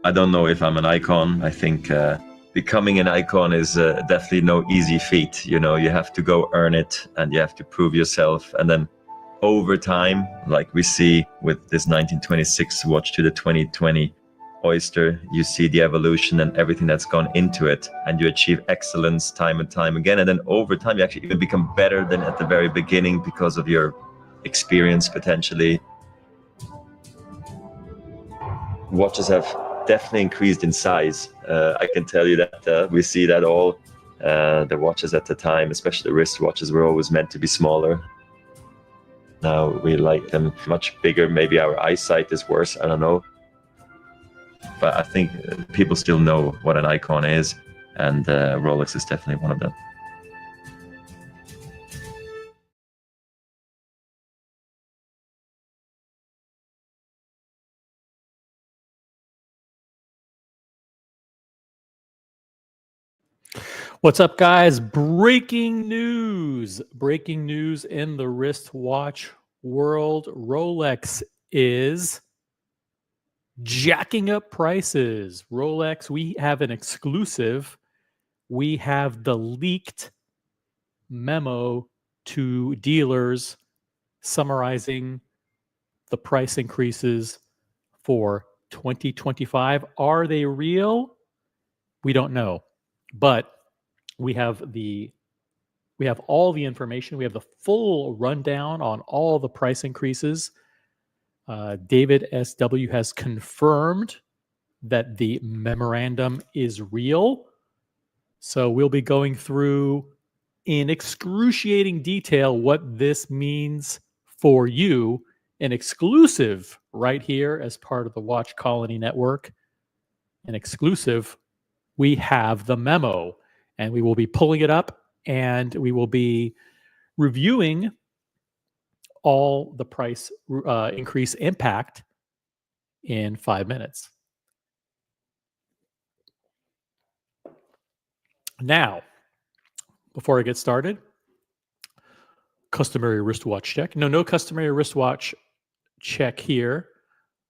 I don't know if I'm an icon. I think becoming an icon is definitely no easy feat. You know, you have to go earn it and you have to prove yourself. And then over time, like we see with this 1926 watch to the 2020 Oyster, you see the evolution and everything that's gone into it, and you achieve excellence time and time again. And then over time, you actually even become better than at the very beginning because of your experience potentially. Watches have definitely increased in size. I can tell you that we see that all. The watches at the time, especially the wrist watches, were always meant to be smaller. Now we like them much bigger. Maybe our eyesight is worse, I don't know. But I think people still know what an icon is, and Rolex is definitely one of them. What's up, guys? Breaking news. Breaking news in the wristwatch world. Rolex is jacking up prices. Rolex, we have an exclusive. We have the leaked memo to dealers summarizing the price increases for 2025. Are they real? We don't know. But we have all the information. We have the full rundown on all the price increases. David SW has confirmed that the memorandum is real. So we'll be going through in excruciating detail what this means for you, an exclusive right here as part of the Watch Colony Network. An exclusive, we have the memo, and we will be pulling it up, and we will be reviewing all the price increase impact in 5 minutes. Now, before I get started, customary wristwatch check. No customary wristwatch check here.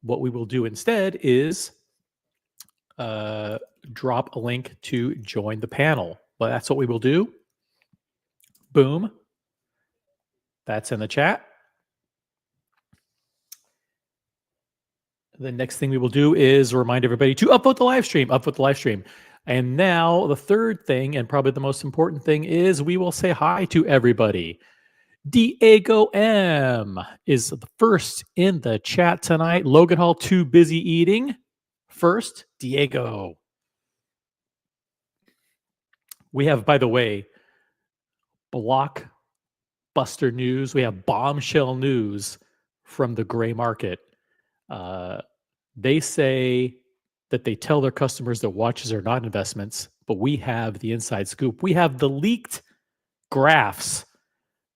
What we will do instead is drop a link to join the panel. Well, that's what we will do. Boom. That's in the chat. The next thing we will do is remind everybody to upvote the live stream. And now the third thing, and probably the most important thing, is we will say hi to everybody. Diego M is the first in the chat tonight. Logan Hall, too busy eating. First, Diego. We have, by the way, blockbuster news. We have bombshell news from the gray market. They say that they tell their customers that watches are not investments, but we have the inside scoop. We have the leaked graphs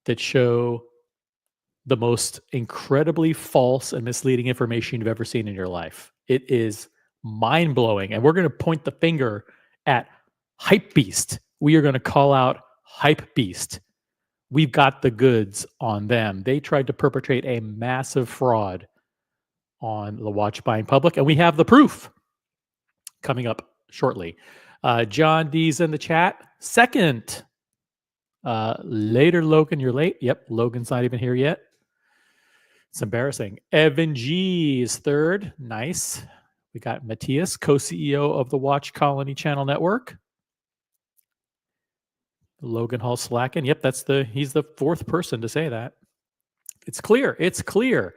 that show the most incredibly false and misleading information you've ever seen in your life. It is mind-blowing. And we're going to point the finger at Hypebeast. We are going to call out Hypebeast. We've got the goods on them. They tried to perpetrate a massive fraud on the watch buying public, and we have the proof coming up shortly. John D's in the chat. Second. Later, Logan, you're late. Yep, Logan's not even here yet. It's embarrassing. Evan G is third. Nice. We got Matthias, co-CEO of the Watch Colony Channel Network. Logan Hall slacking. Yep, he's the fourth person to say that. It's clear. It's clear.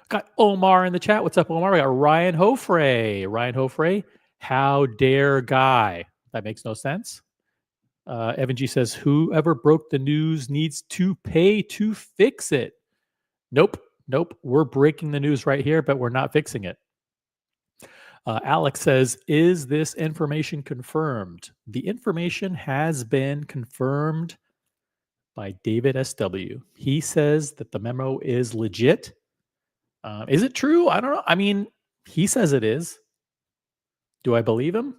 Got Omar in the chat. What's up, Omar? We got Ryan Hofrey. Ryan Hofrey, how dare guy? That makes no sense. Evan G says, whoever broke the news needs to pay to fix it. Nope. We're breaking the news right here, but we're not fixing it. Alex says, is this information confirmed? The information has been confirmed by David SW. He says that the memo is legit. Is it true? I don't know. I mean, he says it is. Do I believe him?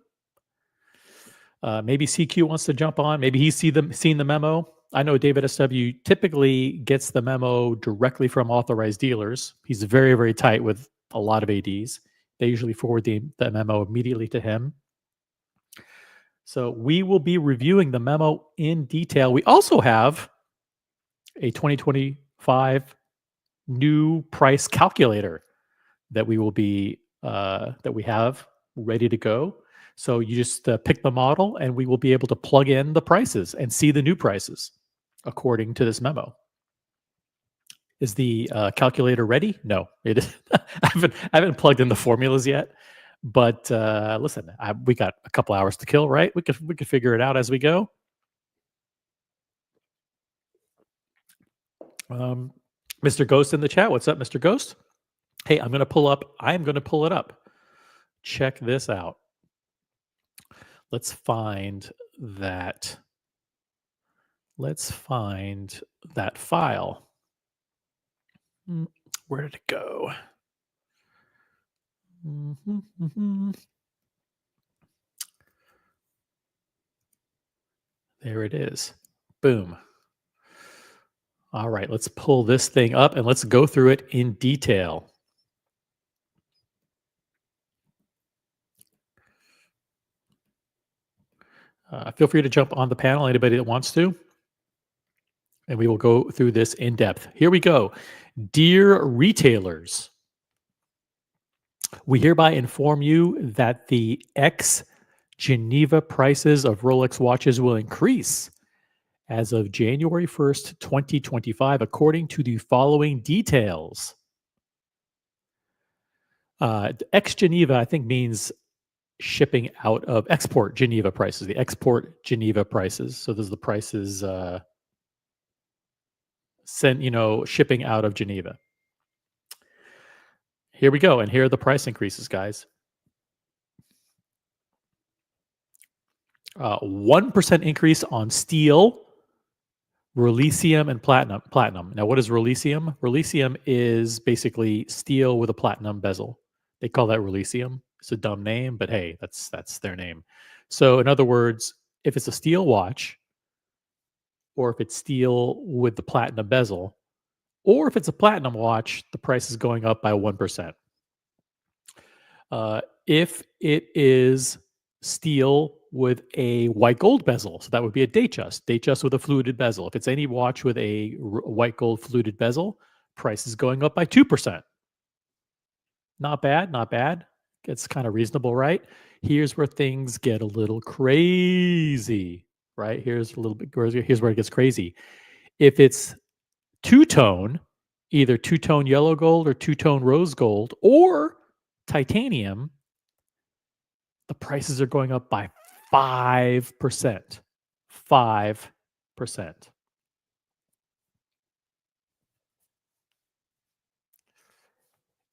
Maybe CQ wants to jump on. Maybe he's seen the memo. I know David SW typically gets the memo directly from authorized dealers. He's very, very tight with a lot of ADs. They usually forward the memo immediately to him. So we will be reviewing the memo in detail. We also have a 2025 new price calculator that we will be that we have ready to go. So you just pick the model, and we will be able to plug in the prices and see the new prices according to this memo. Is the calculator ready? No, it is. I haven't plugged in the formulas yet. But listen, we got a couple hours to kill, right? We could figure it out as we go. Mr. Ghost in the chat. What's up, Mr. Ghost? Hey, I'm going to pull it up. Check this out. Let's find that. Let's find that file. Where did it go? There it is. Boom. All right, let's pull this thing up and let's go through it in detail. Feel free to jump on the panel, anybody that wants to. And we will go through this in depth. Here we go. Dear retailers, we hereby inform you that the ex-Geneva prices of Rolex watches will increase as of January 1st, 2025, according to the following details. Ex-Geneva, I think, means shipping out of export Geneva prices, the export Geneva prices. So those are the prices shipping out of Geneva. Here we go. And here are the price increases, guys. 1% increase on steel, Releasium, and platinum. Now, what is Releasium? Releasium is basically steel with a platinum bezel. They call that Releasium. It's a dumb name, but hey, that's their name. So in other words, if it's a steel watch, or if it's steel with the platinum bezel, or if it's a platinum watch, the price is going up by 1%. If it is steel with a white gold bezel, so that would be a Datejust with a fluted bezel. If it's any watch with a white gold fluted bezel, price is going up by 2%. Not bad, not bad. It's kind of reasonable, right? Here's where things get a little crazy, right? Here's where it gets crazy. If it's two-tone, either two-tone yellow gold or two-tone rose gold or titanium, the prices are going up by 5%. 5%.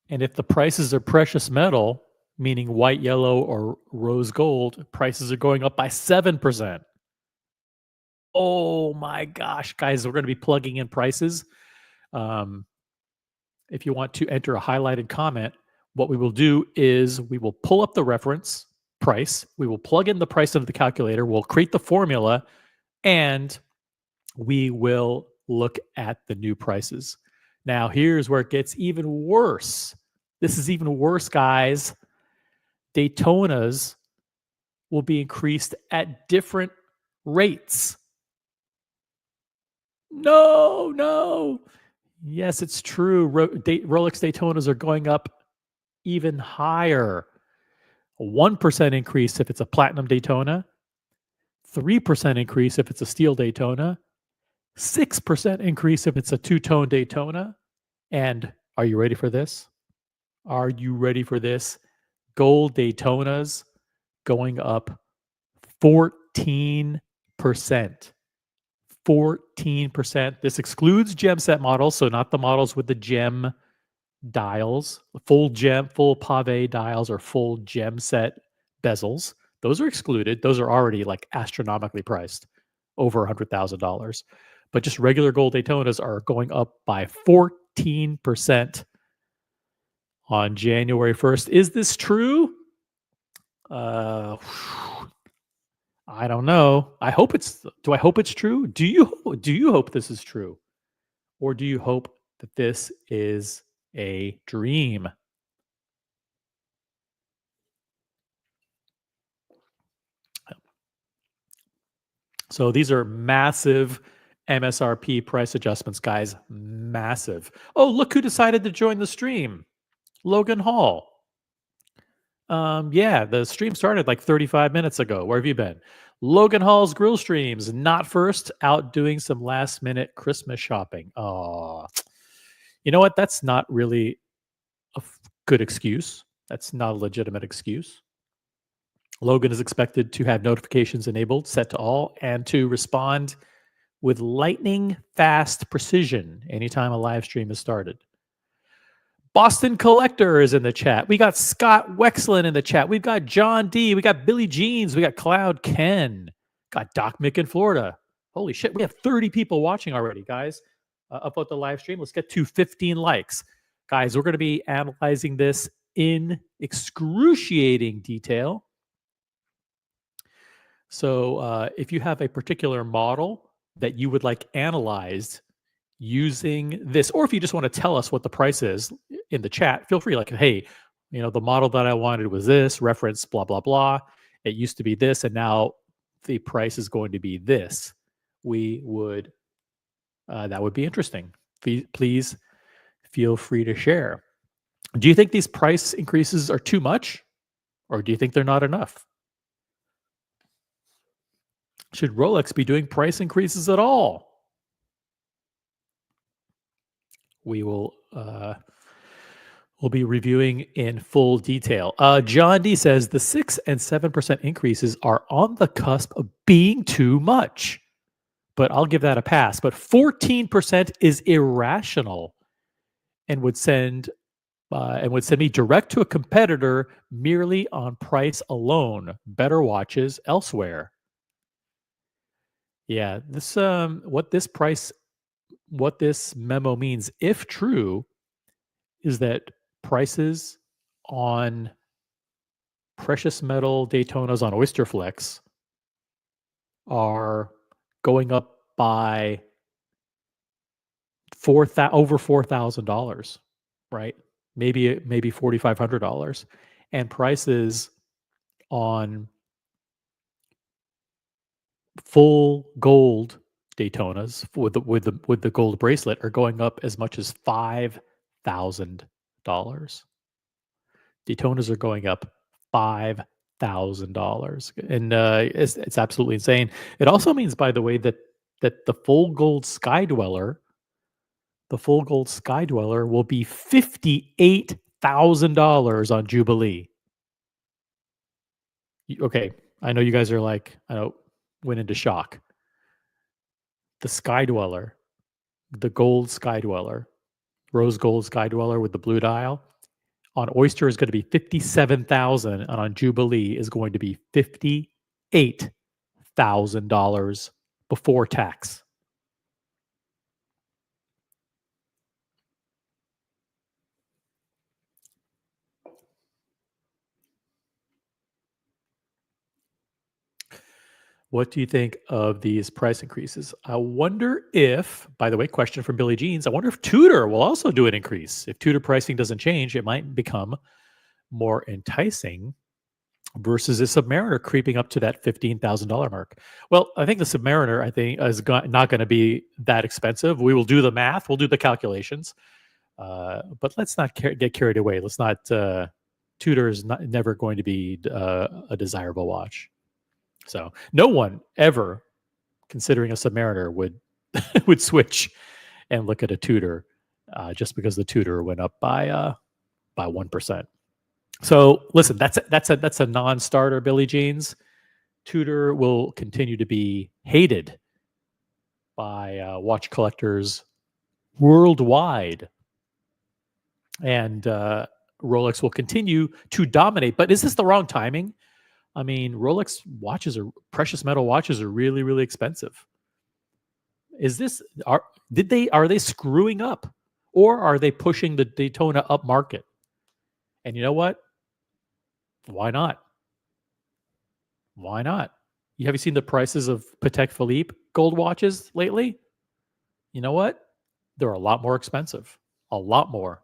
And if the prices are precious metal, meaning white, yellow, or rose gold, prices are going up by 7%. Oh my gosh, guys, we're going to be plugging in prices. If you want to enter a highlighted comment, what we will do is we will pull up the reference price. We will plug in the price into the calculator. We'll create the formula, and we will look at the new prices. Now, here's where it gets even worse. This is even worse, guys. Daytonas will be increased at different rates. No. Yes, it's true. Rolex Daytonas are going up even higher. A 1% increase if it's a platinum Daytona, 3% increase if it's a steel Daytona, 6% increase if it's a two-tone Daytona, and are you ready for this? Are you ready for this? Gold Daytonas going up 14%. 14%. This excludes gem set models, so not the models with the gem dials, full pave dials, or full gem set bezels. Those are excluded. Those are already like astronomically priced, over $100,000. But just regular gold Daytonas are going up by 14% on January 1st. Is this true? I don't know. Do I hope it's true? Do you hope this is true? Or do you hope that this is a dream? So these are massive MSRP price adjustments, guys. Massive. Oh, look who decided to join the stream. Logan Hall. Yeah, the stream started like 35 minutes ago. Where have you been? Logan Hall's grill streams, not first, out doing some last minute Christmas shopping. Oh, you know what? That's not really a good excuse. That's not a legitimate excuse. Logan is expected to have notifications enabled, set to all, and to respond with lightning fast precision anytime a live stream is started. Boston Collector is in the chat. We got Scott Wexlin in the chat. We've got John D. We got Billy Jeans. We got Cloud Ken. Got Doc Mick in Florida. Holy shit. We have 30 people watching already, guys. About the live stream. Let's get to 15 likes. Guys, we're going to be analyzing this in excruciating detail. So if you have a particular model that you would like analyzed using this, or if you just want to tell us what the price is in the chat, feel free. Like, hey, you know, the model that I wanted was this, reference blah blah blah. It used to be this, and now the price is going to be this. We would that would be interesting. Please feel free to share. Do you think these price increases are too much, or do you think they're not enough? Should Rolex be doing price increases at all? We will we'll be reviewing in full detail. John D says the 6 and 7% increases are on the cusp of being too much, but I'll give that a pass. But 14% is irrational and would send me direct to a competitor merely on price alone. Better watches elsewhere. Yeah, this what this memo means, if true, is that prices on precious metal Daytonas on Oysterflex are going up by over $4,000, right? Maybe $4,500, and prices on full gold Daytonas with the gold bracelet are going up as much as $5,000. Daytonas are going up $5,000, and it's absolutely insane. It also means, by the way, that the full gold Sky Dweller, will be $58,000 on Jubilee. Okay, I know you guys are like, went into shock. The Sky Dweller, the gold Sky Dweller, rose gold Sky Dweller with the blue dial, on Oyster is going to be $57,000, and on Jubilee is going to be $58,000 before tax. What do you think of these price increases? I wonder if, by the way, question from Billy Jeans, I wonder if Tudor will also do an increase. If Tudor pricing doesn't change, it might become more enticing versus a Submariner creeping up to that $15,000 mark. Well, I think the Submariner, is not going to be that expensive. We will do the math. We'll do the calculations. But let's not get carried away. Let's not, Tudor is never going to be a desirable watch. So no one ever considering a Submariner would would switch and look at a Tudor just because the Tudor went up by 1%. So listen, that's a non-starter, Billy Jeans. Tudor will continue to be hated by watch collectors worldwide, and Rolex will continue to dominate. But is this the wrong timing? I mean, Rolex watches precious metal watches are really, really expensive. Are they screwing up, or are they pushing the Daytona up market? And you know what? Why not? Why not? Have you seen the prices of Patek Philippe gold watches lately? You know what? They're a lot more expensive. A lot more.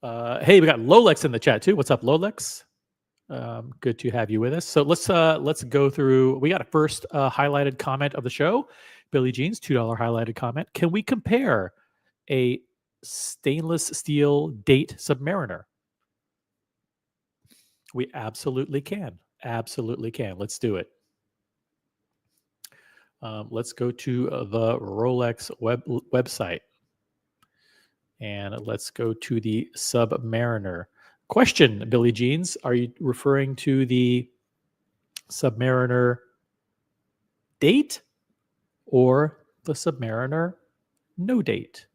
Hey, we got Lolex in the chat too. What's up, Lolex? Good to have you with us. So let's go through. We got a first highlighted comment of the show. Billie Jean's $2 highlighted comment. Can we compare a stainless steel date Submariner? We absolutely can. Absolutely can. Let's do it. Let's go to the Rolex website. And let's go to the Submariner. Question, Billie Jeans, are you referring to the Submariner date or the Submariner no date?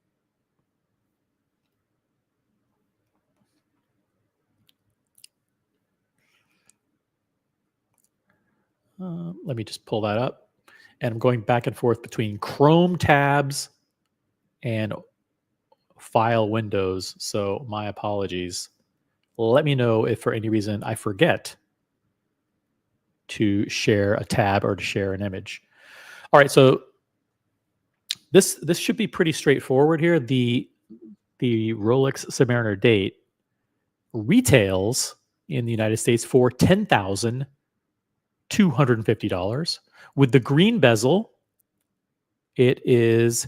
Let me just pull that up. And I'm going back and forth between Chrome tabs and file windows. So my apologies. Let me know if for any reason I forget to share a tab or to share an image. All right, so this should be pretty straightforward here. The Rolex Submariner date retails in the United States for $10,250. With the green bezel, it is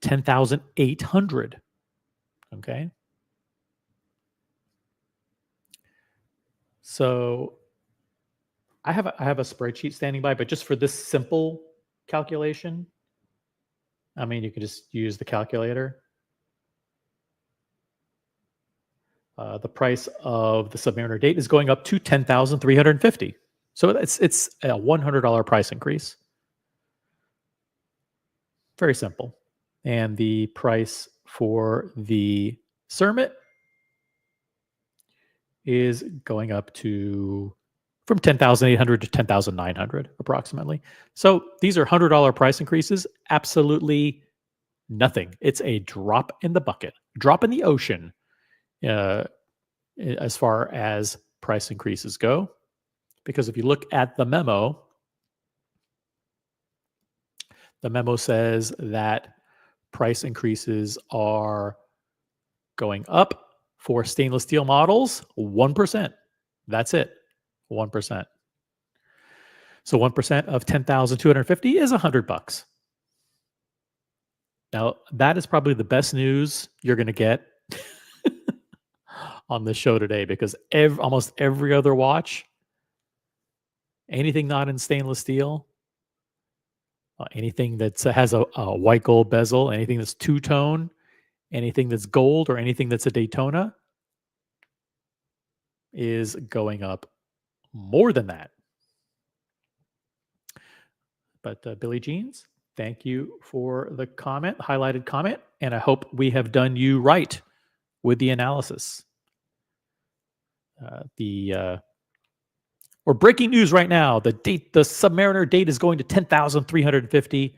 $10,800. Okay. So I have a spreadsheet standing by, but just for this simple calculation, I mean, you can just use the calculator. The price of the Submariner date is going up to $10,350. So it's a $100 price increase. Very simple. And the price for the Cermet is going up to from 10,800 to 10,900 approximately. So these are $100 price increases. Absolutely nothing. It's a drop in the bucket, drop in the ocean as far as price increases go. Because if you look at the memo says that price increases are going up for stainless steel models 1%. That's it. 1%. So 1% of 10,250 is $100. Now, that is probably the best news you're going to get on this show today, because almost every other watch, anything not in stainless steel, anything that has a white gold bezel, anything that's two-tone, anything that's gold, or anything that's a Daytona is going up more than that. But Billie Jeans, thank you for the comment, highlighted comment, and I hope we have done you right with the analysis. Or breaking news right now: the Submariner date is going to 10,350,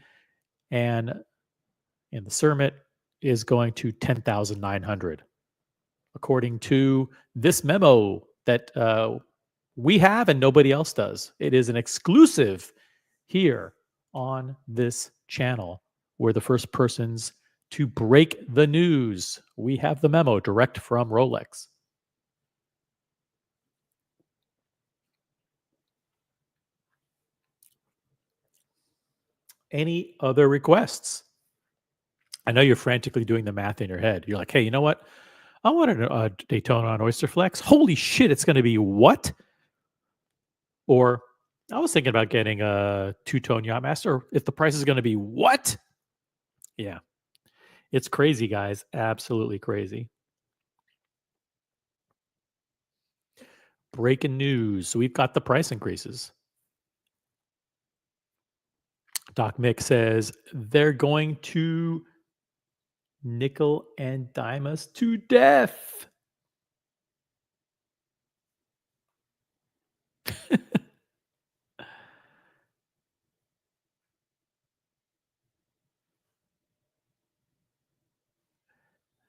and the Cermet is going to 10,900, according to this memo that we have and nobody else does. It is an exclusive here on this channel. We're the first persons to break the news. We have the memo direct from Rolex. Any other requests? I know you're frantically doing the math in your head. You're like, hey, you know what? I wanted a Daytona on Oyster Flex. Holy shit, it's going to be what? Or I was thinking about getting a two-tone Yachtmaster. If the price is going to be what? Yeah. It's crazy, guys. Absolutely crazy. Breaking news. So we've got the price increases. Doc Mick says they're going to nickel and dime us to death.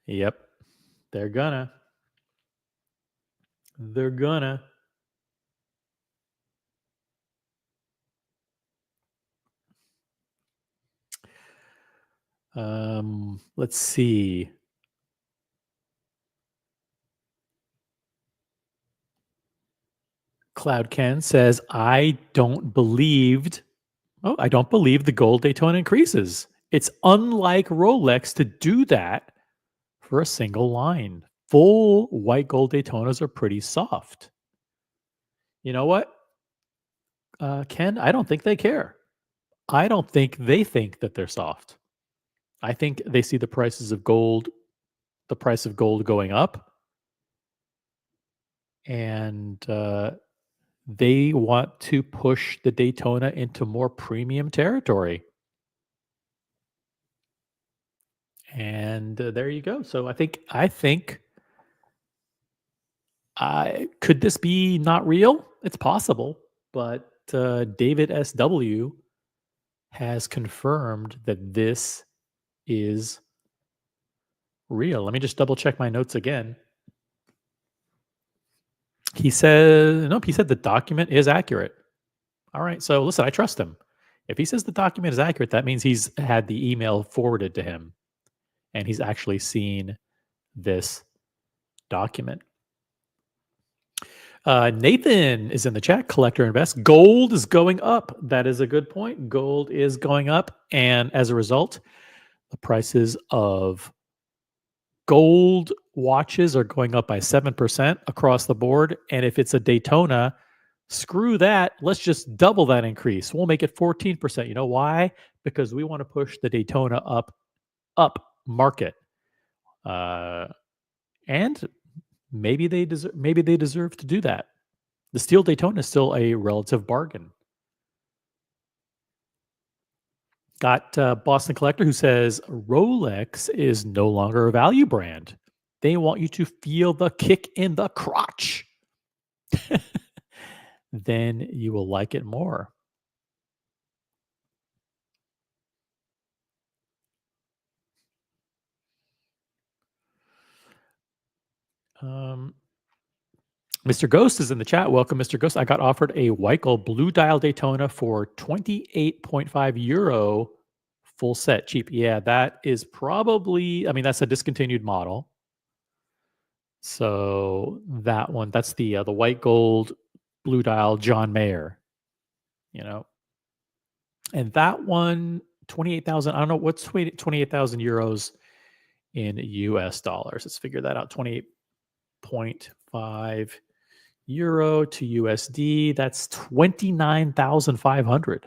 Yep. They're gonna. Let's see. Cloud Ken says, I don't believe the Gold Daytona increases. It's unlike Rolex to do that for a single line. Full white gold Daytonas are pretty soft. You know what, Ken? I don't think they care. I don't think they think that they're soft. I think they see the price of gold going up, and they want to push the Daytona into more premium territory. And there you go. So I think could this be not real? It's possible, but David SW has confirmed that this is real. Let me just double check my notes again. He said, nope, he said the document is accurate. All right. So listen, I trust him. If he says the document is accurate, that means he's had the email forwarded to him and he's actually seen this document. Nathan is in the chat. Collector Invest. Gold is going up. That is a good point. Gold is going up. And as a result, the prices of gold watches are going up by 7% across the board. And if it's a Daytona, screw that. Let's just double that increase. We'll make it 14%. You know why? Because we want to push the Daytona up market. And maybe they deserve to do that. The steel Daytona is still a relative bargain. Got Boston Collector who says Rolex is no longer a value brand. They want you to feel the kick in the crotch. Then you will like it more. Mr. Ghost is in the chat. Welcome, Mr. Ghost. I got offered a white gold blue dial Daytona for 28.5 euro full set cheap. Yeah, that is probably, that's a discontinued model. So that one, that's the white gold blue dial John Mayer, and that one, 28,000. I don't know what's 28,000 euros in US dollars. Let's figure that out. 28.5 euro to USD. That's 29,500.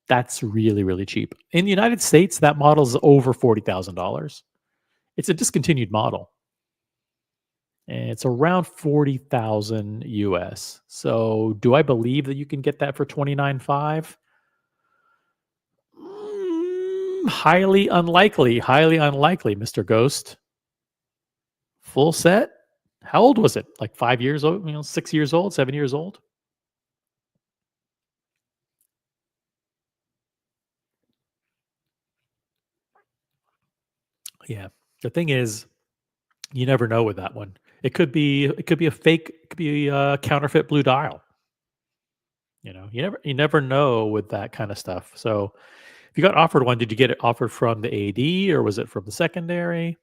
That's really, really cheap. In the United States, that model is over $40,000. It's a discontinued model. And it's around 40,000 US. So do I believe that you can get that for 29.5? Highly unlikely, Mr. Ghost. Full set? How old was it? Like 5 years old, 6 years old, 7 years old? Yeah. The thing is, you never know with that one. It could be a fake, it could be a counterfeit blue dial. You never know with that kind of stuff. So if you got offered one, did you get it offered from the AD or was it from the secondary?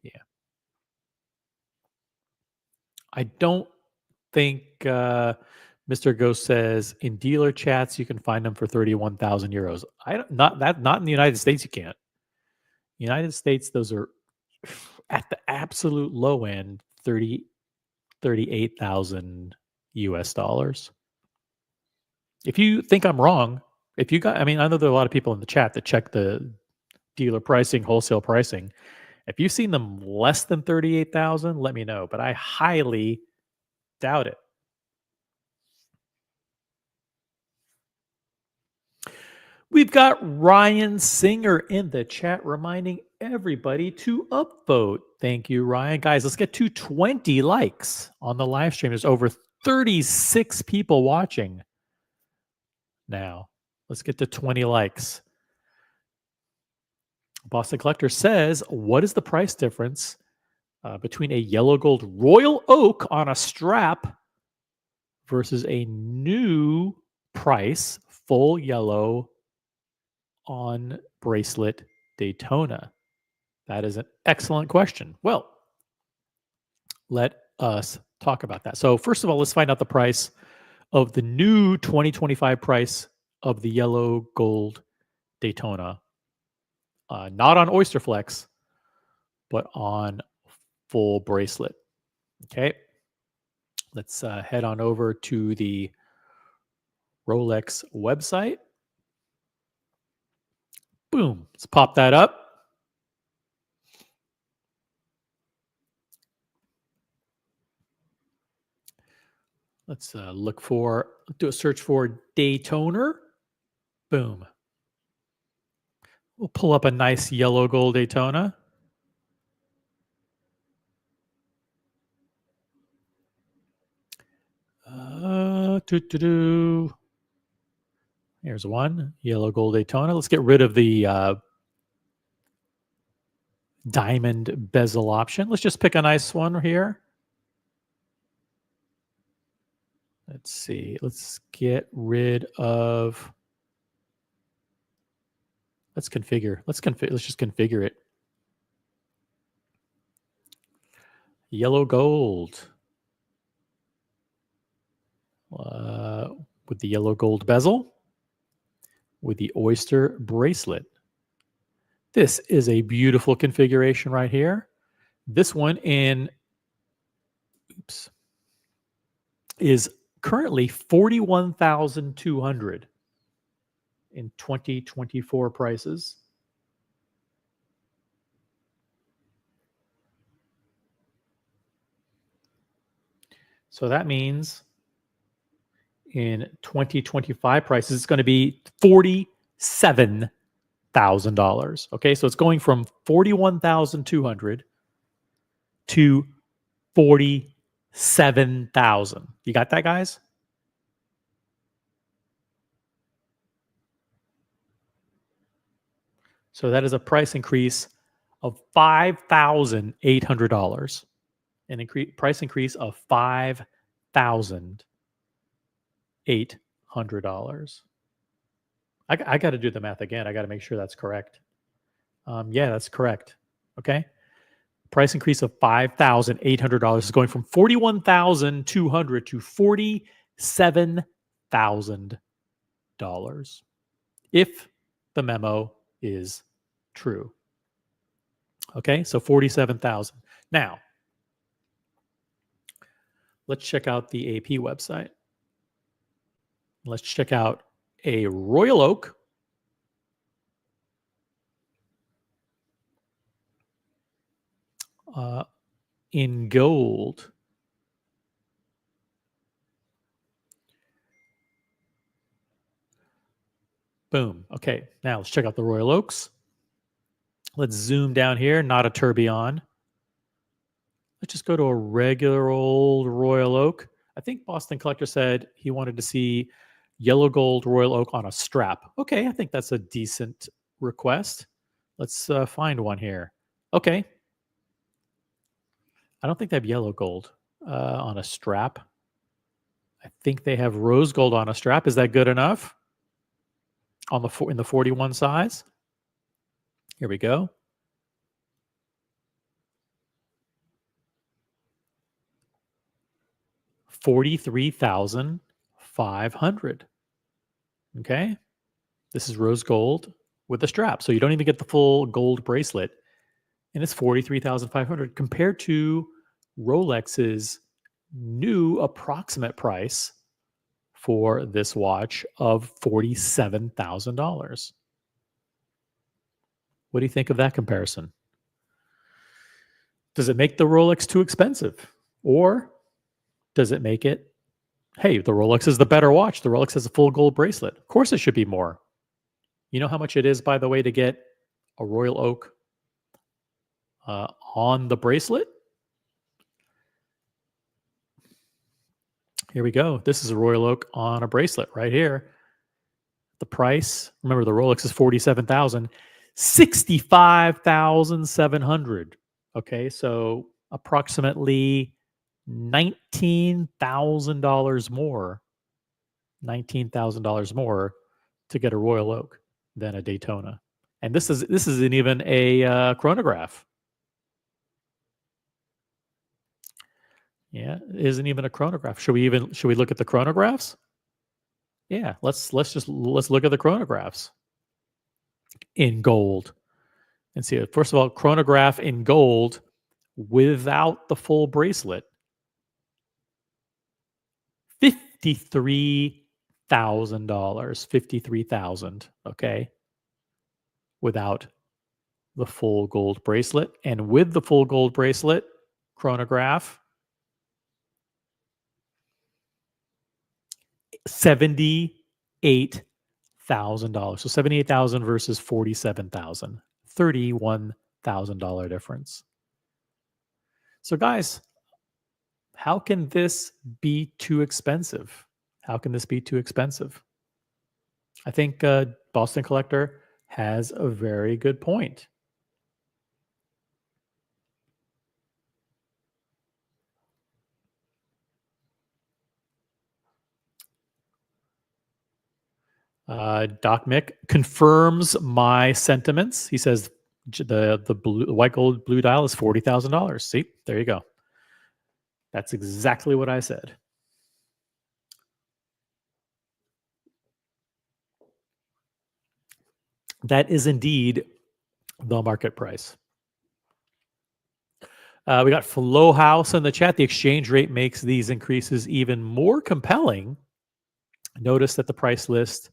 Yeah. I don't think Mr. Ghost says in dealer chats you can find them for 31,000 euros. Not in the United States you can't. United States, those are at the absolute low end, 38,000 US dollars. If you think I'm wrong, I know there are a lot of people in the chat that check the dealer pricing, wholesale pricing. If you've seen them less than 38,000, let me know, but I highly doubt it. We've got Ryan Singer in the chat reminding everybody to upvote. Thank you, Ryan. Guys, let's get to 20 likes on the live stream. There's over 36 people watching now. Let's get to 20 likes. Boston Collector says, what is the price difference between a yellow gold royal oak on a strap versus a new price full yellow on bracelet Daytona? That is an excellent question. Well, let us talk about that. So first of all, let's find out the price of the new 2025 price of the yellow gold Daytona. Not on Oysterflex, but on full bracelet. Okay. Let's head on over to the Rolex website. Boom. Let's pop that up. Let's do a search for Daytona. Boom. We'll pull up a nice yellow gold Daytona. Here's one, yellow gold Daytona. Let's get rid of the diamond bezel option. Let's just pick a nice one here. Let's see. Let's get rid of. Let's configure. Let's just configure it. Yellow gold. With the yellow gold bezel. With the oyster bracelet. This is a beautiful configuration right here. This one is currently $41,200 in 2024 prices. So that means in 2025 prices, it's going to be $47,000. Okay, so it's going from $41,200 to $47,000. You got that, guys? So that is a price increase of $5,800. An price increase of $5,800. I got to do the math again. I got to make sure that's correct. Yeah, that's correct. Okay. Price increase of $5,800 is going from $41,200 to $47,000. If the memo is true. Okay, so $47,000. Now, let's check out the AP website. Let's check out a Royal Oak. In gold. Boom. Okay, now let's check out the Royal Oaks. Let's zoom down here, not a tourbillon. Let's just go to a regular old Royal Oak. I think Boston Collector said he wanted to see yellow gold Royal Oak on a strap. Okay, I think that's a decent request. Let's find one here. Okay. I don't think they have yellow gold on a strap. I think they have rose gold on a strap. Is that good enough? In the 41 size. Here we go. $43,500. Okay. This is rose gold with a strap. So you don't even get the full gold bracelet. And it's $43,500 compared to Rolex's new approximate price for this watch of $47,000. What do you think of that comparison? Does it make the Rolex too expensive? Or does it make it, hey, the Rolex is the better watch. The Rolex has a full gold bracelet. Of course it should be more. You know how much it is, by the way, to get a Royal Oak on the bracelet? Here we go. This is a Royal Oak on a bracelet right here. The price, remember the Rolex is $47,000, $65,700. Okay, so approximately $19,000 more. $19,000 more to get a Royal Oak than a Daytona. And this isn't even a chronograph. Yeah, it isn't even a chronograph. Should we look at the chronographs? Yeah, let's look at the chronographs in gold and see it. First of all, chronograph in gold without the full bracelet, $53,000. 53,000. Okay, without the full gold bracelet, and with the full gold bracelet chronograph, $78,000. So 78,000 versus 47,000. $31,000 difference. So guys, how can this be too expensive? How can this be too expensive? I think Boston Collector has a very good point. Doc Mick confirms my sentiments. He says the white gold blue dial is $40,000. See, there you go. That's exactly what I said. That is indeed the market price. We got Flow House in the chat. The exchange rate makes these increases even more compelling. Notice that the price list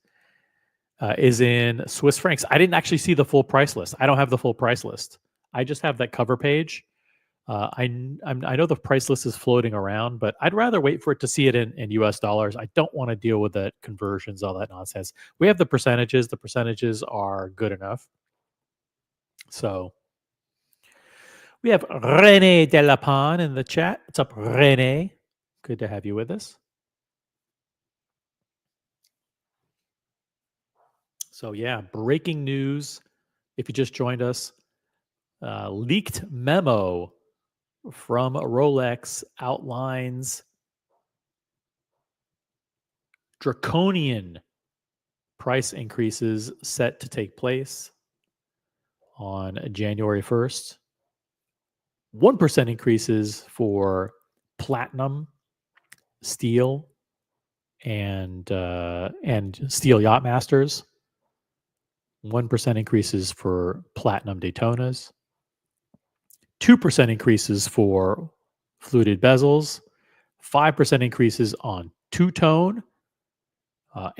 is in Swiss francs. I didn't actually see the full price list. I don't have the full price list. I just have that cover page. I know the price list is floating around, but I'd rather wait for it to see it in US dollars. I don't want to deal with the conversions, all that nonsense. We have the percentages. The percentages are good enough. So we have Rene Delapin in the chat. What's up, Rene? Good to have you with us. So yeah, breaking news. If you just joined us, leaked memo from Rolex outlines draconian price increases set to take place on January 1st. 1% increases for platinum, steel, and steel Yachtmasters. 1% increases for platinum Daytonas. 2% increases for fluted bezels. 5% increases on two-tone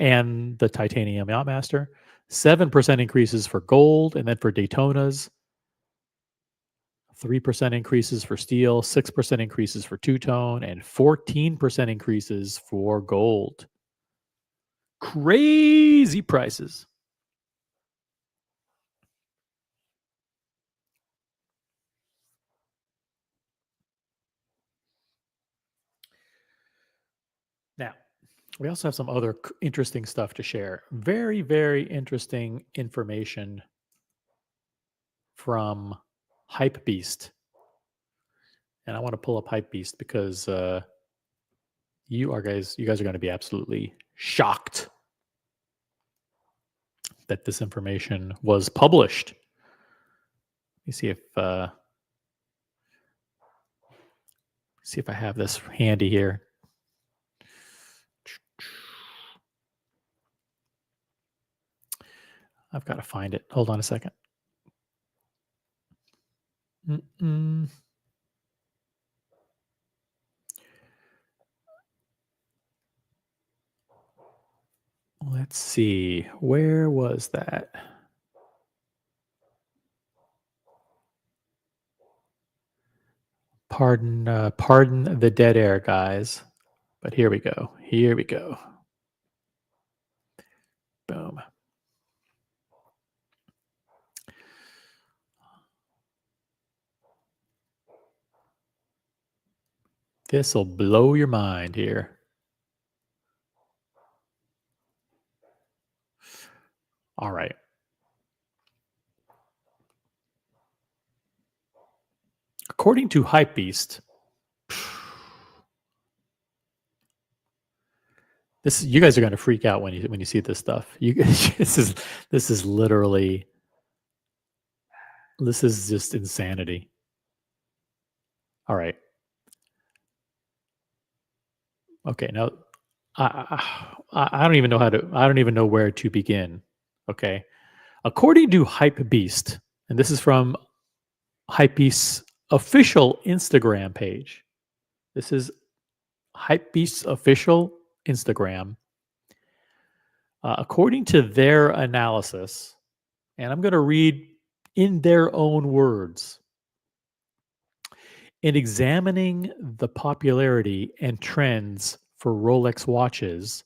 and the titanium Yachtmaster. 7% increases for gold, and then for Daytonas, 3% increases for steel, 6% increases for two-tone, and 14% increases for gold. Crazy prices. Now, we also have some other interesting stuff to share. Very, very interesting information from Hypebeast. And I want to pull up Hypebeast because you guys are going to be absolutely shocked that this information was published. Let me see if I have this handy here. I've got to find it. Hold on a second. Let's see. Where was that? Pardon the dead air, guys. But here we go. Here we go. Boom. This will blow your mind here. All right. According to Hypebeast, you guys are going to freak out when you see this stuff. This is literally, this is just insanity. All right. Okay, now I don't even know I don't even know where to begin. Okay. According to Hypebeast, and this is from Hypebeast's official Instagram page. This is Hypebeast's official Instagram. According to their analysis, and I'm going to read in their own words, in examining the popularity and trends for Rolex watches,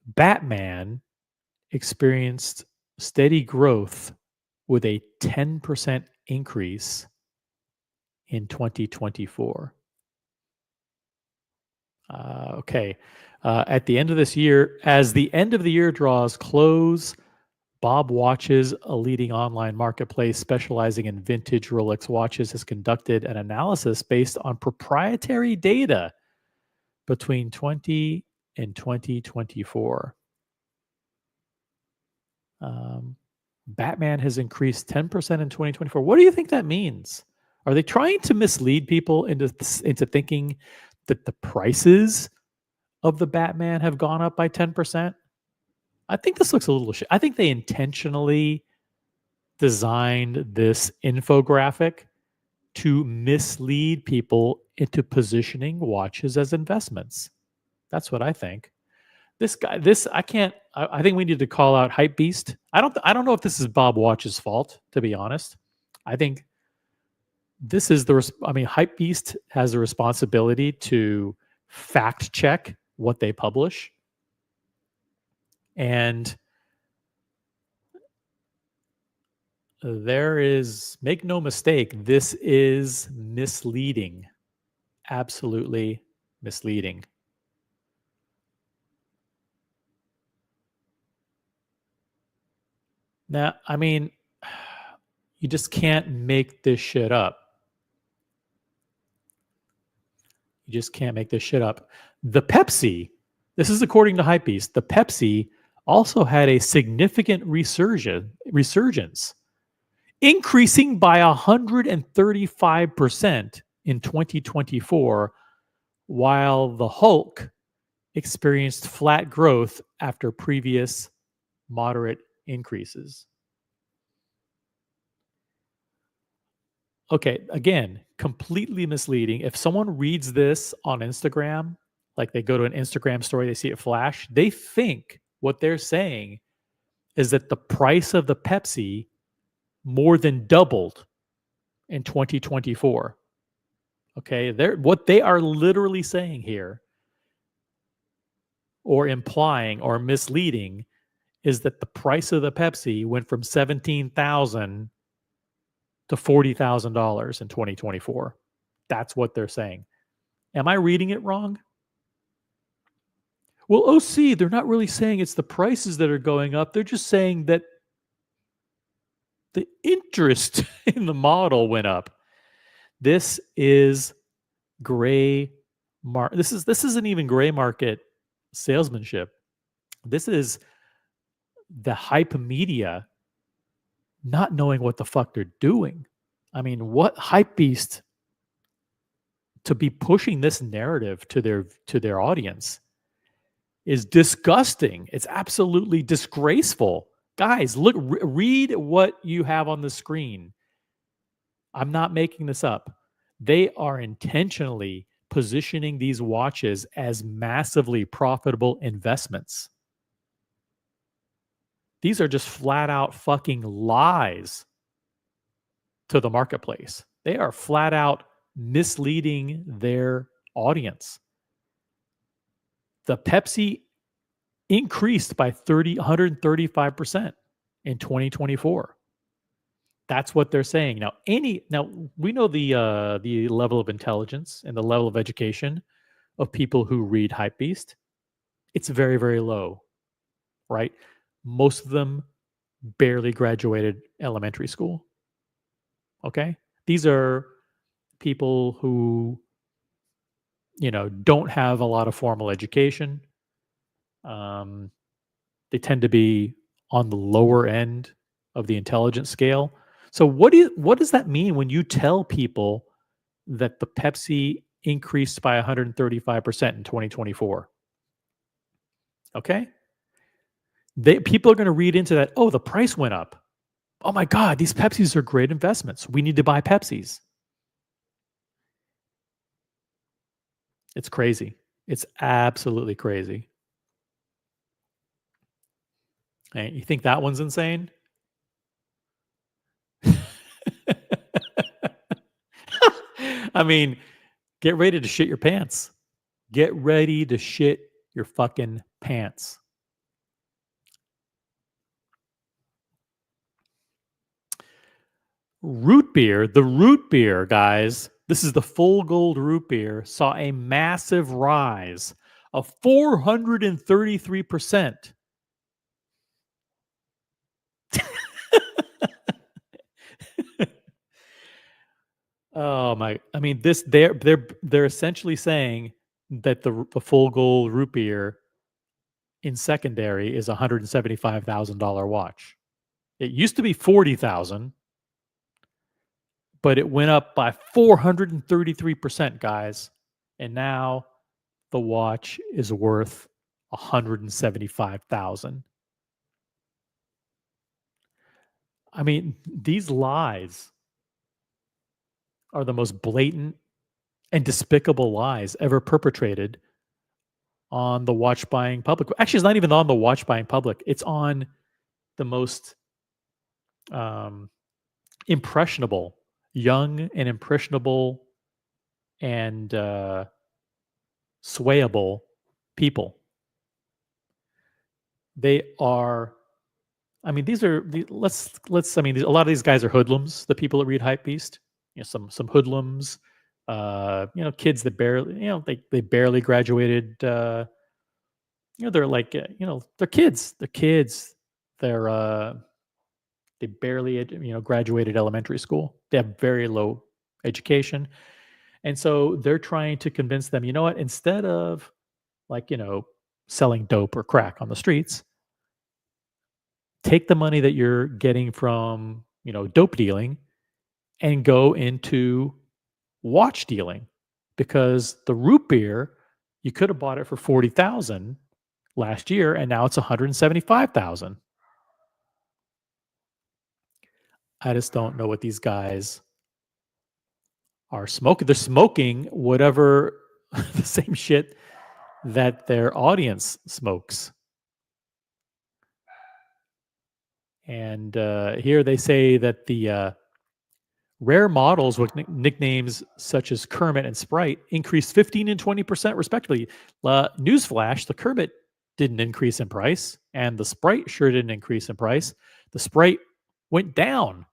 Batman experienced steady growth with a 10% increase in 2024. Okay. At the end of this year, as the end of the year draws close, Bob Watches, a leading online marketplace specializing in vintage Rolex watches, has conducted an analysis based on proprietary data between 20 and 2024. Batman has increased 10% in 2024. What do you think that means? Are they trying to mislead people into thinking that the prices of the Batman have gone up by 10%? I think this looks a little I think they intentionally designed this infographic to mislead people into positioning watches as investments. That's what I think. This guy, I think we need to call out Hypebeast. I don't know if this is Bob Watch's fault, to be honest. I think this is Hypebeast has a responsibility to fact check what they publish. And make no mistake, this is misleading. Absolutely misleading. Now, you just can't make this shit up. You just can't make this shit up. The Pepsi, this is according to Hypebeast, the Pepsi also had a significant resurgence, increasing by 135% in 2024, while the Hulk experienced flat growth after previous moderate increases. Okay, again, completely misleading. If someone reads this on Instagram, like they go to an Instagram story, they see it flash, they think what they're saying is that the price of the Pepsi more than doubled in 2024. Okay, what they are literally saying here, or implying or misleading, is that the price of the Pepsi went from $17,000 to $40,000 in 2024. That's what they're saying. Am I reading it wrong? Well, OC, they're not really saying it's the prices that are going up. They're just saying that the interest in the model went up. This is gray market. This isn't even gray market salesmanship. This is the hype media not knowing what the fuck they're doing. What Hypebeast to be pushing this narrative to their audience is disgusting. It's absolutely disgraceful. Guys, look, read what you have on the screen. I'm not making this up. They are intentionally positioning these watches as massively profitable investments. These are just flat out fucking lies to the marketplace. They are flat out misleading their audience. The Pepsi increased by 135% in 2024. That's what they're saying. Now we know the level of intelligence and the level of education of people who read Hypebeast. It's very, very low, right? Most of them barely graduated elementary school. Okay? These are people who, don't have a lot of formal education. They tend to be on the lower end of the intelligence scale. So what does that mean when you tell people that the Pepsi increased by 135% in 2024. Okay? People are going to read into that, oh, the price went up. Oh my God, these Pepsis are great investments. We need to buy Pepsis. It's crazy. It's absolutely crazy. And you think that one's insane? I mean, get ready to shit your pants. Get ready to shit your fucking pants. Root beer, the root beer, guys, this is the full gold root beer, saw a massive rise of 433%. Oh my! I mean, they're essentially saying that the full gold root beer in secondary is $175,000 watch. It used to be 40,000, but it went up by 433%, guys, and now the watch is worth 175,000. I mean, these lies are the most blatant and despicable lies ever perpetrated on the watch buying public. Actually, it's not even on the watch buying public. It's on the most impressionable, young and impressionable and swayable people. They are. I mean, these are. Let's. I mean, a lot of these guys are hoodlums. The people that read Hypebeast, some hoodlums. Kids that barely, they barely graduated. They're like, they're kids. They're kids. They barely, graduated elementary school. They have very low education, and so they're trying to convince them. You know what? Instead of selling dope or crack on the streets, take the money that you're getting from dope dealing and go into watch dealing, because the root beer, you could have bought it for 40,000 last year and now it's 175,000. I just don't know what these guys are smoking. They're smoking whatever the same shit that their audience smokes. And here they say that the rare models with nicknames such as Kermit and Sprite increased 15 and 20% respectively. Newsflash, the Kermit didn't increase in price, and the Sprite sure didn't increase in price. The Sprite went down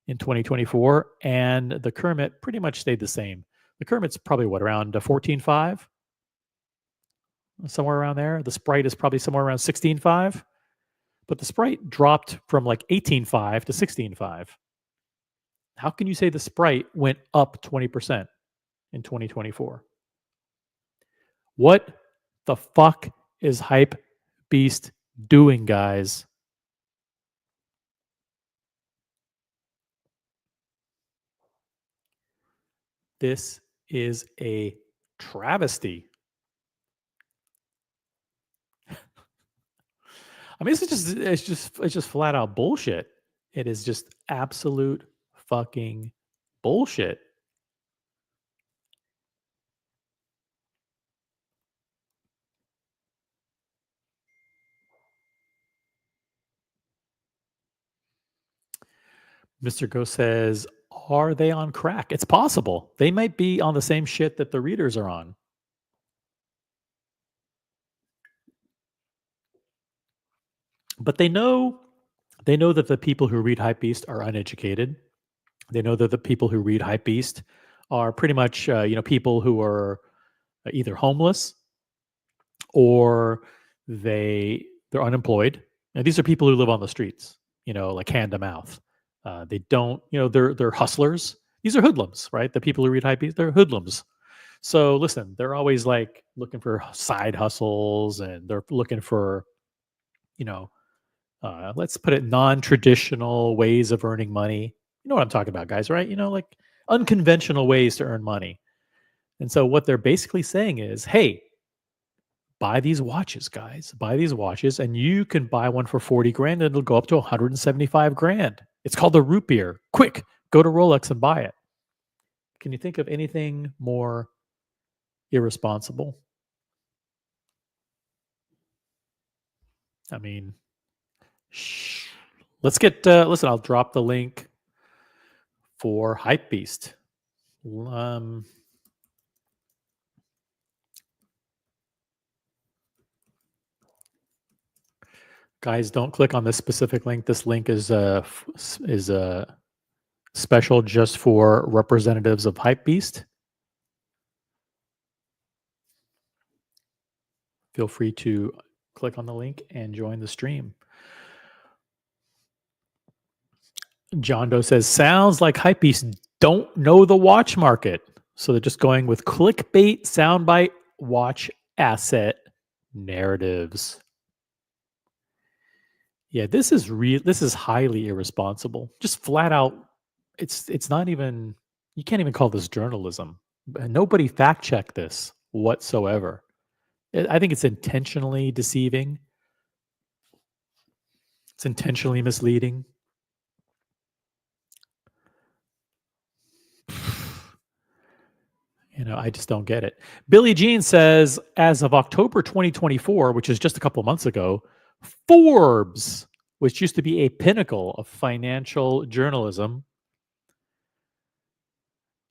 in 2024, and the Kermit pretty much stayed the same. The Kermit's probably around 14.5, somewhere around there. The Sprite is probably somewhere around 16.5, but the Sprite dropped from like 18.5 to 16.5. How can you say the Sprite went up 20% in 2024? What the fuck is Hypebeast doing, guys? This is a travesty. I mean, it's just flat out bullshit. It is just absolute fucking bullshit. Mr. Go says, are they on crack? It's possible. They might be on the same shit that the readers are on. But they know that the people who read Hypebeast are uneducated. They know that the people who read Hypebeast are pretty much people who are either homeless or they're unemployed. And these are people who live on the streets, like hand to mouth. They don't, they're hustlers. These are hoodlums, right? The people who read Hypebeast, they're hoodlums. So listen, they're always like looking for side hustles, and they're looking for, let's put it, non-traditional ways of earning money. You know what I'm talking about, guys, right? Like unconventional ways to earn money. And so what they're basically saying is, hey, buy these watches, guys. Buy these watches, and you can buy one for 40 grand, and it'll go up to 175 grand. It's called the root beer. Quick, go to Rolex and buy it. Can you think of anything more irresponsible? I mean, let's get, listen, I'll drop the link for Hypebeast. Guys, don't click on this specific link. This link is special just for representatives of Hypebeast. Feel free to click on the link and join the stream. John Doe says, sounds like Hypebeast don't know the watch market. So they're just going with clickbait, soundbite, watch asset narratives. Yeah, this is highly irresponsible. Just flat out, it's not even, you can't even call this journalism. Nobody fact checked this whatsoever. I think it's intentionally deceiving. It's intentionally misleading. I just don't get it. Billie Jean says, as of October 2024, which is just a couple months ago, Forbes, which used to be a pinnacle of financial journalism,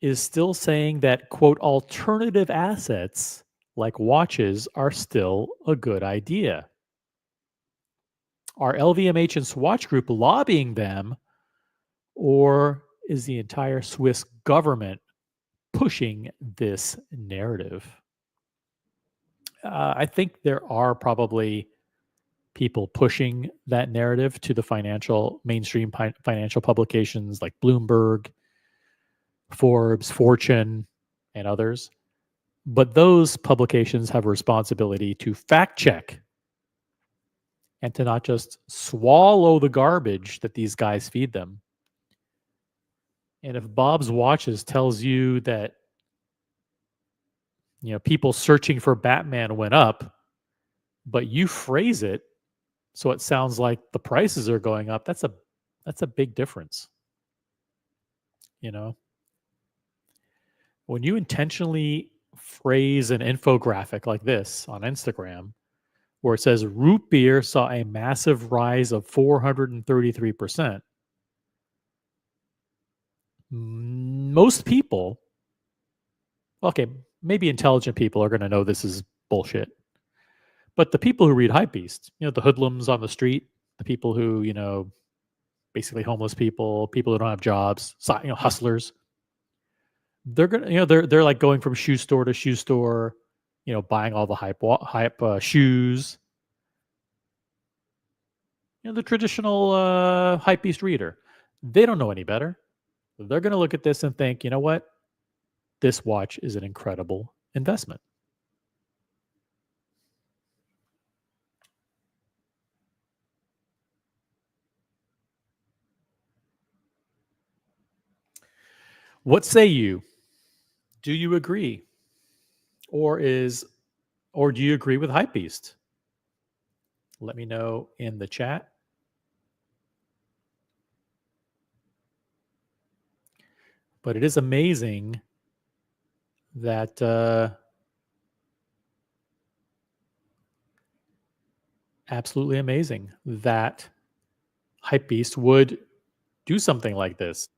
is still saying that, quote, alternative assets like watches are still a good idea. Are LVMH and Swatch Group lobbying them, or is the entire Swiss government pushing this narrative? I think there are probably people pushing that narrative to the mainstream financial publications like Bloomberg, Forbes, Fortune, and others. But those publications have a responsibility to fact check and to not just swallow the garbage that these guys feed them. And if Bob's Watches tells you that people searching for Batman went up, but you phrase it so it sounds like the prices are going up, that's a big difference. When you intentionally phrase an infographic like this on Instagram, where it says root beer saw a massive rise of 433%, most people, okay, maybe intelligent people are going to know this is bullshit. But the people who read Hypebeast, the hoodlums on the street, the people who, basically homeless people, people who don't have jobs, hustlers, they're gonna, they're like going from shoe store to shoe store, buying all the hype shoes. The traditional Hypebeast reader, they don't know any better. They're going to look at this and think, you know what? This watch is an incredible investment. What say you? Do you agree? Or do you agree with Hypebeast? Let me know in the chat. But it is amazing that absolutely amazing that Hypebeast would do something like this.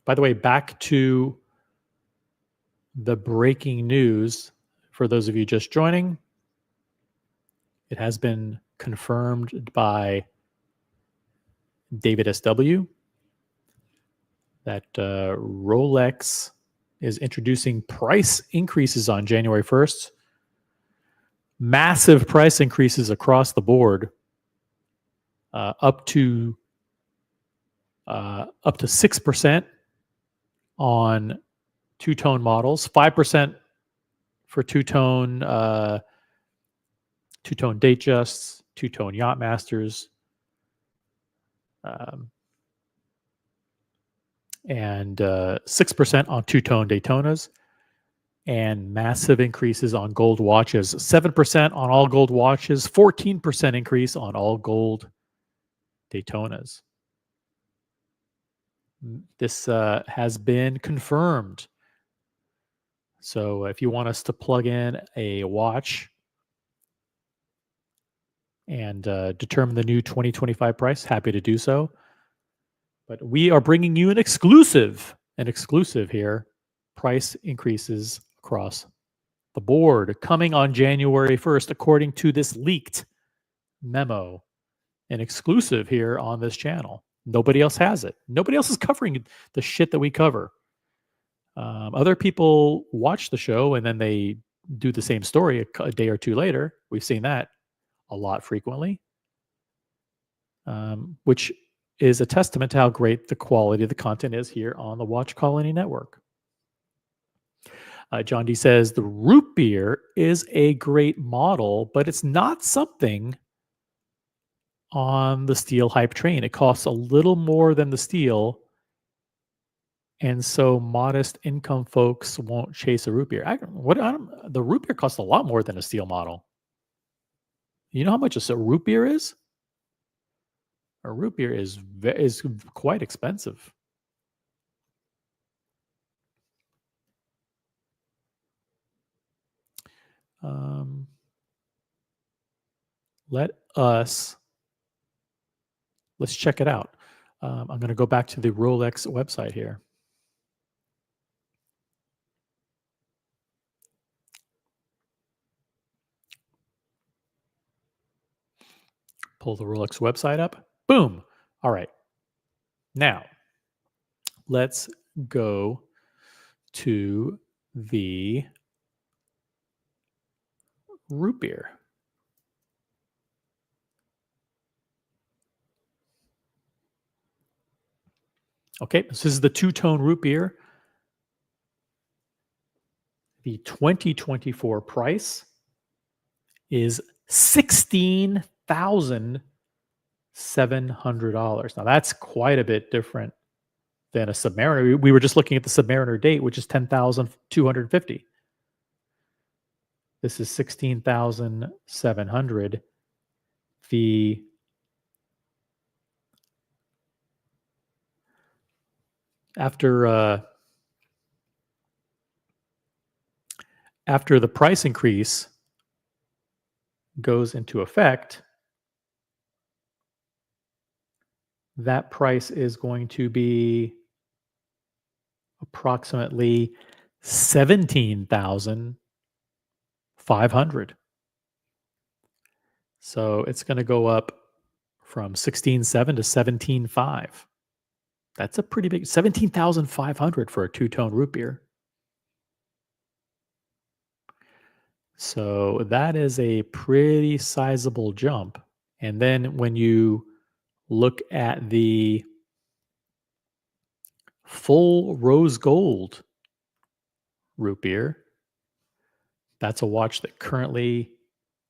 By the way, back to the breaking news for those of you just joining. It has been confirmed by David SW that Rolex is introducing price increases on January 1st. Massive price increases across the board, up to 6% on two-tone models, 5% for two-tone two-tone Datejusts, two-tone Yachtmasters, and 6% on two-tone Daytonas, and massive increases on gold watches. 7% on all gold watches, 14% increase on all gold Daytonas. This has been confirmed. So if you want us to plug in a watch and determine the new 2025 price, happy to do so. But we are bringing you an exclusive here. Price increases across the board coming on January 1st, according to this leaked memo. An exclusive here on this channel. Nobody else has it. Nobody else is covering the shit that we cover. Other people watch the show and then they do the same story a day or two later. We've seen that a lot frequently, which is a testament to how great the quality of the content is here on the Watch Colony Network. John D says the root beer is a great model, but it's not something on the steel hype train. It costs a little more than the steel, and so modest income folks won't chase a root beer. The root beer costs a lot more than a steel model. You know how much a root beer is? A root beer is quite expensive. Let's check it out. I'm going to go back to the Rolex website here. Pull the Rolex website up. Boom. All right. Now, let's go to the root beer. Okay, this is the two-tone root beer. The 2024 price is $16,700. Now that's quite a bit different than a Submariner. We were just looking at the Submariner date, which is $10,250. This is $16,700. After the price increase goes into effect, that price is going to be approximately $17,500. So it's going to go up from $16,700 to $17,500. That's a pretty big $17,500 for a two-tone root beer. So that is a pretty sizable jump. And then when you look at the full rose gold root beer, that's a watch that currently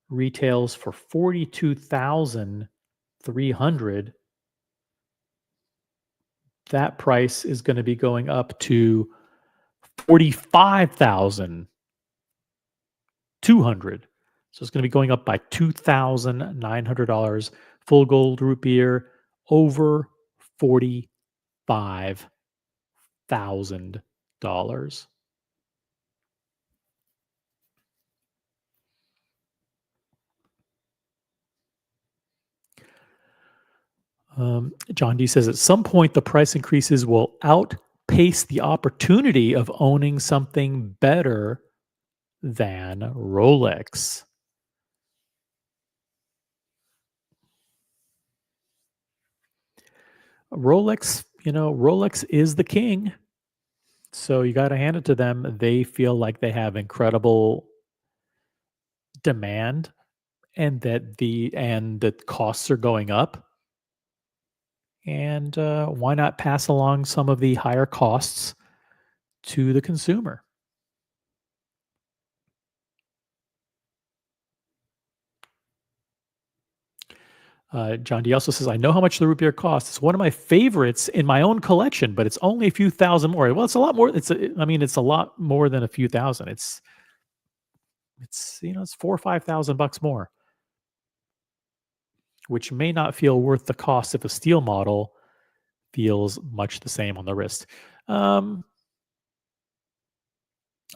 retails for $42,300. That price is going to be going up to $45,200. So it's going to be going up by $2,900. Full gold root beer over $45,000. John D says at some point the price increases will outpace the opportunity of owning something better than Rolex. Rolex is the king. So you got to hand it to them. They feel like they have incredible demand and that the costs are going up. And why not pass along some of the higher costs to the consumer? John D also says, I know how much the root beer costs. It's one of my favorites in my own collection, but it's only a few thousand more. Well, it's a lot more. It's a lot more than a few thousand. It's it's $4,000 or $5,000 more, which may not feel worth the cost if a steel model feels much the same on the wrist. Um,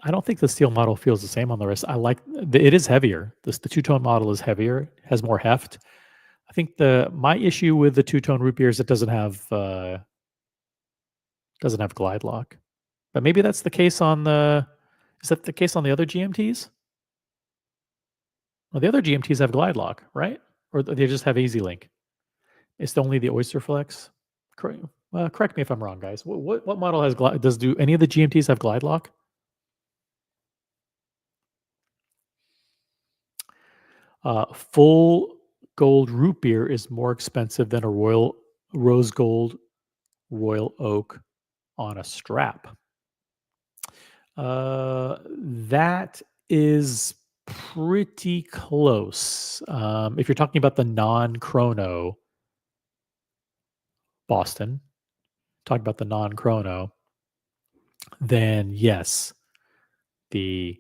I don't think the steel model feels the same on the wrist. It is heavier. The two-tone model is heavier, has more heft. I think my issue with the two-tone root beer is it doesn't have glide lock. But maybe that's the case on the is that the case on the other GMTs? Well, the other GMTs have glide lock, right? Or they just have Easy Link. It's only the Oyster Flex. Correct me if I'm wrong, guys. What model has glide? Do any of the GMTs have glide lock? Full gold root beer is more expensive than a rose gold royal oak on a strap. That is pretty close. If you're talking about the non-chrono Boston, talking about the non-chrono, then yes, the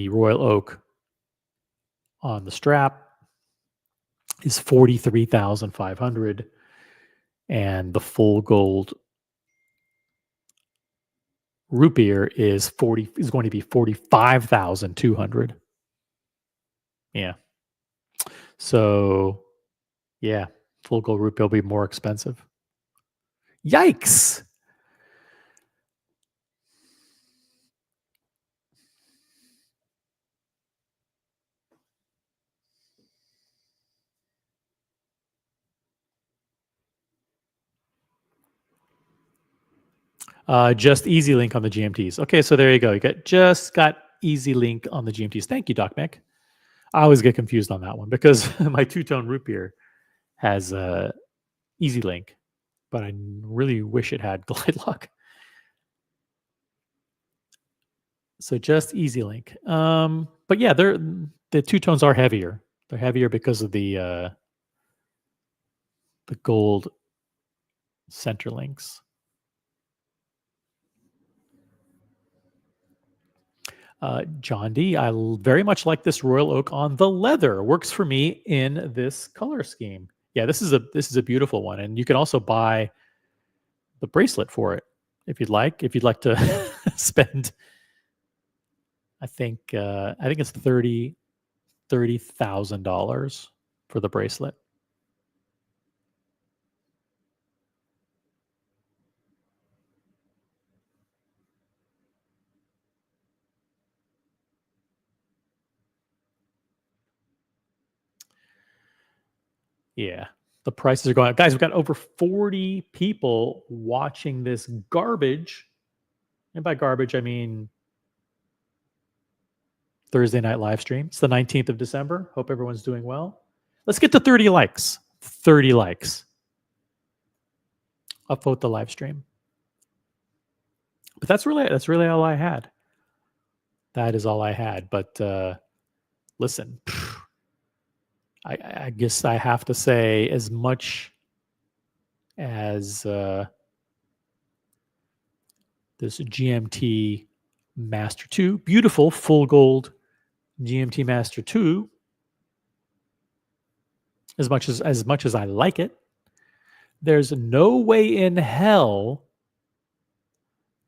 royal oak on the strap is 43,500, and the full gold root beer is going to be 45,200. Yeah. So, yeah, full gold root beer will be more expensive. Yikes! Just Easy Link on the GMTs. Okay, so there you go. You got Easy Link on the GMTs. Thank you, Doc Mick. I always get confused on that one because my two-tone root beer has Easy Link, but I really wish it had glide lock. So just Easy Link. But yeah, the two tones are heavier. They're heavier because of the gold center links. John D, I very much like this royal oak on the leather. Works for me in this color scheme. Yeah, this is a beautiful one, and you can also buy the bracelet for it if you'd like. If you'd like to spend, I think it's $30,000 for the bracelet. Yeah, the prices are going up. Guys, we've got over 40 people watching this garbage. And by garbage, I mean Thursday night live stream. It's the 19th of December. Hope everyone's doing well. Let's get to 30 likes. 30 likes. Upvote the live stream. But that's really all I had. That is all I had. But listen, I guess I have to say, as much as this GMT Master 2, beautiful full gold GMT Master 2, as much as I like it, there's no way in hell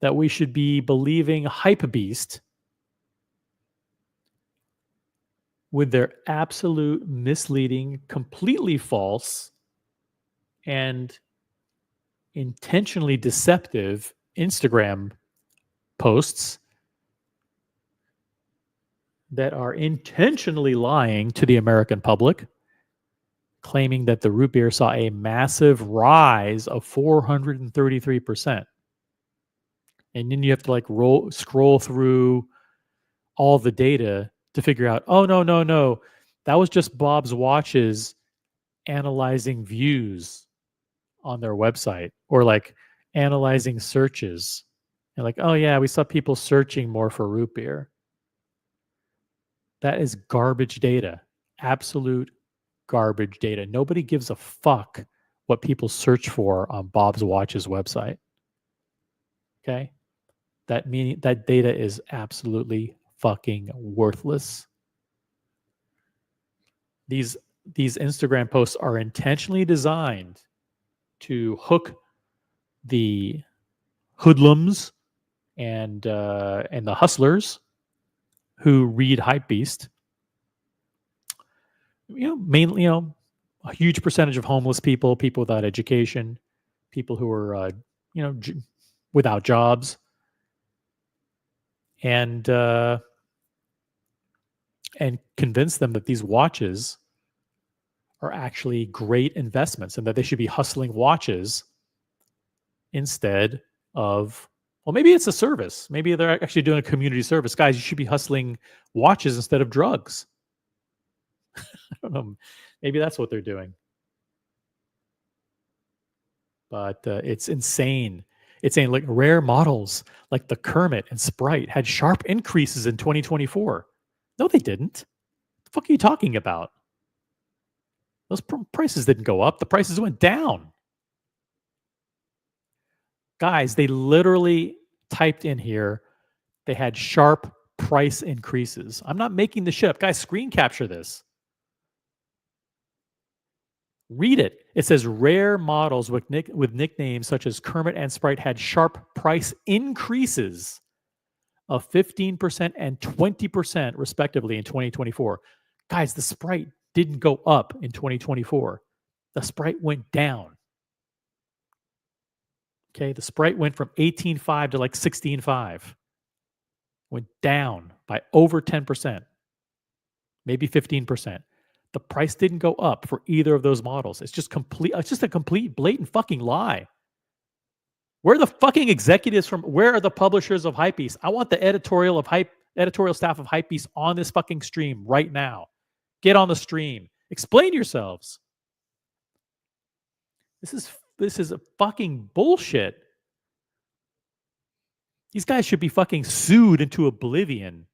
that we should be believing Hypebeast with their absolute misleading, completely false, and intentionally deceptive Instagram posts that are intentionally lying to the American public, claiming that the root beer saw a massive rise of 433%. And then you have to scroll through all the data to figure out, oh, no. That was just Bob's Watches analyzing views on their website, or analyzing searches. And oh yeah, we saw people searching more for root beer. That is garbage data. Absolute garbage data. Nobody gives a fuck what people search for on Bob's Watch's website. Okay? That meaning that data is absolutely fucking worthless. These Instagram posts are intentionally designed to hook the hoodlums and the hustlers who read Hypebeast. Mainly, a huge percentage of homeless people, people without education, people who are, without jobs, and convince them that these watches are actually great investments and that they should be hustling watches instead of, well, maybe it's a service. Maybe they're actually doing a community service. Guys, you should be hustling watches instead of drugs. I don't know. Maybe that's what they're doing. But it's insane. It's saying like rare models like the Kermit and Sprite had sharp increases in 2024. No, they didn't. The fuck are you talking about? Those prices didn't go up. The prices went down. Guys, they literally typed in here, they had sharp price increases. I'm not making this shit up. Guys, screen capture this. Read it. It says rare models with nicknames such as Kermit and Sprite had sharp price increases of 15% and 20% respectively in 2024. Guys, the Sprite didn't go up in 2024. The Sprite went down. Okay, the Sprite went from 18.5 to like 16.5. Went down by over 10%, maybe 15%. The price didn't go up for either of those models. It's just a complete blatant fucking lie. Where are the fucking executives from? Where are the publishers of Hypebeast? I want the editorial staff of Hypebeast on this fucking stream right now. Get on the stream. Explain yourselves. This is a fucking bullshit. These guys should be fucking sued into oblivion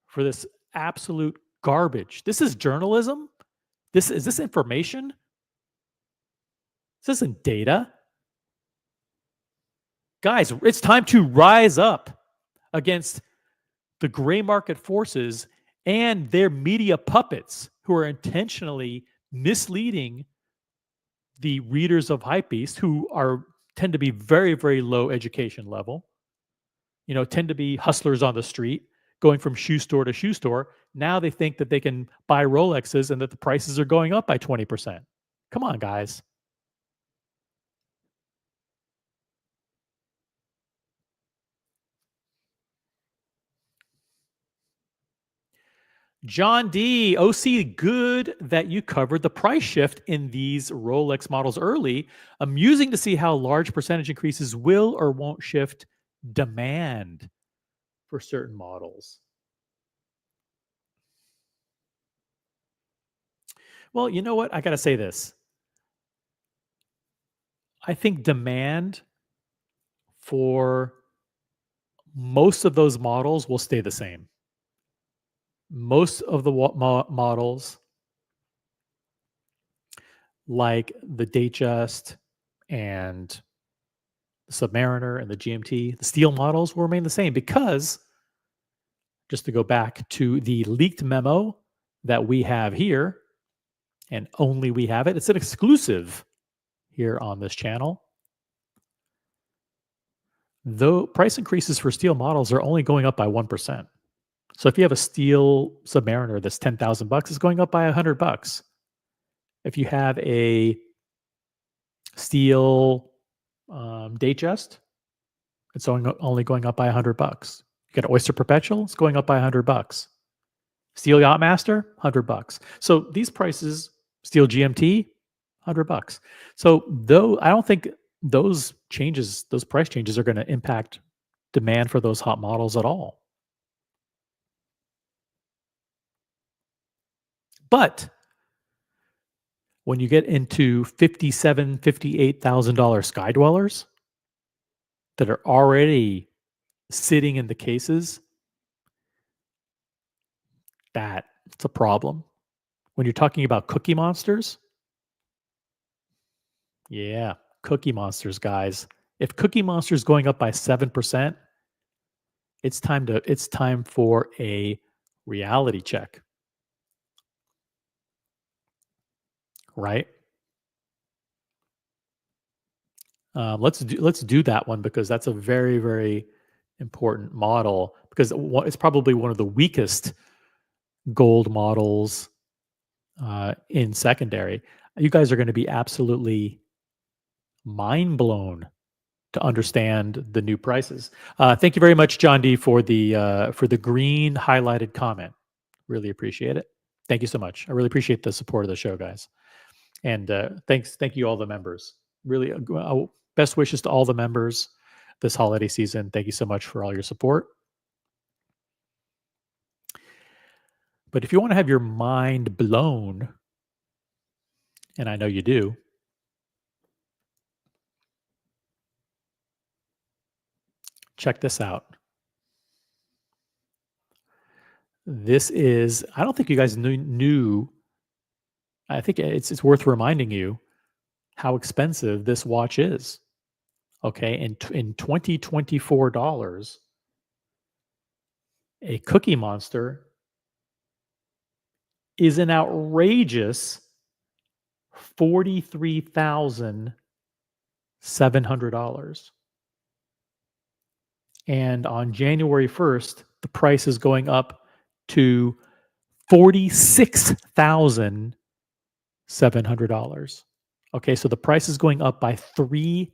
for this absolute garbage. This is journalism? Is this information? This isn't data. Guys, it's time to rise up against the gray market forces and their media puppets who are intentionally misleading the readers of Hypebeast, who tend to be very, very low education level, tend to be hustlers on the street, going from shoe store to shoe store. Now they think that they can buy Rolexes and that the prices are going up by 20%. Come on, guys. John D. OC, good that you covered the price shift in these Rolex models early. Amusing to see how large percentage increases will or won't shift demand for certain models. Well, you know what? I got to say this. I think demand for most of those models will stay the same. Most of the models, like the Datejust and the Submariner and the GMT, the steel models will remain the same because, just to go back to the leaked memo that we have here, and only we have it, it's an exclusive here on this channel. Though price increases for steel models are only going up by 1%. So if you have a steel Submariner that's $10,000, it's going up by $100. If you have a steel Datejust, it's only going up by $100. You got an Oyster Perpetual, it's going up by $100. Steel Yachtmaster, $100. So these prices, steel GMT, $100. So though I don't think those price changes are going to impact demand for those hot models at all. But when you get into $57,000, $58,000 Sky Dwellers that are already sitting in the cases, That's a problem. When you're talking about Cookie Monsters, yeah, Cookie Monsters, guys. If Cookie Monster's going up by 7%, it's time for a reality check, right? Let's do that one because that's a very, very important model because it's probably one of the weakest gold models in secondary. You guys are going to be absolutely mind blown to understand the new prices. Thank you very much, John D, for the green highlighted comment. Really appreciate it. Thank you so much. I really appreciate the support of the show, guys. And thank you all the members. Really, best wishes to all the members this holiday season. Thank you so much for all your support. But if you want to have your mind blown, and I know you do, check this out. This is, I don't think you guys knew. I think it's worth reminding you how expensive this watch is. Okay, in $2024, a Cookie Monster is an outrageous $43,700. And on January 1st, the price is going up to $46,700. Okay, so the price is going up by $3,000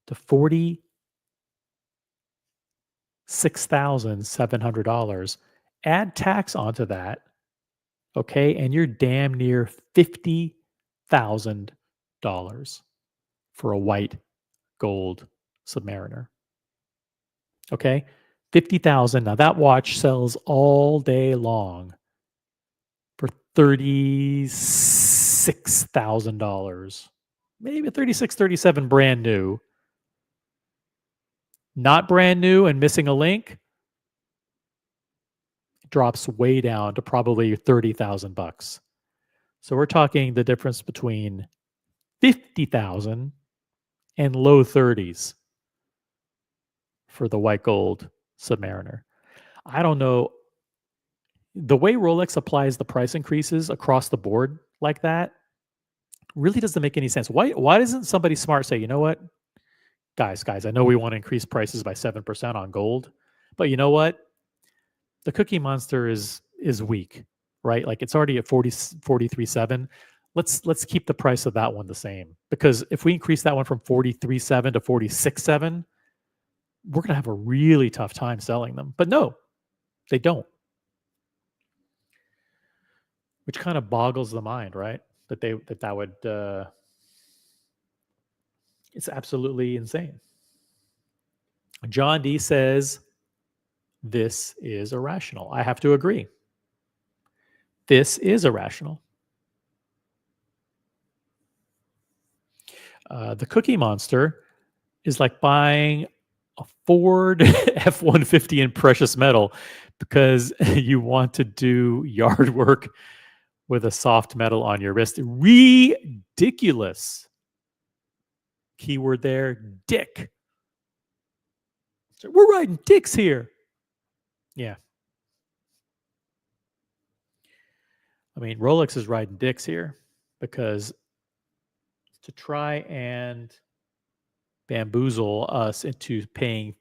to $46,700. Add tax onto that, okay, and you're damn near $50,000 for a white gold Submariner. Okay, 50,000. Now that watch sells all day long for $36,000, maybe 36, 37 brand new. Not brand new and missing a link, drops way down to probably $30,000. So we're talking the difference between 50,000 and low 30s for the white gold Submariner. I don't know. The way Rolex applies the price increases across the board like that really doesn't make any sense. Why doesn't somebody smart say, you know what, guys, I know we want to increase prices by 7% on gold, but you know what? The Cookie Monster is weak, right? Like it's already at 43.7. Let's keep the price of that one the same, because if we increase that one from 43.7 to 46.7, we're going to have a really tough time selling them. But no, they don't. Which kind of boggles the mind, right? That would it's absolutely insane. John D says this is irrational. I have to agree. This is irrational. The Cookie Monster is like buying a Ford F-150 in precious metal because you want to do yard work with a soft metal on your wrist. Ridiculous. Keyword there, dick. So we're riding dicks here. Yeah. I mean, Rolex is riding dicks here because to try and bamboozle us into paying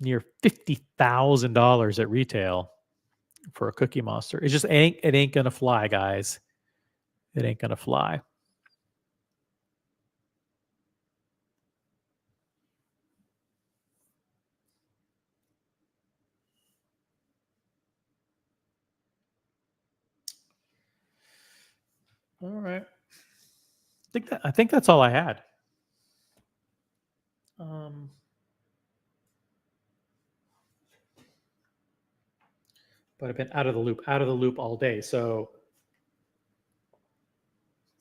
near $50,000 at retail for a Cookie Monster, it ain't gonna fly, guys. It ain't gonna fly. All right. I think that's all I had. But I've been out of the loop all day. So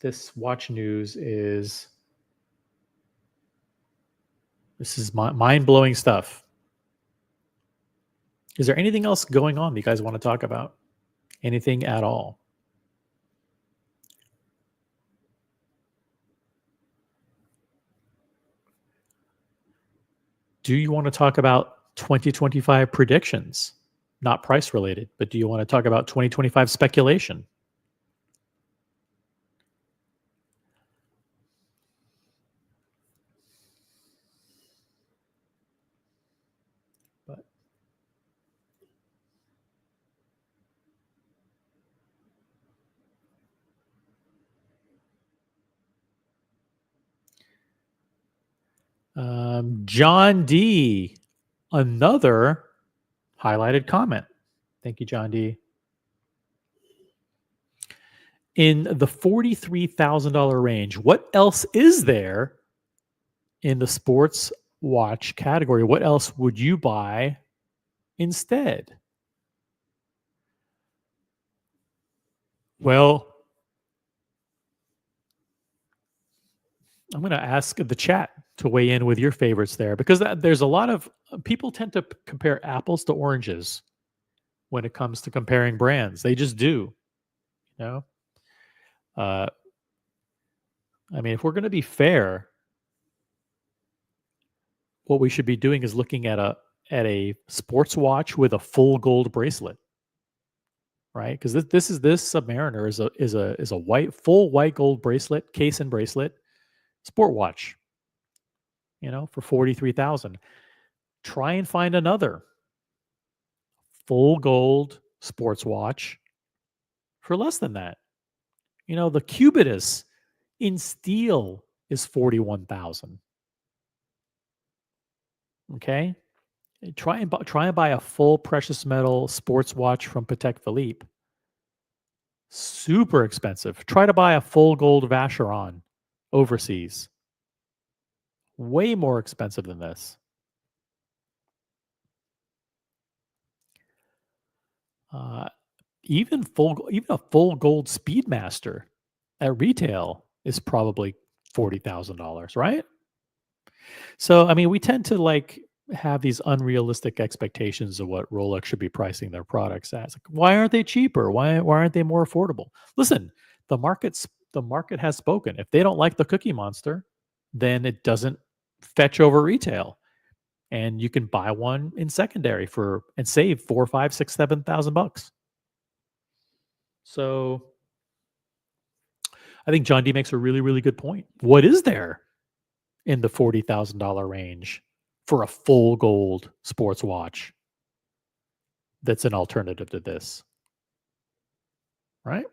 this watch news is mind blowing stuff. Is there anything else going on that you guys want to talk about? Anything at all? Do you want to talk about 2025 predictions? Not price related, but do you want to talk about 2025 speculation? But John D, another highlighted comment. Thank you, John D. In the $43,000 range, what else is there in the sports watch category? What else would you buy instead? Well, I'm going to ask the chat to weigh in with your favorites there, because there's a lot of people tend to compare apples to oranges when it comes to comparing brands. They just do, you know. I mean, if we're going to be fair, what we should be doing is looking at a sports watch with a full gold bracelet, right? Because this Submariner is a full white gold bracelet, case and bracelet, sport watch. For 43,000. Try and find another full gold sports watch for less than that. The Cubitus in steel is 41,000. Okay, try and buy a full precious metal sports watch from Patek Philippe. Super expensive. Try to buy a full gold Vacheron overseas. Way more expensive than this. Even a full gold Speedmaster at retail is probably $40,000, right? So, I mean, we tend to have these unrealistic expectations of what Rolex should be pricing their products at. It's like, why aren't they cheaper? Why aren't they more affordable? Listen, the market has spoken. If they don't like the Cookie Monster, then it doesn't fetch over retail, and you can buy one in secondary and save $4,000, $5,000, $6,000, $7,000. So, I think John D makes a really, really good point. What is there in the $40,000 range for a full gold sports watch that's an alternative to this? Right?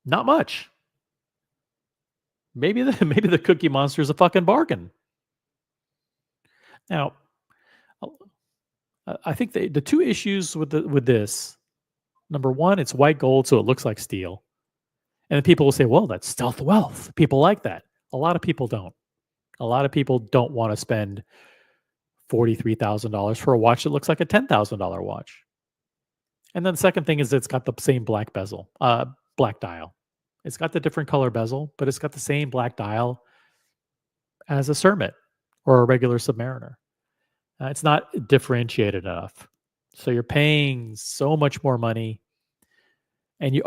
Not much. Maybe the Cookie Monster is a fucking bargain. Now, I think the two issues with this, number one, it's white gold, so it looks like steel. And then people will say, well, that's stealth wealth. People like that. A lot of people don't. A lot of people don't want to spend $43,000 for a watch that looks like a $10,000 watch. And then the second thing is it's got the same black bezel, black dial. It's got the different color bezel, but it's got the same black dial as a Cermet or a regular Submariner. It's not differentiated enough. So you're paying so much more money, and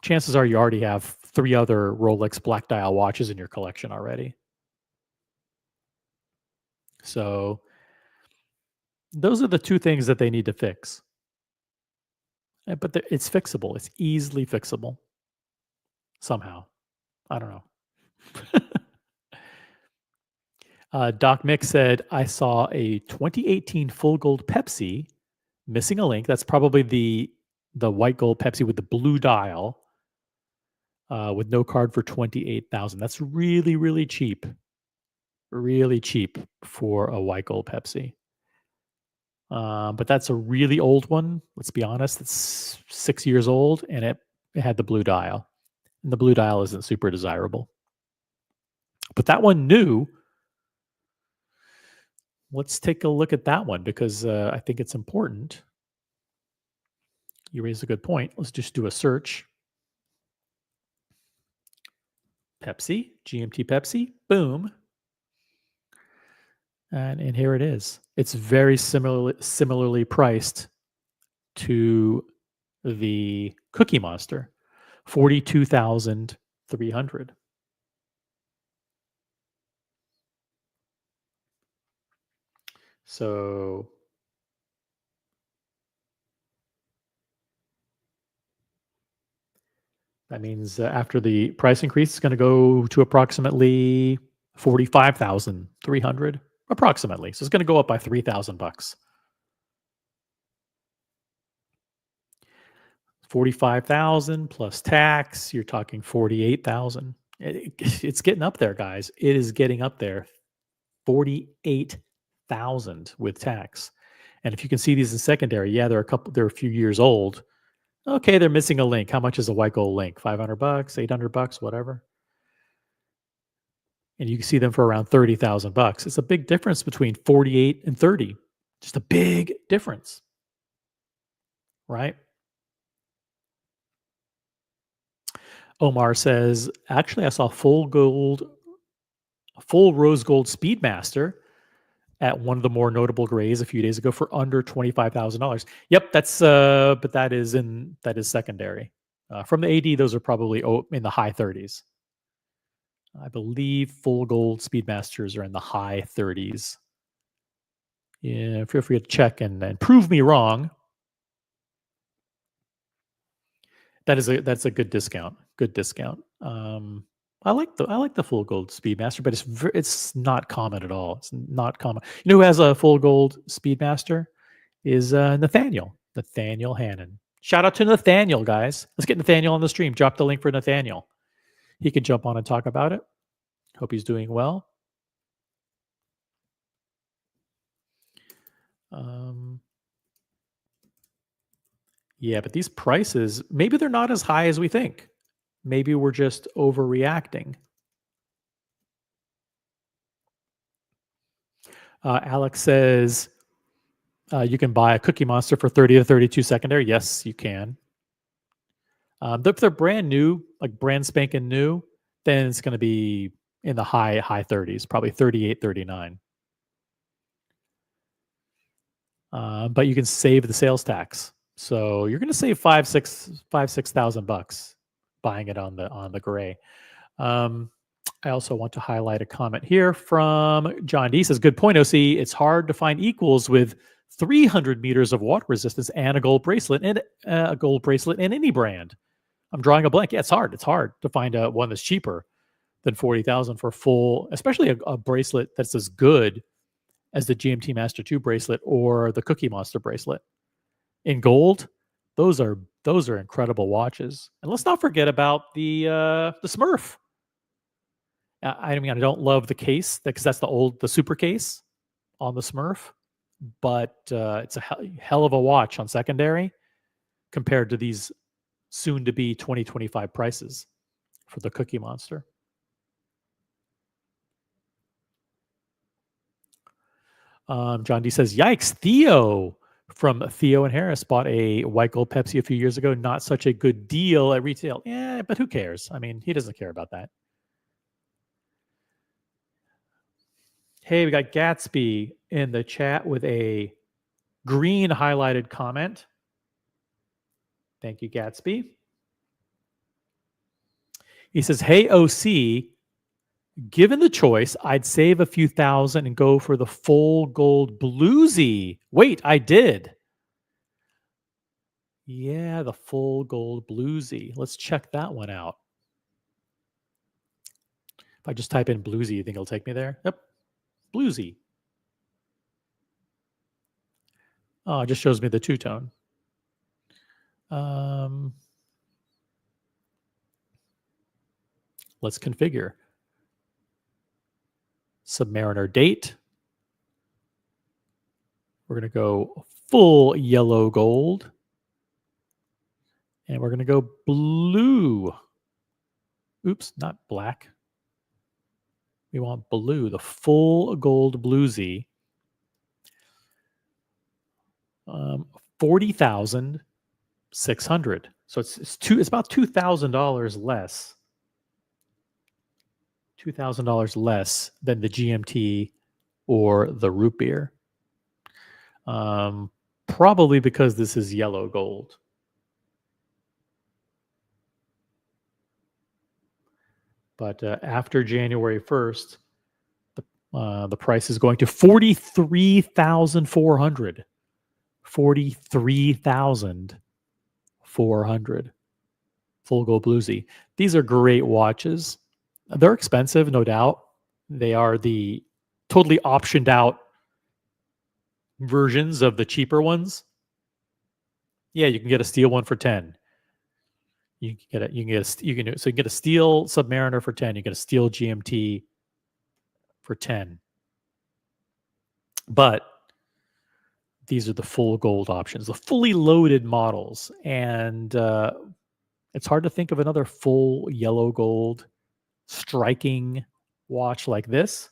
chances are you already have 3 other Rolex black dial watches in your collection already. So those are the two things that they need to fix. But it's fixable. It's easily fixable somehow. I don't know. Doc Mick said, I saw a 2018 full gold Pepsi missing a link. That's probably the white gold Pepsi with the blue dial with no card for 28,000. That's really, really cheap. Really cheap for a white gold Pepsi. But that's a really old one. Let's be honest. It's 6 years old, and it had the blue dial. And the blue dial isn't super desirable. But that one new. Let's take a look at that one, because I think it's important. You raised a good point. Let's just do a search. Pepsi, GMT Pepsi, boom. And here it is. It's very similarly priced to the Cookie Monster, 42,300. So that means after the price increase, it's going to go to approximately 45,300, approximately. So it's going to go up by $3,000. 45,000 plus tax, you're talking 48,000. It's getting up there, guys. It is getting up there. 48,000 with tax. And if you can see these in secondary, yeah, they're a few years old. Okay, they're missing a link. How much is a white gold link? $500, $800, whatever. And you can see them for around $30,000. It's a big difference between 48 and 30. Just a big difference. Right? Omar says, actually, I saw full rose gold Speedmaster at one of the more notable grays a few days ago for under $25,000. Yep, but that is secondary. From the AD, those are probably in the high 30s. I believe full gold Speedmasters are in the high 30s. Yeah, feel free to check and prove me wrong. That's a good discount. Good discount. I like the full gold Speedmaster, but it's not common at all. It's not common. You know who has a full gold Speedmaster? Is Nathaniel Hannon. Shout out to Nathaniel, guys. Let's get Nathaniel on the stream. Drop the link for Nathaniel. He can jump on and talk about it. Hope he's doing well. Yeah, but these prices, maybe they're not as high as we think. Maybe we're just overreacting. Alex says you can buy a Cookie Monster for 30 to 32 secondary. Yes, you can. If they're brand new, like brand spanking new, then it's going to be in the high 30s, probably 38, 39. But you can save the sales tax, so you're going to save $6,000 buying it on the gray. I also want to highlight a comment here from John D. Says, good point, OC. It's hard to find equals with 300 meters of water resistance and a gold bracelet in any brand. I'm drawing a blank. Yeah, it's hard. It's hard to find one that's cheaper than 40,000 for full, especially a bracelet that's as good as the GMT Master 2 bracelet or the Cookie Monster bracelet. In gold, those are incredible watches. And let's not forget about the Smurf. I mean, I don't love the case because that's the super case on the Smurf, but it's a hell of a watch on secondary compared to these soon to be 2025 prices for the Cookie Monster. John D says, yikes, Theo from Theo and Harris bought a white gold Pepsi a few years ago. Not such a good deal at retail. Yeah, but who cares? I mean, he doesn't care about that. Hey, we got Gatsby in the chat with a green highlighted comment. Thank you, Gatsby. He says, hey, OC, given the choice, I'd save a few thousand and go for the full gold bluesy. Wait, I did. Yeah, the full gold bluesy. Let's check that one out. If I just type in bluesy, you think it'll take me there? Yep, bluesy. Oh, it just shows me the two-tone. Let's configure. Submariner date. We're going to go full yellow gold. And we're going to go blue. Oops, not black. We want blue, the full gold bluesy. 40,600. So it's about $2,000 less. $2,000 less than the GMT or the root beer. Probably because this is yellow gold. But after January 1st, the price is going to 43,400. 43,400. Full gold bluesy. These are great watches. They're expensive, no doubt. They are the totally optioned out versions of the cheaper ones. Yeah, you can get a steel one for 10. You can get a steel Submariner for 10. You get a steel GMT for 10. But these are the full gold options, the fully loaded models. And it's hard to think of another full yellow gold striking watch like this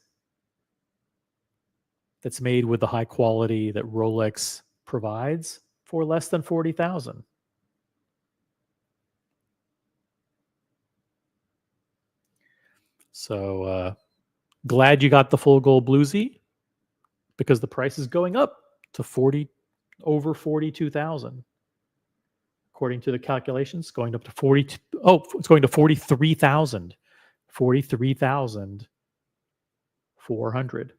that's made with the high quality that Rolex provides for less than 40,000. So glad you got the full gold bluesy, because the price is going up to over 42,000. According to the calculations, going up to 42. Oh, it's going to 43,000. 43,400.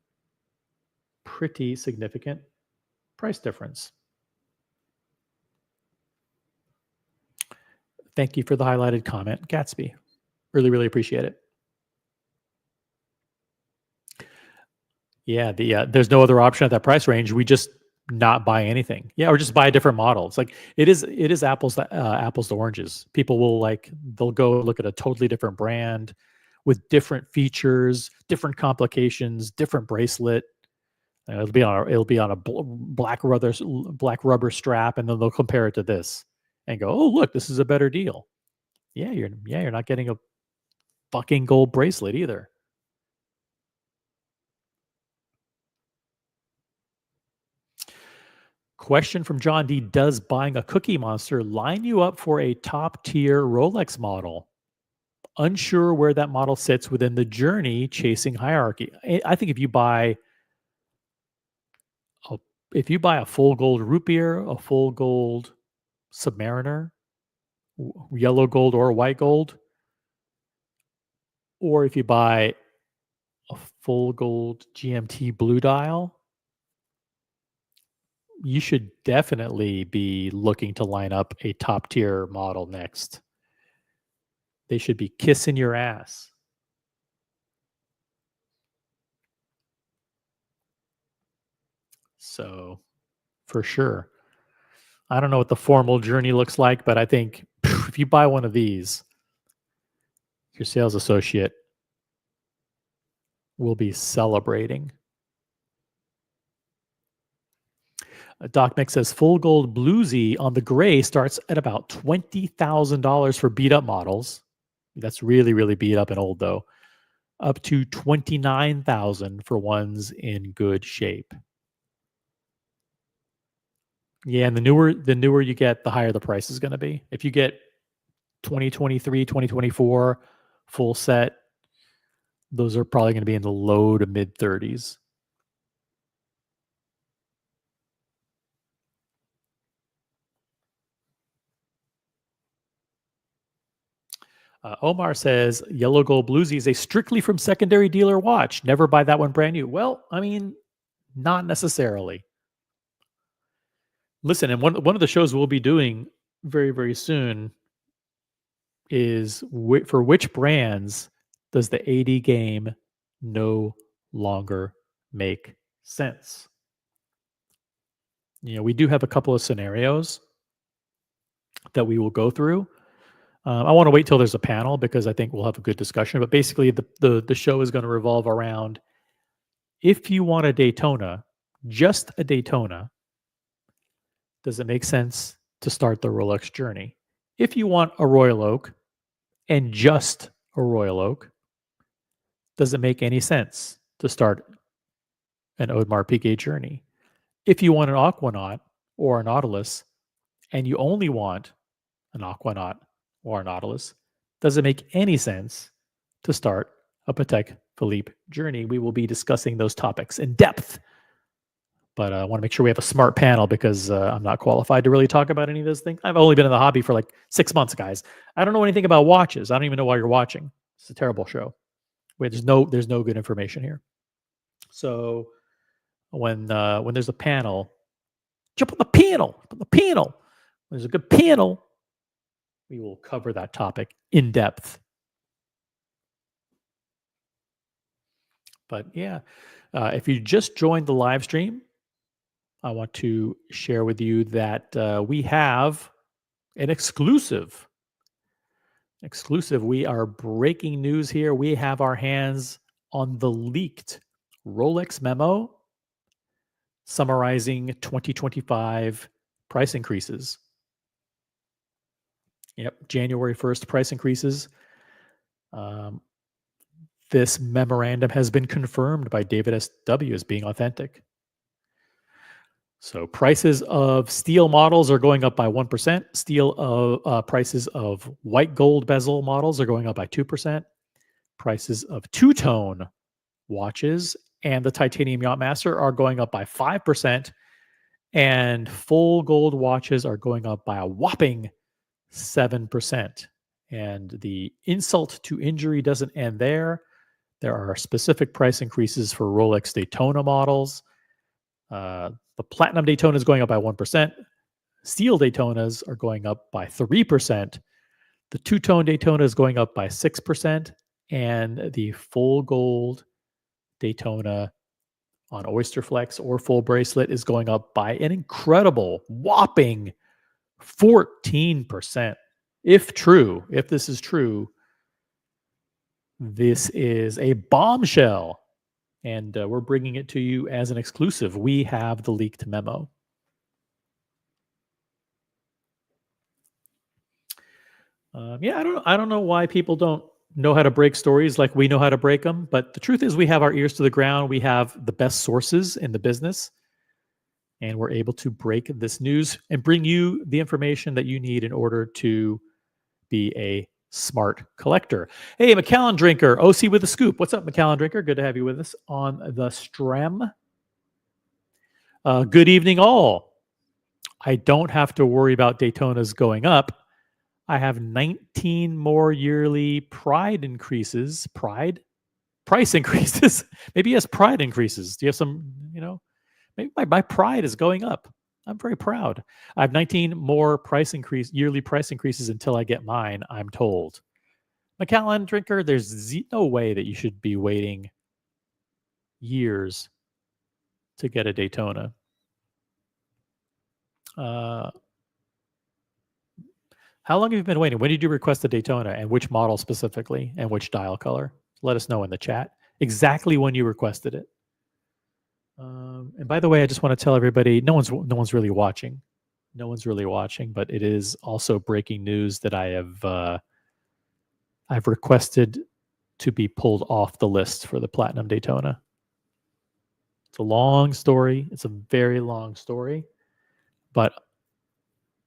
Pretty significant price difference. Thank you for the highlighted comment, Gatsby. Really, really appreciate it. Yeah, there's no other option at that price range. We just not buy anything. Yeah, or just buy a different model. It's like it is apples to oranges. People will they'll go look at a totally different brand with different features, different complications, different bracelet. It'll be on a black rubber strap, and then they'll compare it to this and go, "Oh, look, this is a better deal." Yeah, you're not getting a fucking gold bracelet either. Question from John D. Does buying a Cookie Monster line you up for a top tier Rolex model? Unsure where that model sits within the journey chasing hierarchy. I think if you buy a full gold root beer, a full gold Submariner, yellow gold or white gold, or if you buy a full gold GMT blue dial, you should definitely be looking to line up a top tier model next. They should be kissing your ass. So, for sure. I don't know what the formal journey looks like, but I think if you buy one of these, your sales associate will be celebrating. Doc Mick says full gold bluesy on the gray starts at about $20,000 for beat up models. That's really, really beat up and old though. Up to $29,000 for ones in good shape. Yeah, and the newer you get, the higher the price is going to be. If you get 2023, 2024 full set, those are probably going to be in the low to mid 30s. Omar says yellow gold bluesy is a strictly from secondary dealer watch. Never buy that one brand new. Well, I mean, not necessarily. Listen, and one of the shows we'll be doing very, very soon is for which brands does the 80 game no longer make sense? We do have a couple of scenarios that we will go through. I want to wait till there's a panel because I think we'll have a good discussion. But basically, the show is going to revolve around, if you want a Daytona, just a Daytona, does it make sense to start the Rolex journey? If you want a Royal Oak and just a Royal Oak, does it make any sense to start an Audemars Piguet journey? If you want an Aquanaut or a Nautilus and you only want an Aquanaut or a Nautilus, does it make any sense to start a Patek Philippe Journey, we will be discussing those topics in depth. But I want to make sure we have a smart panel because I'm not qualified to really talk about any of those things. I've only been in the hobby for like 6 months, guys. I don't know anything about watches. I don't even know why you're watching. It's a terrible show. Wait, there's no good information here. So when there's a panel, jump on the panel. On the panel. When there's a good panel, we will cover that topic in depth. But yeah, if you just joined the live stream, I want to share with you that we have an exclusive. We are breaking news here. We have our hands on the leaked Rolex memo summarizing 2025 price increases. Yep, January 1st price increases. This memorandum has been confirmed by David S.W. as being authentic. So prices of steel models are going up by 1%. Prices of white gold bezel models are going up by 2%. Prices of two-tone watches and the titanium Yachtmaster are going up by 5%. And full gold watches are going up by a whopping 7%. And the insult to injury doesn't end there. There are specific price increases for Rolex Daytona models. The Platinum Daytona is going up by 1%. Steel Daytonas are going up by 3%. The two-tone Daytona is going up by 6%. And the full gold Daytona on Oyster Flex or full bracelet is going up by an incredible, whopping 14%. If this is true, this is a bombshell. And we're bringing it to you as an exclusive. We have the leaked memo. I don't know why people don't know how to break stories like we know how to break them. But the truth is we have our ears to the ground. We have the best sources in the business. And we're able to break this news and bring you the information that you need in order to be a smart collector. Hey, Macallan Drinker, OC with a scoop. What's up, Macallan Drinker? Good to have you with us on the Strem. Good evening, all. I don't have to worry about Daytonas going up. I have 19 more yearly price increases. Maybe he has pride increases. Do you have some, maybe my pride is going up. I'm very proud. I have 19 more yearly price increases until I get mine, I'm told. Macallan Drinker, there's no way that you should be waiting years to get a Daytona. How long have you been waiting? When did you request a Daytona and which model specifically and which dial color? Let us know in the chat exactly when you requested it. And by the way, I just want to tell everybody, no one's really watching. No one's really watching, but it is also breaking news that I've requested to be pulled off the list for the Platinum Daytona. It's a long story. It's a very long story, but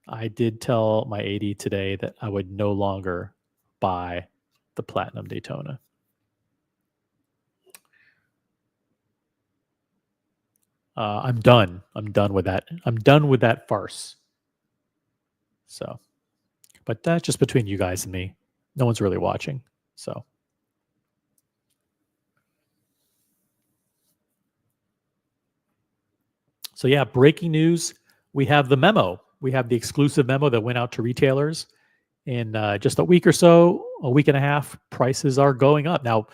I did tell my AD today that I would no longer buy the Platinum Daytona. I'm done. I'm done with that. I'm done with that farce. So, but that's just between you guys and me. No one's really watching. So, yeah, breaking news. We have the memo. We have the exclusive memo that went out to retailers in just a week or so, a week and a half. Prices are going up. Now,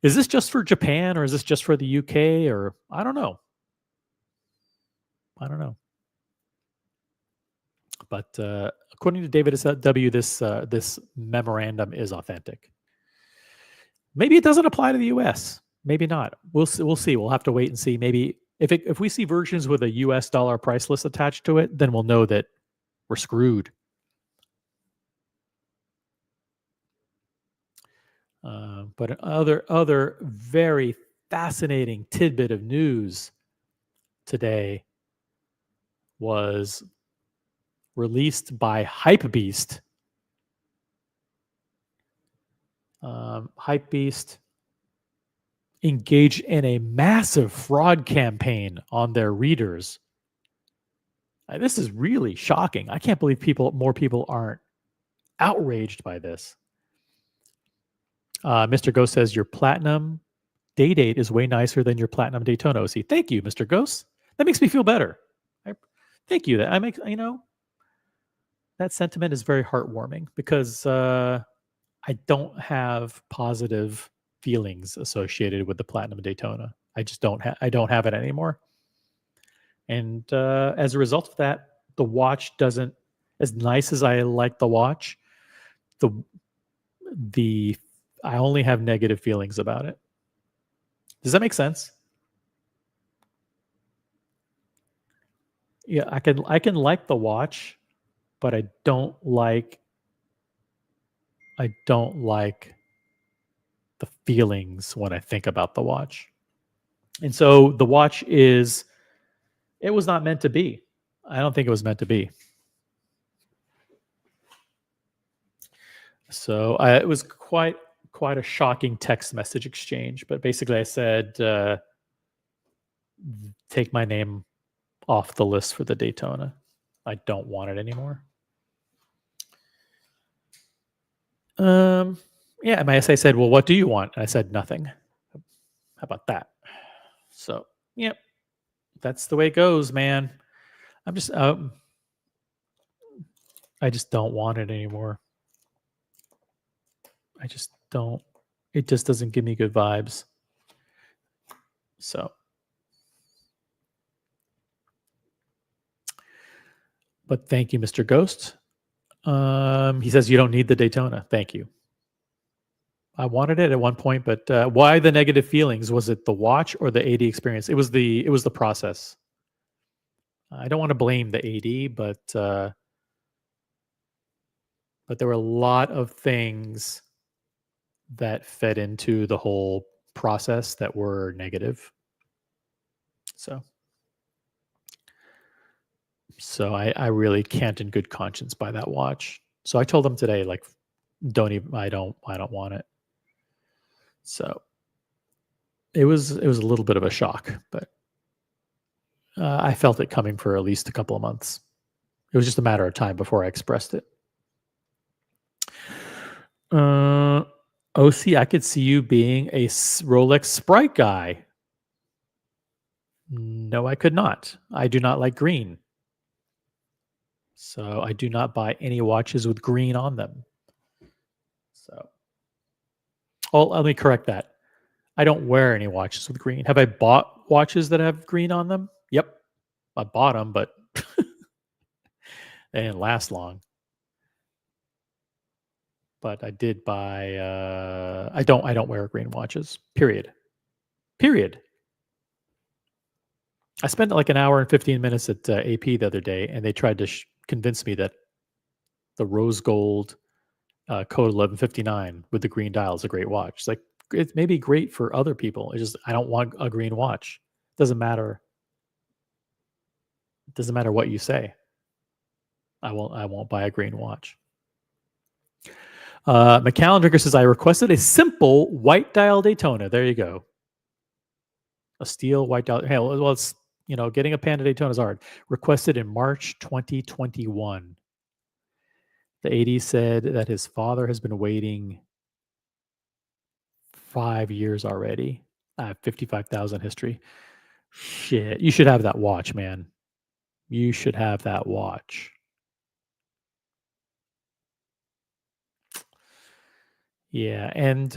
is this just for Japan or is this just for the UK or I don't know. But according to David S.W., this memorandum is authentic. Maybe it doesn't apply to the U.S. Maybe not. We'll see. We'll have to wait and see. Maybe if we see versions with a U.S. dollar price list attached to it, then we'll know that we're screwed. But other very fascinating tidbit of news today was released by Hypebeast. Hypebeast engaged in a massive fraud campaign on their readers. This is really shocking. I can't believe more people aren't outraged by this. Mr. Ghost says your platinum day date is way nicer than your platinum Daytona OC. Thank you, Mr. Ghost. That makes me feel better. Thank you. That I make that sentiment is very heartwarming because I don't have positive feelings associated with the platinum Daytona. I just don't have. I don't have it anymore. And as a result of that, the watch doesn't. As nice as I like the watch, the I only have negative feelings about it. Does that make sense? Yeah, I can like the watch, but I don't like the feelings when I think about the watch. And so the watch it was not meant to be. I don't think it was meant to be. So it was quite a shocking text message exchange. But basically, I said, take my name off the list for the Daytona. I don't want it anymore. Yeah, my essay said, well, what do you want? And I said, nothing. How about that? So, yep, that's the way it goes, man. I just don't want it anymore. I just don't. It just doesn't give me good vibes. So, but thank you, Mr. Ghost. He says you don't need the Daytona. Thank you. I wanted it at one point, but why the negative feelings? Was it the watch or the AD experience? It was the process. I don't want to blame the AD, but there were a lot of things that fed into the whole process that were negative. So I really can't in good conscience buy that watch. So I told them today, like, I don't want it. So it was a little bit of a shock, but I felt it coming for at least a couple of months. It was just a matter of time before I expressed it. OC, I could see you being a Rolex Sprite guy. No, I could not. I do not like green. So I do not buy any watches with green on them. So, let me correct that. I don't wear any watches with green. Have I bought watches that have green on them? Yep. I bought them, but they didn't last long. But I did buy I don't wear green watches. Period. I spent like an hour and 15 minutes at AP the other day, and they tried to convince me that the rose gold code 1159 with the green dial is a great watch. It's like, it may be great for other people. It's just, I don't want a green watch. Doesn't matter. It doesn't matter what you say. I won't buy a green watch. McAllen Drinker says, I requested a simple white dial Daytona. There you go. A steel white dial. Hey, well, it's, getting a Panda Daytona is hard. Requested in March 2021. The AD said that his father has been waiting 5 years already. I have 55,000 history. Shit, you should have that watch, man. You should have that watch. Yeah, and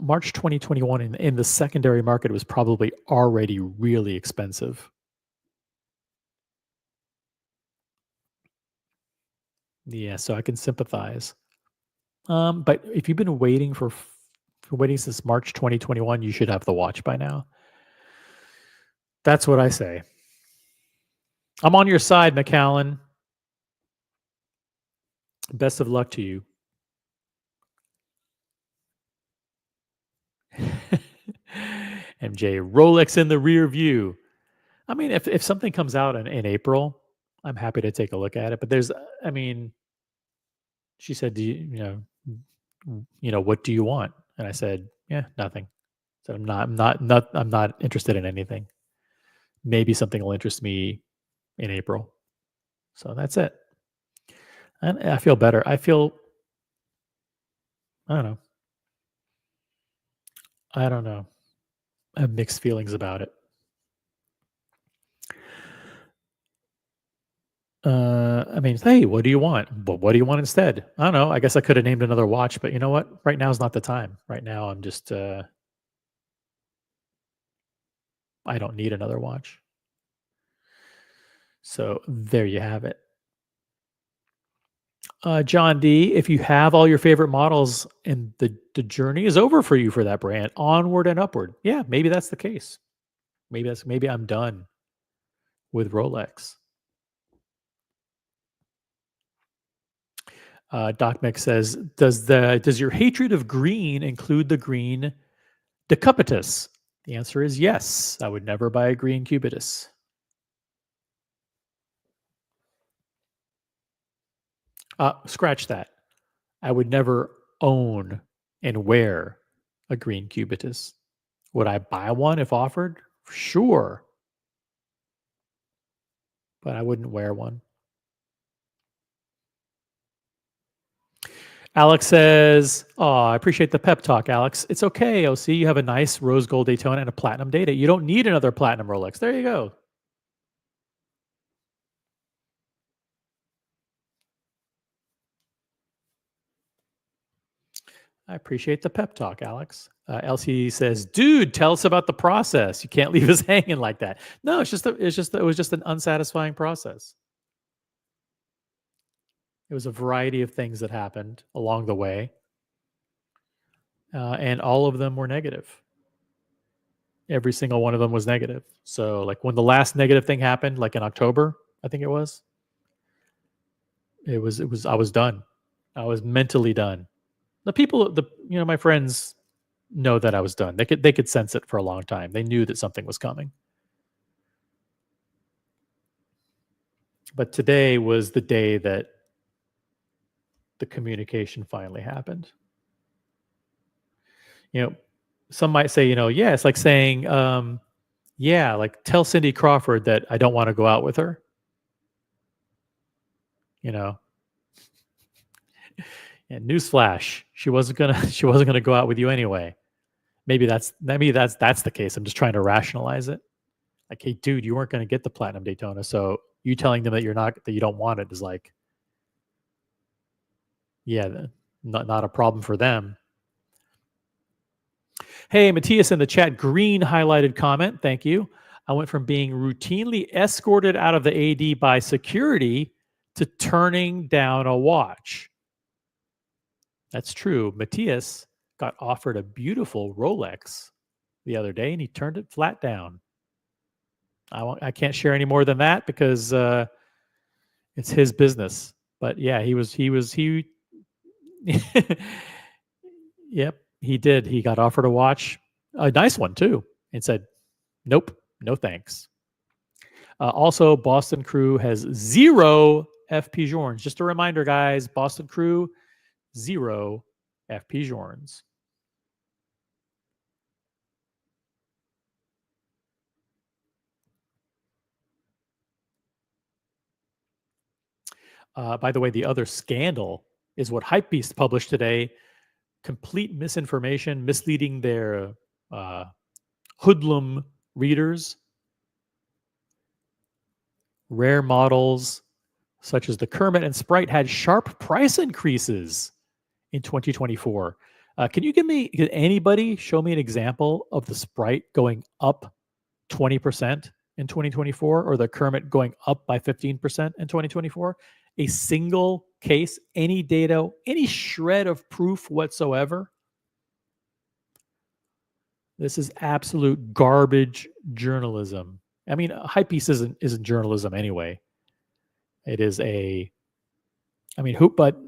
March 2021 in the secondary market was probably already really expensive. Yeah, so I can sympathize. But if you've been waiting waiting since March 2021, you should have the watch by now. That's what I say. I'm on your side, McAllen. Best of luck to you. MJ, Rolex in the rear view. I mean, if something comes out in April, I'm happy to take a look at it. But she said, do you know, what do you want? And I said, yeah, nothing. So I'm not interested in anything. Maybe something will interest me in April. So that's it. And I feel better. I don't know. I don't know. I have mixed feelings about it. I mean, hey, what do you want? But what do you want instead? I don't know. I guess I could have named another watch, but you know what? Right now is not the time. Right now, I'm just, I don't need another watch. So there you have it. John D, if you have all your favorite models and the journey is over for you for that brand, onward and upward. Yeah, maybe that's the case. Maybe I'm done with Rolex. Doc Mick says, does your hatred of green include the green decubitus? The answer is yes. I would never buy a green cubitus. Scratch that. I would never own and wear a green cubitus. Would I buy one if offered? Sure. But I wouldn't wear one. Alex says, "Oh, I appreciate the pep talk, Alex. It's okay, OC. You have a nice rose gold Daytona and a platinum Data. You don't need another platinum Rolex. There you go." I appreciate the pep talk, Alex. LC says, "Dude, tell us about the process. You can't leave us hanging like that." No, it was just an unsatisfying process. It was a variety of things that happened along the way, and all of them were negative. Every single one of them was negative. So, like when the last negative thing happened, like in October, I think it was. I was done. I was mentally done. My friends know that I was done. They could sense it for a long time. They knew that something was coming. But today was the day that the communication finally happened. Some might say, yeah, it's like saying, yeah, like tell Cindy Crawford that I don't want to go out with her. You know, and newsflash, she wasn't gonna go out with you anyway. Maybe that's the case. I'm just trying to rationalize it. Like, hey, dude, you weren't gonna get the platinum Daytona, so you telling them that you don't want it is like, yeah, not a problem for them. Hey, Matthias in the chat, green highlighted comment. Thank you. I went from being routinely escorted out of the AD by security to turning down a watch. That's true. Matthias got offered a beautiful Rolex the other day and he turned it flat down. I can't share any more than that because it's his business. But yeah, he yep, he did. He got offered a watch, a nice one too, and said, "Nope, no thanks." Also, Boston Crew has 0 FP Journes. Just a reminder, guys, Boston Crew, 0 FP Journes. By the way, the other scandal is what Hypebeast published today. Complete misinformation, misleading their hoodlum readers. Rare models such as the Kermit and Sprite had sharp price increases in 2024. Can anybody show me an example of the Sprite going up 20% in 2024 or the Kermit going up by 15% in 2024? A single case, any data, any shred of proof whatsoever? This is absolute garbage journalism. I mean, Hypebeast isn't journalism anyway. It is but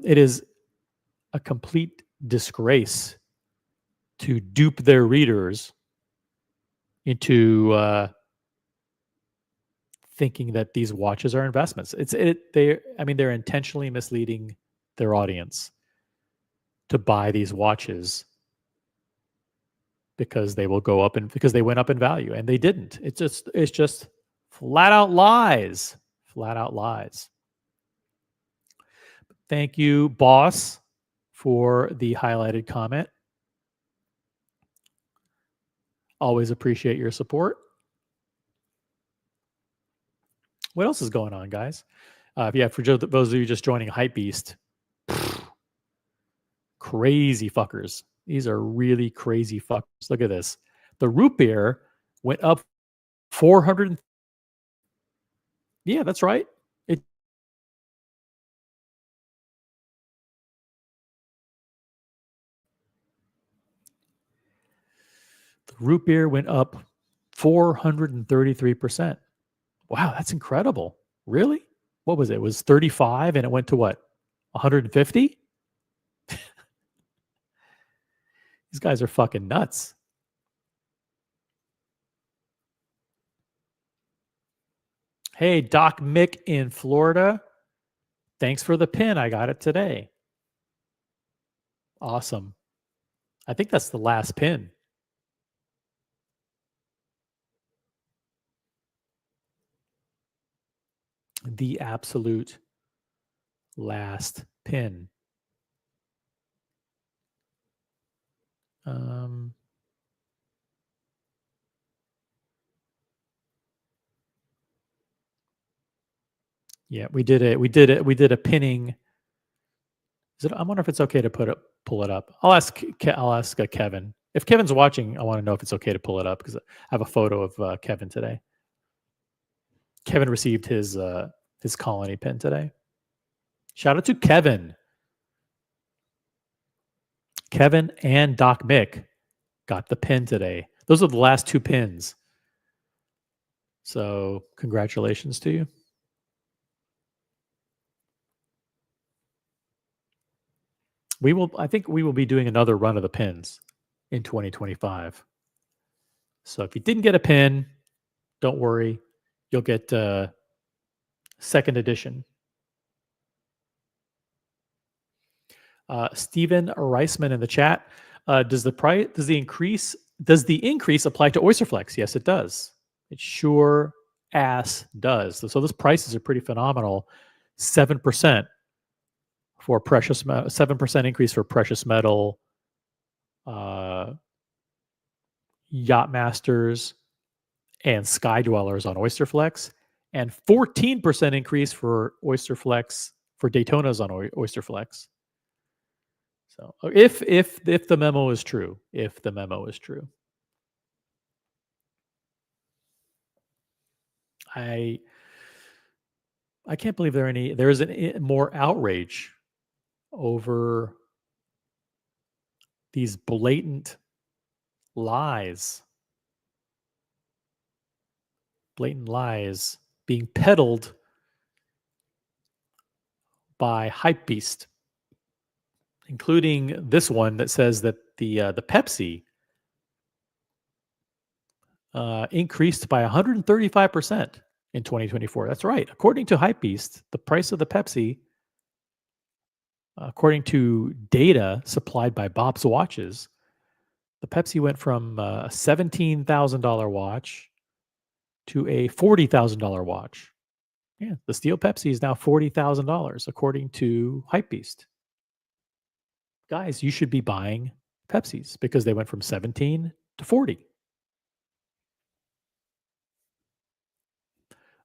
it is a complete disgrace to dupe their readers into thinking that these watches are investments. They're intentionally misleading their audience to buy these watches because they will go up and because they went up in value, and they didn't. It's just flat out lies. Flat out lies. Thank you, boss, for the highlighted comment. Always appreciate your support. What else is going on, guys? Yeah, for those of you just joining Hypebeast, crazy fuckers. These are really crazy fuckers. Look at this. The root beer went up 400. Yeah, that's right. It the root beer went up 433%. Wow, that's incredible. Really? What was it? It was 35 and it went to what? 150? These guys are fucking nuts. Hey, Doc Mick in Florida. Thanks for the pin. I got it today. Awesome. I think that's the last pin. The absolute last pin. Yeah, we did a pinning. I wonder if it's okay to pull it up. I'll ask Kevin. If Kevin's watching, I want to know if it's okay to pull it up because I have a photo of Kevin today. Kevin received his colony pin today. Shout out to Kevin. Kevin and Doc Mick got the pin today. Those are the last two pins. So congratulations to you. I think we will be doing another run of the pins in 2025. So if you didn't get a pin, don't worry. You'll get second edition. Stephen Reisman in the chat. Does the increase apply to Oysterflex? Yes, it does. It sure ass does. So those prices are pretty phenomenal. 7% for precious metal, 7% increase for precious metal, yacht masters, and sky dwellers on Oysterflex, and 14% increase for Oysterflex for Daytonas on Oysterflex. So if the memo is true, I can't believe there is more outrage over these blatant lies being peddled by Hypebeast, including this one that says that the Pepsi increased by 135% in 2024. That's right. According to Hypebeast, the price of the Pepsi, according to data supplied by Bob's Watches, the Pepsi went from a $17,000 watch to a $40,000 watch. Yeah, the steel Pepsi is now $40,000 according to Hypebeast. Guys, you should be buying Pepsis because they went from 17 to 40.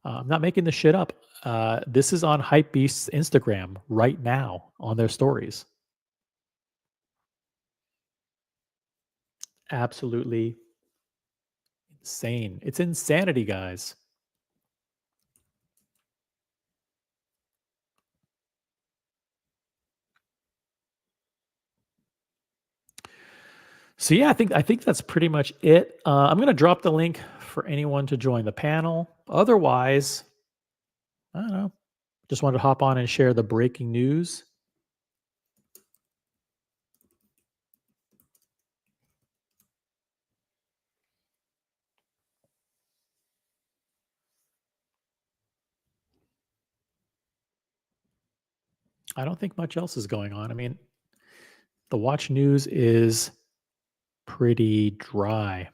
I'm not making this shit up. This is on Hypebeast's Instagram right now on their stories. Absolutely insane. It's insanity, guys. So yeah, I think that's pretty much it. I'm going to drop the link for anyone to join the panel. Otherwise, I don't know. Just wanted to hop on and share the breaking news. I don't think much else is going on. I mean, the watch news is pretty dry.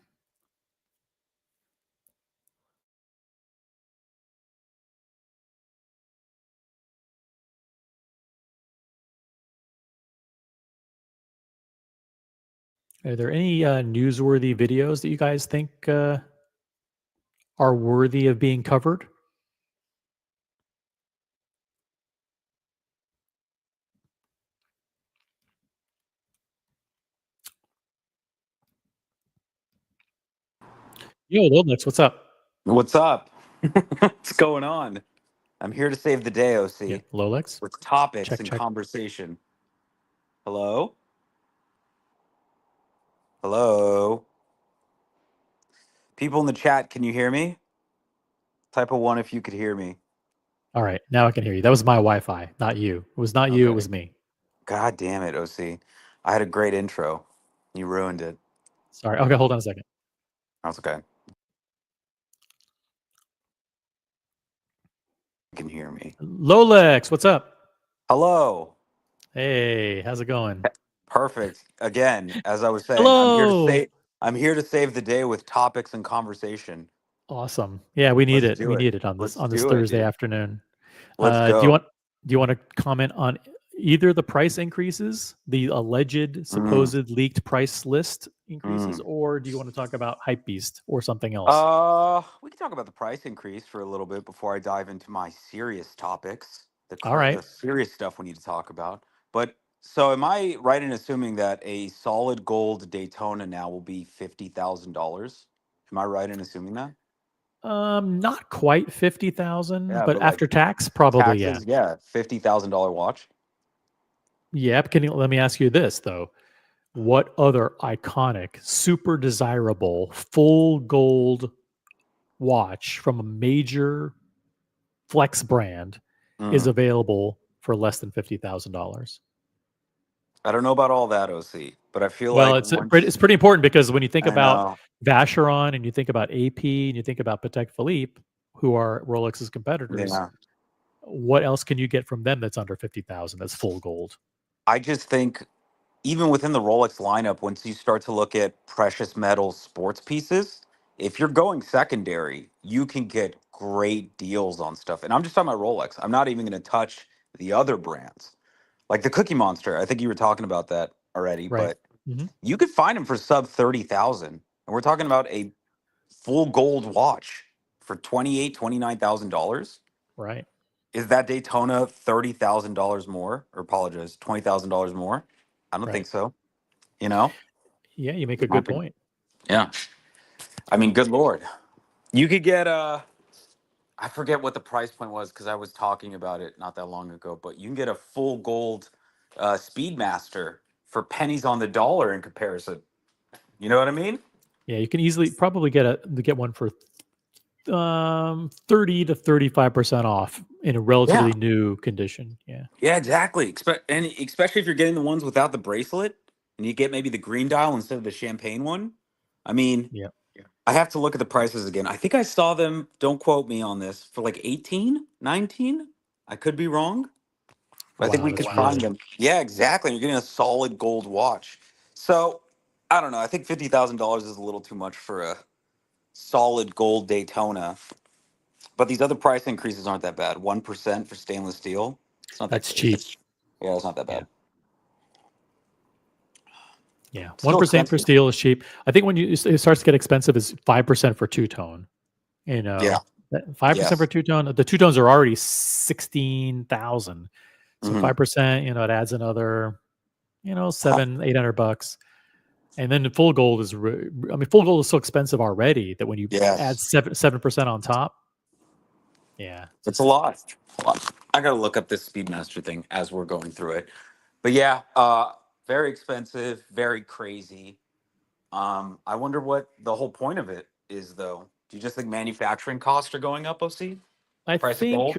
Are there any newsworthy videos that you guys think are worthy of being covered? Yo, Lobix, what's up? What's up? What's going on? I'm here to save the day, Yeah, OC, Lolex. with topics Check, and check. conversation. Hello? Hello? People in the chat, can you hear me? Type a one if you could hear me. All right, now I can hear you. That was my Wi-Fi, not you. It was not you. It Okay. was me. God damn it, OC. I had a great intro. You ruined it. Sorry. Okay, hold on a second. That's okay. You can hear me. Lolex, what's up? Hello. Hey, how's it going? Perfect. Again, as I was saying, Hello. I'm here to save the day with topics and conversation. Awesome. Yeah, we need Let's it. do We it. need it on Let's this do it, Thursday dude. afternoon. Let's Do you go. want to comment on either the price increases, the alleged, supposed leaked price list increases, Mm. or do you want to talk about Hypebeast or something else? We can talk about the price increase for a little bit before I dive into my serious topics, All right. the serious stuff we need to talk about. But so, am I right in assuming that a solid gold Daytona now will be $50,000? Am I right in assuming that? Not quite 50,000, Yeah, but but like after tax, probably yeah. taxes, yeah, $50,000 watch. Yeah. Let me ask you this though: what other iconic, super desirable, full gold watch from a major flex brand is Mm. available for less than $50,000? I don't know about all that, OC, but I feel Well, like it's once pretty important because when you think I about know, Vacheron and you think about AP and you think about Patek Philippe, who are Rolex's competitors, yeah, what else can you get from them that's under 50,000? That's full gold, I just think even within the Rolex lineup, once you start to look at precious metal sports pieces, if you're going secondary, you can get great deals on stuff. And I'm just talking about Rolex. I'm not even going to touch the other brands. Like the Cookie Monster. I think you were talking about that already, right? but Hmm. you could find them for sub 30,000. And we're talking about a full gold watch for $29,000. Right, Is that Daytona $30,000 more? Or apologize, $20,000 more? I don't right. think so. You know? Yeah, you make a good point. Yeah. I mean, good lord. You could get I forget what the price point was because I was talking about it not that long ago, but you can get a full gold Speedmaster for pennies on the dollar in comparison. You know what I mean? Yeah, you can easily probably get one for 30 to 35% off in a Yeah. relatively new condition. Yeah. Yeah, exactly. And especially if you're getting the ones without the bracelet and you get maybe the green dial instead of the champagne one. I mean, Yeah. I have to look at the prices again. I think I saw them, don't quote me on this, for like 18, 19. I could be wrong. I think Wow, we could that's find really them. Yeah, exactly. You're getting a solid gold watch. So I don't know. I think $50,000 is a little too much for a solid gold Daytona. But these other price increases aren't that bad. 1% for stainless steel. It's not that that's crazy. cheap. Yeah, it's not that Yeah. bad. Yeah. Still 1% for expensive. steel is cheap. I think when it starts to get expensive is 5% for two tone. You Yeah. know, 5% for Yes. two tone. The two tones are already 16,000. So Hmm. 5%, it adds another, Huh. 800 bucks. And then the full gold is, full gold is so expensive already that when you add Yes. 7% on top, yeah. It's a lot. I got to look up this Speedmaster thing as we're going through it. But yeah, very expensive, very crazy. I wonder what the whole point of it is, though. Do you just think manufacturing costs are going up, OC? I Price of think gold?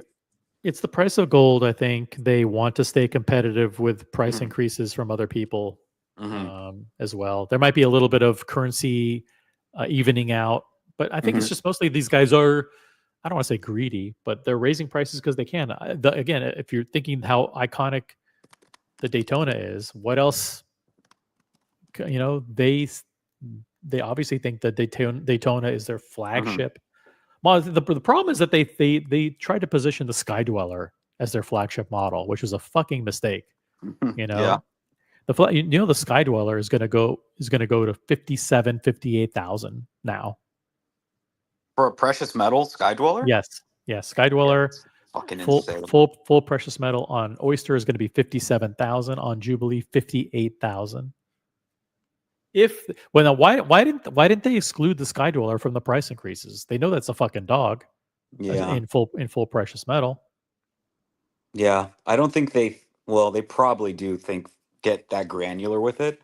it's the price of gold. I think they want to stay competitive with price Hmm. increases from other people Hmm. as well. There might be a little bit of currency evening out, but I think Hmm. it's just mostly these guys are, I don't want to say greedy, but they're raising prices because they can. Again, if you're thinking how iconic the Daytona is, what else? They they obviously think that Daytona is their Mhm. flagship. Well, the problem is that they tried to position the Sky Dweller as their flagship model, which was a fucking mistake. You Yeah. know, the Sky Dweller is going to go to 58,000 now. For a precious metal Sky Dweller? Yes, Sky Yeah, Dweller it's fucking full insane. full precious metal on Oyster is going to be 57,000, on Jubilee 58,000. Why didn't they exclude the Sky Dweller from the price increases? They know that's a fucking dog Yeah. in full precious metal. Yeah. I don't think they probably do get that granular with it.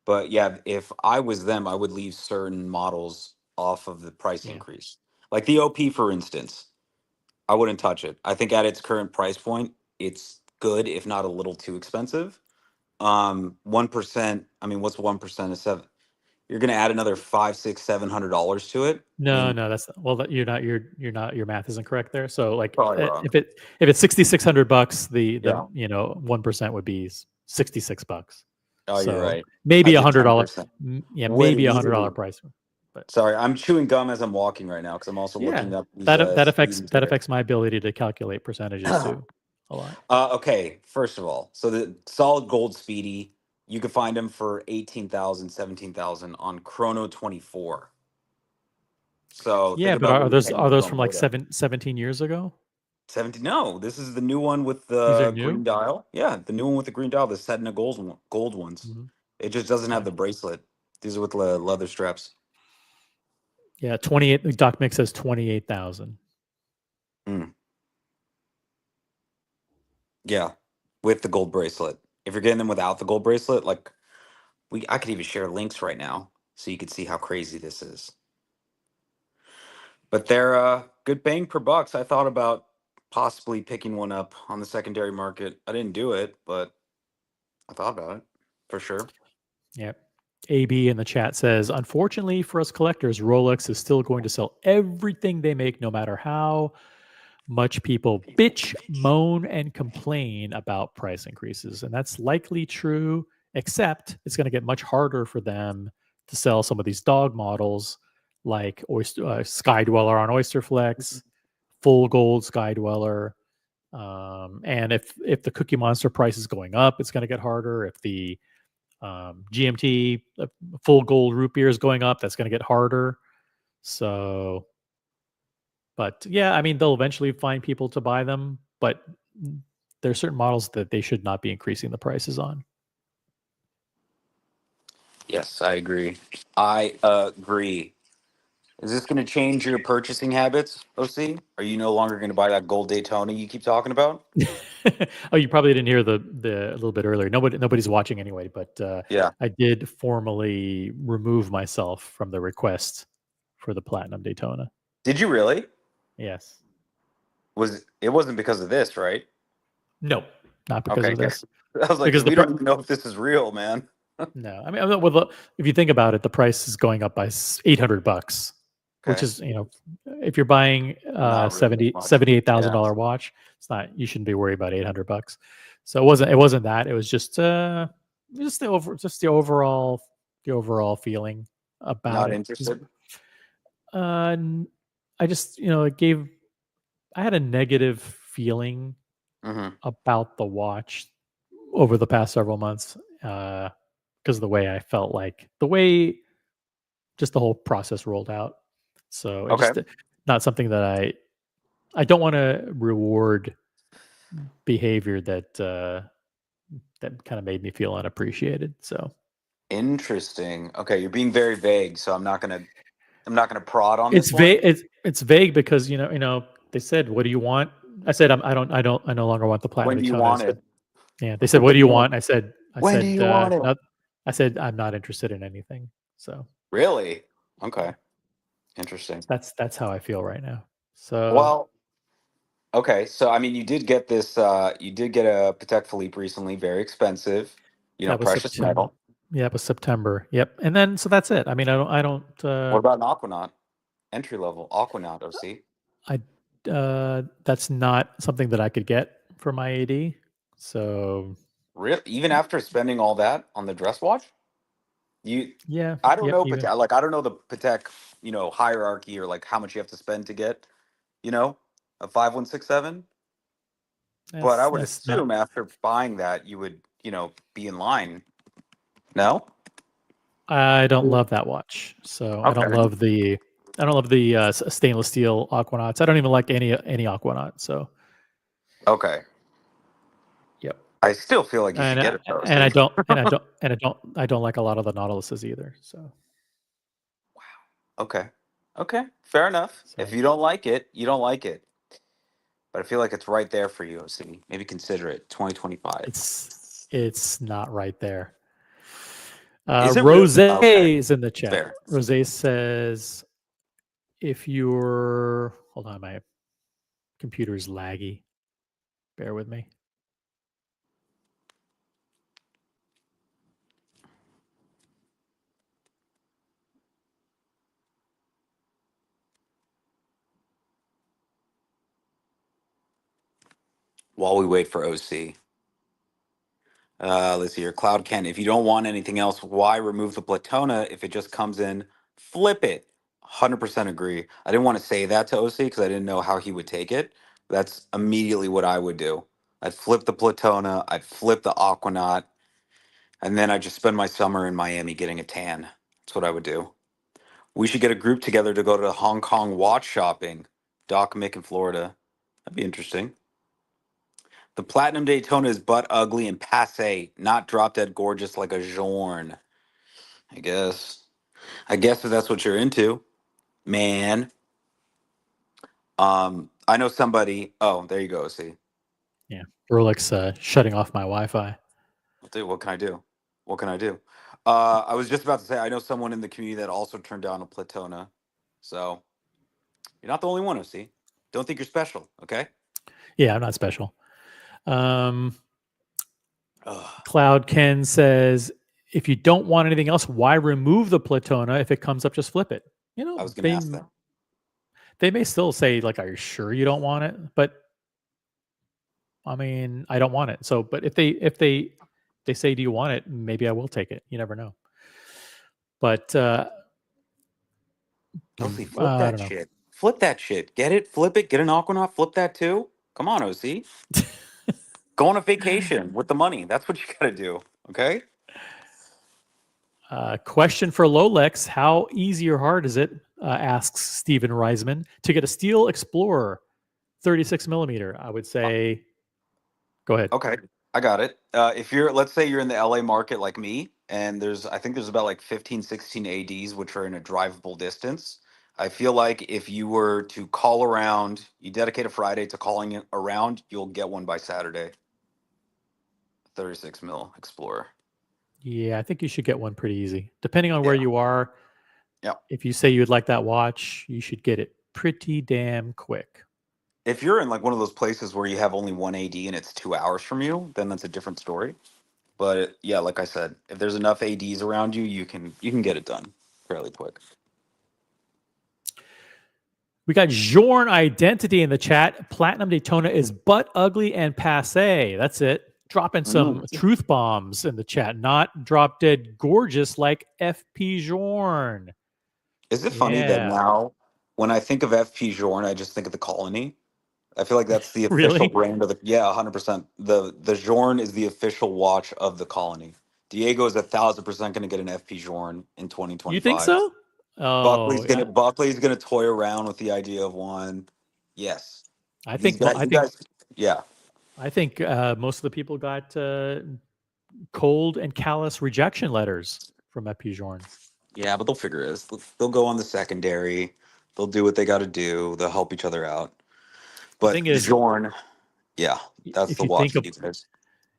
But yeah, if I was them, I would leave certain models off of the price Yeah. increase. Like the OP, for instance, I wouldn't touch it. I think at its current price point, it's good, if not a little too expensive. 1%. I mean, what's 1% of seven? You're gonna add another $500, $600, $700 to it. I No, mean, that's you're not your math isn't correct there. So like probably wrong. if it's $6,600, the Yeah. 1% would be $66. Oh, you're So right. maybe I did $100. 10%. Yeah, Wait, maybe easily. $100 price. But Sorry, I'm chewing gum as I'm walking right now because I'm also yeah, looking up these. that speeding tickets. affects my ability to calculate percentages too a lot. Okay, first of all, so the solid gold speedy, you could find them for 18,000, 17,000 on Chrono 24. So Yeah, think but about what you're paying are those on from like Moto. 17 years ago? 17. No, this is the new one with These are the new. green dial. Yeah, the new one with the green dial, the Sedna gold ones. Mhm. It just doesn't have Yeah. the bracelet. These are with leather straps. Yeah, 28. Doc Mix says 28,000. Yeah, with the gold bracelet. If you're getting them without the gold bracelet, like I could even share links right now so you could see how crazy this is. But they're good bang per bucks. I thought about possibly picking one up on the secondary market. I didn't do it, but I thought about it for sure. Yep. AB in the chat says, unfortunately for us collectors, Rolex is still going to sell everything they make, no matter how much people bitch, moan, and complain about price increases. And that's likely true, except it's going to get much harder for them to sell some of these dog models like Sky Dweller on Oysterflex, full gold Sky Dweller. And if the Cookie Monster price is going up, it's going to get harder. If the GMT full gold root beer is going up, that's going to get harder. So, but yeah, I mean, they'll eventually find people to buy them, but there are certain models that they should not be increasing the prices on. Yes, I agree. I agree. Is this going to change your purchasing habits, OC? Are you no longer going to buy that gold Daytona you keep talking about? Oh, you probably didn't hear the a little bit earlier. Nobody's watching anyway, but Yeah. I did formally remove myself from the request for the Platinum Daytona. Did you really? Yes. It wasn't because of this, right? No, not because Okay, of good. this. I was like, Because 'cause we don't even know if this is real, man. No, I mean, if you think about it, the price is going up by $800, which Okay. is, if you're buying Not really much. $78,000 Yeah. watch, you shouldn't be worried about $800. So it wasn't that. It was just the overall feeling about Not it. interested. I just, I had a negative feeling Mm-hmm. about the watch over the past several months. Because of the way I felt, like the way just the whole process rolled out. So it Okay. just not something that I don't want to reward behavior that that kind of made me feel unappreciated. So Interesting. Okay, you're being very vague, so I'm not gonna prod on this one. it's vague because they said, what do you want? I said, I no longer want the Platinum When do you Daytona. I want said, it? yeah, they said, what do you want? I said, When do you want it? not, I said, I'm not interested in anything. So Really? Okay. yeah. Interesting. That's how I feel right now. So Well, okay. So I mean, you did get this. You did get a Patek Philippe recently. Very expensive. that was Precious September. metal. Yeah, it was September. Yep. And then so that's it. I mean, I don't What about an Aquanaut? Entry level Aquanaut OC. that's not something that I could get for my AD. So Really? Even after spending all that on the dress watch? Yeah. I don't Yep. know Even Patek. Like I don't know the Patek, hierarchy or like how much you have to spend to get, a 5167. But I would that's not. assume after buying that, you would, be in line. No. I don't love that watch. So I don't Okay. love the. I don't love the stainless steel aquanauts. I don't even like any aquanaut. So Okay. yep. I still feel like you should And get it though. and I See. don't and I don't and I don't like a lot of the Nautiluses either. So Okay. Okay. Fair enough. If so you don't like it, you don't like it. But I feel like it's right there for you. See, maybe consider it. 2025. it's not right there. Is it Rose real? Okay. is in the chat. Fair. Rose says, if you're, hold on, my computer's laggy. Bear with me. While we wait for OC. Let's see here. Cloud Ken, if you don't want anything else, why remove the Platona if it just comes in? Flip it. 100% agree. I didn't want to say that to OC because I didn't know how he would take it. That's immediately what I would do. I'd flip the Platona, I'd flip the Aquanaut, and then I'd just spend my summer in Miami getting a tan. That's what I would do. We should get a group together to go to Hong Kong watch shopping. Doc Mick in Florida. That'd be interesting. The Platinum Daytona is butt ugly and passe, not drop dead gorgeous like a Jorn. I guess. I guess if that's what you're into, man. I know somebody. Oh, there you go. See, Yeah. Rolex shutting off my Wi-Fi. dude, what can I do? What can I do? I was just about to say I know someone in the community that also turned down a Platona. So you're not the only one. See, don't think you're special. Okay. Yeah, I'm not special. Um, Ugh, Cloud Ken says, if you don't want anything else, why remove the Platona? If it comes up, just flip it. I was gonna ask that. They may still say, like, are you sure you don't want it? But I mean, I don't want it. So, but if they say, do you want it? Maybe I will take it. You never know. But OC, flip I that don't know. shit. Flip that shit. Get it, flip it, get an Aquanaut, flip that too. Come on, OC. Go on a vacation with the money. That's what you gotta do. Okay? Question for Lolex: how easy or hard is it? Asks Steven Reisman to get a Steel Explorer 36 millimeter. I would say, go ahead. Okay. I got it. If you're, let's say you're in the LA market like me, and I think there's about like 15, 16 ADs, which are in a drivable distance. I feel like if you were to call around, you dedicate a Friday to calling it around, you'll get one by Saturday. 36 mil Explorer. Yeah, I think you should get one pretty easy. Depending on where Yeah. you are, Yeah. if you say you would like that watch, you should get it pretty damn quick. If you're in like one of those places where you have only one AD and it's 2 hours from you, then that's a different story. But yeah, like I said, if there's enough ADs around you, you can get it done fairly quick. We got Jorn Identity in the chat. Platinum Daytona is butt ugly and passe. That's it. Dropping some truth bombs in the chat. Not drop dead gorgeous like FP Jorn. Is it funny that Yeah. now when I think of FP Journe, I just think of the Colony? I feel like that's the official Really? brand of the, yeah, 100%. The Journe is the official watch of the Colony. Diego is 1,000% going to get an FP Journe in You think 2025. so? Oh, yeah. Buckley's gonna toy around with the idea of one. Yes, I these think guys. You guys, yeah. most of the people got cold and callous rejection letters from FP Jorn. Yeah, but they'll figure it. They'll go on the secondary. They'll do what they got to do. They'll help each other out. The But thing is, Jorn, yeah, that's if the you watch think for of these guys.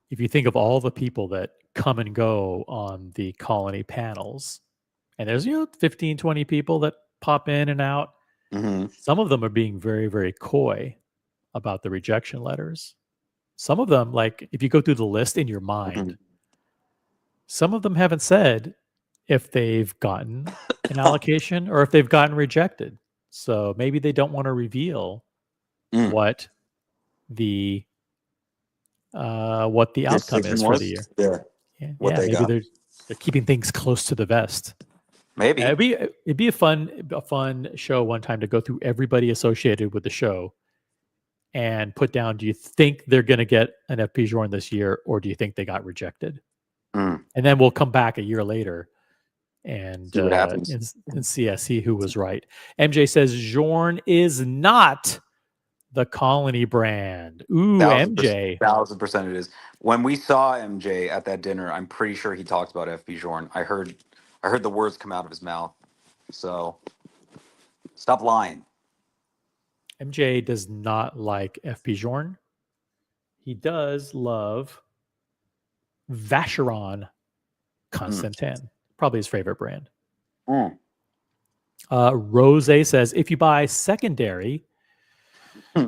if you think of all the people that come and go on the colony panels, and there's 15, 20 people that pop in and out, Hmm. some of them are being very, very coy about the rejection letters. Some of them, like if you go through the list in your Hmm. mind, some of them haven't said if they've gotten an allocation or if they've gotten rejected. So maybe they don't want to reveal Mm. what the outcome Decision is for the was, year. yeah, Yeah, what yeah, they maybe got. they're They're keeping things close to the vest. Maybe. It'd be a fun show one time to go through everybody associated with the show and put down, do you think they're going to get an FP Journe this year, or do you think they got rejected? Mm. And then we'll come back a year later and See what happens. and see who was right. MJ says Journe is not the Colony brand. Ooh, 1000%, MJ. 1000% it is. When we saw MJ at that dinner, I'm pretty sure he talked about FP Journe. I heard the words come out of his mouth. So stop lying. MJ does not like FP Journe. He does love Vacheron Constantin, probably his favorite brand. Mm. Rose says, if you buy secondary,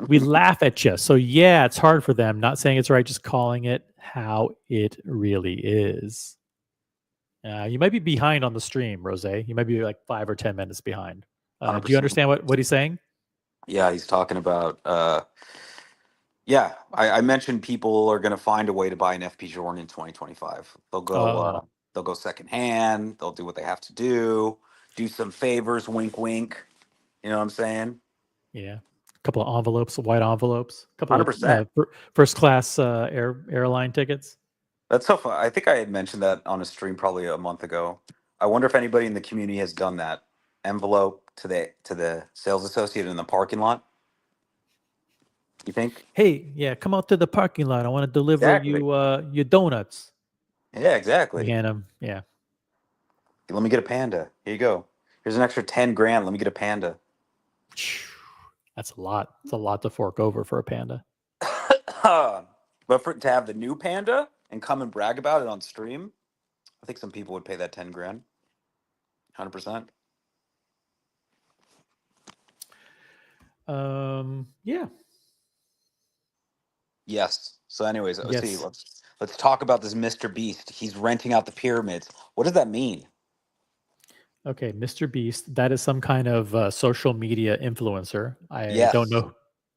we laugh at you. So yeah, it's hard for them. Not saying it's right, just calling it how it really is. You might be behind on the stream, Rose. You might be like 5 or 10 minutes behind. Do you understand what he's saying? Yeah, he's talking about. Yeah, I mentioned people are going to find a way to buy an FP Journe in 2025. They'll go. They'll go secondhand. They'll do what they have to do some favors. Wink, wink. You know what I'm saying? Yeah. A couple of envelopes, white envelopes, a couple 100%. of first class airline tickets. That's so fun. I think I had mentioned that on a stream probably a month ago. I wonder if anybody in the community has done that. Envelope to the sales associate in the parking lot. You think? Hey, yeah, come out to the parking lot. I want to deliver Exactly. you your donuts. Yeah, exactly. And yeah. Let me get a panda. Here you go. Here's an extra 10 grand. Let me get a panda. That's a lot. It's a lot to fork over for a panda. But to have the new panda and come and brag about it on stream, I think some people would pay that 10 grand. 100%. Yeah. Yes. So anyways, Yes. see, let's talk about this Mr. Beast. He's renting out the pyramids. What does that mean? Okay, Mr. Beast. That is some kind of social media influencer. I don't Yes. know.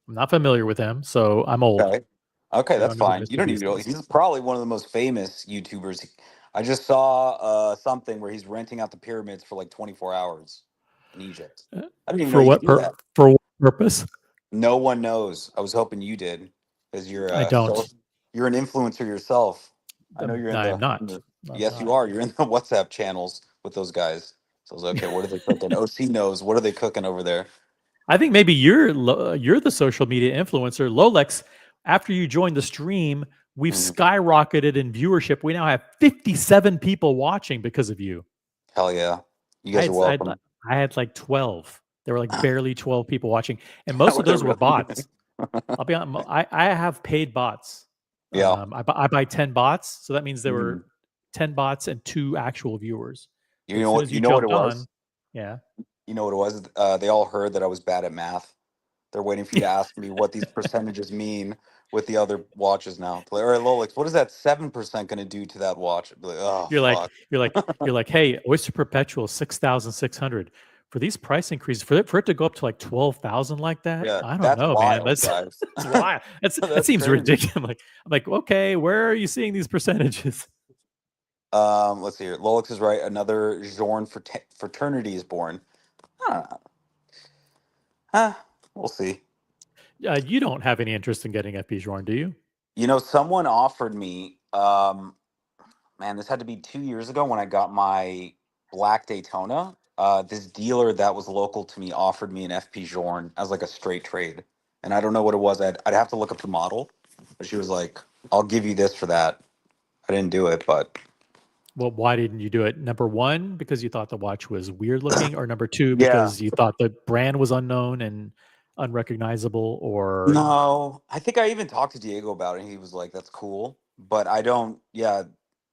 I'm not familiar with him, so I'm old. Okay. Okay, I that's don't know who fine. You Mr. don't Beast even know. is. He's probably one of the most famous YouTubers. I just saw something where he's renting out the pyramids for like 24 hours in Egypt. I didn't even know For you what could do that. for what purpose? No one knows. I was hoping you did, because I don't. you're an influencer yourself. I know you're in I am the. not. Yes, you are. You're in the WhatsApp channels with those guys. So I was like, okay, what are they cooking? OC knows. What are they cooking over there? I think maybe you're the social media influencer. Lolex, after you joined the stream, we've skyrocketed in viewership. We now have 57 people watching because of you. Hell yeah. You guys are welcome. I had like 12. There were like barely 12 people watching, and most of those were bots. I'll be honest. I have paid bots. Yeah. I buy 10 bots, so that means there were 10 bots and 2 actual viewers. You As know soon what? as You know what it jumped was? on, yeah. You know what it was? They all heard that I was bad at math. They're waiting for you to ask me what these percentages mean with the other watches now. They're like, all right, Lolix, what is that 7% going to do to that watch? I'd be like, oh, fuck. You're like, hey, Oyster Perpetual 6,600 for these price increases for it to go up to like 12,000 like that. Yeah, I don't that's know, man. wild, guys. That's wild. That That's seems crazy. ridiculous. I'm like, okay, where are you seeing these percentages? Let's see here. Lolix is right. Another Journe fraternity is born. We'll see. You don't have any interest in getting FP Journe, do you? You know, someone offered me, man, this had to be 2 years ago when I got my black Daytona. This dealer that was local to me offered me an FP Journe as like a straight trade. And I don't know what it was. I'd have to look up the model. But she was like, I'll give you this for that. I didn't do it, but Well, why didn't you do it? Number one, because you thought the watch was weird looking, or number two, yeah. because you thought the brand was unknown and unrecognizable, or No, I think I even talked to Diego about it. And he was like, that's cool. But I don't, yeah,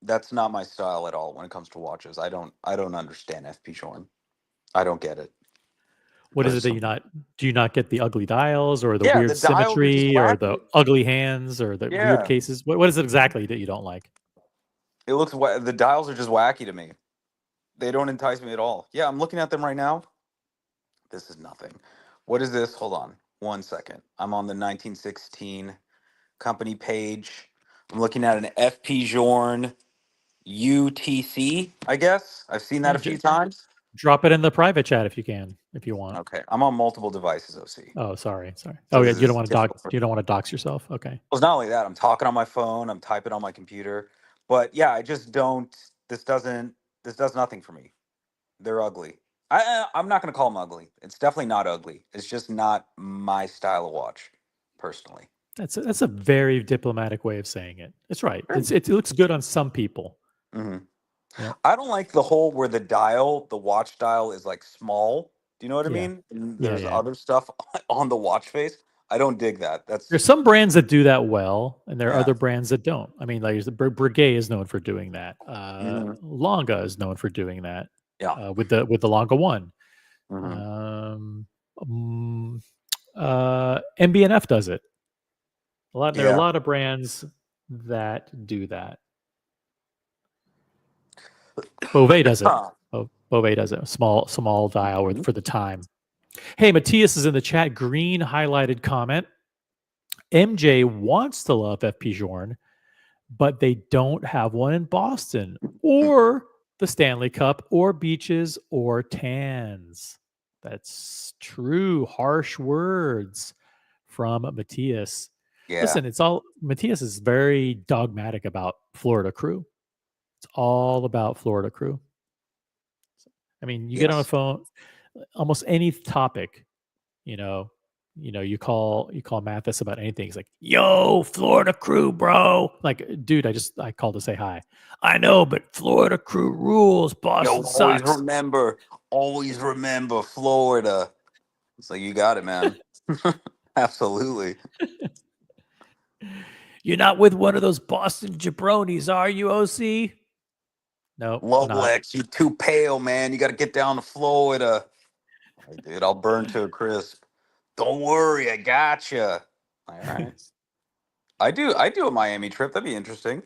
that's not my style at all when it comes to watches. I don't understand FP Journe. I don't get it. what is it that do you not get the ugly dials or the Yeah, weird the dials are just symmetry or the wacky. ugly hands or the weird Yeah. cases? What is it exactly that you don't like? It looks the dials are just wacky to me. They don't entice me at all. Yeah, I'm looking at them right now. This is nothing. What is this? Hold on 1 second. I'm on the 1916 company page. I'm looking at an FP Journe UTC, I guess. I've seen that Yeah, a few times. drop it in the private chat if you want. Okay, I'm on multiple devices, OC. Oh, sorry. So Oh, yeah, this is difficult for you me. don't want to dox yourself. Okay. Well, it's not only that. I'm talking on my phone. I'm typing on my computer. But yeah, I just don't. This doesn't. This does nothing for me. They're ugly. I'm not going to call them ugly. It's definitely not ugly. It's just not my style of watch, personally. That's a very diplomatic way of saying it. It's right. Sure. It looks good on some people. hmm Yeah. I don't like the whole where the watch dial is like small. Do you know what I Yeah. mean? And Yeah. there's Yeah. other stuff on the watch face. I don't dig that. That's There's some brands that do that well, and there are yeah. other brands that don't. I mean, like the Breguet is known for doing that. hmm Longa is known for doing that. Yeah. With the Longa One. hmm Um, MB&F does it a lot. There are a Yeah. lot of brands that do that. Beauvais does it. Beauvais does it. Small dial Mhm. for the time. Hey, Matthias is in the chat. Green highlighted comment. MJ wants to love FP Journe, but they don't have one in Boston or the Stanley Cup or beaches or tans. That's true. Harsh words from Matthias. Yeah. Listen, Matthias is very dogmatic about Florida crew. It's all about Florida crew. I mean, you get on a Yes. phone, almost any topic, you know, you call Mathis about anything. He's like, "Yo, Florida crew, bro." Like, dude, I called to say hi. I know, but Florida crew rules. Yo, Boston sucks. always remember Florida. So you got it, man. Absolutely. You're not with one of those Boston jabronis, are you, OC? No, I'm not. Rolex, you too pale, man. You got to get down to Florida. Hey, dude, I'll burn to a crisp. Don't worry, I gotcha. All right. I do a Miami trip. That'd be interesting.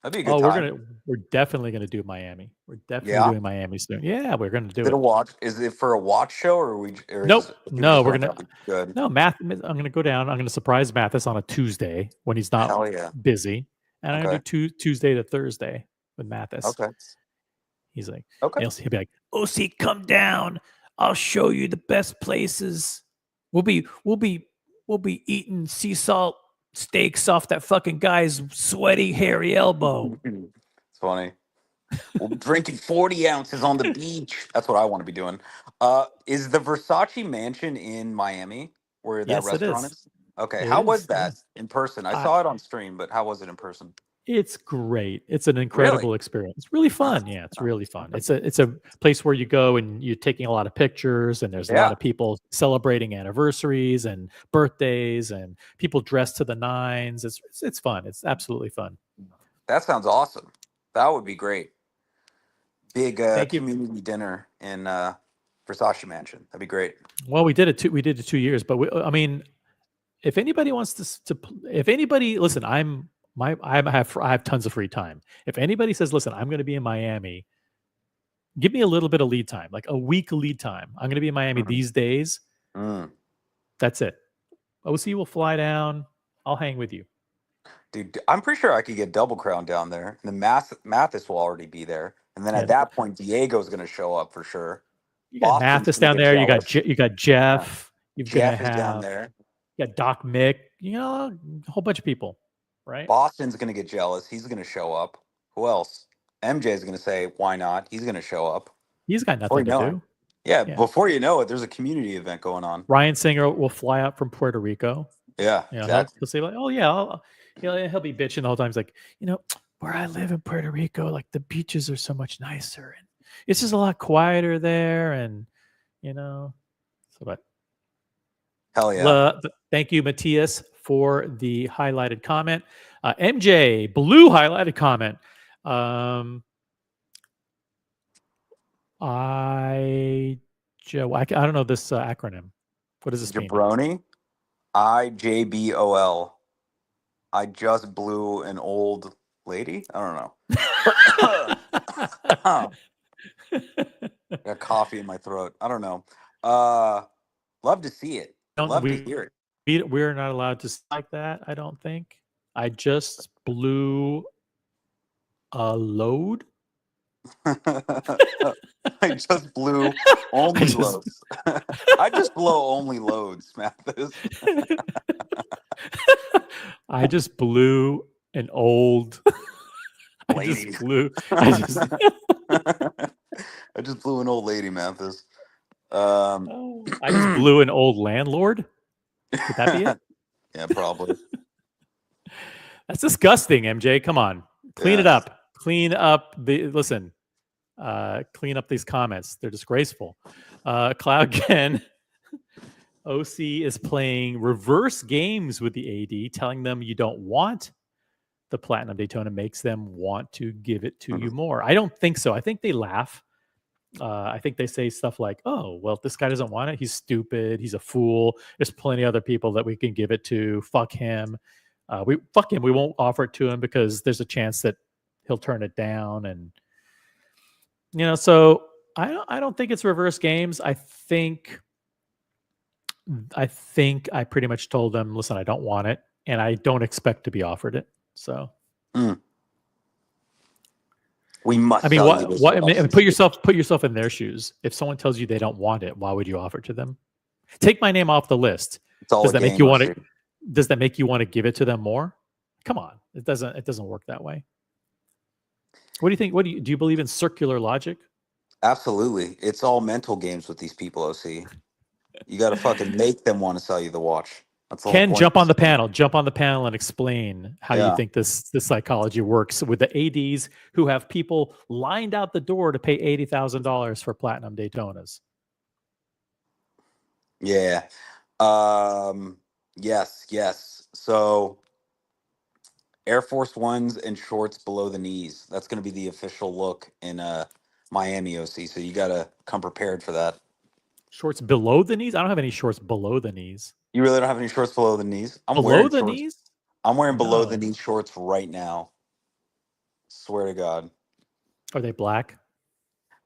That'd be a good Oh, time. we're definitely gonna do Miami. We're definitely Yeah. doing Miami soon. Yeah, we're gonna do Is it a it. watch? Is it for a watch show, or Nope. people No, just we're going gonna to good? no math. I'm gonna go down. I'm gonna surprise Mathis on a Tuesday when he's not Hell yeah. busy, and I'm gonna Okay. do Tuesday to Thursday with Mathis. Okay. He's like, Okay. he'll be like, OC, come down. I'll show you the best places. We'll be eating sea salt steaks off that fucking guy's sweaty, hairy elbow. It's funny. We'll be drinking 40 ounces on the beach. That's what I want to be doing. Is the Versace mansion in Miami where that Yes, it restaurant is. is? Okay. It How was is. It that is. in person? I I, saw it on stream, but how was it in person? It's great. It's an Really? incredible experience. It's really Uh, fun. Yeah, it's really fun. It's a place where you go and you're taking a lot of pictures, and there's a lot yeah, of people celebrating anniversaries and birthdays, and people dressed to the nines. It's fun. It's absolutely fun. that sounds awesome. That would be great. Big Thank you. community dinner in Versace mansion. That'd be great. Well, we did it 2 years, but I mean, if anybody wants if anybody listen, I have tons of free time. If anybody says, listen, I'm going to be in Miami, give me a little bit of lead time, like a week lead time. I'm going to be in Miami Mhm. these days. Mm. That's it. OC will fly down. I'll hang with you. Dude, I'm pretty sure I could get Double Crown down there. And then Mathis will already be there. And then Yeah, at that point, Diego's going to show up for sure. you got Boston's Mathis going to down get there. jealous. You got Yeah. Jeff. You're gonna Jeff is down have there. you got Doc Mick. A whole bunch of people, right? Boston's going to get jealous. He's going to show up. Who else? MJ's going to say, why not? He's going to show up. He's got Before nothing you to know it. do. Yeah, Yeah. before you know it, there's a community event going on. Ryan Singer will fly out from Puerto Rico. Yeah, exactly. He'll say like, "Oh yeah," he'll be bitching the whole time. He's like, where I live in Puerto Rico, like the beaches are so much nicer, and it's just a lot quieter there, and so but Hell yeah. thank you, Matthias, for the highlighted comment. MJ blue highlighted comment. I don't know this acronym. What does this mean? Jabroni. IJBOL. I just blew an old lady. I don't know. Got coffee in my throat. I don't know. Love to see it. Love to hear it. We're not allowed to say like that. I don't think. I just blew A load? I just blew only loads. I just blow only loads, Mathis. I just blew an old. I Lady. just blew. I just. I just blew an old lady, Mathis. I just blew an old landlord. Could that be it? Yeah, probably. That's disgusting, MJ. Come on, clean it Yes. up. Clean up the. Listen, clean up these comments. They're disgraceful. Cloud Ken. OC is playing reverse games with the AD, telling them you don't want the Platinum Daytona makes them want to give it to you more. I don't think so. I think they laugh. I think they say stuff like, "Oh, well, if this guy doesn't want it, he's stupid. He's a fool. There's plenty of other people that we can give it to. Fuck him. We fuck him. We won't offer it to him because there's a chance that he'll turn it down." And so I don't think it's reverse games. I think I pretty much told them, listen, I don't want it, and I don't expect to be offered it. So, we must. I mean, sell you this what? I watch. mean, put yourself in their shoes. If someone tells you they don't want it, why would you offer it to them? Take my name off the list. It's all Does a that make game, you want OC. to? Does that make you want to give it to them more? Come on, it doesn't. It doesn't work that way. What do you think? Do you believe in circular logic? Absolutely. It's all mental games with these people, OC. You got to fucking make them want to sell you the watch. That's the whole Ken, point. jump on the panel. Jump on the panel and explain how you Yeah. think this psychology works with the ADs who have people lined out the door to pay $80,000 for Platinum Daytonas. Yeah. Yes. So Air Force Ones and shorts below the knees. That's going to be the official look in Miami, OC. So you got to come prepared for that. Shorts below the knees? I don't have any shorts below the knees. You really don't have any shorts below the knees? I'm Below wearing the shorts. knees? I'm wearing below the No. knee shorts right now. Swear to God. Are they black?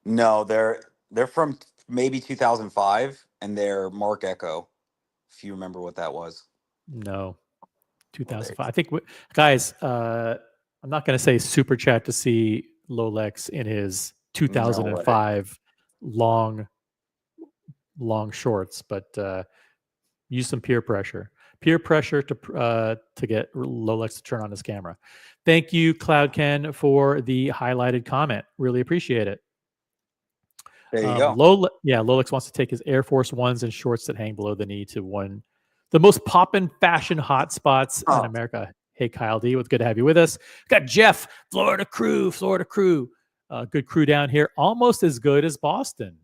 No, they're from maybe 2005, and they're Mark Echo. If you remember what that was. No. 2005. I think, guys, I'm not going to say super chat to see Rolex in his 2005 long shorts, but use some peer pressure. Peer pressure to get Rolex to turn on his camera. Thank you, Cloud Ken, for the highlighted comment. Really appreciate it. There you go. Rolex wants to take his Air Force Ones and shorts that hang below the knee to the most poppin' fashion hotspots in America. Hey, Kyle D, it's good to have you with us. Got Jeff, Florida crew. Good crew down here. Almost as good as Boston.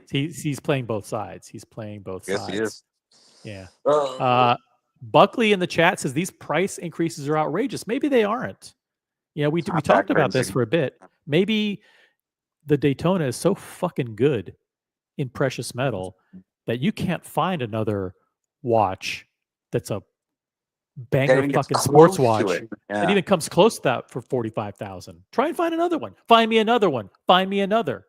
He's playing both sides. Yes, he is. Yeah. Buckley in the chat says these price increases are outrageous. Maybe they aren't. We talked about this for a bit. Maybe the Daytona is so fucking good in precious metal that you can't find another watch that's a banger fucking sports watch that even comes close to that for $45,000. Try and find another one. Find me another one. Find me another.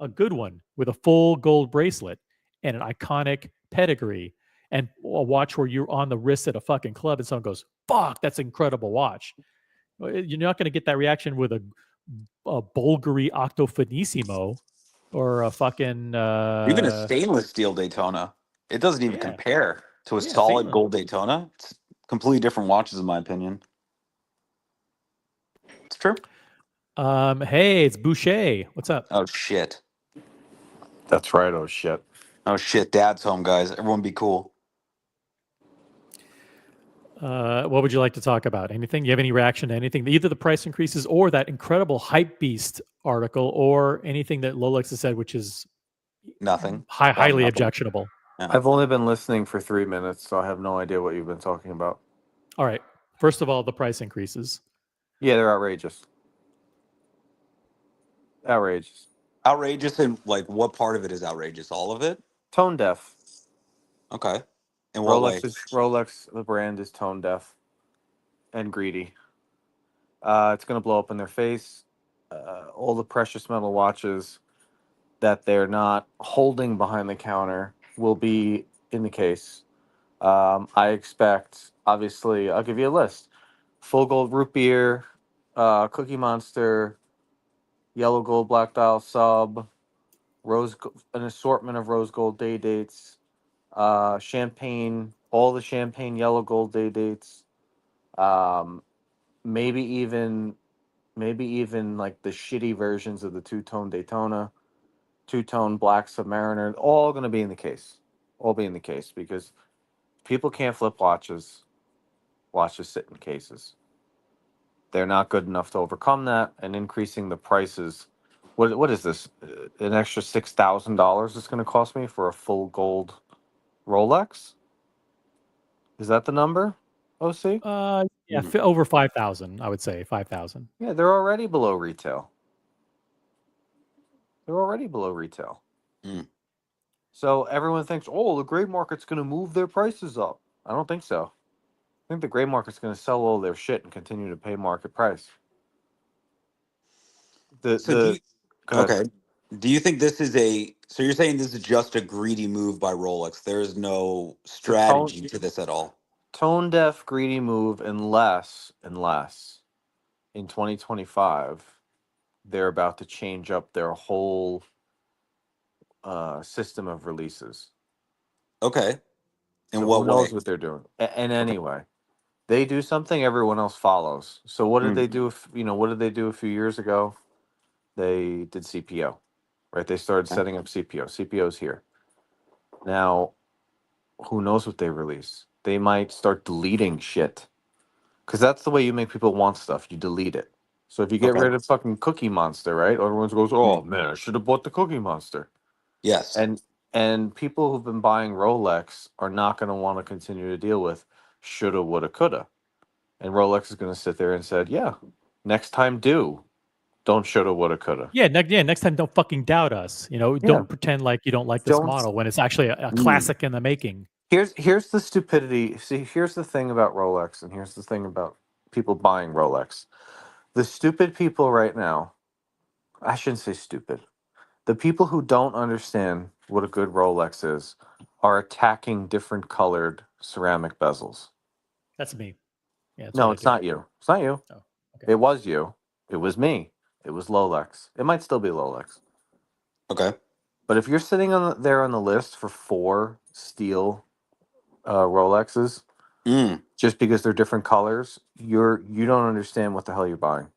A good one with a full gold bracelet and an iconic pedigree and a watch where you're on the wrist at a fucking club and someone goes, "Fuck, that's an incredible watch." You're not going to get that reaction with a Bulgari Octo Finissimo or a fucking even a stainless steel Daytona. It doesn't even compare to a solid gold Daytona. It's completely different watches, in my opinion. It's true. Hey, it's Boucher. What's up? Oh shit. That's right. Oh shit. Oh shit. Dad's home, guys. Everyone, be cool. What would you like to talk about? Anything? You have any reaction to anything? Either the price increases or that incredible Hypebeast article or anything that Rolex has said, which is nothing. Highly objectionable. Yeah. I've only been listening for 3 minutes, so I have no idea what you've been talking about. All right. First of all, the price increases. Yeah, they're outrageous. Outrageous, and like what part of it is outrageous? All of it? Tone deaf. Okay. In what way? Rolex, the brand, is tone deaf and greedy. It's going to blow up in their face. All the precious metal watches that they're not holding behind the counter will be in the case. I expect, obviously, I'll give you a list. full gold root beer, Cookie Monster, yellow gold black dial sub, an assortment of rose gold day dates, champagne, all the champagne yellow gold day dates, um, maybe even like the shitty versions of the two-tone Daytona, two-tone black Submariner, all going to be in the case. All be in the case because people can't flip watches. Watches sit in cases. They're not good enough to overcome that, and increasing the prices. What is this? An extra $6,000 it's going to cost me for a full gold Rolex? Is that the number? OC? Yeah, over 5,000. I would say 5,000. Yeah, they're already below retail. They're already below retail. Mm. So everyone thinks, oh, the gray market's going to move their prices up. I don't think so. I think the gray market's going to sell all their shit and continue to pay market price. So do you, Go ahead. okay. Do you think this is so you're saying this is just a greedy move by Rolex? There is no It's a tone strategy to this at all. tone deaf greedy move unless in 2025 they're about to change up their whole system of releases. Okay. In So who what way? knows what they're doing? And anyway, they do something, everyone else follows. So what did Mm. they do? What did they do a few years ago? They did CPO, right? They started setting up CPO. CPO's here now. Who knows what they release? They might start deleting shit because that's the way you make people want stuff. You delete it. So if you get Okay. rid of fucking Cookie Monster, right? Everyone goes, "Oh Mm. man, I should have bought the Cookie Monster." Yes. And people who've been buying Rolex are not going to want to continue to deal with shoulda, woulda, coulda. And Rolex is going to sit there and said, "Yeah, next time do. Don't shoulda, woulda, coulda." Yeah, next time, don't fucking doubt us. Yeah, Don't pretend like you don't like this don't. model when it's actually a Mm. classic in the making. Here's the stupidity. See, here's the thing about Rolex, and here's the thing about people buying Rolex. The stupid people right now, I shouldn't say stupid. The people who don't understand what a good Rolex is are attacking different colored ceramic bezels. That's me. Yeah, that's what No, I it's do. not you. It's not you. Oh, okay. It was you. It was me. It was Lolex. It might still be Lolex. Okay. But if you're sitting there on the list for 4 steel Rolexes, Mm. just because they're different colors, you don't understand what the hell you're buying.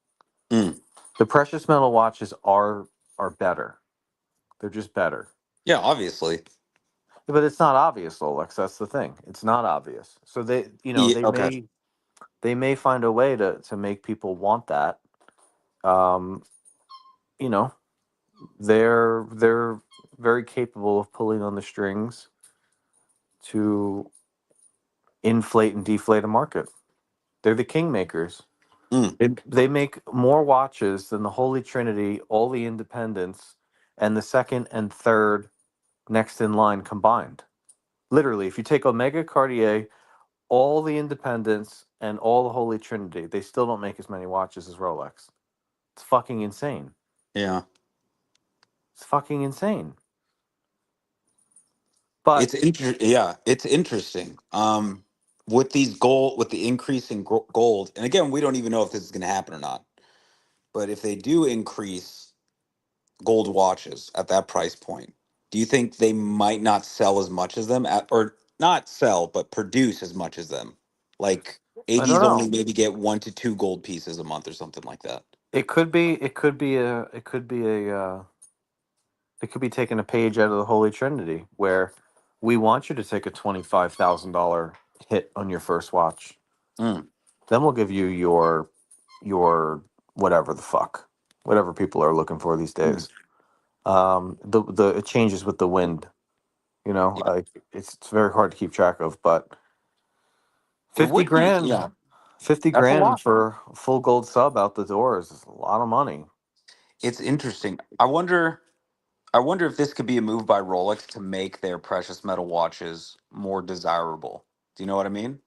Mm. The precious metal watches are better. They're just better. Yeah, obviously. But it's not obvious, Lolex. That's the thing. It's not obvious. So they, Yeah, they okay. may find a way to make people want that. Um, you know, they're very capable of pulling on the strings to inflate and deflate a market. They're the kingmakers. Mm. They make more watches than the Holy Trinity, all the independents, and the second and third next in line combined. Literally, if you take Omega, Cartier, all the independents, and all the Holy Trinity, they still don't make as many watches as Rolex. It's fucking insane. Yeah. It's fucking insane. But It's interesting. With with the increase in gold, and again, we don't even know if this is going to happen or not. But if they do increase gold watches at that price point, do you think they might not sell as much as them or not sell, but produce as much as them? Like I don't ADs only know. maybe get 1 to 2 gold pieces a month or something like that. It could be. It could be taking a page out of the Holy Trinity, where we want you to take a $25,000 hit on your first watch. Mm. Then we'll give you your whatever the fuck, whatever people are looking for these Mm. days. The it changes with the wind. Yeah, It's very hard to keep track of, but it 50 would be. grand, Yeah, 50 that's a grand lot. for a full gold sub out the door is a lot of money. It's interesting. I wonder if this could be a move by Rolex to make their precious metal watches more desirable. Do you know what I mean?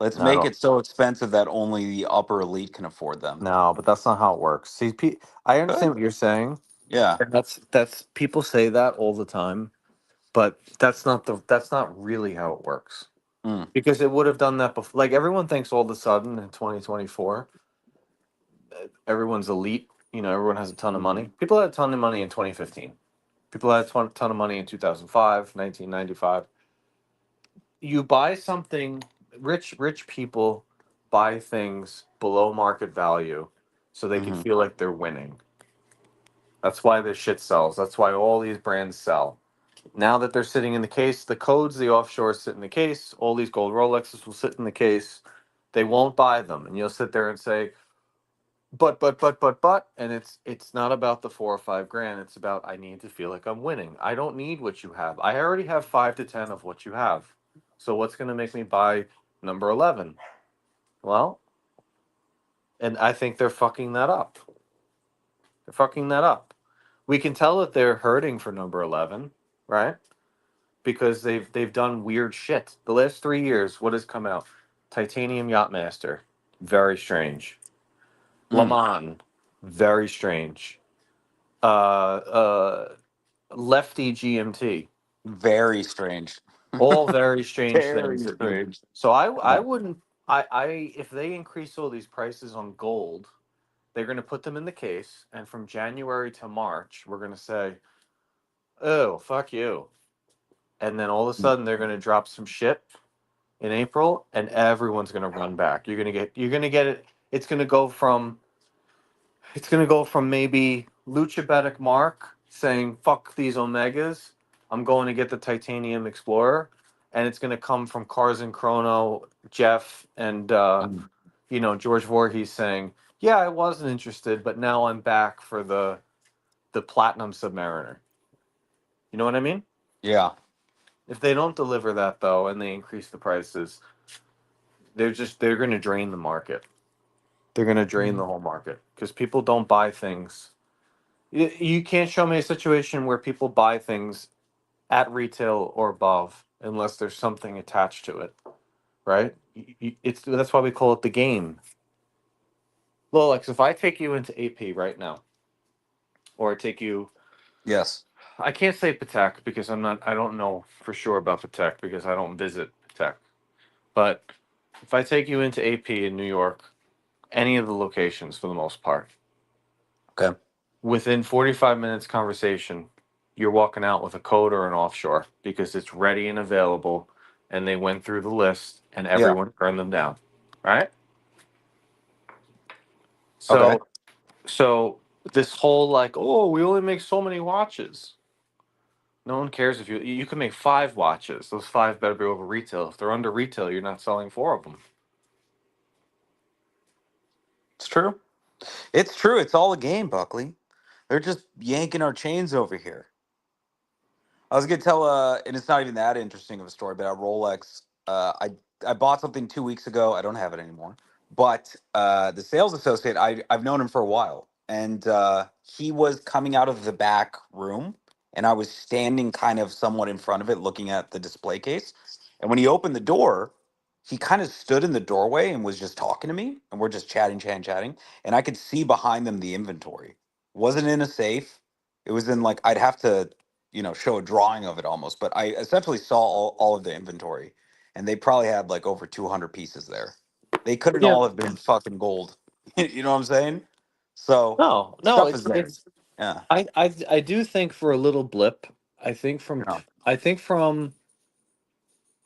Let's No, I make don't. it so expensive that only the upper elite can afford them. No, but that's not how it works. See, I understand Good. what you're saying. Yeah. And that's people say that all the time, but that's not really how it works. Mm. because it would have done that before. Like everyone thinks all of a sudden in 2024, everyone's elite. You know, everyone has a ton of money. People had a ton of money in 2015. People had a ton of money in 2005, 1995. You buy something, rich people buy things below market value so they can Hmm. feel like they're winning. That's why this shit sells. That's why all these brands sell. Now that they're sitting in the case, the codes, the offshore sit in the case. All these gold Rolexes will sit in the case. They won't buy them, and you'll sit there and say, but, and it's not about the 4 or 5 grand. It's about I need to feel like I'm winning. I don't need what you have. I already have 5 to 10 of what you have. So what's going to make me buy number 11? Well, and I think they're fucking that up. They're fucking that up. We can tell that they're hurting for number 11, right? Because they've done weird shit. The last 3 years, what has come out? Titanium Yachtmaster, very strange. Le Mm. Mans, very strange. Uh, Lefty GMT, Very strange. all very strange Very things. strange. So I Yeah. wouldn't I if they increase all these prices on gold, they're going to put them in the case, and from January to March, we're going to say, oh fuck you, and then all of a sudden they're going to drop some shit in April, and everyone's going to run back. You're going to get it. It's going to go from maybe Luchabetic Mark saying fuck these Omegas. I'm going to get the Titanium Explorer, and it's going to come from Cars and Chrono Jeff and Mm. George Voorhees saying, yeah, I wasn't interested, but now I'm back for the Platinum Submariner. You know what I mean? Yeah. If they don't deliver that though, and they increase the prices, they're going to drain the market. They're going to drain the whole market because people don't buy things. You can't show me a situation where people buy things at retail or above unless there's something attached to it, right? It's that's why we call it the game. Well, like if I take you into AP right now, or I take you, Yes. I can't say Patek because I don't know for sure about Patek because I don't visit Patek. But if I take you into AP in New York, any of the locations for the most part, Okay. within 45 minutes conversation, you're walking out with a code or an offshore because it's ready and available and they went through the list and Yeah. everyone turned them down. Right? Okay. So this whole like, oh, we only make so many watches. No one cares if you can make 5 watches. Those 5 better be over retail. If they're under retail, you're not selling 4 of them. It's true. It's true. It's all a game, Buckley. They're just yanking our chains over here. I was gonna tell, and it's not even that interesting of a story, but at Rolex, I bought something 2 weeks ago. I don't have it anymore, but the sales associate, I've known him for a while, and he was coming out of the back room, and I was standing kind of somewhat in front of it, looking at the display case, and when he opened the door, he kind of stood in the doorway and was just talking to me, and we're just chatting, and I could see behind them the inventory. Wasn't in a safe. It was in like I'd have to show a drawing of it almost. But I essentially saw all of the inventory, and they probably had like over 200 pieces there. They couldn't Yeah. all have been fucking gold. You know what I'm saying? So No, stuff is it's there. it's Yeah. I do think for a little blip, Yeah. I think from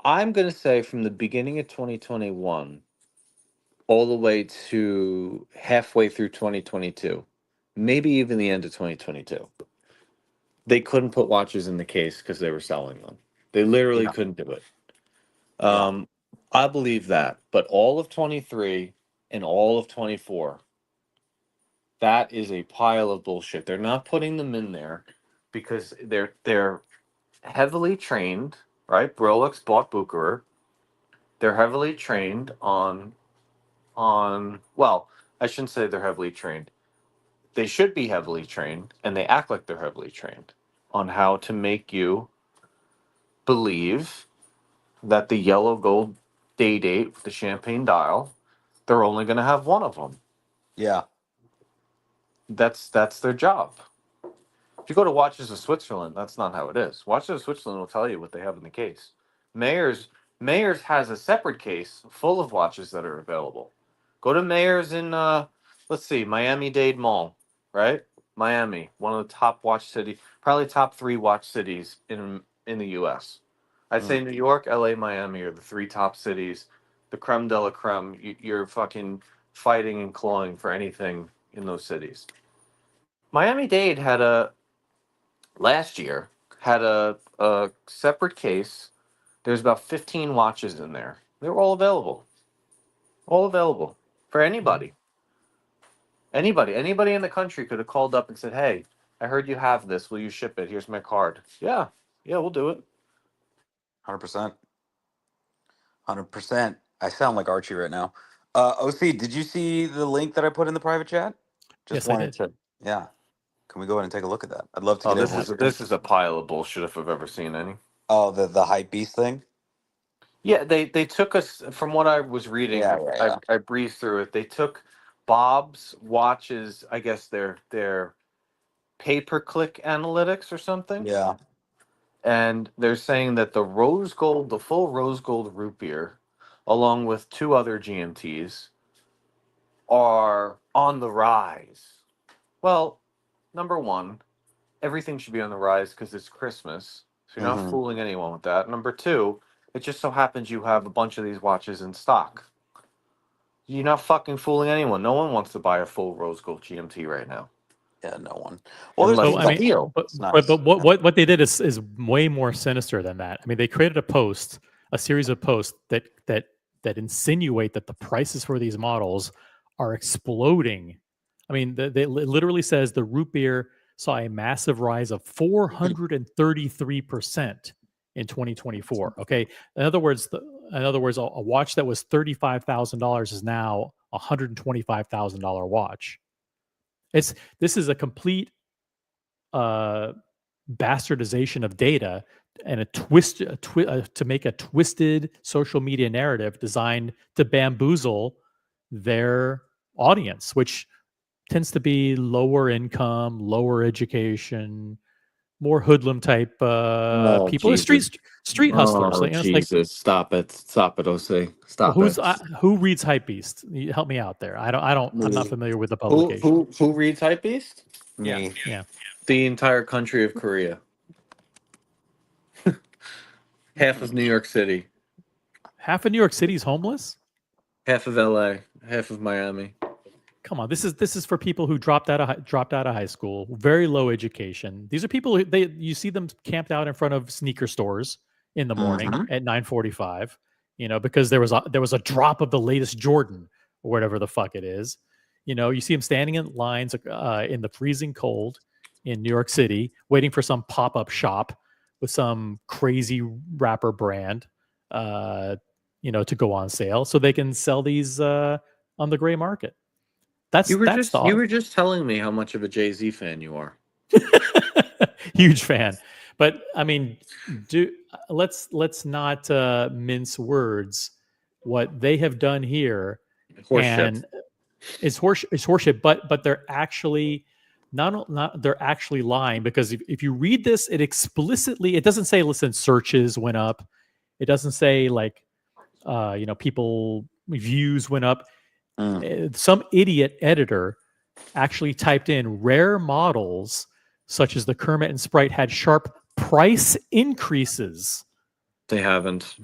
I'm gonna say from the beginning of 2021 all the way to halfway through 2022, maybe even the end of 2022. They couldn't put watches in the case because they were selling them. They literally Yeah. couldn't do it. Yeah. Um, I believe that, but all of 23 and all of 24, that is a pile of bullshit. They're not putting them in there because they're heavily trained, right? Rolex bought Bucherer. They're heavily trained on well, I shouldn't say they're heavily trained. They should be heavily trained, and they act like they're heavily trained on how to make you believe that the yellow gold day date with the champagne dial, they're only going to have one of them. Yeah. That's their job. If you go to Watches of Switzerland, that's not how it is. Watches of Switzerland will tell you what they have in the case. Mayors Mayors has a separate case full of watches that are available. Go to Mayors in let's see, Miami-Dade Mall, right? Miami, one of the top watch city, probably top 3 watch cities in the US. I'd say New York, LA, Miami are the 3 top cities. The creme de la creme. You're fucking fighting and clawing for anything in those cities. Miami-Dade had last year had a separate case. There's about 15 watches in there. They were all available for anybody. Anybody in the country could have called up and said, "Hey, I heard you have this. Will you ship it? Here's my card." Yeah, we'll do it. 100%. 100%. I sound like Archie right now. OC, did you see the link that I put in the private chat? Just Yes, I wanted did. to. Yeah. Can we go ahead and take a look at that? I'd love to Oh, get everyone's this opinion. is a pile of bullshit if I've ever seen any. Oh, the hype beast thing. Yeah, they took us from what I was reading. Yeah, yeah, yeah. I breezed through it. They took Bob's watches. I guess their pay-per-click analytics or something. Yeah. And they're saying that the full rose gold root beer, along with 2 other GMTs, are on the rise. Well, number one, everything should be on the rise because it's Christmas, so you're not Mm-hmm. fooling anyone with that. Number two, it just so happens you have a bunch of these watches in stock. You're not fucking fooling anyone. No one wants to buy a full rose gold GMT right now. Yeah, no one. Well, Unless there's So I it's a mean, deal. but it's nice. what they did is way more sinister than that. I mean, they created a series of posts that insinuate that the prices for these models are exploding. I mean, it literally says the root beer saw a massive rise of 433% in 2024. Okay, in other words, a watch that was $35,000 is now a $125,000 watch. This is a complete bastardization of data and to make a twisted social media narrative designed to bamboozle their audience, which tends to be lower income, lower education, more hoodlum type Oh people, Jesus! street hustlers. Oh Like, it's like, Jesus! Stop it! Stop it, OC! well, Stop it! who reads Hypebeast? Help me out there. I'm not Me. familiar with the publication. Who reads Hypebeast? Yeah, Me. yeah. The entire country of Korea. Half of New York City. Half of New York City's homeless. Half of LA. Half of Miami. Come on, this is for people who dropped out of high school, very low education. These are people who you see them camped out in front of sneaker stores in the morning Mm-hmm. at 9:45, because there was a drop of the latest Jordan or whatever the fuck it is. You see them standing in lines in the freezing cold in New York City, waiting for some pop-up shop with some crazy rapper brand, to go on sale so they can sell these on the gray market. That's You were just telling me how much of a Jay-Z fan you are. huge fan. But I mean, let's not mince words. What they have done here Horseshit. is horseshit. But they're actually not they're actually lying, because if you read this, it doesn't say, listen, searches went up. It doesn't say like people views went up. Some idiot editor actually typed in rare models such as the Kermit and Sprite had sharp price increases They haven't.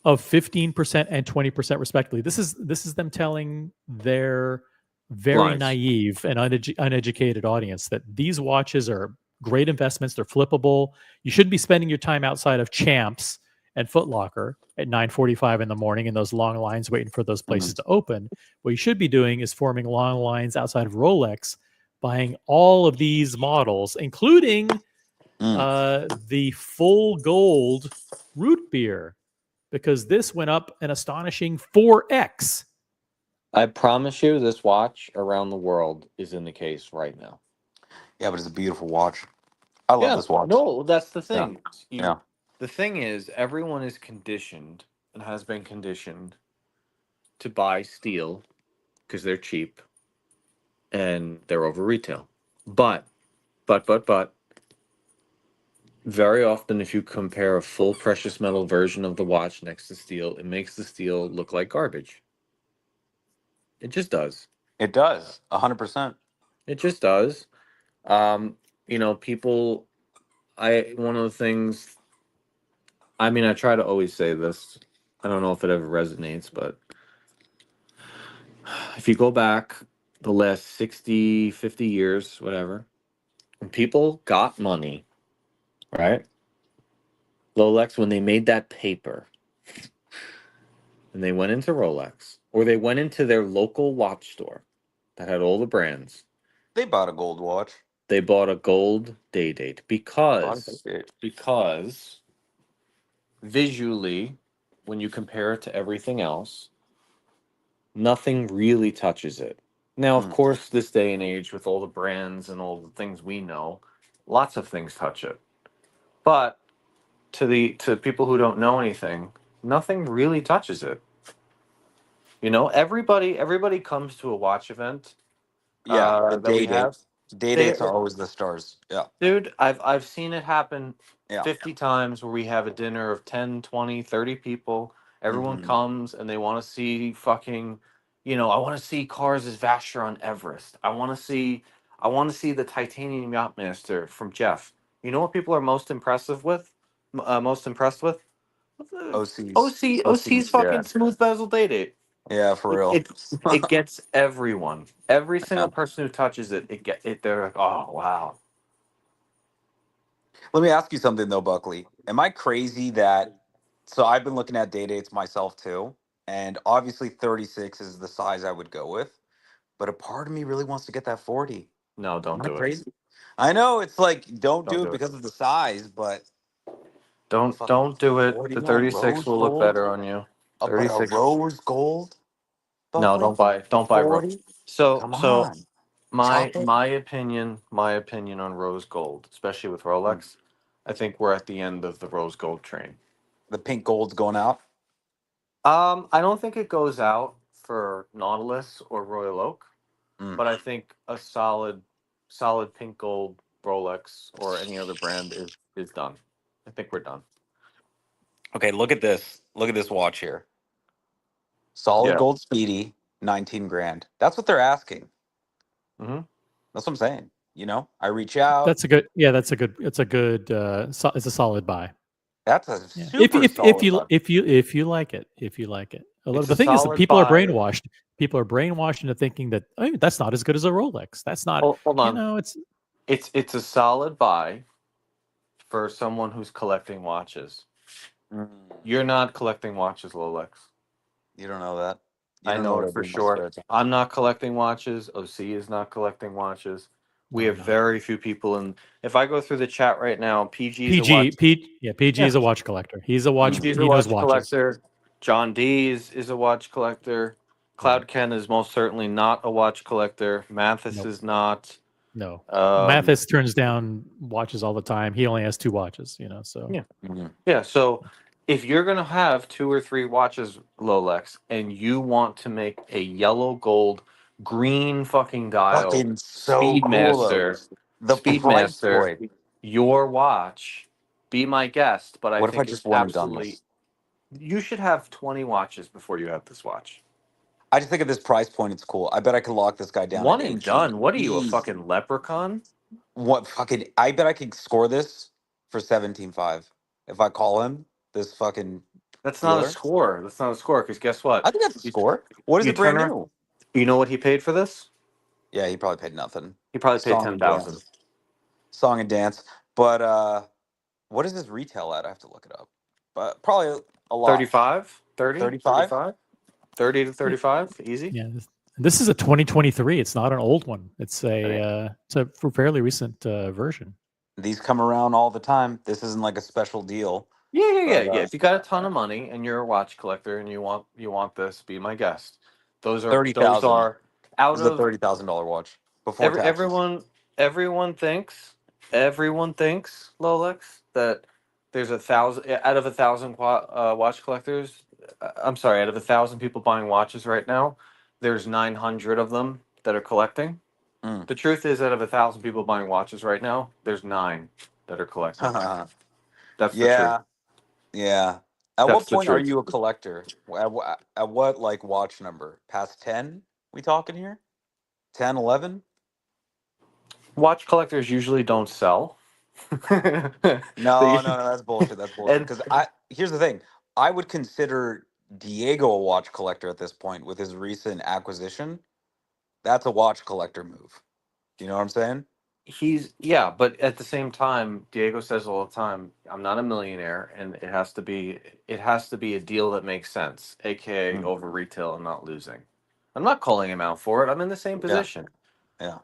of 15% and 20% respectively. This is them telling their very Lies. naive and uneducated audience that these watches are great investments. They're flippable. You shouldn't be spending your time outside of Champs and Foot Locker at 9:45 in the morning in those long lines waiting for those places to open. What you should be doing is forming long lines outside of Rolex, buying all of these models, including the full gold root beer, because this went up an astonishing 4x. I promise you, this watch around the world is in the case right now. Yeah, but it's a beautiful watch. I love this watch. No, that's the thing. Yeah. The thing is, everyone is conditioned and has been conditioned to buy steel because they're cheap and they're over retail. But, very often, if you compare a full precious metal version of the watch next to steel, it makes the steel look like garbage. It just does. It does 100%. It just does. You know, people. One of the things. I mean, I try to always say this. I don't know if it ever resonates, but if you go back the last 60, 50 years, whatever, when people got money, right? Rolex, when they made that paper and they went into Rolex or they went into their local watch store that had all the brands, They bought a gold watch. they bought a gold date Bought it. because visually, when you compare it to everything else, nothing really touches it. Now, of Mm. course, this day and age, with all the brands and all the things we know, lots of things touch it. But to people who don't know anything, nothing really touches it. You know, everybody comes to a watch event Yeah, the that we day have. dates. Day They dates are always the stars. Yeah. Dude, I've seen it happen Yeah. 50 times where we have a dinner of 10, 20, 30 people. Everyone Hmm. comes and they want to see fucking, you know, I want to see Cars' Vasher on Everest. I want to see the Titanium Yachtmaster from Jeff. You know what people are most impressive with? Most impressed with? OCs. OC's OCs. Yeah. fucking smooth bezel date. Yeah, for It, real. it it gets everyone. Every Yeah. single person who touches it, they're like, oh wow. Let me ask you something though, Buckley. Am I crazy that so I've been looking at day dates myself too, and obviously 36 is the size I would go with, but a part of me really wants to get that 40. No, Am don't I do it. crazy? I know it's like don't Don't do it do it. because of the size, but fucking Don't do it. The 40 on 36 rose will look gold? better on you. But a 36. rose gold, No, Buckley? don't buy rose. 40? Come So on. my Chop it. my opinion on rose gold, especially with Mm. Rolex, I think we're at the end of the rose gold train. The pink gold's going out. I don't think it goes out for Nautilus or Royal Oak, Mm. but I think a solid pink gold Rolex or any other brand is done. I think we're done. Okay, look at this. Look at this watch here. Solid Yeah. gold speedy, 19 grand. That's what they're asking. Hmm. That's what I'm saying. You know, I reach out. That's a good. Yeah, it's a good. It's a solid buy. That's a Yeah. super solid buy. If you like it, if you like it. It's a The thing is that solid people are buy. brainwashed. People are brainwashed into thinking that that's not as good as a Rolex. That's not. Hold You on. know, it's It's a solid buy for someone who's collecting watches. Mm. You're not collecting watches, Rolex. You don't know that. You I don't know know what it I do for in my sure. spare time. I'm not collecting watches. OC is not collecting watches. We no, have no. very few people in. If I go through the chat right now, PG is a PG, watch. PG Yeah, is a watch collector. He's a watch. Mm. PG is a He knows watch watches. collector. John D is a watch collector. Yeah. Cloud Ken is most certainly not a watch collector. Mathis Nope. is not. No. Um, Mathis turns down watches all the time. He only has 2 watches. You know, so yeah. Mm. Yeah, so if you're gonna have 2 or 3 watches, Rolex, and you want to make a yellow gold, green fucking dial, Fucking so cool though. The price Speedmaster, point. your watch, be my guest. But I What if I think it's just one and done absolutely this? you should have 20 watches before you have this watch. I just think at this price point, it's cool. I bet I could lock this guy down at One and 18. done. What are you, a Easy. fucking leprechaun? What fucking? I bet I could score this for 17.5 if I call him this fucking That's not a dealer. score. That's not a score. Because guess what? I think that's a You, score. What is you it turn brand around. new? You know what he paid for this? Yeah, he probably paid nothing. He probably paid Song and 10,000. dance. Song and dance. But what is his retail at? I have to look it up. But probably a lot. 35, 30, 35? 35, 30 to yeah, 35, easy. yeah. This is a 2023. It's not an old one. It's Right. a fairly recent version. These come around all the time. This isn't like a special deal. But Yeah. If you got a ton of money and you're a watch collector and you want this, be my guest. Those 30,000. are out This is a of $30,000 watch before taxes. everyone thinks Rolex that there's 1,000 out of 1,000 watch collectors. I'm sorry, out of 1,000 people buying watches right now, there's 900 of them that are collecting. Mm. The truth is, out of 1,000 people buying watches right now, there's 9. that are collecting. That's the truth. Yeah, yeah. At That's what the point are truth. you a collector? At what like watch number? Past 10? We talking here? 10, 11? Watch collectors usually don't sell. No, no, They, no, that's bullshit. That's bullshit. and Because here's the thing. I would consider Diego a watch collector at this point with his recent acquisition. That's a watch collector move. You know what I'm saying? yeah, but at the same time, Diego says all the time, "I'm not a millionaire, and it has to be a deal that makes sense, aka Mm. over retail and not losing." I'm not calling him out for it. I'm in the same Yeah, position. yeah.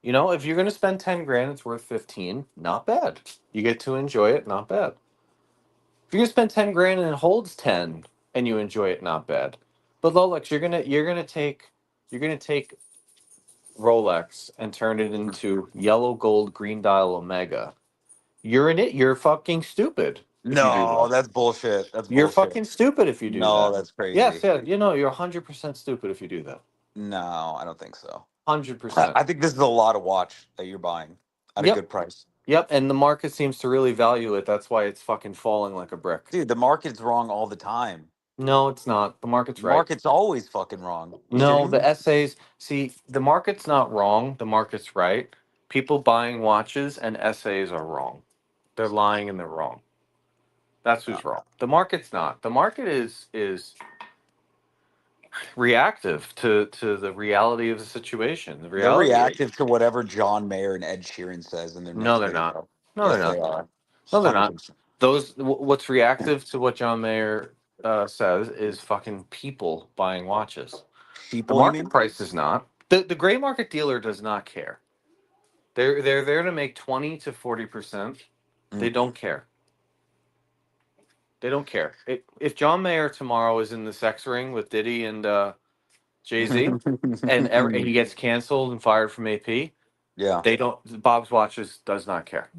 You know, if you're going to spend 10 grand, it's worth 15. Not bad. You get to enjoy it. Not bad. If you're going to spend 10 grand and it holds 10 and you enjoy it, not bad. But Rolex, you're going to take Rolex and turn it into yellow gold green dial Omega. You're in it. You're fucking stupid if you do No, that. that's bullshit. That's You're bullshit. fucking stupid if you do No, that. that's Yes, crazy. yeah, you're 100% stupid if you do that. No, I don't think so. I 100%. think this is a lot of watch that you're buying at a Yep. good price. Yep, and the market seems to really value it. That's why it's fucking falling like a brick. Dude, the market's wrong all the time. No, it's not. The market's The right. market's always fucking wrong. You No, kidding the me? essays. See, the market's not wrong. The market's right. People buying watches and essays are wrong. They're lying and they're wrong. That's No. who's wrong. The market's not. The market is reactive to the reality of the situation. The They're reality is reactive to whatever John Mayer and Ed Sheeran says in their no, next they're not. video. No, they're Yes, they not. are. No, they're not. 100%. What's reactive to what John Mayer says is fucking people buying watches. The Sheeple, you market mean? price is not. The gray market dealer does not care. They're there to make 20 to 40%. They Mm. don't care. They don't care. If John Mayer tomorrow is in the sex ring with Diddy and Jay Z, and he gets canceled and fired from AP, Yeah. they don't. Bob's Watches does not care.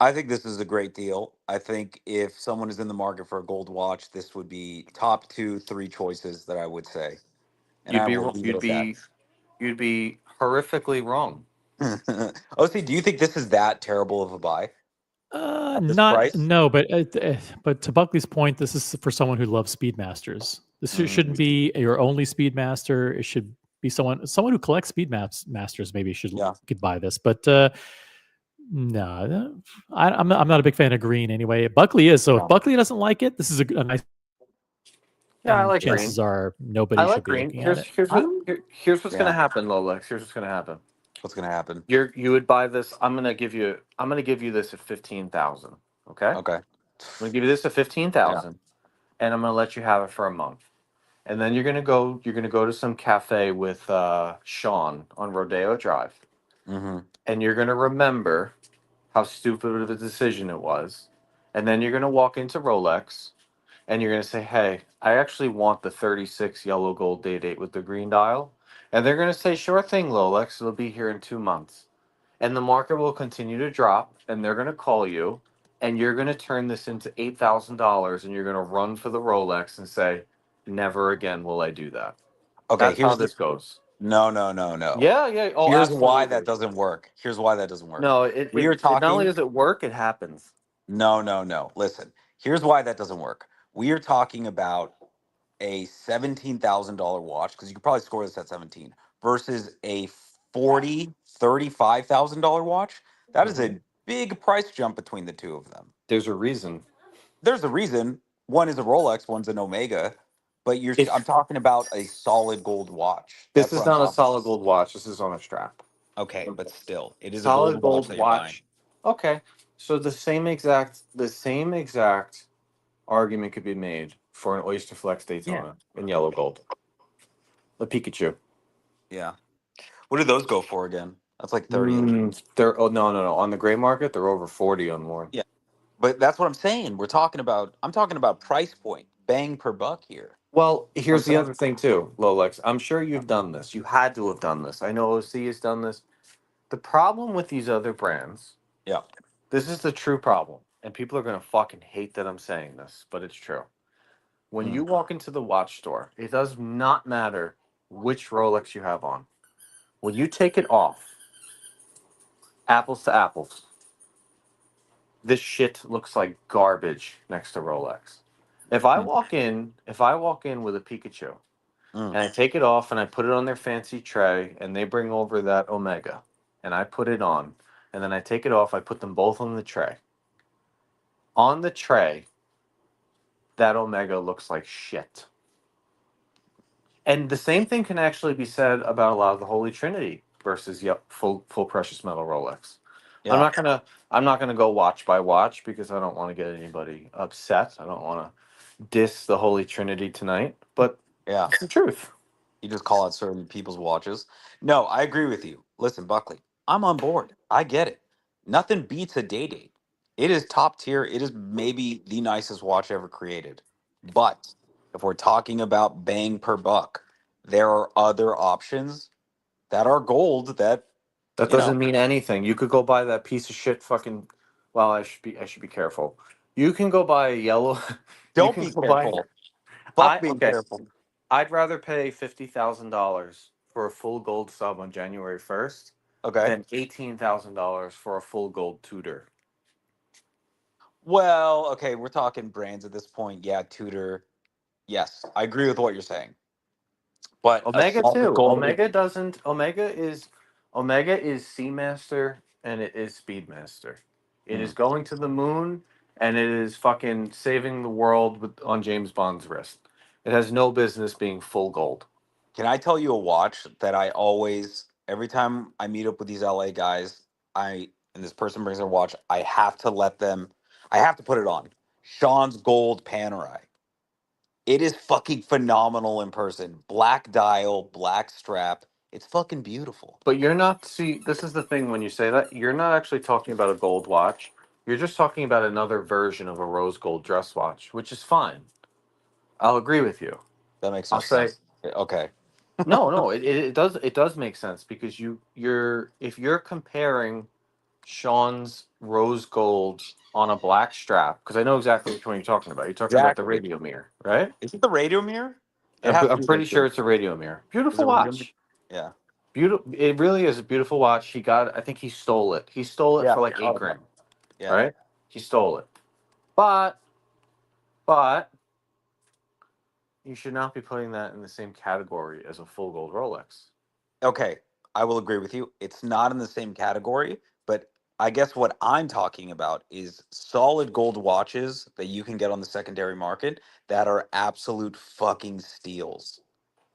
I think this is a great deal. I think if someone is in the market for a gold watch, this would be top two, three choices that I would say. And You'd I be will leave it you'd at that. be you'd be horrifically wrong. OC, do you think this is that terrible of a buy at this Not price? no, but to Buckley's point, this is for someone who loves Speedmasters. This shouldn't Mm, be your only Speedmaster. It should be someone who collects Masters. Maybe yeah. could buy this, but no, I'm not a big fan of green anyway. Buckley is, so if No. Buckley doesn't like it, this is a nice. Yeah, I And like green. chances are I nobody like should be green. looking at it. Here's what's gonna Yeah. happen, Lolex. Here's what's gonna happen. What's going to happen? You would buy this. I'm gonna give you this at 15,000. Okay. I'm Okay. gonna give you this at Yeah. 15,000, and I'm gonna let you have it for a month. And then you're gonna go to some cafe with Sean on Rodeo Drive, Hmm. and you're gonna remember how stupid of a decision it was. And then you're gonna walk into Rolex and you're gonna say, "Hey, I actually want the 36 yellow gold day date with the green dial." And they're gonna say, "Sure thing, Rolex. It'll be here in 2 months." And the market will continue to drop, and they're gonna call you, and you're gonna turn this into $8,000, and you're gonna run for the Rolex and say, "Never again will I do that." Okay. That's how Here's the this goes. no, no, no, no. Yeah, yeah. Oh, Here's why that absolutely. doesn't work. Here's why that doesn't work. No, We are it not only talking. does it work, it happens. No, no, no. Listen, here's why that doesn't work. We are talking about a $17,000 watch because you could probably score this at 17 versus a 35,000 watch. That is Mhm. a big price jump between the two of them. There's a reason. There's a reason. One is a Rolex, one's an Omega, but I'm If talking about a solid gold watch. this That's what is I'm not a talking solid about. gold watch, this is on a strap. Okay, but still, it is a Solid gold watch gold that you're buying. watch. Okay. So the same exact argument could be made for an Oyster Flex Yeah. Daytona in yellow gold. A Pikachu. Yeah. What do those go for again? That's like 30. They're no. On the gray market, they're over 40 on one. Yeah. But that's what I'm saying. I'm talking about price point, bang per buck here. Well, You know here's what the I'm other thing too, Lolex. I'm sure you've done this. You had to have done this. I know OC has done this. The problem with these other brands, saying? this is the true problem, and people are gonna fucking hate that I'm saying this, but it's true. When Yeah. you walk into the watch store, it does not matter which Rolex you have on. When you take it off, apples to apples. This shit looks like garbage next to Rolex. If I walk in with a Pikachu Mm. and I take it off and I put it on their fancy tray and they bring over that Omega and I put it on and then I take it off, I put them both on the tray. On the tray, that Omega looks like shit. And the same thing can actually be said about a lot of the Holy Trinity versus full precious metal Rolex. Yeah. I'm not gonna go watch by watch because I don't want to get anybody upset. I don't want to diss the Holy Trinity tonight, but Yeah. it's the truth. You just call out certain people's watches. No, I agree with you. Listen, Buckley, I'm on board. I get it. Nothing beats a day. It is top tier. It is maybe the nicest watch ever created. But if we're talking about bang per buck, there are other options that are gold that, That you know, doesn't mean anything. You could go buy that piece of shit fucking. Well, I should be careful. You can go buy a yellow. You don't can be go buy. careful. Fuck being Okay. careful. I'd rather pay $50,000 for a full gold sub on January 1st Okay. than $18,000 for a full gold Tudor. Well, okay, we're talking brands at this point. Yeah, Tudor. Yes, I agree with what you're saying. But a Omega solid too. gold. Omega is Seamaster and it is Speedmaster. It is Mm. going to the moon and it is fucking saving the world on James Bond's wrist. It has no business being full gold. Can I tell you a watch that I always, every time I meet up with these LA guys, and this person brings their watch, I have to put it on. Sean's Gold Panerai. It is fucking phenomenal in person. Black dial, black strap. It's fucking beautiful. But you're not, see, this is the thing when you say that, you're not actually talking about a gold watch. You're just talking about another version of a rose gold dress watch, which is fine. I'll agree with you. That makes no I'll say, sense. Okay. no, it does make sense because you're if you're comparing Sean's rose gold on a black strap, because I know exactly which one you're talking about. You're talking about the Exactly. radio mirror, right? Is it the radio mirror? It has to I'm be pretty sure radio. it's a radio mirror. Is Beautiful it radio mirror? watch. Yeah. Beautiful. It really is a beautiful watch. I think he stole it. He stole it Yeah. for like Oh, 8 grand, yeah. right? He stole it. But but you should not be putting that in the same category as a full gold Rolex. Okay, I will agree with you. It's not in the same category, but I guess what I'm talking about is solid gold watches that you can get on the secondary market that are absolute fucking steals,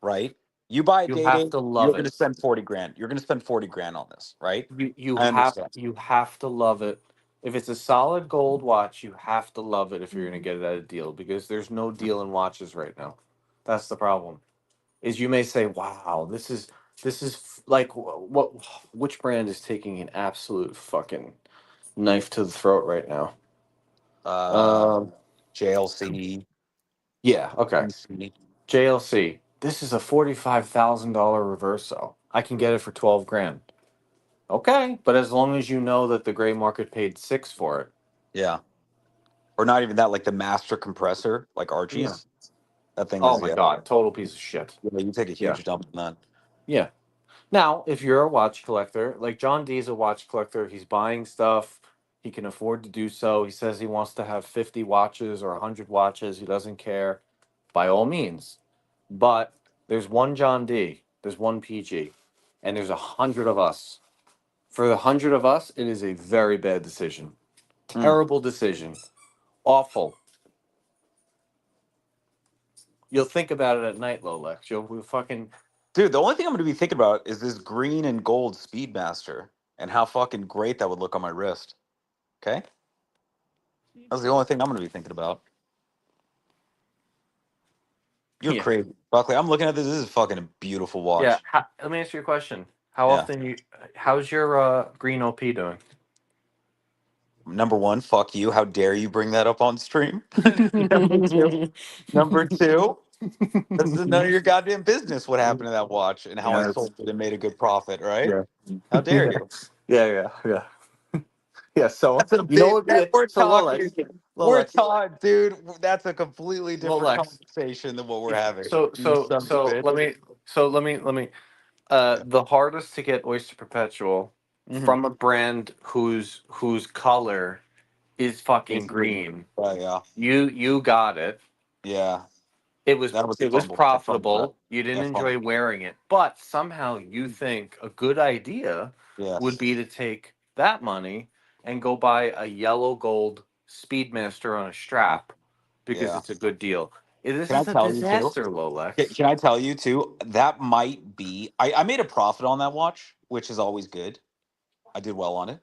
right? You buy a You have day, to you're love going to it. spend 40 grand. You're going to spend 40 grand on this, right? I understand. You have to love it. If it's a solid gold watch, you have to love it if you're gonna get it at a deal because there's no deal in watches right now. That's the problem. Is you may say, "Wow, like what? Which brand is taking an absolute fucking knife to the throat right now?" Uh, Um, JLC, yeah, okay. PC. JLC. This is a $45,000 reverso. I can get it for 12 grand. Okay, but as long as you know that the gray market paid 6 for it. Yeah. Or not even that, like the master compressor, like Yeah. Archie's. That thing Oh is, my yeah. god, total piece of shit. Yeah, you take a Yeah. huge dump on that. Yeah. Now, if you're a watch collector, like John D's a watch collector, he's buying stuff. He can afford to do so. He says he wants to have 50 watches or 100 watches. He doesn't care. By all means. But there's one John D, there's one PG, and there's 100 of us. For the 100 of us, it is a very bad decision. Mm. Terrible decision. Awful. You'll think about it at night, Lolex. You'll fucking. Dude, the only thing I'm going to be thinking about is this green and gold Speedmaster and how fucking great that would look on my wrist. Okay? That's the only thing I'm going to be thinking about. You're Yeah. crazy. Buckley, I'm looking at this. This is fucking a beautiful Yeah. watch. Let me ask you a question. How Yeah. often you? How's your green OP doing? Number one, fuck you. How dare you bring that up on stream? Number two. Number two. This is none of your goddamn business what happened to that watch and how I Yeah, it's, sold it and made a good profit, right? yeah, How dare you? yeah. Yeah. So That's a you know big. what? Yeah. We're So talking. We're Lolex, talking, dude. That's a completely different Lolex. conversation than what we're If having. You son of a bitch. let me. The hardest to get Oyster Perpetual from a brand whose color is fucking It's green. green. Yeah. You got it. Yeah. It was That was a it was fumble. I fumbled that. profitable. You didn't Yeah, enjoy wearing it, but somehow you think a good idea would Yes. be to take that money and go buy a yellow gold Speedmaster on a strap because Yeah. it's a good deal. This Can I is a tell you too? disaster, Rolex. Can I tell you too? That might be. I made a profit on that watch, which is always good. I did well on it.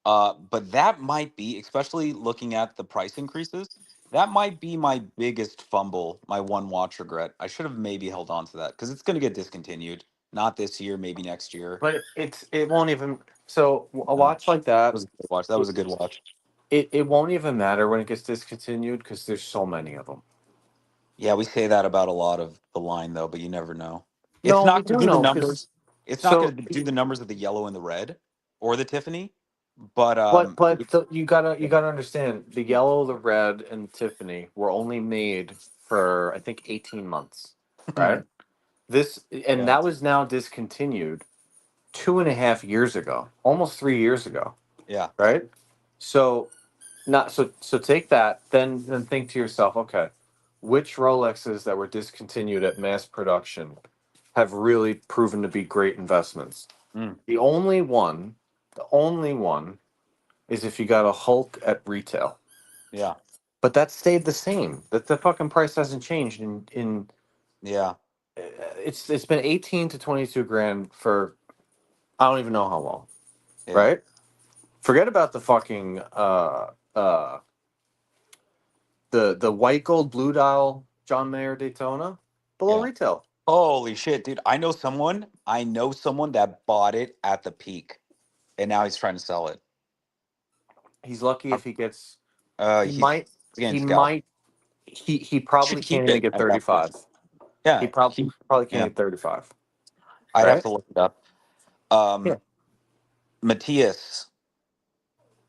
But that might be, especially looking at the price increases, that might be my biggest fumble, my one watch regret. I should have maybe held on to that because it's going to get discontinued. Not this year, maybe next year. But it won't even so a No, watch like that that was a good watch. That was a good watch. it won't even matter when it gets discontinued because there's so many of them. Yeah, we say that about a lot of the line though, but you never know. It's No, we not going do to do the know because numbers. It's not so going to do the numbers of the yellow and the red or the Tiffany, but you gotta understand the yellow, the red, and Tiffany were only made for I think 18 months, right? This and yeah, that was now discontinued 2.5 years ago, almost 3 years ago, yeah, right? So not so take that, then think to yourself, okay, which Rolexes that were discontinued at mass production have really proven to be great investments? mm, The only one is if you got a Hulk at retail. yeah, But that stayed the same. That the fucking price hasn't changed in yeah, it's been 18 to 22 grand for I don't even know how long, yeah, right? Forget about the fucking the white gold blue dial John Mayer Daytona below yeah. retail. Holy shit, dude! I know someone. I know someone that bought it at the peak, and now he's trying to sell it. He's lucky Uh, if he gets he he's might getting he scalped. might he He probably should can't keep even it get at that point. 35. He Yeah, probably can't yeah. get 35, I'd have right? to look it up. Yeah. Matthias,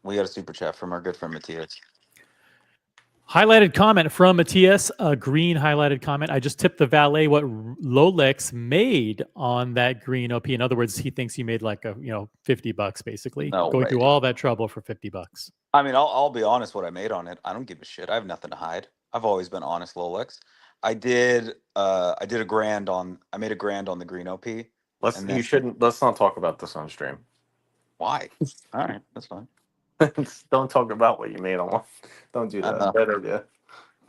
we got a super chat from our good friend Matthias. Highlighted comment from Matthias, a green highlighted comment. I just tipped the valet what Rolex made on that green OP. In other words, he thinks he made like $50 basically. No Going way, through dude. all that trouble for $50. I mean, I'll be honest. What I made on it, I don't give a shit. I have nothing to hide. I've always been honest, Lolex. I did a grand on. I made a grand on the green OP, and then Let's not talk about this on stream. why? All right, that's fine. Don't talk about what you made on. Don't do that. Uh, Bad idea.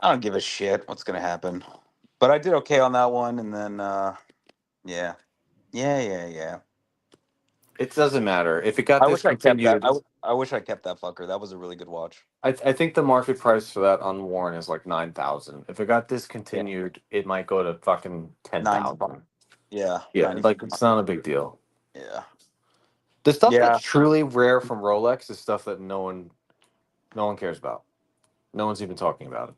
I don't give a shit what's gonna happen, but I did okay on that one, and then yeah, yeah. It doesn't matter if it got I wish I kept that. discontinued. I wish I kept that fucker. That was a really good watch. I think the market price for that unworn is like 9,000. If it got Yeah, discontinued, it might go to fucking 95. 10,000. Yeah, Yeah, 95. like it's not a big deal. Yeah, The stuff yeah. that's truly rare from Rolex is stuff that no one cares about. No one's even talking about it.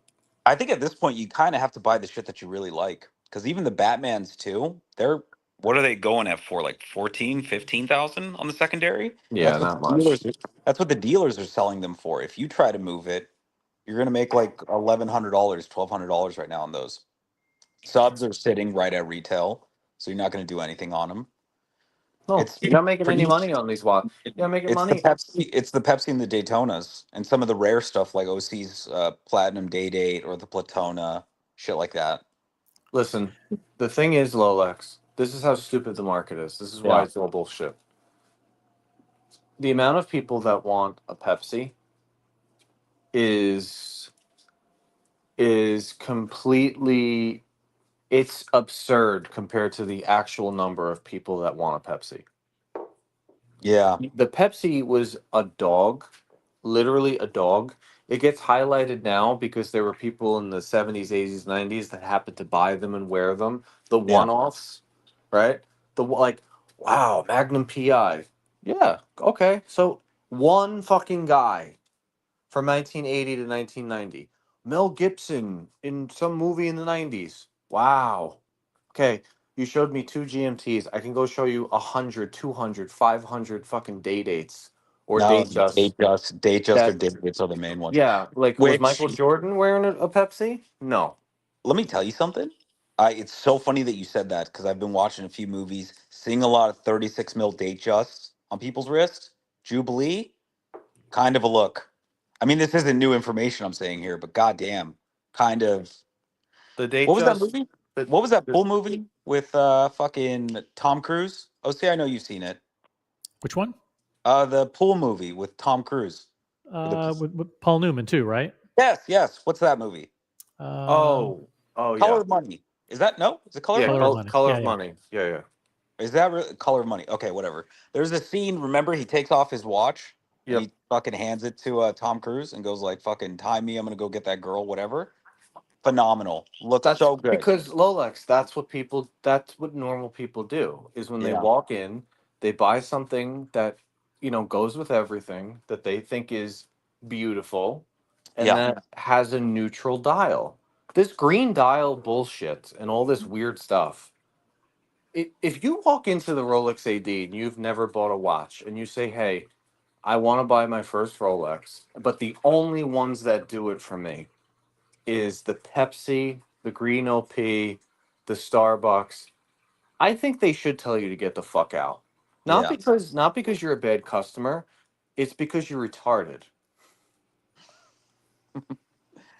I think at this point you kind of have to buy the shit that you really like because even the Batmans too, they're what are they going at for like 14, 15,000 on the secondary? Yeah, not much. That's what the dealers are selling them for. If you try to move it, you're going to make like $1,100, $1,200 right now on those. Subs are sitting right at retail, so you're not going to do anything on them. No, It's you're not making any pretty money on these watches. You're not making it's the money. Pepsi, it's the Pepsi and the Daytonas and some of the rare stuff like OC's Platinum Day Date or the Platona, shit like that. Listen, the thing is, Rolex, this is how stupid the market is. This is why Yeah. it's all bullshit. The amount of people that want a Pepsi is completely it's absurd compared to the actual number of people that want a Pepsi. Yeah. The Pepsi was a dog, literally a dog. It gets highlighted now because there were people in the 70s, 80s, 90s that happened to buy them and wear them. The Yeah. one-offs, right? Like, wow, Magnum PI. Yeah, okay. So one fucking guy from 1980 to 1990. Mel Gibson in some movie in the 90s. Wow. Okay, you showed me two GMTs. I can go show you 100, 200, 500 fucking day dates or No, date just Datejust or that. Dates are the main ones. Yeah, like was Which Michael Jordan wearing a Pepsi? No. let me tell you something. It's so funny that you said that because I've been watching a few movies, seeing a lot of 36 mil Datejusts on people's wrists. Jubilee, kind of a look. I mean, this isn't new information I'm saying here, but goddamn, kind of. The date What was that just movie? the, What was that the- full movie with fucking Tom Cruise? Oh, see, I know you've seen it. Which one? The pool movie with Tom Cruise. With Paul Newman too, right? Yes. What's that movie? oh Color yeah, of Money. Is that no? Is it Color of yeah, Color Money? of Money. color Yeah, of yeah. money. Yeah. Is that Color of Money? Okay, whatever. There's a scene. Remember, he takes off his watch and Yep. he fucking hands it to Tom Cruise and goes like, "Fucking tie me. I'm gonna go get that girl." Whatever. Phenomenal. Looks That's so good. because Rolex, that's what normal people do is when they Yeah. walk in, they buy something that, goes with everything that they think is beautiful and Yeah. that has a neutral dial. This green dial bullshit and all this weird stuff. If you walk into the Rolex AD and you've never bought a watch and you say, "Hey, I want to buy my first Rolex, but the only ones that do it for me is the Pepsi, the Green OP, the Starbucks." I think they should tell you to get the fuck out. Not Yeah. because you're a bad customer, it's because you're retarded.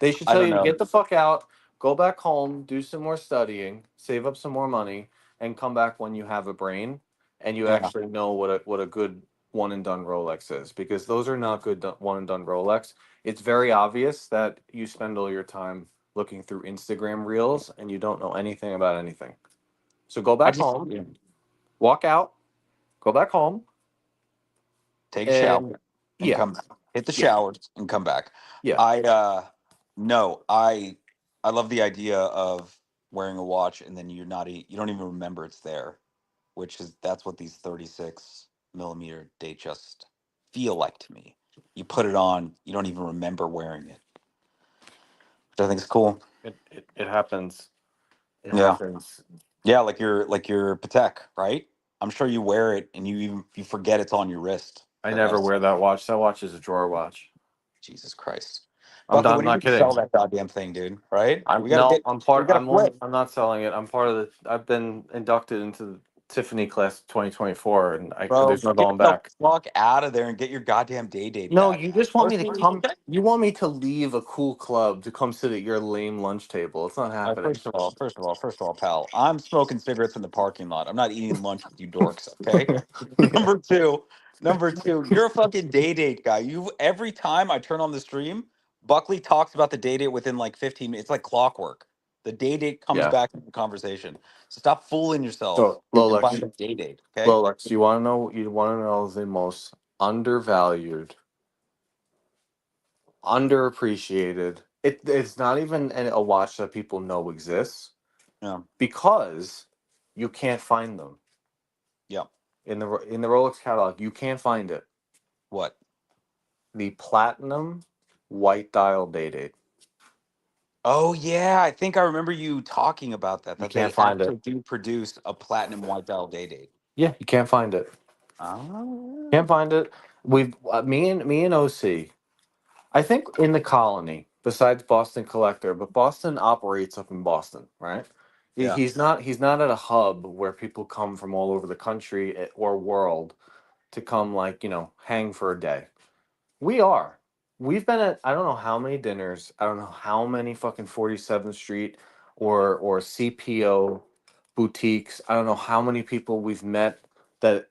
They should I tell don't you to know. get the fuck out, go back home, do some more studying, save up some more money, and come back when you have a brain and you Yeah. actually know what a good one and done Rolex is. Because those are not good one and done Rolex. It's very obvious that you spend all your time looking through Instagram reels and you don't know anything about anything. So go I back just home, walk out, go back home, take a and shower and yeah, come back. Hit the yeah, showers and come back. yeah. I no, I love the idea of wearing a watch and then you don't even remember it's there, that's what these 36 millimeter date just feel like to me. You put it on, you don't even remember wearing it, which I think is cool. It happens. It Yeah. happens. Yeah, like your Patek, right? I'm sure you wear it and you forget it's on your wrist. I The never rest. wear that watch. That watch is a drawer watch. Jesus Christ. I'm Buckley, not, I'm when are you not gonna sell kidding. that goddamn thing, dude? Right? I'm We gotta no, get I'm we part. gotta flip. I'm not selling it. I'm part of the. I've been inducted into the Tiffany class 2024, and Bro, there's no get going the back. fuck out of there and get your goddamn day date No, back. you just want me to Personally, come. You want me to leave a cool club to come sit at your lame lunch table. It's not happening. first of all, pal, I'm smoking cigarettes in the parking lot. I'm not eating lunch with you dorks, okay? Number two, you're a fucking day date guy. You every time I turn on the stream, Buckley talks about the day date within like 15 minutes. It's like clockwork. The day date comes Yeah. back in the conversation. So stop fooling yourself So and buy Rolex, the day date, okay? Rolex. You want to know? You want to know the most undervalued, underappreciated. It's not even a watch that people know exists Yeah. because you can't find them Yeah. in the Rolex catalog. You can't find it. What? The platinum white dial day date. Oh yeah, I think I remember you talking about that. You That can't they find it. actually do produce a platinum white dial day date. Yeah, you can't find it. Can't Oh. find it. We've me and OC. I think in the colony, besides Boston Collector, but Boston operates up in Boston, right? Yeah. He's not at a hub where people come from all over the country or world to come like, hang for a day. We are. We've been at I don't know how many dinners, I don't know how many fucking 47th Street or CPO boutiques. I don't know how many people we've met that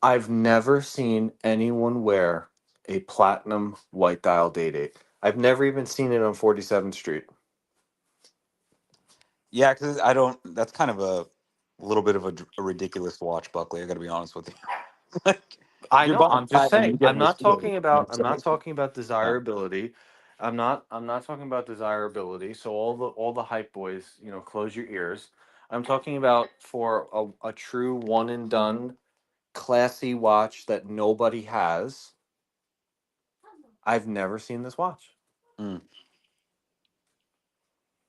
I've never seen anyone wear a platinum white dial day date. I've never even seen it on 47th Street. Yeah, because I don't. That's kind of a little bit of a ridiculous watch, Buckley. I got to be honest with you. Like, if I you're know. buying I'm just platinum, you're saying. getting this deal. You know I'm what I'm not saying? talking about Yeah. desirability. I'm not talking about desirability. So all the hype boys, close your ears. I'm talking about for a true one and done classy watch that nobody has. I've never seen this watch. Mm.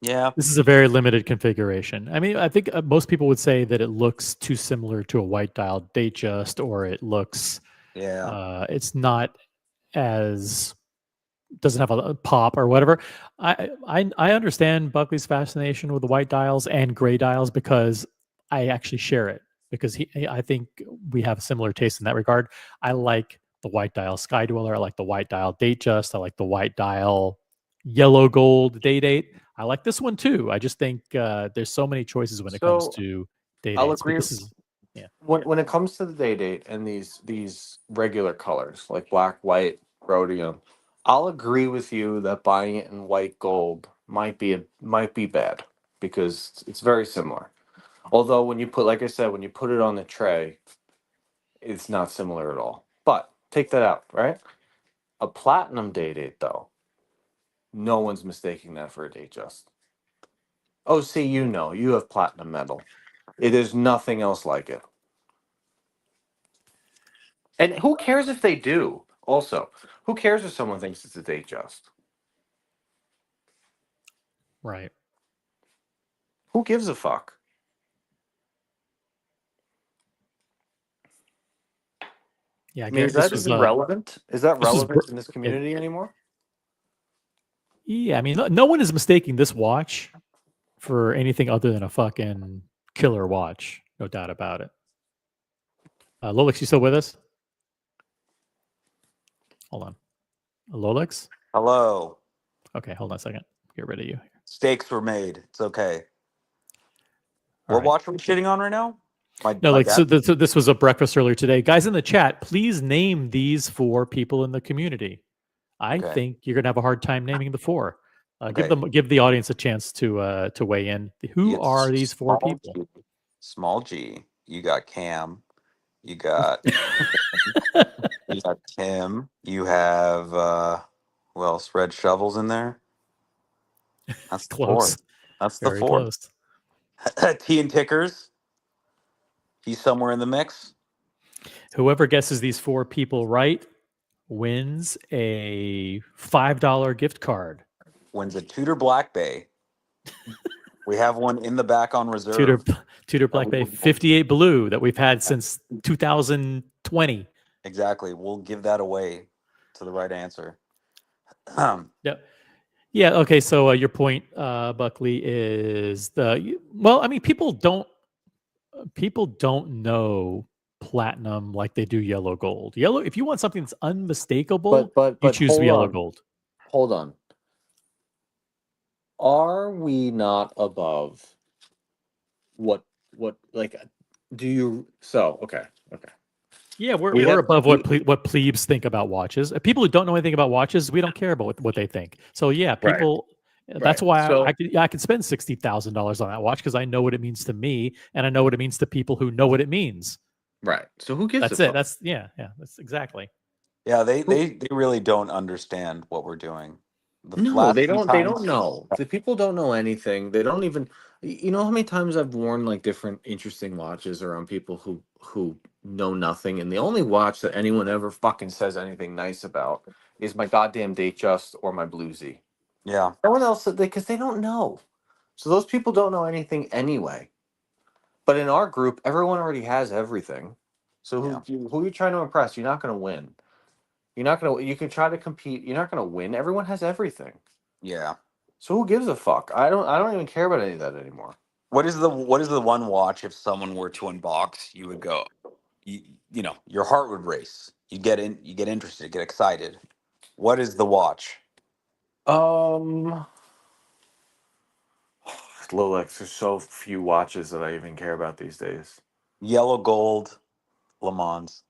Yeah. This is a very limited configuration. I mean, I think most people would say that it looks too similar to a white dial Datejust, or it looks, Yeah. it's not as doesn't have a pop or whatever. I understand Buckley's fascination with the white dials and gray dials because I actually share it because I think we have similar taste in that regard. I like the white dial Sky Dweller. I like the white dial Datejust. I like the white dial Yellow Gold Day Date. I like this one too. I just think there's so many choices when it comes So to day I'll dates. But agree. this is When it comes to the day date and these regular colors like black, white, rhodium, I'll agree with you that buying it in white gold might be bad because it's very similar. Although when you put, like I said, when you put it on the tray, it's not similar at all. But take that out, right? A platinum day date though, no one's mistaking that for a date just. Oh, see, you have platinum metal. It is nothing else like it. And who cares if they do? Also, who cares if someone thinks it's a date just? right. Who gives a fuck? Yeah, I mean, is this that was even relevant? Is that this was relevant in this it, community anymore? yeah. I mean, no one is mistaking this watch for anything other than a fucking killer watch. No doubt about it. Lolix, you still with us? Hold on. Lolix? Hello. Okay, hold on a second. Get rid of you. Stakes were made. It's okay. All What right. watch are we shitting on right now? No, My like so, dad? this was a breakfast earlier today. Guys in the chat, please name these 4 people in the community. I Okay. think you're gonna have a hard time naming the 4. Okay. Give the audience a chance to weigh in. Who are these 4 people? Small G. You got Cam. You got you got Tim. You have who else? Red Shovels in there. That's the 4. Close. That's the Very 4. close. T and Tickers. He's somewhere in the mix. Whoever guesses these 4 people right wins a $5 gift card. Wins a Tudor Black Bay. We have one in the back on Tudor reserve. Tudor Black Bay 58 Blue that we've had since 2020. Exactly. We'll give that away to the right answer. Yeah. Yeah. Okay. So your point, Buckley, is well. I mean, people don't know platinum like they do yellow gold. Yellow. If you want something that's unmistakable, you But choose yellow gold. hold on. Are we not above what like do you so okay. Yeah, We we're have above we, what plebes think about watches. People who don't know anything about watches, we don't care about what they think. So yeah, right. people. That's Right. why So I could spend $60,000 on that watch because I know what it means to me, and I know what it means to people who know what it means. right. So who gives That's a it. fuck? That's yeah. That's exactly. Yeah, Who, they really don't understand what we're doing. The no, last few they don't times, know. The people don't know anything. They don't even you know how many times I've worn like different interesting watches around people who know nothing and the only watch that anyone ever fucking says anything nice about is my goddamn Datejust or my Bluesy. yeah, No one else because they don't know. So those people don't know anything anyway. But in our group, everyone already has everything. So yeah, who are you trying to impress? You're not going to win. You're not going to. You can try to compete. You're not going to win. Everyone has everything. yeah. So who gives a fuck? I don't. I don't even care about any of that anymore. What is the one watch if someone were to unbox, you would go, you know, your heart would race. You get interested, get excited. What is the watch? Um, Rolex. There's so few watches that I even care about these days. Yellow gold, Le Mans.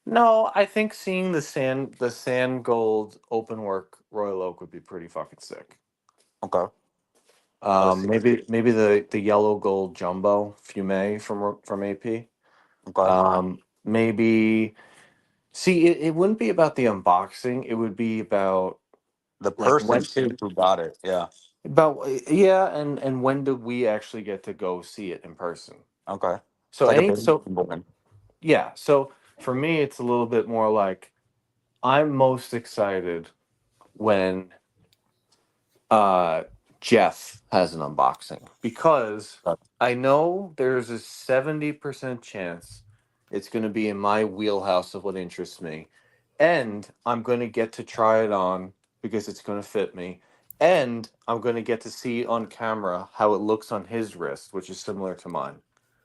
No, I think seeing the sand gold open work Royal Oak would be pretty fucking sick. Okay. Let's see. Maybe the yellow gold jumbo fume from AP. Okay. Maybe see it wouldn't be about the unboxing. It would be about The like person too who got it. Yeah. yeah, and when do we actually get to go see it in person? Okay. It's So like a any baby so born. yeah, so for me it's a little bit more like I'm most excited when uh Jeff has an unboxing because I know there's a 70% chance it's going to be in my wheelhouse of what interests me. And I'm going to get to try it on because it's going to fit me. And I'm going to get to see on camera how it looks on his wrist, which is similar to mine.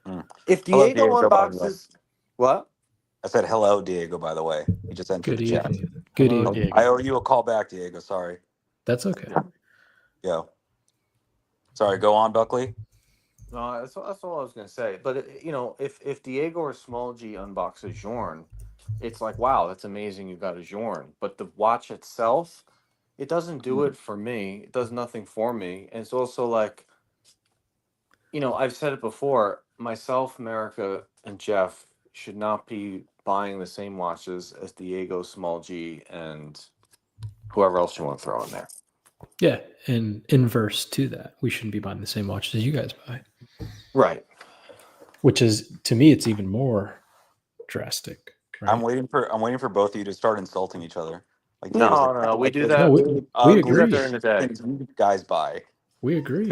If Hello, Diego Diego, by the way. unboxes, what? I said hello, Diego, by the way. He just entered Good the chat. evening. Good Hello, evening. Diego. I owe you a call back, Diego. Sorry. That's okay. Yo. Sorry, go on, Buckley. No, that's all I was gonna say. But if Diego or Small G unboxes Jorn, it's like, wow, that's amazing. You got a Jorn. But the watch itself, it doesn't do it for me. It does nothing for me. And it's also like, I've said it before. Myself, America, and Jeff should not be buying the same watches as Diego, Small G, and whoever else you want to throw in there. Yeah, and inverse to that, we shouldn't be buying the same watches as you guys buy. Right. Which is, to me, it's even more drastic. Right? I'm waiting for both of you to start insulting each other. Like No, Diego's like, no, we like do those that. No, we big, we We do that agree. during the day. things you guys buy. We agree.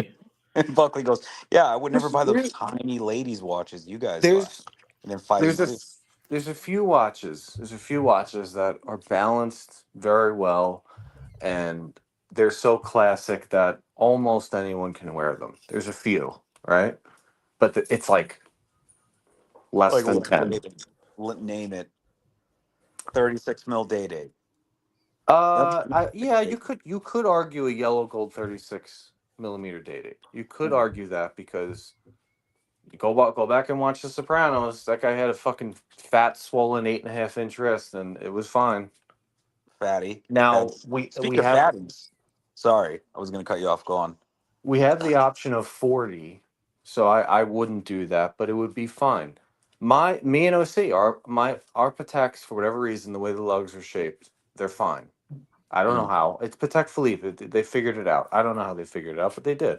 And Buckley goes, yeah, I would never buy those There's tiny ladies' watches you guys buy. there's And then fighting there's a too. there's a few watches. There's a few watches that are balanced very well, and they're so classic that almost anyone can wear them. There's a few, right? But it's like less Like than 10. name it. 36 mil day. Yeah, you could argue a yellow gold 36 millimeter dating. You could argue that because you go back and watch The Sopranos. That guy had a fucking fat, swollen 8.5 inch wrist, and it was fine. Fatty. Now That's, we speak we of have fatties. Sorry, I was gonna cut you off. Go on. we have the option of 40, so I wouldn't do that, but it would be fine. Me and OC our Pateks, for whatever reason, the way the lugs are shaped, they're fine. I don't know how. It's Patek Philippe. They figured it out. I don't know how they figured it out, but they did.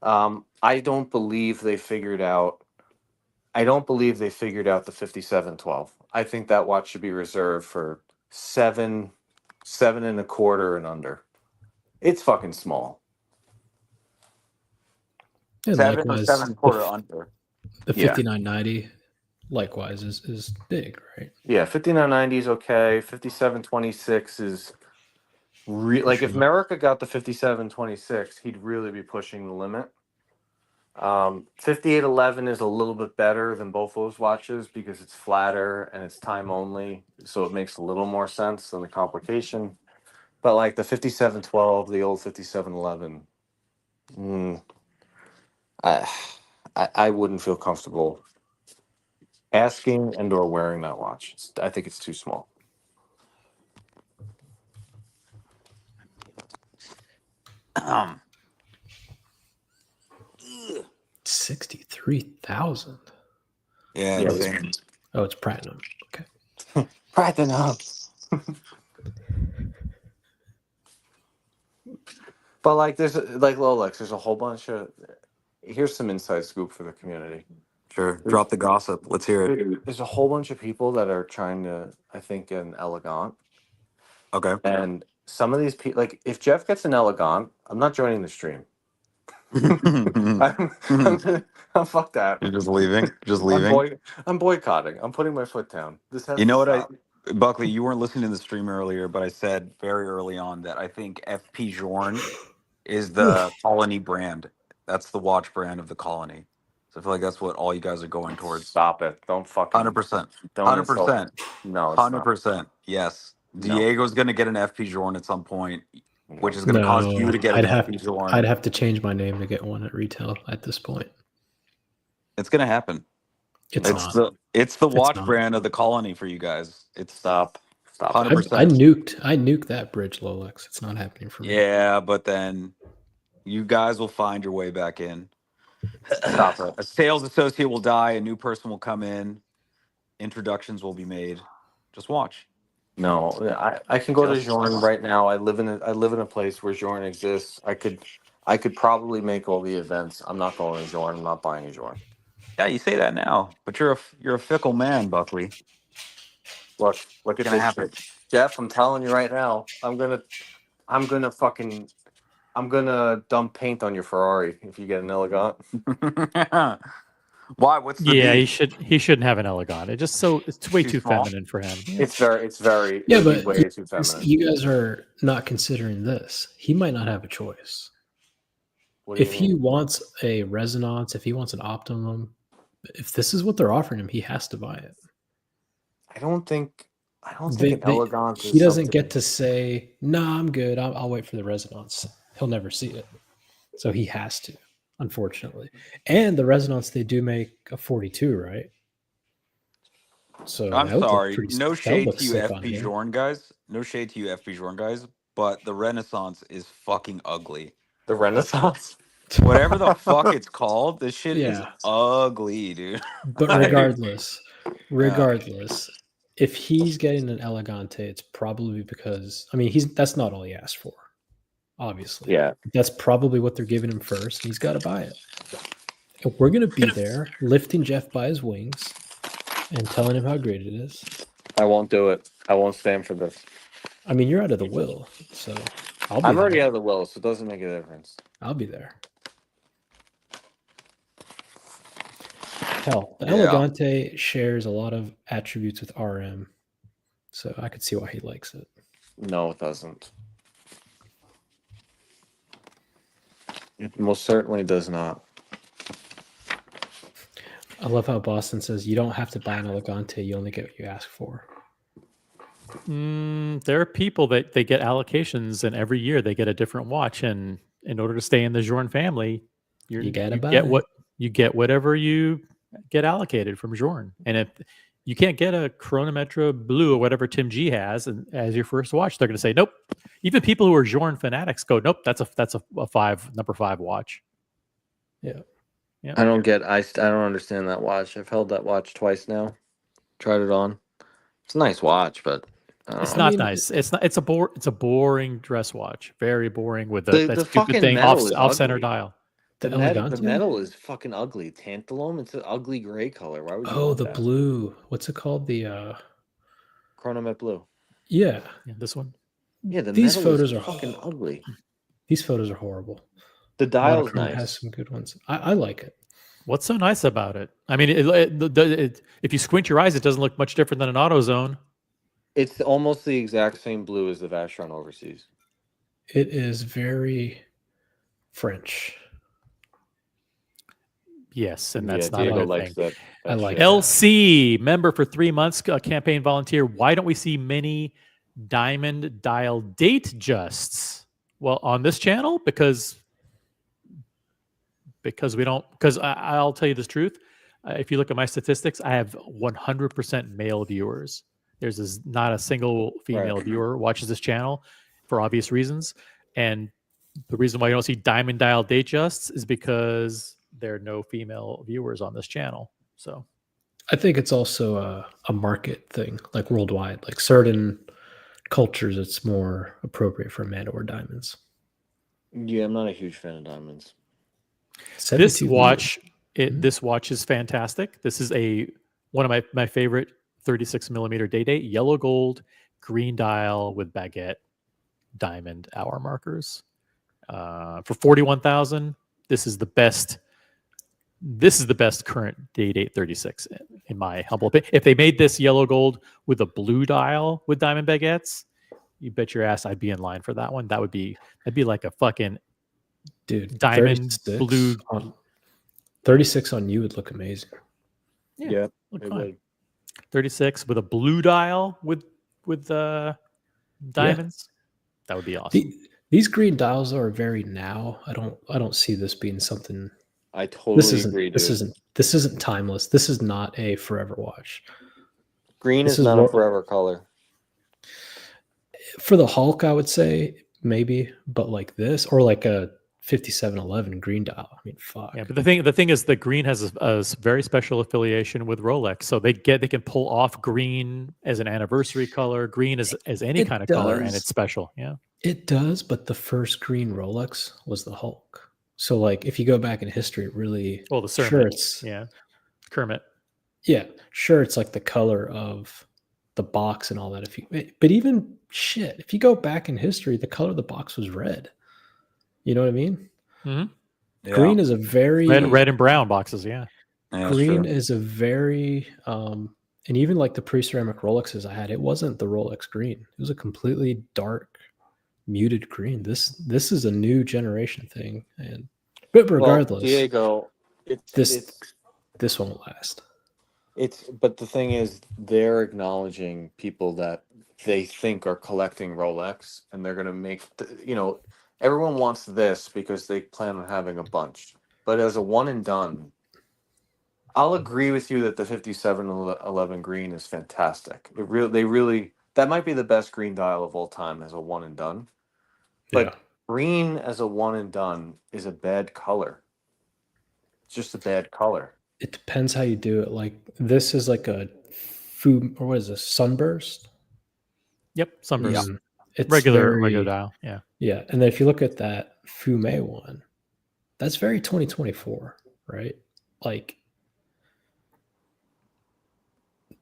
I don't believe they figured out. I don't believe they figured out the 5712. I think that watch should be reserved for 7.25 and under. It's fucking small. And 7 or likewise, 7.25 under. the Yeah. 5990 likewise is big, right? Yeah, 5990 is okay. 5726 is like if America got the 5726, he'd really be pushing the limit. 5811 is a little bit better than both those watches because it's flatter and it's time only, so it makes a little more sense than the complication. But like the 5712, the old 5711, I wouldn't feel comfortable asking and or wearing that watch. I think it's too small. Um, 63,000. yeah, Yeah, insane. Oh, it's platinum. Okay. Brighten up. But like there's like Rolex, there's a whole bunch of. Here's some inside scoop for the community. Sure. Drop the gossip. Let's hear it. There's a whole bunch of people that are trying to, I think, get an Elegant. Okay. And some of these people, like if Jeff gets an Elegant, I'm not joining the stream. Fuck that. You're just leaving. Just I'm, leaving. I'm boycotting. I'm putting my foot down. This has You know to what stop. Buckley, you weren't listening to the stream earlier, but I said very early on that I think FP Journe is the Colony brand. That's the watch brand of the Colony. So I feel like that's what all you guys are going towards. Stop it. Don't fucking. 100%. Don't 100%. No, it's not. 100%. Yes. No. Diego's going to get an FP Journe at some point, which is going to No, cause you to get an FP Journe. I'd have to change my name to get one at retail at this point. It's going to happen. It's not. It's the watch not. brand of the Colony for you guys. It's Stop. 100%. I nuked that bridge, Rolex. It's not happening for me. Yeah, but then you guys will find your way back in. Stop it. A sales associate will die, a new person will come in, introductions will be made. Just watch. No, I can go to Just- Jordan right now. I live in a place where Jordan exists. I could probably make all the events. I'm not going to Jordan. I'm not buying a Jordan. Yeah, you say that now, but you're a fickle man, Buckley. Look at Gonna this happen. shit. Jeff, I'm telling you right now, I'm gonna dump paint on your Ferrari if you get an Elegant. Why? What's the Yeah, beef? he shouldn't have an Elegant. It's way Too too small? feminine for him. It's very Yeah, it would be but way too feminine. you guys are not considering this. He might not have a choice. What do you If mean? he wants a resonance, if he wants an optimum, If this is what they're offering him, he has to buy it. I don't think They, an elegance he is doesn't something. get to say, "No, I'm good. I'll wait for the resonance." He'll never see it, so he has to, unfortunately. And the resonance they do make a 42, right? So I'm that would look sorry. pretty. No That would shade look to you, sick on FP here. Journe guys. No shade to you, FP Journe guys. But the Renaissance is fucking ugly. The Renaissance. Whatever the fuck it's called, this shit is Yeah, ugly, dude. but Like, yeah. regardless, if he's getting an Elegante, it's probably because that's not all he asked for, obviously. Yeah. That's probably what they're giving him first, and he's got to buy it. And we're gonna be there, lifting Jeff by his wings, and telling him how great it is. I won't do it. I won't stand for this. I mean, you're out of the will, so I'll be I'm there. already out of the will, so it doesn't make a difference. I'll be there. Hell, the Yeah. Elegante shares a lot of attributes with RM, so I could see why he likes it. No, it doesn't. It most certainly does not. I love how Boston says you don't have to buy an Elegante; you only get what you ask for. There are people that they get allocations, and every year they get a different watch. And in order to stay in the Journe family, You gotta you buy get it. what you get, whatever you get allocated from Journe. And if you can't get a Chronometra Blue or whatever Tim G has, and as your first watch, they're going to say nope. Even people who are Journe fanatics go, nope, that's a number 5 watch. Yeah. Yeah. I don't understand that watch. I've held that watch twice now. Tried it on. It's a nice watch, but I don't It's know. not nice. It's not. It's a boring dress watch. Very boring with that The stupid fucking thing metal is off center ugly. dial. The The Elegante? metal is fucking ugly. Tantalum. It's an ugly gray color. Why would you Oh, want the that? blue. What's it called? The Chronomet blue. yeah. Yeah, this one. Yeah, the These metal photos is are fucking ugly. These photos are horrible. The dial's Monochrome has nice. some good ones. I like it. What's so nice about it? I mean, if you squint your eyes, it doesn't look much different than an AutoZone. It's almost the exact same blue as the Vacheron Overseas. It is very French. Yes, and that's not Diego a likes thing. that. I like shit. that. LC member for 3 months, campaign volunteer. Why don't we see many diamond dial date justs? Well, on this channel, because we don't. Because I'll tell you the truth. If you look at my statistics, I have 100% male viewers. There's not a single female viewer watches this channel for obvious reasons. And the reason why you don't see diamond dial date justs is because there are no female viewers on this channel. So I think it's also a market thing, like worldwide. Like certain cultures, it's more appropriate for men or diamonds. Yeah, I'm not a huge fan of diamonds. this 72 watch, Mhm. this watch is fantastic. This is one of my favorite 36 millimeter day yellow gold green dial with baguette diamond hour markers. For 41,000, this is the best. This is the best current date 36 in my humble opinion. If they made this yellow gold with a blue dial with diamond baguettes, you bet your ass I'd be in line for that one. That'd be like a fucking Dude, diamond 36 blue. on 36 on you would look amazing. Yeah, Look it fine. would. 36 with a blue dial with diamonds. That would be awesome. These green dials are very now. I don't see this being something. I totally agree, This dude. isn't timeless. This is not a forever watch. Green This is is not a what- forever color. For the Hulk, I would say maybe, but like this or like a 5711 green dial. I mean, fuck. Yeah, but the thing is, the green has a very special affiliation with Rolex, so they can pull off green as an anniversary color, green as any It kind of color, and does. it's special. Yeah, It does, but the first green Rolex was the Hulk. So like if you go back in history, it really well, the Kermit, sure it's Kermit. yeah, sure it's like the color of the box and all that. But even shit, if you go back in history, the color of the box was red. You know what I mean? Mhm. Yeah. Green is a very Red and brown boxes. Yeah, Yeah, that's green true. is a very and even like the pre-ceramic Rolexes I had, it wasn't the Rolex green. It was a completely dark, muted green. This is a new generation thing, but regardless, Diego, this this won't last. But the thing is, they're acknowledging people that they think are collecting Rolex, and they're gonna make everyone wants this because they plan on having a bunch. But as a one and done, I'll agree with you that the 5711 green is fantastic. They really that might be the best green dial of all time as a one and done. But Yeah. green as a one and done is a bad color. It's just a bad color. It depends how you do it. Like this is like a or what is this? Sunburst? Yep, sunburst. It's Regular dial. Yeah. Yeah. And then if you look at that Fume one, that's very 2024, right? Like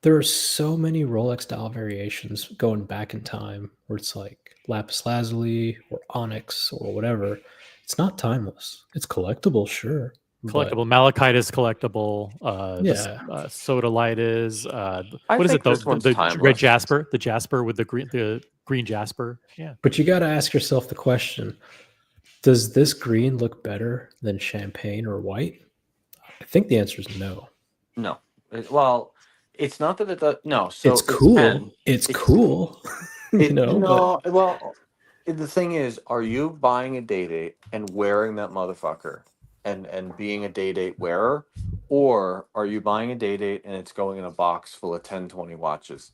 there are so many Rolex dial variations going back in time where it's like lapis lazuli or onyx or whatever. It's not timeless. It's collectible, sure. Collectible. Malachite is collectible. Sodalite is. What is it though? This one's The timeless. red jasper. The jasper with the green jasper. Yeah. But you got to ask yourself the question: does this green look better than champagne or white? I think the answer is no. No. Well, it's not that it does. No. So it's cool. 10. It's cool. No. Well, the thing is, are you buying a day-date and wearing that motherfucker and being a day-date wearer? Or are you buying a day-date and it's going in a box full of 10, 20 watches?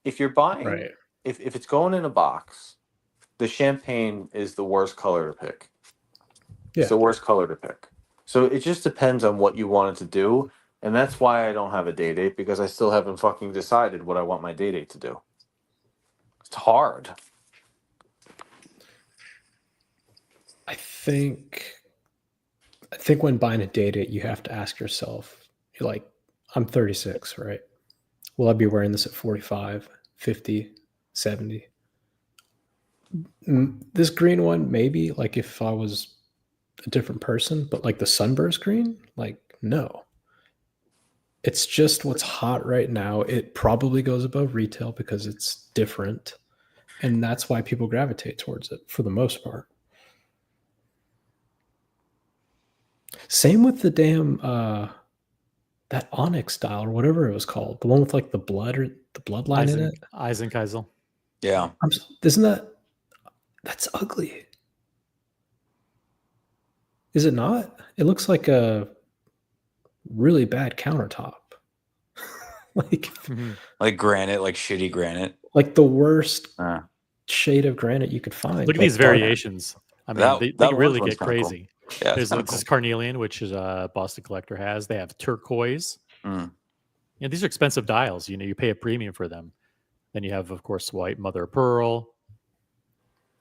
If you're buying, right. if it's going in a box, the champagne is the worst color to pick. Yeah. It's the worst color to pick. So it just depends on what you wanted to do. And that's why I don't have a day date, because I still haven't fucking decided what I want my day date to do. It's hard. I think when buying a day date, you have to ask yourself, you're like, I'm 36, right? Will I be wearing this at 45, 50, 70? This green one, maybe, like if I was a different person, but like the sunburst green, like no. It's just what's hot right now. It probably goes above retail because it's different. And that's why people gravitate towards it for the most part. Same with the damn that onyx style or whatever it was called, the one with like the blood or the bloodline in it. Eisenkeisel. Yeah. Isn't that's ugly? Is it not? It looks like a really bad countertop. Like granite, like shitty granite. Like the worst shade of granite you could find. Look at these variations. I mean, they really get crazy. Cool. Yeah, there's this cool. carnelian, which is Boston Collector has. They have turquoise. These are expensive dials. You pay a premium for them. Then you have, of course, white mother of pearl.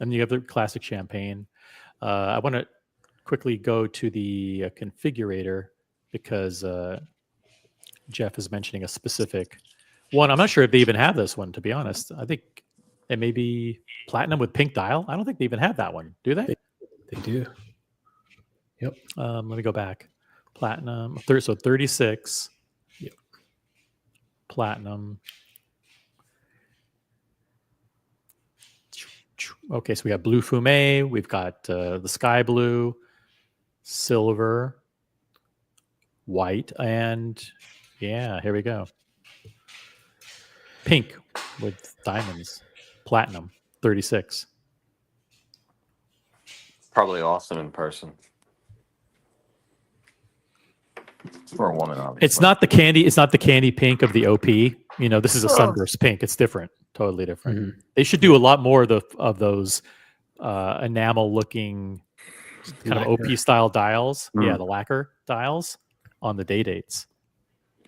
And you have the classic champagne. I want to quickly go to the configurator because Jeff is mentioning a specific one. I'm not sure if they even have this one, to be honest. I think it may be platinum with pink dial. I don't think they even have that one. Do they? They do. Yep. Let me go back. Platinum. So 36. Yep. Platinum. Okay, so we got blue fume. We've got the sky blue, silver, white, and yeah, here we go. Pink with diamonds. Platinum, 36. Probably awesome in person. For a woman, obviously. It's not the candy pink of the OP. This is a sunburst pink. It's different. Totally different. Mm-hmm. They should do a lot more of those enamel looking kind of OP style dials. Yeah, the lacquer dials on the day dates.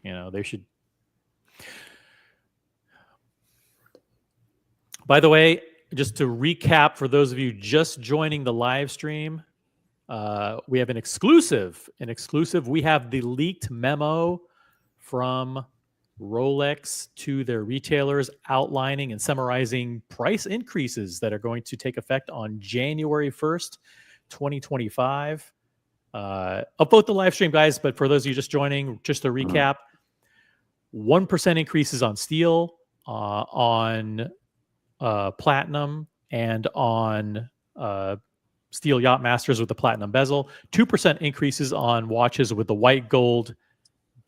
They should. By the way, just to recap for those of you just joining the live stream, we have an exclusive. We have the leaked memo from Rolex to their retailers outlining and summarizing price increases that are going to take effect on January 1st, 2025. Upvote the live stream, guys, but for those of you just joining, just to recap, 1% increases on steel, on platinum, and on steel Yacht Masters with the platinum bezel, 2% increases on watches with the white gold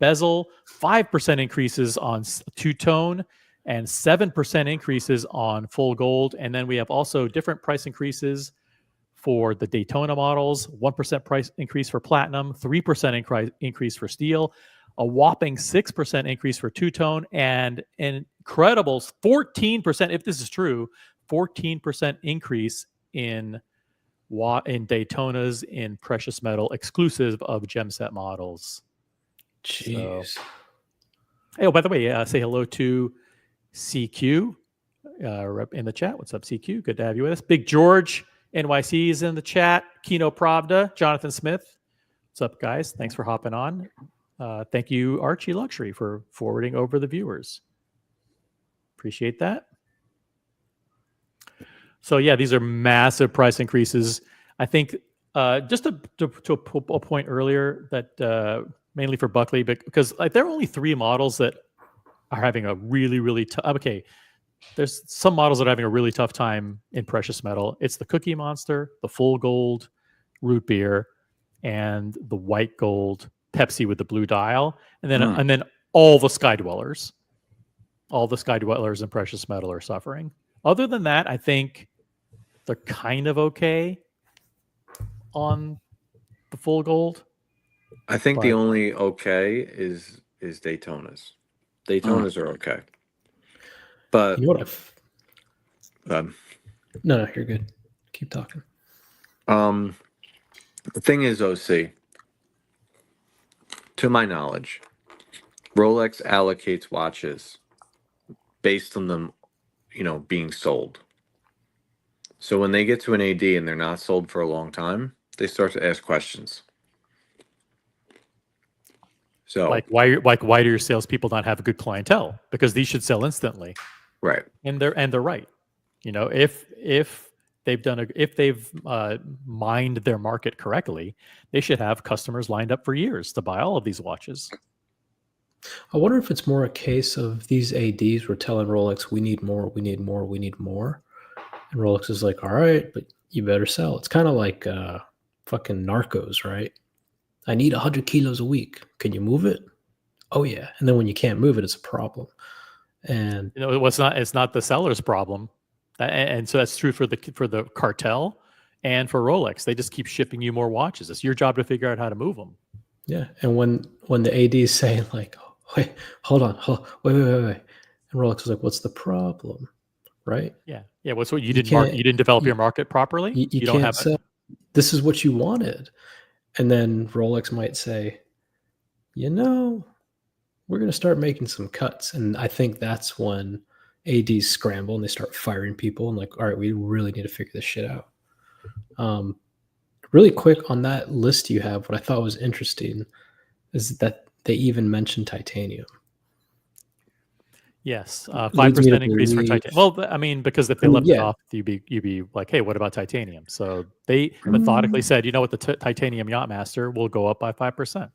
bezel, 5% increases on two-tone, and 7% increases on full gold. And then we have also different price increases for the Daytona models, 1% price increase for platinum, 3% increase for steel, a whopping 6% increase for two-tone, and an incredible 14%, if this is true, 14% increase in Daytonas in precious metal exclusive of gem set models. Jeez. So, hey, oh, by the way, say hello to CQ in the chat. What's up, CQ? Good to have you with us. Big George NYC is in the chat. Kino Pravda, Jonathan Smith. What's up, guys? Thanks for hopping on. Thank you, Archie Luxury, for forwarding over the viewers. Appreciate that. So yeah, these are massive price increases. I think just to a point earlier that mainly for Buckley, because like there are only 3 models that are having a really tough. Okay, there's some models that are having a really tough time in precious metal. It's the Cookie Monster, the full gold root beer, and the white gold Pepsi with the blue dial, and then all the Sky Dwellers. All the Sky Dwellers in precious metal are suffering. Other than that, I think they're kind of okay on the full gold. I think the only okay is Daytonas. Daytonas are okay. But You know what no, you're good. Keep talking. The thing is, OC, to my knowledge, Rolex allocates watches based on them, being sold. So when they get to an AD and they're not sold for a long time, they start to ask questions. So why do your salespeople not have a good clientele? Because these should sell instantly. Right. And they're right. If they've mined their market correctly, they should have customers lined up for years to buy all of these watches. I wonder if it's more a case of these ADs were telling Rolex, we need more. And Rolex is like, all right, but you better sell. It's kind of like fucking Narcos, right? I need 100 kilos a week. Can you move it? Oh, yeah. And then when you can't move it, it's a problem. And it's not the seller's problem. And so that's true for the cartel and for Rolex. They just keep shipping you more watches. It's your job to figure out how to move them. Yeah. And when the AD is saying like, wait, hold on, wait. And Rolex is like, what's the problem? Right? Yeah. Yeah. What's what you didn't develop your market properly? You don't have sell. This is what you wanted. And then Rolex might say, we're going to start making some cuts. And I think that's when ADs scramble and they start firing people and like, all right, we really need to figure this shit out. Really quick on that list you have, what I thought was interesting is that they even mentioned titanium. Yes, 5% increase for titanium. Well, I mean, because if they left it off, you'd be like, hey, what about titanium? So they methodically said, what, the titanium Yachtmaster will go up by 5%.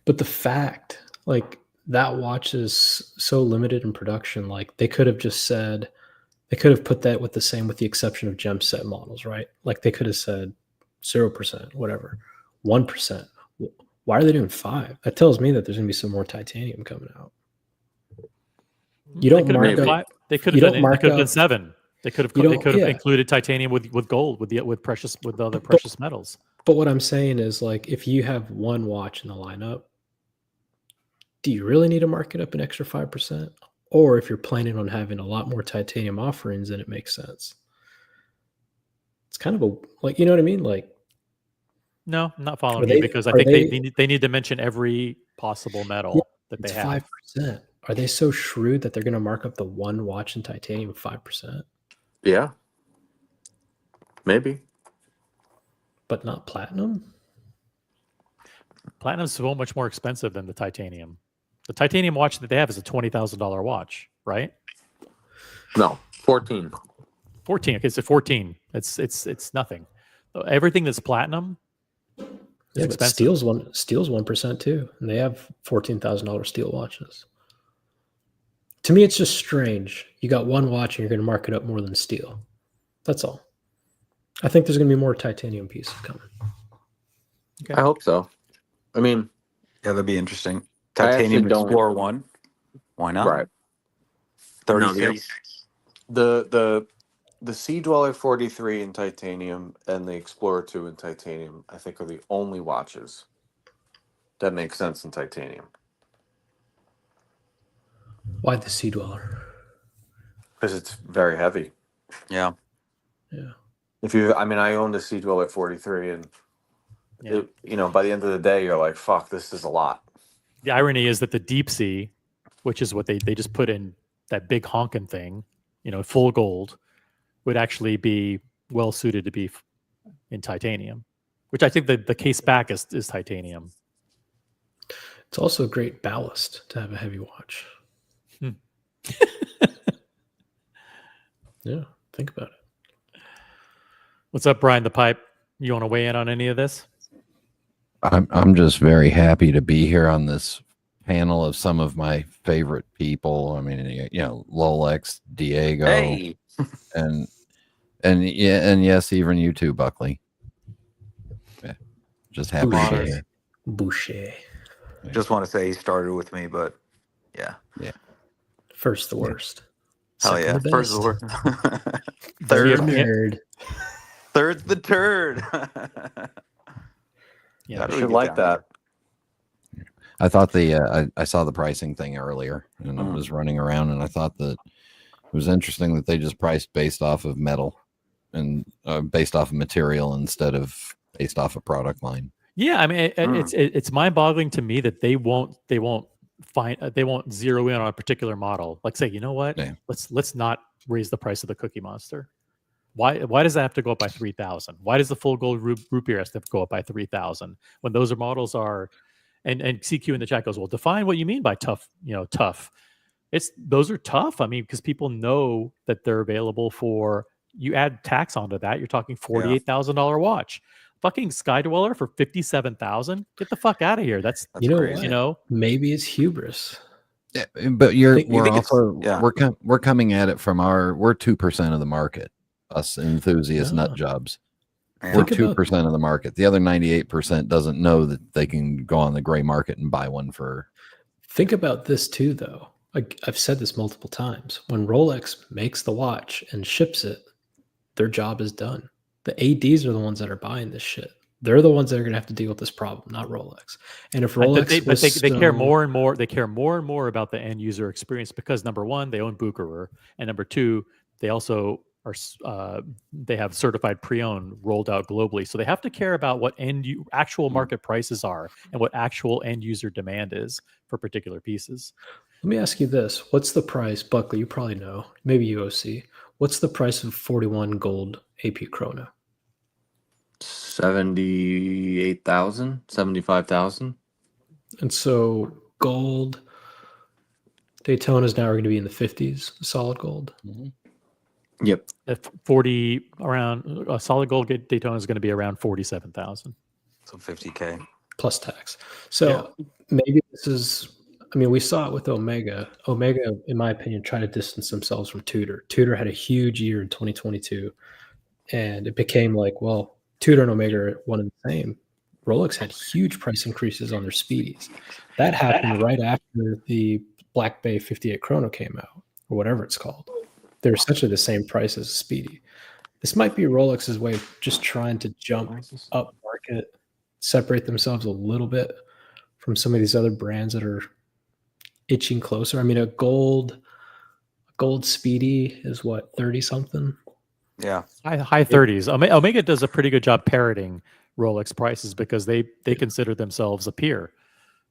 But the fact, like, that watch is so limited in production, like they could have just said, they could have put that with the exception of gem set models, right? Like they could have said 0%, whatever, 1%. Why are they doing 5%? That tells me that there's going to be some more titanium coming out. You don't mark up. They could have done 7. They could have included titanium with gold, with the other precious metals. But what I'm saying is, like, if you have one watch in the lineup, do you really need to mark it up an extra 5%? Or if you're planning on having a lot more titanium offerings, then it makes sense. It's kind of you know what I mean? Like, no, I'm not following you because I think they need to mention every possible metal that they have. 5%. Are they so shrewd that they're going to mark up the one watch in titanium 5%? Yeah. Maybe. But not platinum? Platinum is so much more expensive than the titanium. The titanium watch that they have is a $20,000 watch, right? No, 14. 14. Okay, so 14. It's nothing. Everything that's platinum is expensive. But steel's 1% too, and they have $14,000 steel watches. To me, it's just strange. You got one watch and you're going to mark it up more than steel. That's all. I think there's going to be more titanium pieces coming. Okay. I hope so. I mean, yeah, that'd be interesting. Titanium don't. Explorer 1. Why not? Right. No, 36. the Sea Dweller 43 in titanium and the Explorer 2 in titanium, I think, are the only watches that make sense in titanium. Why the Sea Dweller? Because it's very heavy. Yeah. Yeah. I owned a Sea Dweller 43, and Yeah. by the end of the day, you're like, fuck, this is a lot. The irony is that the deep sea, which is what they just put in that big honking thing, full gold, would actually be well suited to be in titanium, which I think the case back is titanium. It's also a great ballast to have a heavy watch. Yeah, think about it. What's up, Brian the Pipe? You want to weigh in on any of this? I'm just very happy to be here on this panel of some of my favorite people. I mean, Rolex, Diego, Hey. and yes, even you too, Buckley. Yeah, just happy to be here. Boucher. Just want to say he started with me, but yeah. First the worst. Hell Second yeah. the First best. the word. Third Third, nerd. third's the turd. Yeah, How I do we should get like down that. I thought I saw the pricing thing earlier, and I was running around, and I thought that it was interesting that they just priced based off of metal and based off of material instead of based off of product line. Yeah, I mean, it's mind-boggling to me that they won't zero in on a particular model. Like, say, you know what? Yeah. Let's not raise the price of the Cookie Monster. Why does that have to go up by 3,000? Why does the full gold root beer have to go up by 3,000 when those are models are? And CQ in the chat goes, well, define what you mean by tough. Tough. Those are tough. I mean, because people know that they're available for. You add tax onto that, you're talking $48,000 watch. Fucking Sky Dweller for 57,000. Get the fuck out of here. That's crazy. Maybe it's hubris. Yeah, but we're coming at it from we're 2% of the market. Us enthusiast nut jobs. Yeah. We're 2% of the market. The other 98% doesn't know that they can go on the gray market and buy one for. Think about this too, though. I've said this multiple times. When Rolex makes the watch and ships it, their job is done. The ADs are the ones that are buying this shit. They're the ones that are going to have to deal with this problem, not Rolex. And if Rolex, they care more and more. They care more and more about the end user experience because number one, they own Bucherer, and number two, they also they have certified pre-owned rolled out globally. So they have to care about what actual market prices are and what actual end user demand is for particular pieces. Let me ask you this. What's the price, Buckley? You probably know, maybe UOC. What's the price of 41 gold AP Chrono? 78,000, 75,000. And so gold Daytona is now going to be in the 50s, solid gold. Mm-hmm. Yep. At 40 around a solid gold Daytona is going to be around 47,000. So 50K plus tax. So maybe this is, I mean, we saw it with Omega. Omega, in my opinion, tried to distance themselves from Tudor. Tudor had a huge year in 2022, and it became like, well, Tudor and Omega are one and the same. Rolex had huge price increases on their Speedies. That happened right after the Black Bay 58 Chrono came out, or whatever it's called. They're essentially the same price as a Speedy. This might be Rolex's way of just trying to jump up market, separate themselves a little bit from some of these other brands that are itching closer. I mean, a gold Speedy is what, 30 something? Yeah. High 30s. Omega does a pretty good job parroting Rolex prices because they consider themselves a peer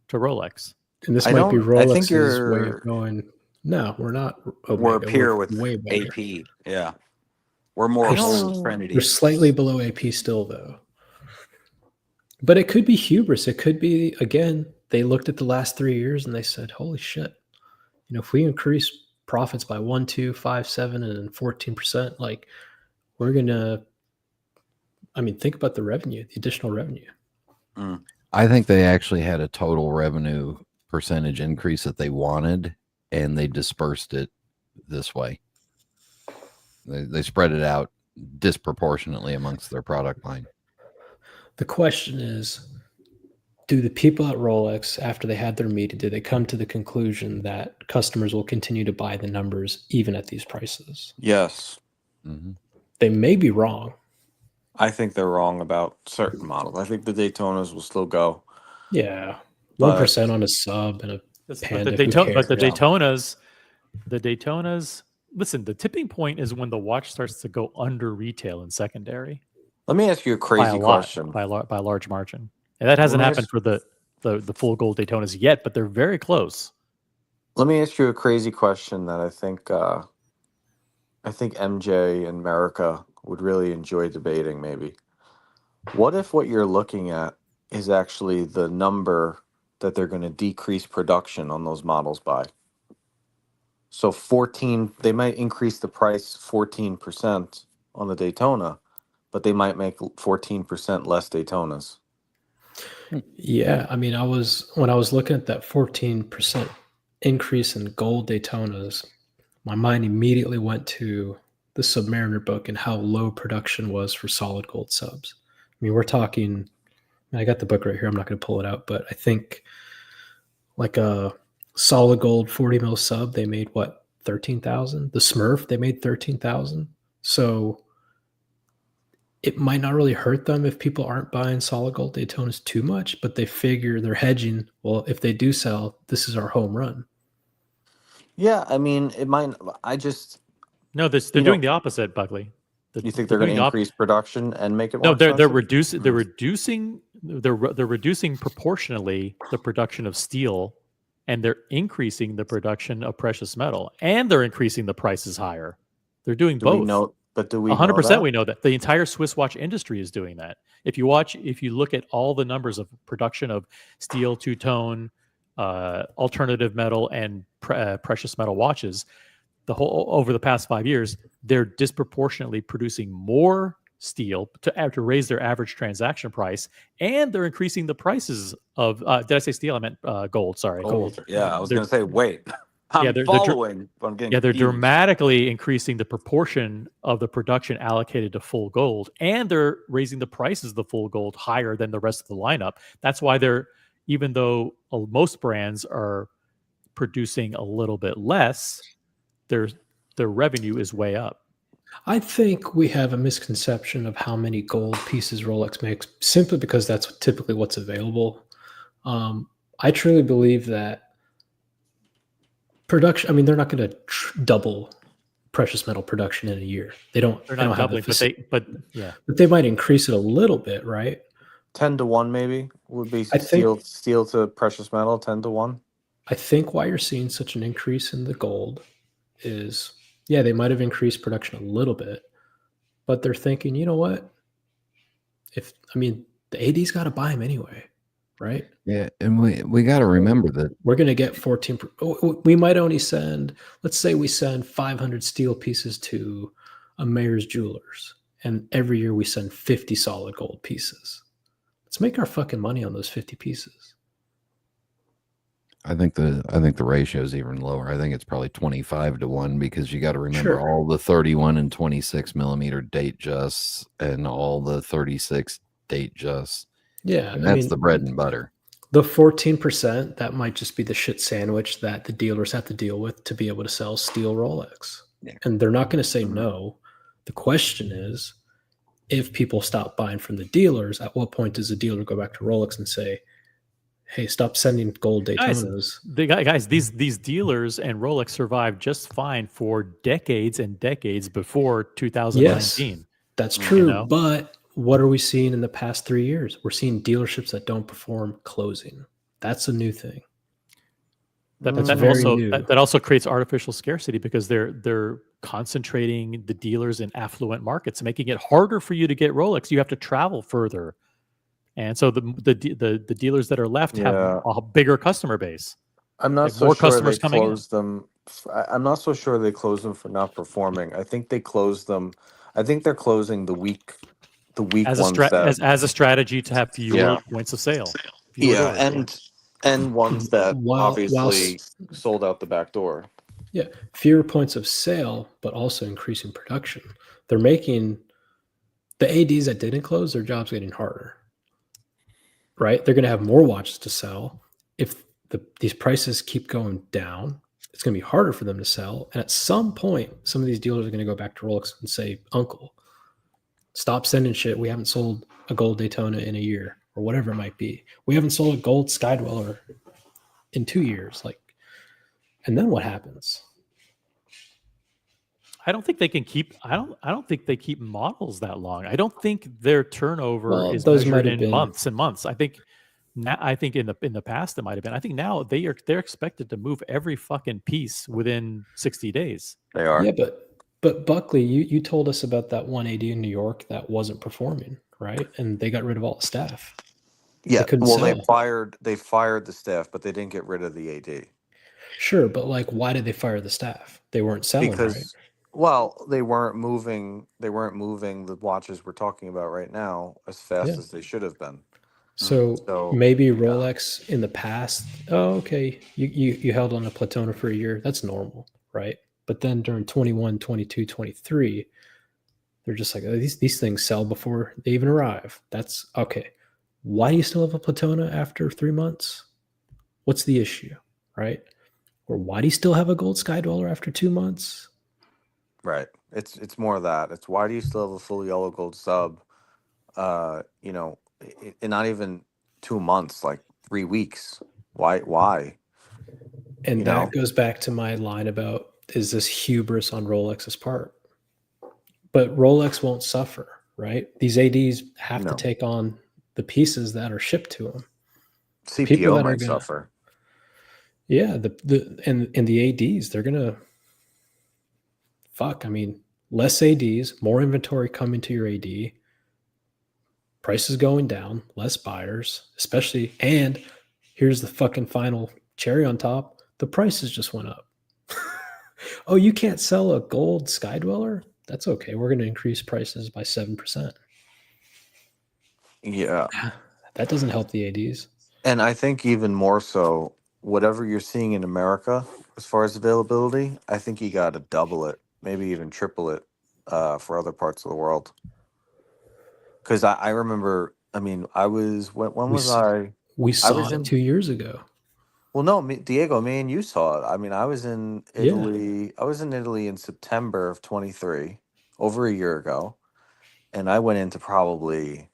to Rolex. And this might be Rolex's way of going, no, we're not Omega. We're a peer with way better. AP. Yeah. We're more Trinity. We're slightly below AP still, though. But it could be hubris. It could be, again, they looked at the last 3 years and they said, holy shit, if we increase profits by 1, 2, 5, 7, and 14%, like we're going to, I mean, think about the revenue, the additional revenue. I think they actually had a total revenue percentage increase that they wanted, and they dispersed it this way. They spread it out disproportionately amongst their product line. The question is, do the people at Rolex, after they had their meeting, did they come to the conclusion that customers will continue to buy the numbers even at these prices? Yes. Mhm. They may be wrong. I think they're wrong about certain models. I think the Daytonas will still go. Yeah. But 1% on a sub and a But Panda. the Who cares? Daytonas. Listen, the tipping point is when the watch starts to go under retail and secondary let me ask you a by a crazy lot, question. by a large margin, and that hasn't me happened ask- for the full gold Daytonas yet, but they're very close. Let me ask you a crazy question that I think MJ and America would really enjoy debating. Maybe, what if what you're looking at is actually the number that they're going to decrease production on those models by? So 14, they might increase the price 14% on the Daytona, but they might make 14% less Daytonas. Yeah. I mean, when I was looking at that 14% increase in gold Daytonas, my mind immediately went to the Submariner book and how low production was for solid gold subs. I mean, we're talking, I got the book right here. I'm not going to pull it out, but I think like a solid gold 40 mil sub, they made what, 13,000? The Smurf, they made 13,000. So it might not really hurt them if people aren't buying solid gold Daytonas too much, but they figure they're hedging. Well, if they do sell, this is our home run. Yeah, I mean, it might. I just, No, they're you doing know, the opposite, Buckley. you think they're going to increase production and make it more No, they're expensive? they're reducing proportionally the production of steel, and they're increasing the production of precious metal, and they're increasing the prices higher. They're doing Do we both. know? But do we know 100% that? we know that. The entire Swiss watch industry is doing that. If you look at all the numbers of production of steel, two-tone, alternative metal, and precious metal watches, over the past 5 years, they're disproportionately producing more steel to raise their average transaction price, and they're increasing the prices of. Did I say steel? I meant gold. Sorry, Gold. Yeah, I was They're- going to say, wait, I'm following, but I'm getting Yeah, they're confused. dramatically increasing the proportion of the production allocated to full gold, and they're raising the prices of the full gold higher than the rest of the lineup. That's why even though most brands are producing a little bit less, their revenue is way up. I think we have a misconception of how many gold pieces Rolex makes simply because that's typically what's available. I truly believe that production, I mean, they're not going to double precious metal production in a year. They don't They're they not don't have doubling, the but yeah, but they might increase it a little bit, right? 10-1 maybe would be I think steel to precious metal. 10-1. I think why you're seeing such an increase in the gold is, yeah, they might have increased production a little bit, but they're thinking, you know what? The AD's got to buy them anyway, right? Yeah, and we got to remember that We're going to get 14. We might only let's say we send 500 steel pieces to a Mayor's Jewelers, and every year we send 50 solid gold pieces. Let's make our fucking money on those 50 pieces. I think the ratio is even lower. I think it's probably 25-1 because you got to remember all the 31 and 26 millimeter date justs and all the 36 date justs. Yeah, and that's the bread and butter. The 14%, that might just be the shit sandwich that the dealers have to deal with to be able to sell steel Rolex. Yeah. And they're not going to say no. The question is, if people stop buying from the dealers, at what point does the dealer go back to Rolex and say, hey, stop sending gold Daytonas? Guys, these dealers and Rolex survived just fine for decades and decades before 2019. Yes, that's true. But what are we seeing in the past 3 years? We're seeing dealerships that don't perform closing. That's a new thing. That also creates artificial scarcity because they're concentrating the dealers in affluent markets, making it harder for you to get Rolex. You have to travel further, and so the dealers that are left have a bigger customer base. I'm not so sure they closed them. I'm not so sure they closed them for not performing. I think they closed them. I think they're closing the weak as ones as a strategy to have fewer points of sale. And ones that obviously sold out the back door. Yeah, fewer points of sale, but also increasing production. They're making the ADs that didn't close, their job's getting harder. right? They're going to have more watches to sell. If these prices keep going down, it's going to be harder for them to sell. And at some point, some of these dealers are going to go back to Rolex and say, "Uncle, stop sending shit. We haven't sold a Gold Daytona in a year," or whatever it might be. "We haven't sold a Gold Skydweller in 2 years." Like, and then what happens? I don't think they can keep. I don't think they keep models that long. I don't think their turnover Well, is those measured might have in been- months and months. I think now. I think in the past it might have been. I think now they're expected to move every fucking piece within 60 days. They are. Yeah, but Buckley, you told us about that 180 in New York that wasn't performing, right? And they got rid of all the staff. Yeah. couldn't Well, sell. They fired the staff, but they didn't get rid of the AD Sure, but like, why did they fire the staff? They weren't selling, because, right? well, they weren't moving. They weren't moving the watches we're talking about right now as fast Yeah. as they should have been. So, So, maybe yeah. Rolex in the past, oh, okay, you held on a Platona for a year. That's normal, right? But then during 21, 22, 23, they're just like, "Oh, these things sell before they even arrive." That's okay. Why do you still have a Platona after 3 months? What's the issue, right? Or why do you still have a Gold Skydweller after 2 months? Right. It's more of that. It's why do you still have a full yellow gold sub? In not even 2 months, like 3 weeks. Why? And You that know? goes back to my line about, is this hubris on Rolex's part? But Rolex won't suffer, right? These ADs have No. to take on the pieces that are shipped to them. People CPO that are might gonna- suffer. Yeah, and the ADs, they're gonna fuck. I mean, less ADs, more inventory coming to your AD, prices going down, less buyers, especially. And here's the fucking final cherry on top: the prices just went up. Oh, you can't sell a gold Skydweller? That's okay. We're going to increase prices by 7%. Yeah. That doesn't help the ADs. And I think even more so, whatever you're seeing in America as far as availability, I think you got to double it, maybe even triple it for other parts of the world. Because I remember, I mean, I was, when We was s- I? We saw was it in- 2 years ago. Well, no, Diego, me and you saw it. I mean, I was in Yeah. Italy. I was in Italy in September of 23, over a year ago. And I went into probably,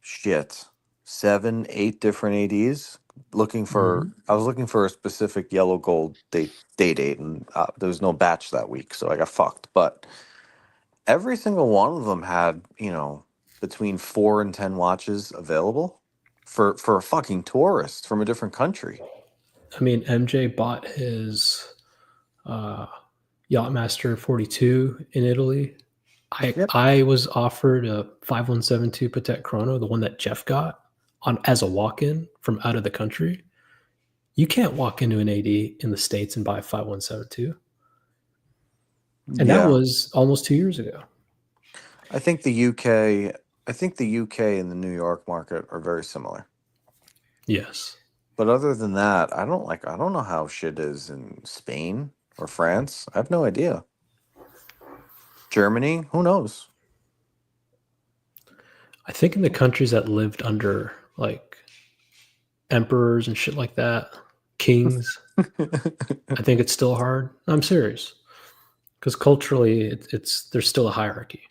7, 8 different ADs looking for, I was looking for a specific yellow gold date, and there was no batch that week. So I got fucked. But every single one of them had, between 4 and 10 watches available for a fucking tourist from a different country. I mean, MJ bought his Yachtmaster 42 in Italy. Yep. I was offered a 5172 Patek Chrono, the one that Jeff got, as a walk-in from out of the country. You can't walk into an AD in the States and buy a 5172. And that was almost 2 years ago. I think the UK and the New York market are very similar. Yes. But other than that, I don't know how shit is in Spain or France. I have no idea. Germany, who knows? I think in the countries that lived under like emperors and shit like that, kings, I think it's still hard. I'm serious. Because culturally, it's there's still a hierarchy.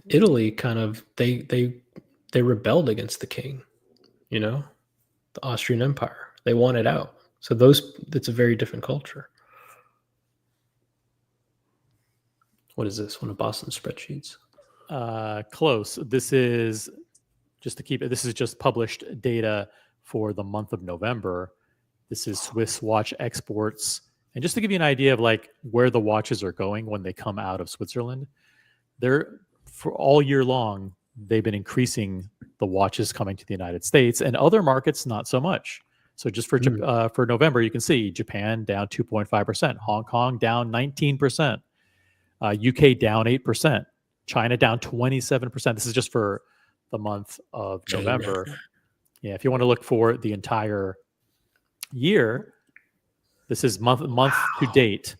Italy kind of they rebelled against the king, the Austrian Empire. They wanted out. So it's a very different culture. What is this? One of Boston's spreadsheets? Close. This is just to keep it. This is just published data for the month of November. This is Swiss watch exports, and just to give you an idea of like where the watches are going when they come out of Switzerland, they're for all year long they've been increasing the watches coming to the United States, and other markets not so much. So just for November, you can see Japan down 2.5%, Hong Kong down 19%, UK down 8%, China down 27%. This is just for the month of November. Yeah, if you want to look for the entire year, this is month to date.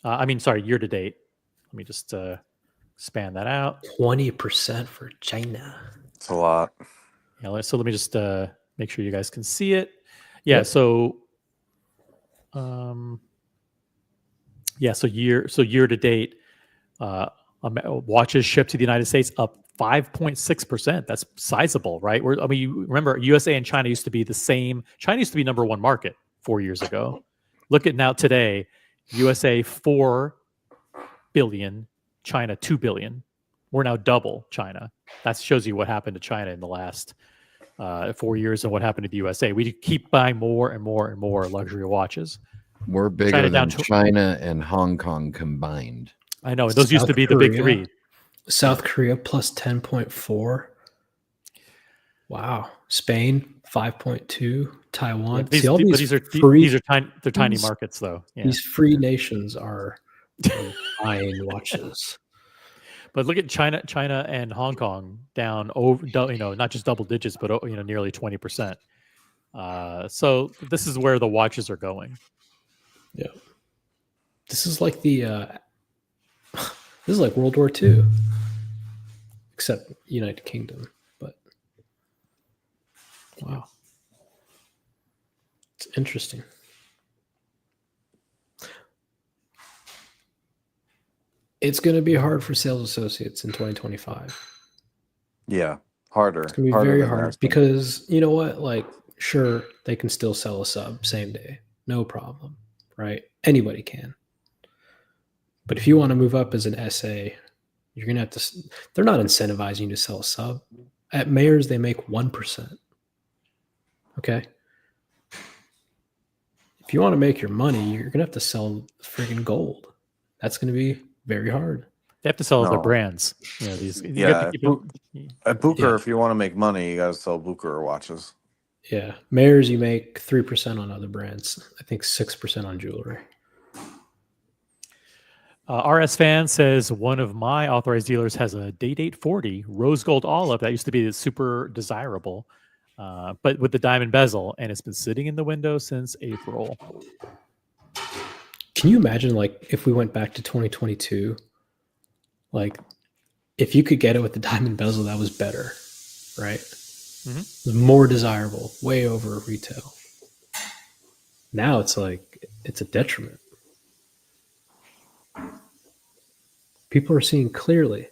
Year to date. Let me just expand that out. 20% for China. It's a lot. Yeah, so let me just make sure you guys can see it. Yeah, Yep. so year to date, watches shipped to the United States up 5.6%. That's sizable, right? You remember USA and China used to be the same. China used to be number one market 4 years ago. Look at now today, USA 4 billion, China 2 billion. We're now double China. That shows you what happened to China in the last 4 years and what happened to the USA. We keep buying more and more and more luxury watches. We're bigger China than down to- China and Hong Kong combined. I know. Those used to be the big three. South Korea plus 10.4. Wow. Spain 5.2. Taiwan. Yeah, See, all these these are free, these are tiny. They're tiny markets, though. Yeah. these free nations are buying watches. But look at China and Hong Kong down over, not just double digits, but nearly 20%. So this is where the watches are going. Yeah. This is like this is like World War II, except United Kingdom. But wow, it's interesting. It's going to be hard for sales associates in 2025. Yeah, harder. It's going to be Harder very than hard last time. because you know what? Like, sure, they can still sell a sub same day, no problem, right? Anybody can. But if you want to move up as an SA, you're going to have to. They're not incentivizing you to sell a sub. At Mayors, they make 1%. Okay. If you want to make your money, you're going to have to sell friggin' gold. That's going to be very hard. They have to sell their No. brands. These. Yeah, at Booker, Yeah. if you want to make money, you got to sell Booker watches. Yeah. Mayors, you make 3% on other brands. I think 6% on jewelry. RS Fan says one of my authorized dealers has a Date 840 rose gold olive that used to be super desirable, but with the diamond bezel, and it's been sitting in the window since April. Can you imagine, like, if we went back to 2022, like, if you could get it with the diamond bezel, that was better, right? Mhm. It was more desirable, way over retail. Now it's like, it's a detriment. People are seeing clearly.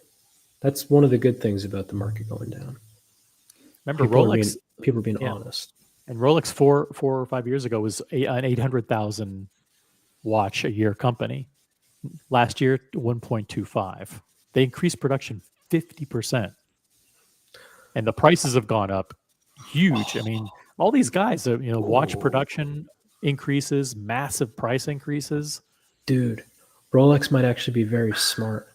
That's one of the good things about the market going down. Remember Rolex? Rolex? People are being Yeah. honest. And Rolex 4 or 5 years ago was an 800,000 watch a year company. Last year, 1.25. They increased production 50%. And the prices have gone up huge. I mean, all these guys, watch production increases, massive price increases. Dude, Rolex might actually be very smart.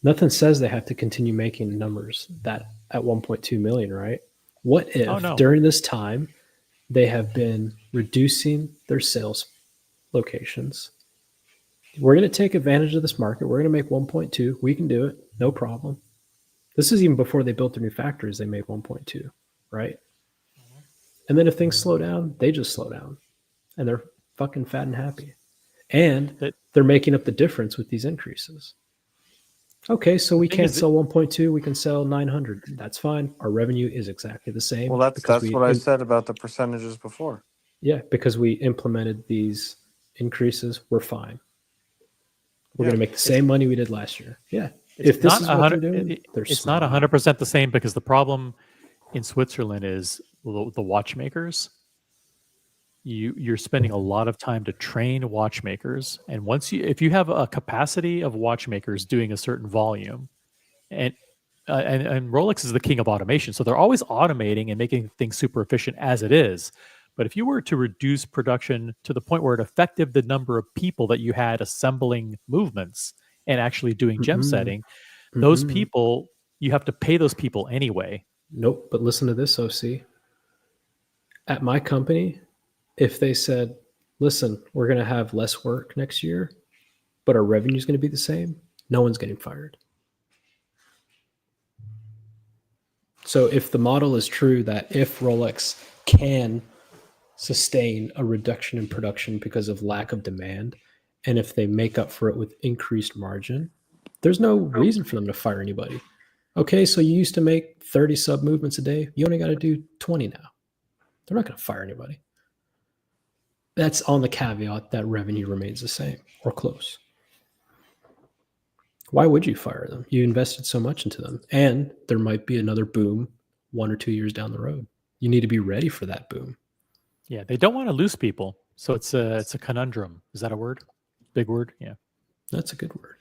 Nothing says they have to continue making numbers that at 1.2 million, right? What if during this time they have been reducing their sales locations? We're going to take advantage of this market. We're going to make 1.2. We can do it. No problem. This is even before they built their new factories. They made 1.2, right? And then if things slow down, they just slow down. And they're fucking fat and happy. And they're making up the difference with these increases. Okay, so we can't sell 1.2. We can sell 900. That's fine. Our revenue is exactly the same. Well, that's what I said about the percentages before. Yeah, because we implemented these increases, we're fine. We're going to make the same money we did last year. Yeah. If this is what they're doing, it's not 100% the same, because the problem in Switzerland is the watchmakers. You're spending a lot of time to train watchmakers, and if you have a capacity of watchmakers doing a certain volume, and Rolex is the king of automation, so they're always automating and making things super efficient as it is. But if you were to reduce production to the point where it affected the number of people that you had assembling movements and actually doing gem setting, those people, you have to pay those people anyway. Nope. But listen to this, OC. At my company, if they said, listen, we're going to have less work next year, but our revenue is going to be the same, no one's getting fired. So if the model is true that if Rolex can sustain a reduction in production because of lack of demand, and if they make up for it with increased margin, There's no reason for them to fire anybody. Okay, so you used to make 30 sub movements a day. You only got to do 20 now. They're not going to fire anybody. That's on the caveat that revenue remains the same or close. Why would you fire them? You invested so much into them, and there might be another boom 1 or 2 years down the road. You need to be ready for that boom. Yeah, they don't want to lose people, so it's a conundrum. Is that a word? Big word? Yeah. That's a good word.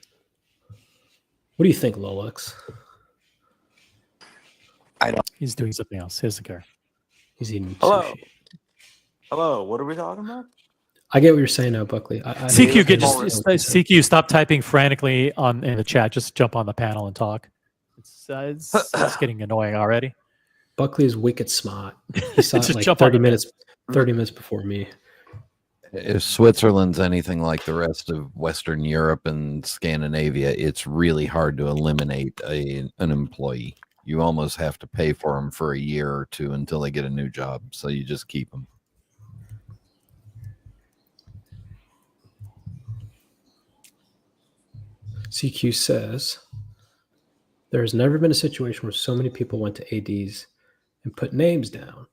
What do you think, Lolux? He's doing something else. He doesn't care. He's eating Hello. sushi. Hello, what are we talking about? I get what you're saying now, Buckley. CQ, just CQ, stop typing frantically in the chat. Just jump on the panel and talk. It's getting annoying already. Buckley is wicked smart. He saw it Just like jump on 30 the minutes. 30 minutes before me. If Switzerland's anything like the rest of Western Europe and Scandinavia, it's really hard to eliminate an employee. You almost have to pay for them for a year or two until they get a new job. So you just keep them. CQ says there has never been a situation where so many people went to ADs and put names down.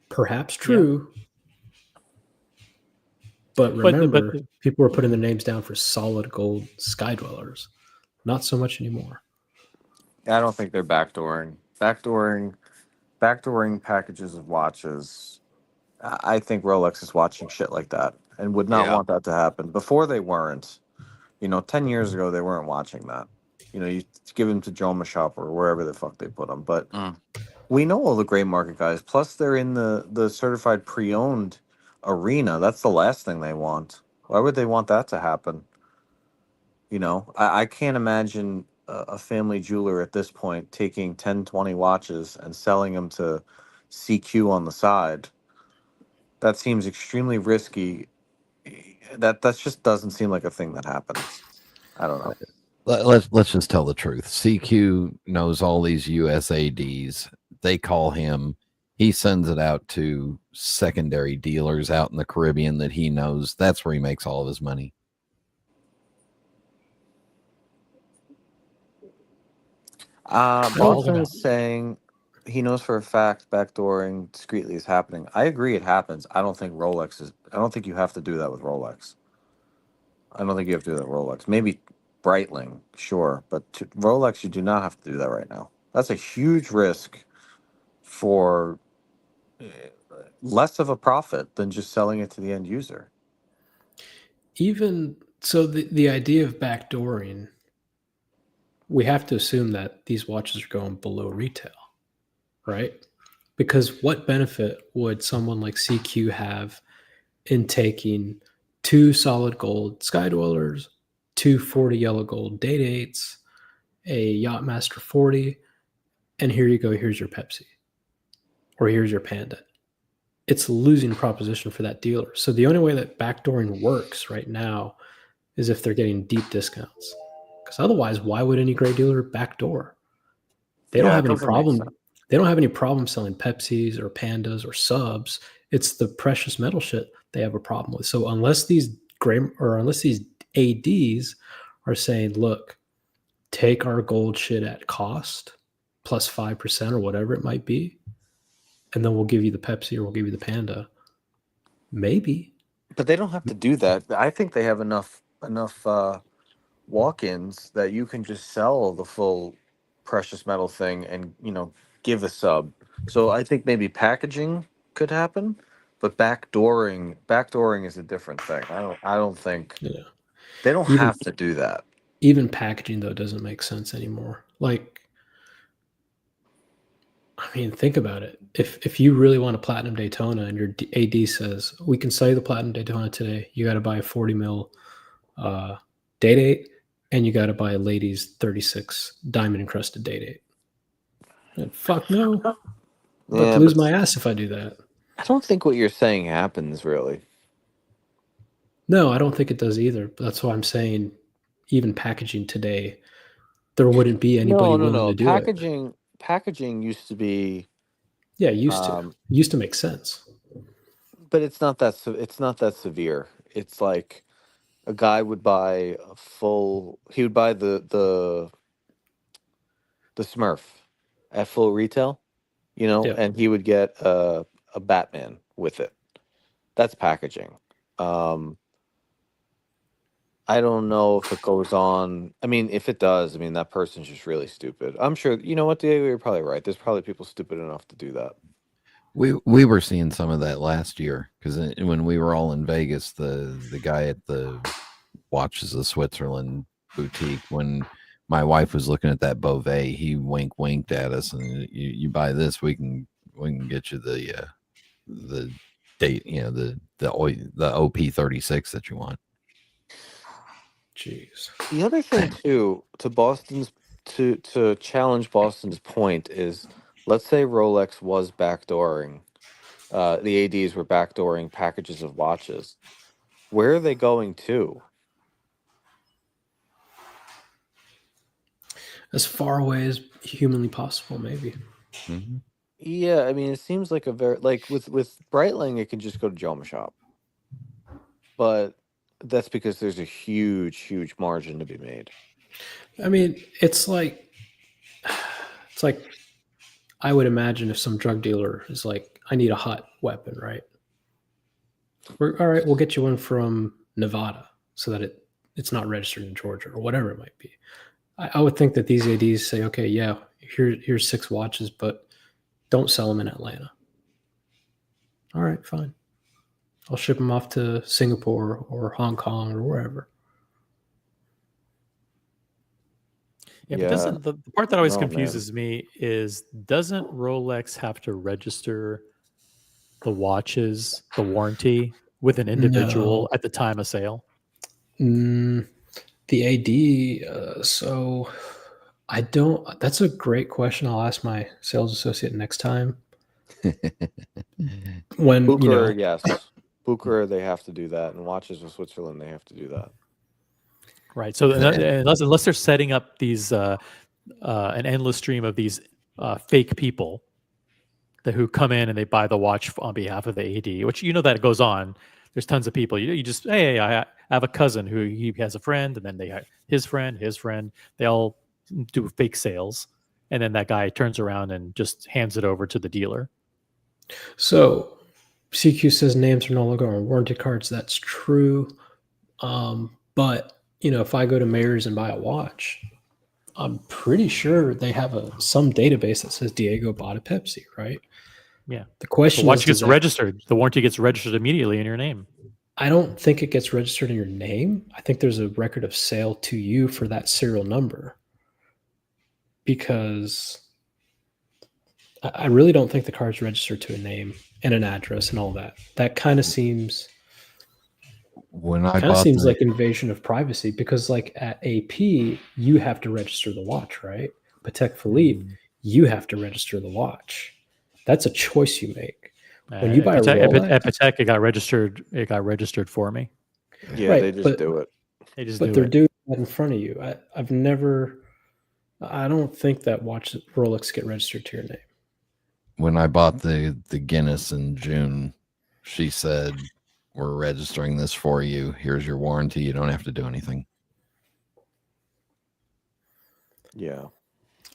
Perhaps true, but remember, people were putting their names down for solid gold sky dwellers. Not so much anymore. I don't think they're backdooring packages of watches. I think Rolex is watching shit like that and would not want that to happen. Before they weren't. 10 years ago they weren't watching that. You give them to Joma Shop or wherever the fuck they put them. But we know all the gray market guys. Plus they're in the certified pre-owned arena. That's the last thing they want. Why would they want that to happen? I can't imagine a family jeweler at this point taking 10, 20 watches and selling them to CQ on the side. That seems extremely risky. That just doesn't seem like a thing that happens. I don't know. Let's just tell the truth. CQ knows all these USADs. They call him. He sends it out to secondary dealers out in the Caribbean that he knows. That's where he makes all of his money. Boston is saying he knows for a fact backdooring discreetly is happening. I agree it happens. I don't think you have to do that with Rolex. I don't think you have to do that with Rolex. Maybe Breitling, sure. But Rolex, you do not have to do that right now. That's a huge risk for less of a profit than just selling it to the end user. Even so, the idea of backdooring, we have to assume that these watches are going below retail, right? Because what benefit would someone like CQ have in taking 2 solid gold sky dwellers, 2 40 yellow gold day dates, a Yachtmaster 40, and here you go, here's your Pepsi, or here's your Panda? It's a losing proposition for that dealer. So the only way that backdooring works right now is if they're getting deep discounts. Because otherwise, why would any gray dealer backdoor? They don't have any problem. They don't have any problem selling Pepsis or Pandas or subs. It's the precious metal shit they have a problem with. So unless these ADs are saying, look, take our gold shit at cost plus 5% or whatever it might be, and then we'll give you the Pepsi or we'll give you the Panda. Maybe. But they don't have to do that. I think they have enough walk-ins that you can just sell the full precious metal thing and give a sub. So I think maybe packaging could happen, but backdooring is a different thing. I don't think they don't have to do that. Even packaging though doesn't make sense anymore. Like, I mean, think about it. If you really want a platinum Daytona and your AD says we can sell you the platinum Daytona today, you got to buy a 40 mil day date, and you got to buy a ladies 36 diamond encrusted day date. And fuck no, I'd lose my ass if I do that. I don't think what you're saying happens really. No, I don't think it does either. But that's why I'm saying, even packaging today, there wouldn't be anybody willing to do it. Packaging used to be, used to make sense, but it's not that severe. It's like a guy would buy a full. He would buy the Smurf at full retail, Yeah. and he would get a Batman with it. That's packaging. Um, I don't know if it goes on. I mean, if it does, I mean that person's just really stupid. I'm sure. You know what, Diego? You're probably right. There's probably people stupid enough to do that. We were seeing some of that last year because when we were all in Vegas, the guy at the Watches of Switzerland boutique, when my wife was looking at that Beauvais, he winked at us, and you buy this, we can get you the date, the OP36 that you want. Jeez. The other thing too, to challenge Boston's point is, let's say Rolex was backdooring, the ADs were backdooring packages of watches. Where are they going to? As far away as humanly possible, maybe. Mm-hmm. Yeah, I mean, it seems like a very like with Breitling, it can just go to Joma Shop, but that's because there's a huge margin to be made. I mean, it's like I would imagine if some drug dealer is like, I need a hot weapon, right? All right, we'll get you one from Nevada so that it's not registered in Georgia or whatever it might be. I would think that these ADs say, okay, yeah, here's 6 watches, but don't sell them in Atlanta. All right, fine. I'll ship them off to Singapore or Hong Kong or wherever. Yeah, Yeah. but doesn't the part that always Oh, man. confuses me is, doesn't Rolex have to register the watches, the warranty with an individual at the time of sale? The AD, so I don't, that's a great question. I'll ask my sales associate next time. When, Booker, yes. Booker, they have to do that. And Watches of Switzerland, they have to do that. Right. So unless they're setting up these an endless stream of these fake people who come in and they buy the watch on behalf of the AD, which that goes on. There's tons of people. You just, hey, I have a cousin who he has a friend, and then they have his friend. They all do fake sales, and then that guy turns around and just hands it over to the dealer. So CQ says names are no longer on warranty cards. That's true. But if I go to Mayors and buy a watch, I'm pretty sure they have some database that says Diego bought a Pepsi, right? Yeah. The question the watch is, gets registered. The warranty gets registered immediately in your name. I don't think it gets registered in your name. I think there's a record of sale to you for that serial number, because I really don't think the card's registered to a name and an address and all that. That kind of seems like invasion of privacy, because like at AP, you have to register the watch, right? Patek Philippe, you have to register the watch. That's a choice you make. When you buy a Rolex, at Patek, it got registered. It got registered for me. Yeah, right, they just do it. They're doing that in front of you. I don't think that Rolex get registered to your name. When I bought the Guinness in June, she said, we're registering this for you. Here's your warranty. You don't have to do anything. Yeah.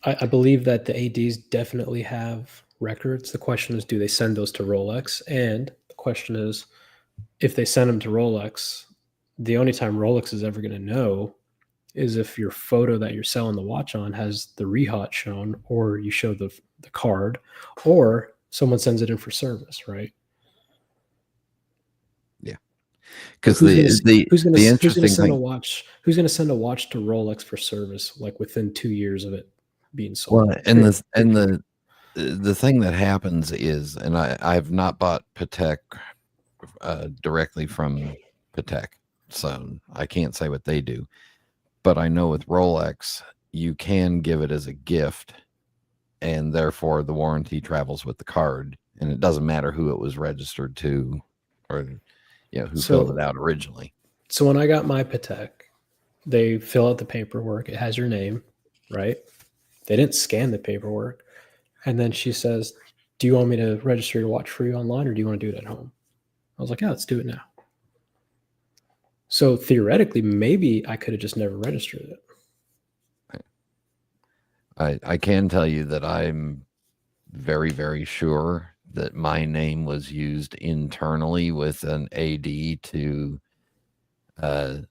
I believe that the ADs definitely have records. The question is, do they send those to Rolex? And the question is, if they send them to Rolex, the only time Rolex is ever going to know is if your photo that you're selling the watch on has the rehot shown, or you show the card, or someone sends it in for service, right? Yeah. Because who's going to send a watch to Rolex for service like within 2 years of it being sold? Well, and the thing that happens is, and I've not bought Patek directly from Patek, so I can't say what they do, but I know with Rolex you can give it as a gift, and therefore the warranty travels with the card, and it doesn't matter who it was registered to or who filled it out originally. So when I got my Patek, they fill out the paperwork. It has your name, right? They didn't scan the paperwork. And then she says, do you want me to register your watch for you online, or do you want to do it at home? I was like, yeah, let's do it now. So theoretically, maybe I could have just never registered it. I can tell you that I'm very, very sure that my name was used internally with an AD to that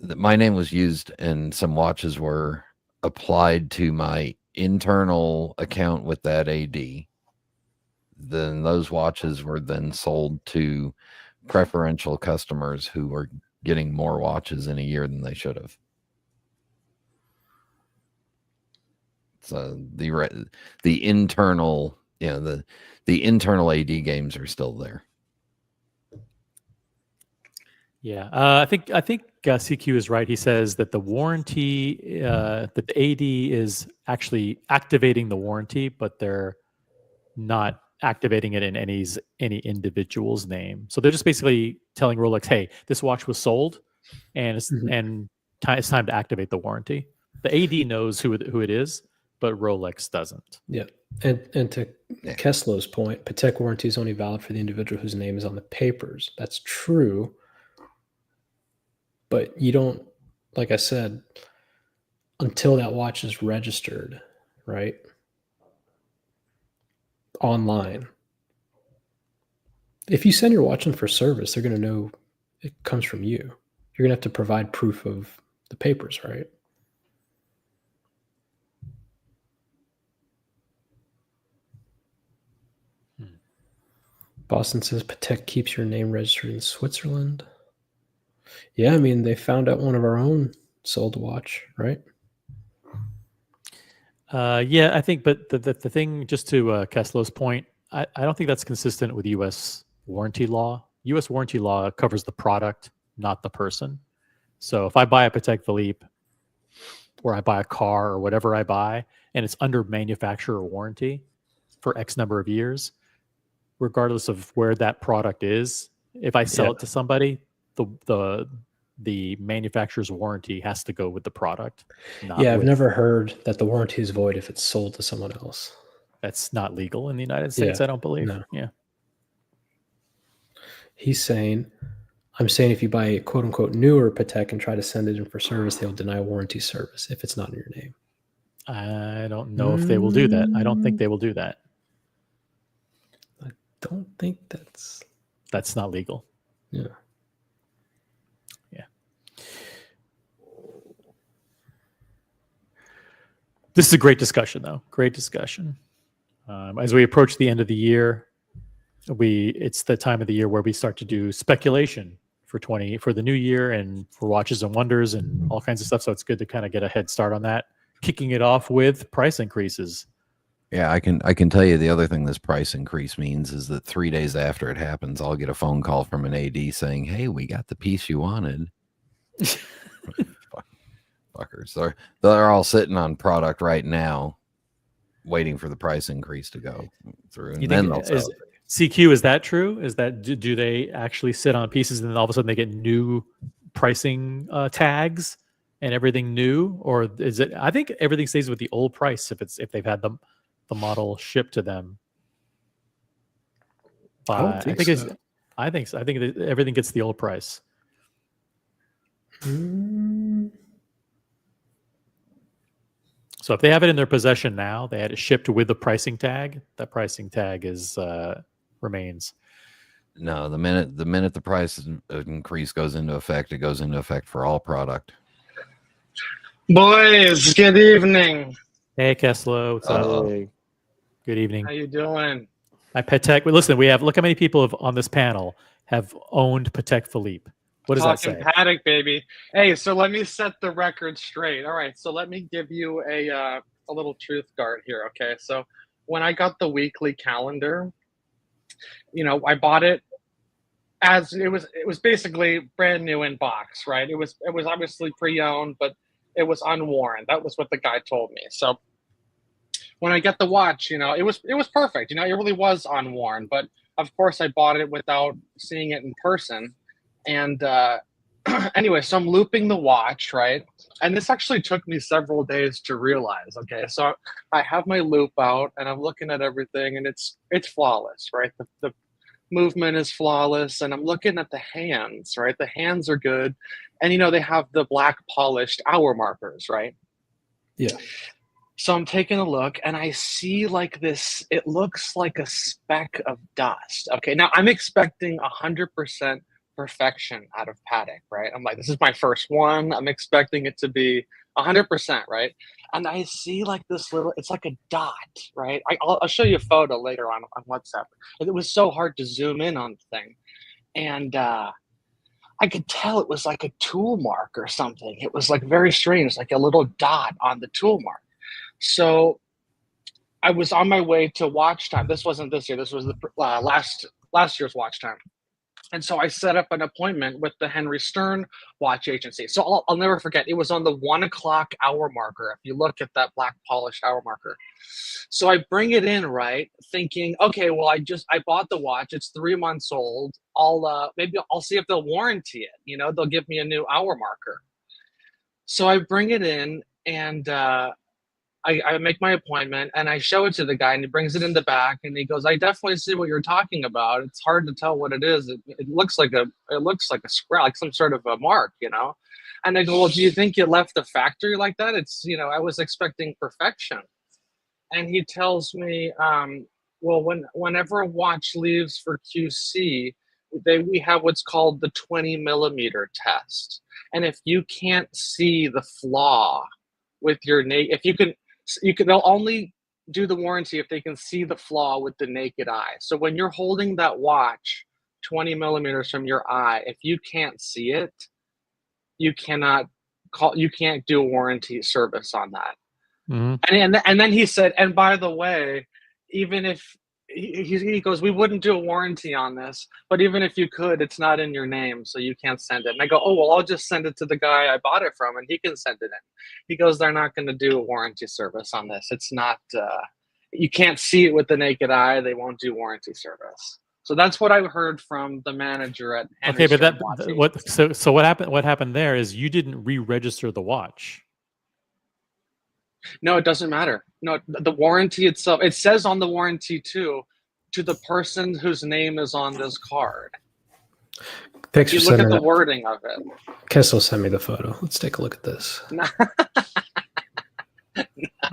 my name was used and some watches were applied to my internal account with that AD. Then those watches were then sold to preferential customers who were getting more watches in a year than they should have. So the internal, the internal AD games are still there. Yeah, I think CQ is right. He says that the warranty, that the AD is actually activating the warranty, but they're not activating it in any individual's name. So they're just basically telling Rolex, "Hey, this watch was sold, and it's it's time to activate the warranty." The AD knows who it is, but Rolex doesn't. Yeah. And to Kesslow's point, Patek warranty is only valid for the individual whose name is on the papers. That's true. But you don't, like I said, until that watch is registered, right? Online. If you send your watch in for service, they're going to know it comes from you. You're going to have to provide proof of the papers, right? Boston says Patek keeps your name registered in Switzerland. Yeah, I mean, they found out one of our own sold a watch, right? Yeah, I think, but the thing, just to Keslow's point, I don't think that's consistent with U.S. warranty law. U.S. warranty law covers the product, not the person. So if I buy a Patek Philippe, or I buy a car, or whatever I buy, and it's under manufacturer warranty for X number of years, regardless of where that product is, if I sell it to somebody, the manufacturer's warranty has to go with the product. I've never heard that the warranty is void if it's sold to someone else. That's not legal in the United States, I don't believe. No. Yeah. I'm saying if you buy a quote unquote newer Patek and try to send it in for service, they'll deny warranty service if it's not in your name. I don't know if they will do that. I don't think they will do that. I don't think that's not legal. Yeah. Yeah. This is a great discussion, though. Great discussion. As we approach the end of the year, it's the time of the year where we start to do speculation for the new year and for watches and wonders and all kinds of stuff. So it's good to kind of get a head start on that. Kicking it off with price increases. Yeah, I can tell you the other thing this price increase means is that 3 days after it happens, I'll get a phone call from an AD saying, "Hey, we got the piece you wanted." Fuckers. They're all sitting on product right now, waiting for the price increase to go through. And then they'll sell it. CQ, is that true? Is that do they actually sit on pieces and then all of a sudden they get new pricing tags and everything new, or is it? I think everything stays with the old price if they've had the model shipped to them. I think so. I think so. I think everything gets the old price. So if they have it in their possession now, they had it shipped with the pricing tag. That pricing tag remains. No, the minute the price increase goes into effect, it goes into effect for all product. Boys, good evening. Hey, Kessler, what's up? Hey. Good evening. How you doing? My Patek. Listen, look how many people on this panel have owned Patek Philippe. What does that say? Paddock, baby. Hey, so let me set the record straight. All right, so let me give you a little truth card here. Okay, so when I got the weekly calendar, I bought it as it was basically brand new in box, right? It was obviously pre-owned, but it was unworn. That was what the guy told me. So when I get the watch, it was perfect. It really was unworn. But of course, I bought it without seeing it in person. And anyway, so I'm looping the watch, right? And this actually took me several days to realize. Okay, so I have my loop out and I'm looking at everything, and it's flawless, right? movement is flawless, and I'm looking at the hands, right? The hands are good, and they have the black polished hour markers, right? Yeah. So I'm taking a look, and I see like this. It looks like a speck of dust. Okay, now I'm expecting 100% perfection out of Paddock, right? I'm like, this is my first one. I'm expecting it to be 100%, right? And I see like this little. It's like a dot, right? I'll show you a photo later on WhatsApp. It was so hard to zoom in on the thing, and I could tell it was like a tool mark or something. It was like very strange, like a little dot on the tool mark. So I was on my way to watch time. This wasn't this year. This was the last year's watch time. And so I set up an appointment with the Henry Stern watch agency. So I'll never forget. It was on the 1 o'clock hour marker. If you look at that black polished hour marker. So I bring it in, right, thinking, okay, well, I bought the watch. It's 3 months old. Maybe I'll see if they'll warranty it. They'll give me a new hour marker. So I bring it in, and I make my appointment, and I show it to the guy, and he brings it in the back, and he goes, I definitely see what you're talking about. It's hard to tell what it is. It looks like a scratch, like some sort of a mark, And I go, well, do you think you left the factory like that? It's, I was expecting perfection. And he tells me, well, whenever a watch leaves for QC, we have what's called the 20 millimeter test. And if you can't see the flaw with your if they'll only do the warranty if they can see the flaw with the naked eye. So when you're holding that watch 20 millimeters from your eye, if you can't see it, you can't do a warranty service on that. Mm-hmm. And then he said, and by the way, even if he goes, we wouldn't do a warranty on this, but even if you could, it's not in your name, so you can't send it. And I go, oh, well, I'll just send it to the guy I bought it from, and he can send it in. He goes, they're not going to do a warranty service on this. It's not, you can't see it with the naked eye. They won't do warranty service. So that's what I heard from the manager at Henry Okay, but Stern so what happened? What happened there is you didn't re-register the watch. No, it doesn't matter. No, the warranty itself, it says on the warranty too, to the person whose name is on this card. Thanks You for look sending at the that. wording of it. Kessel sent me the photo. Let's take a look at this.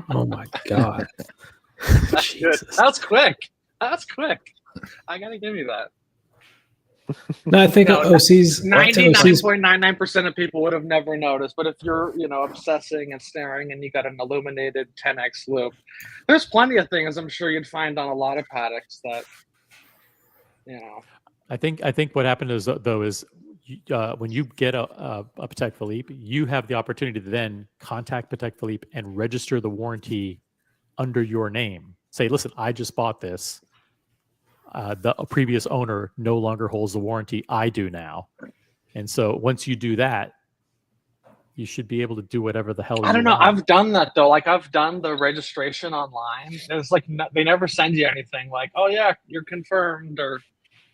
Oh my God. That's good. That's quick. That's quick. I gotta give you that. No, I think OC's 99.99% of people would have never noticed. But if you're, obsessing and staring, and you got an illuminated 10x loop, there's plenty of things I'm sure you'd find on a lot of Paddocks that, I think what happened is when you get a Patek Philippe, you have the opportunity to then contact Patek Philippe and register the warranty under your name. Say, listen, I just bought this. The previous owner no longer holds the warranty. I do now. And so once you do that, you should be able to do whatever the hell you want. I don't know. I've done that though. Like I've done the registration online. It's like they never send you anything like, oh yeah, you're confirmed, or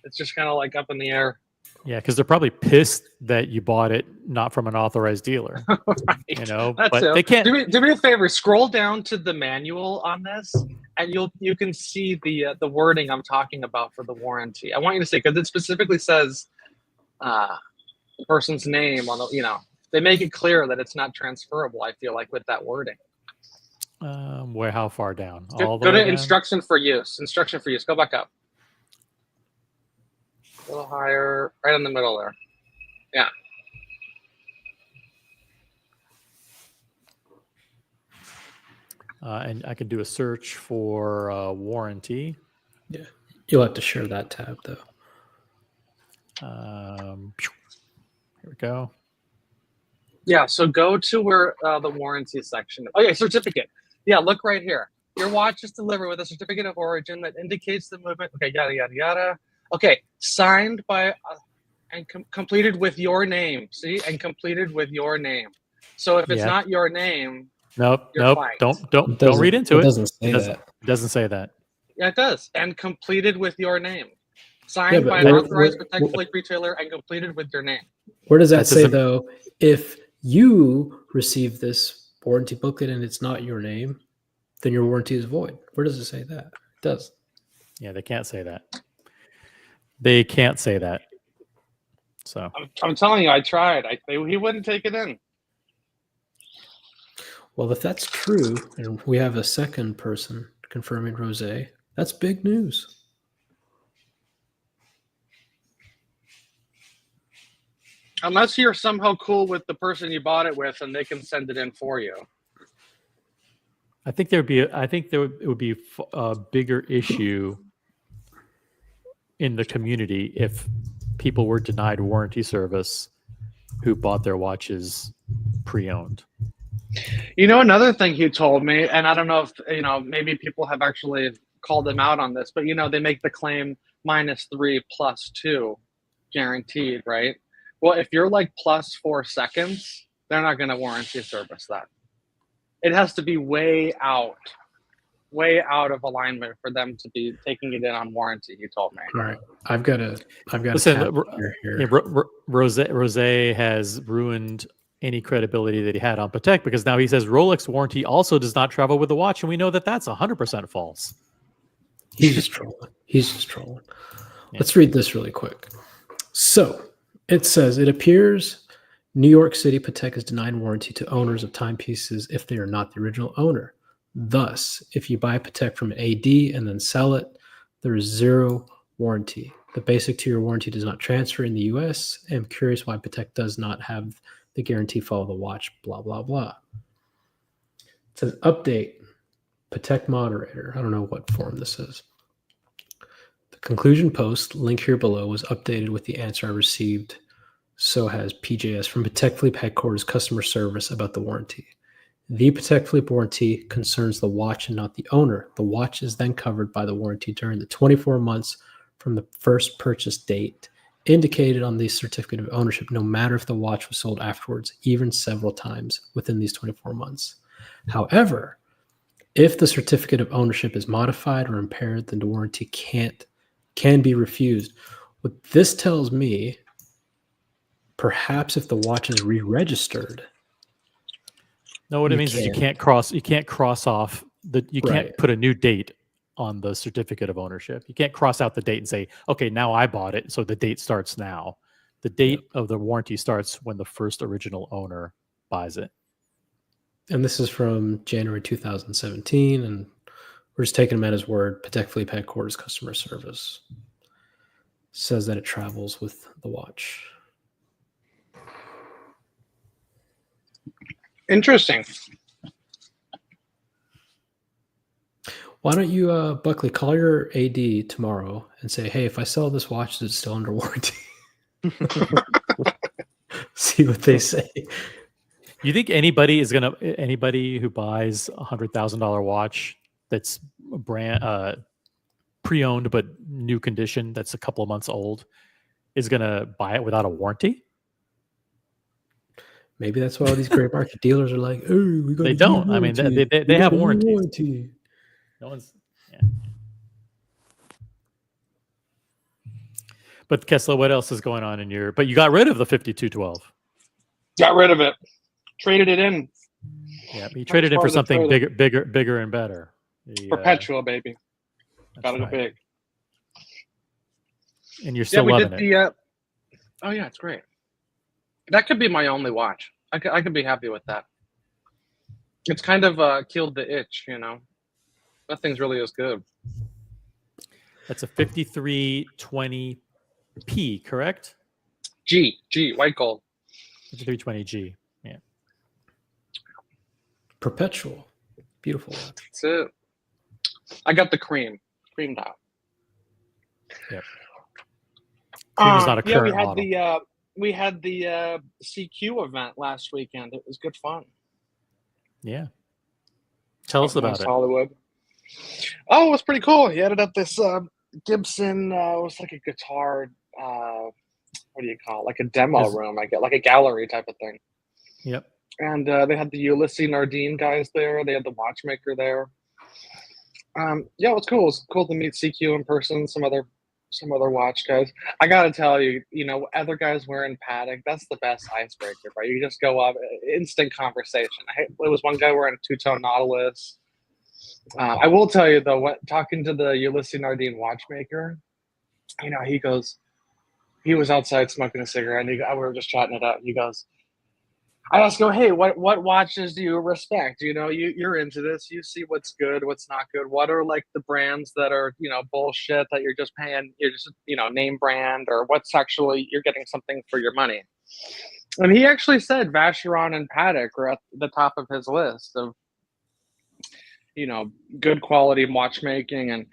it's just kind of like up in the air. Yeah, because they're probably pissed that you bought it not from an authorized dealer. Right. But they can't. Do me a favor. Scroll down to the manual on this, and you can see the wording I'm talking about for the warranty. I want you to see, because it specifically says the person's name on the. They make it clear that it's not transferable. I feel like with that wording. Where? How far down? Go to instruction for use. Instruction for use. Go back up. A little higher, right in the middle there. Yeah. And I can do a search for warranty. Yeah, you'll have to share that tab though. Here we go. Yeah, so go to where the warranty section. Oh yeah, certificate. Yeah, look right here. Your watch is delivered with a certificate of origin that indicates the movement. Okay, yada yada yada. Okay, signed by and completed with your name. See, and completed with your name. So if it's not your name, nope. Fine. Don't read into it. It doesn't say that. It doesn't say that. Yeah, it does. And completed with your name. Signed by an authorized Patek Philippe retailer and completed with your name. Where does that say though? If you receive this warranty booklet and it's not your name, then your warranty is void. Where does it say that? It does. Yeah, they can't say that. They can't say that. So I'm telling you, I tried. He wouldn't take it in. Well, if that's true, and we have a second person confirming Rose, that's big news. Unless you're somehow cool with the person you bought it with, and they can send it in for you. I think it would be a bigger issue in the community if people were denied warranty service who bought their watches pre-owned. You know, another thing he told me, and I don't know if, maybe people have actually called him out on this, but, they make the claim -3 +2 guaranteed, right? Well, if you're like +4 seconds, they're not going to warranty service that. It has to be way out of alignment for them to be taking it in on warranty, he told me. All right. I've got Listen, a here. Rose has ruined any credibility that he had on Patek, because now he says Rolex warranty also does not travel with the watch, and we know that that's 100% false. He's just trolling. Yeah. Let's read this really quick. So it says, it appears New York City Patek has denied warranty to owners of timepieces if they are not the original owner. Thus, if you buy a Patek from an AD and then sell it, there is zero warranty. The basic 2-year warranty does not transfer in the US. I'm curious why Patek does not have the guarantee follow the watch, blah, blah, blah. It says, update, Patek moderator. I don't know what form this is. The conclusion post, link here below, was updated with the answer I received. So has PJS from Patek Philippe headquarters customer service about the warranty. The Patek Philippe warranty concerns the watch and not the owner. The watch is then covered by the warranty during the 24 months from the first purchase date indicated on the certificate of ownership, no matter if the watch was sold afterwards, even several times within these 24 months. However, if the certificate of ownership is modified or impaired, then the warranty can be refused. What this tells me, perhaps if the watch is re-registered. No, what it means is you can't cross off you can't put a new date on the certificate of ownership. You can't cross out the date and say, okay, now I bought it, so the date starts now. The date of the warranty starts when the first original owner buys it. And this is from January 2017, and we're just taking him at his word. Patek Philippe headquarters customer service says that it travels with the watch. Interesting. Why don't you, Buckley, call your AD tomorrow and say, hey, if I sell this watch, is it still under warranty? See what they say. You think anybody who buys $100,000 watch that's brand pre-owned but new condition, that's a couple of months old, is gonna buy it without a warranty? Maybe that's why all these gray market dealers are like, oh, we got. They don't. I mean, they have warranties. Warranty. No one's. Yeah. But Kessler, what else is going on in your? But you got rid of the 5212. Got rid of it. Traded it in. Yeah, you traded in for something bigger and better. Perpetual, baby. Gotta go big. And you're still loving it. Oh yeah, it's great. That could be my only watch. I could be happy with that. It's kind of killed the itch, Nothing's really as good. That's a 5320P, correct? G, white gold. 5320G. Yeah. Perpetual. Beautiful watch. That's it. I got the cream dot. Yep. Cream is not a current model. We had the CQ event last weekend. It was good fun. Yeah. Tell us about it. Hollywood. Oh, it was pretty cool. He had it at this Gibson. It was like a guitar. What do you call it? Like a demo room. I get like a gallery type of thing. Yep. And they had the Ulysses Nardine guys there. They had the watchmaker there. Yeah, it was cool. It was cool to meet CQ in person. Some other watch guys. I gotta tell you, other guys wearing Patek, that's the best icebreaker, right? You just go up, instant conversation. It was one guy wearing a two-tone Nautilus. I will tell you though, talking to the Ulysses Nardine watchmaker, you know, he was outside smoking a cigarette, and we were just chatting it up. He goes, I asked him, hey, what watches do you respect? You know, you're into this. You see what's good, what's not good. What are like the brands that are, you know, bullshit that you're just paying, you're just, you know, name brand, or what's actually, you're getting something for your money. And he actually said Vacheron and Patek are at the top of his list of, you know, good quality watchmaking and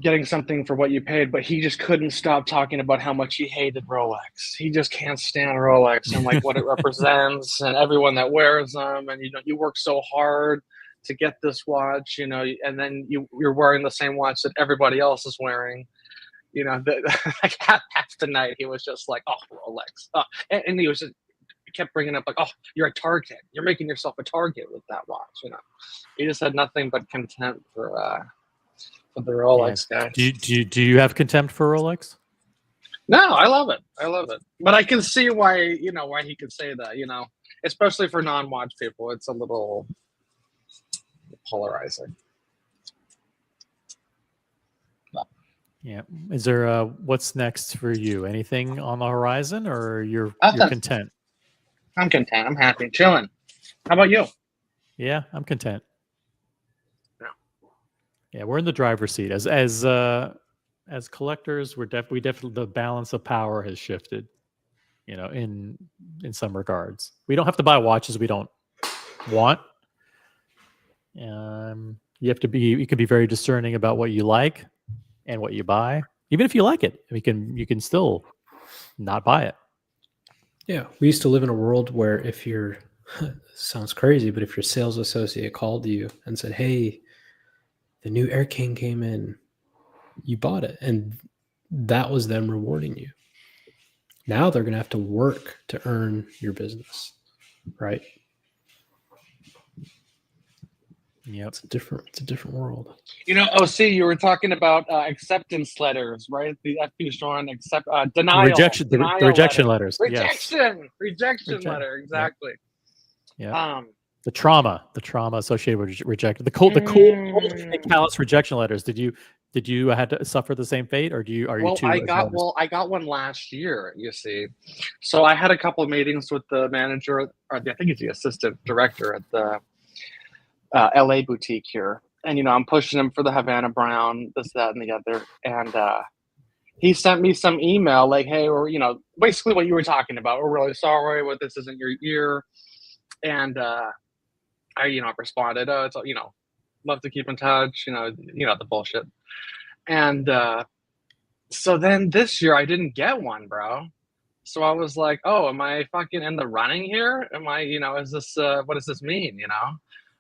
getting something for what you paid, but he just couldn't stop talking about how much he hated Rolex. He just can't stand Rolex and like what it represents and everyone that wears them. And, you know, you work so hard to get this watch, you know, and then you're wearing the same watch that everybody else is wearing. You know, like half the night he was just like, oh, Rolex. And he was just, kept bringing up like, oh, you're a target. You're making yourself a target with that watch, you know. He just had nothing but contempt for the Rolex guy. Do you have contempt for Rolex? No, I love it. I love it. But I can see why, you know, why he could say that, you know, especially for non-watch people. It's a little polarizing. Yeah. Is there what's next for you? Anything on the horizon, or you're content? I'm content. I'm happy. Chilling. How about you? Yeah, I'm content. Yeah, we're in the driver's seat. As collectors, we definitely the balance of power has shifted. You know, in some regards, we don't have to buy watches we don't want. You can be very discerning about what you like and what you buy. Even if you like it, you can still not buy it. Yeah, we used to live in a world where if your sounds crazy, but if your sales associate called you and said, "Hey, the new Air King came in," you bought it, and that was them rewarding you. Now they're going to have to work to earn your business, right? Yep. It's a different world. You know, OC, you were talking about acceptance letters, right? The FB's drawing denial. Rejection. The rejection letters. Rejection. Yes. Rejection letter. Exactly. Yeah. The trauma associated with rejection. The cold and callous rejection letters. Did you had to suffer the same fate, or are you too? I got one last year. You see, so I had a couple of meetings with the manager, or I think he's the assistant director at the LA boutique here, and you know, I'm pushing him for the Havana Brown, this, that, and the other, and he sent me some email like, hey, or you know, basically what you were talking about. We're really sorry, what this isn't your year, and I, you know, responded, oh, it's, you know, love to keep in touch, you know the bullshit, and so then this year I didn't get one, bro. So I was like, oh, am I fucking in the running here? Am I, you know, is this what does this mean, you know?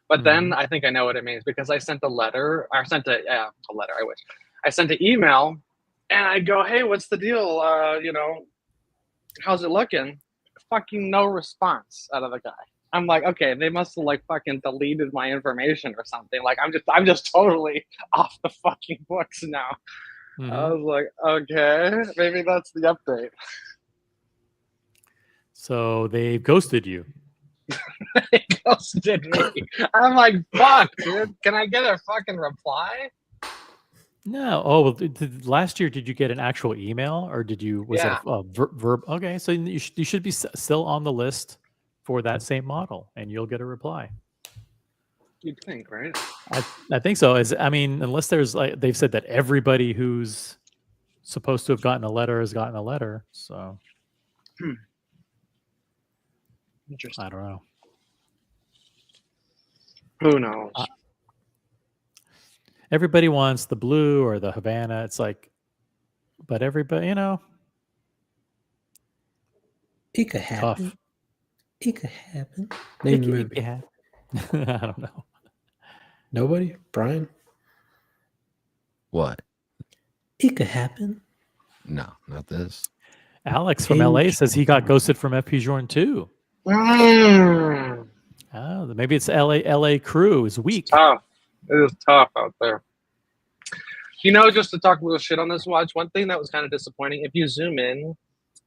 But then I think I know what it means, because I sent a letter. I sent a letter. I wish. I sent an email, and I go, hey, what's the deal? You know, how's it looking? Fucking no response out of the guy. I'm like, okay, they must have like fucking deleted my information or something. Like I'm just totally off the fucking books now. I was like, okay, maybe that's the update. So they ghosted you. They ghosted me. I'm like, fuck, dude. Can I get a fucking reply? No. Oh, well, last year, did you get an actual email, or did you? Was it a verb? Okay, so you should be still on the list for that same model, and you'll get a reply. You'd think, right? I think so. I mean, unless there's like they've said that everybody who's supposed to have gotten a letter has gotten a letter. So Interesting. I don't know. Who knows? Everybody wants the blue or the Havana. It's like, but everybody, you know, it could happen. Tough. It could happen. Name the movie. Yeah. I don't know. Nobody? Brian? What? It could happen. No, not this. Alex from LA says he got ghosted from FP Journe too. Oh, maybe it's LA crew is weak. It's tough. It is tough out there. You know, just to talk a little shit on this watch, one thing that was kind of disappointing, if you zoom in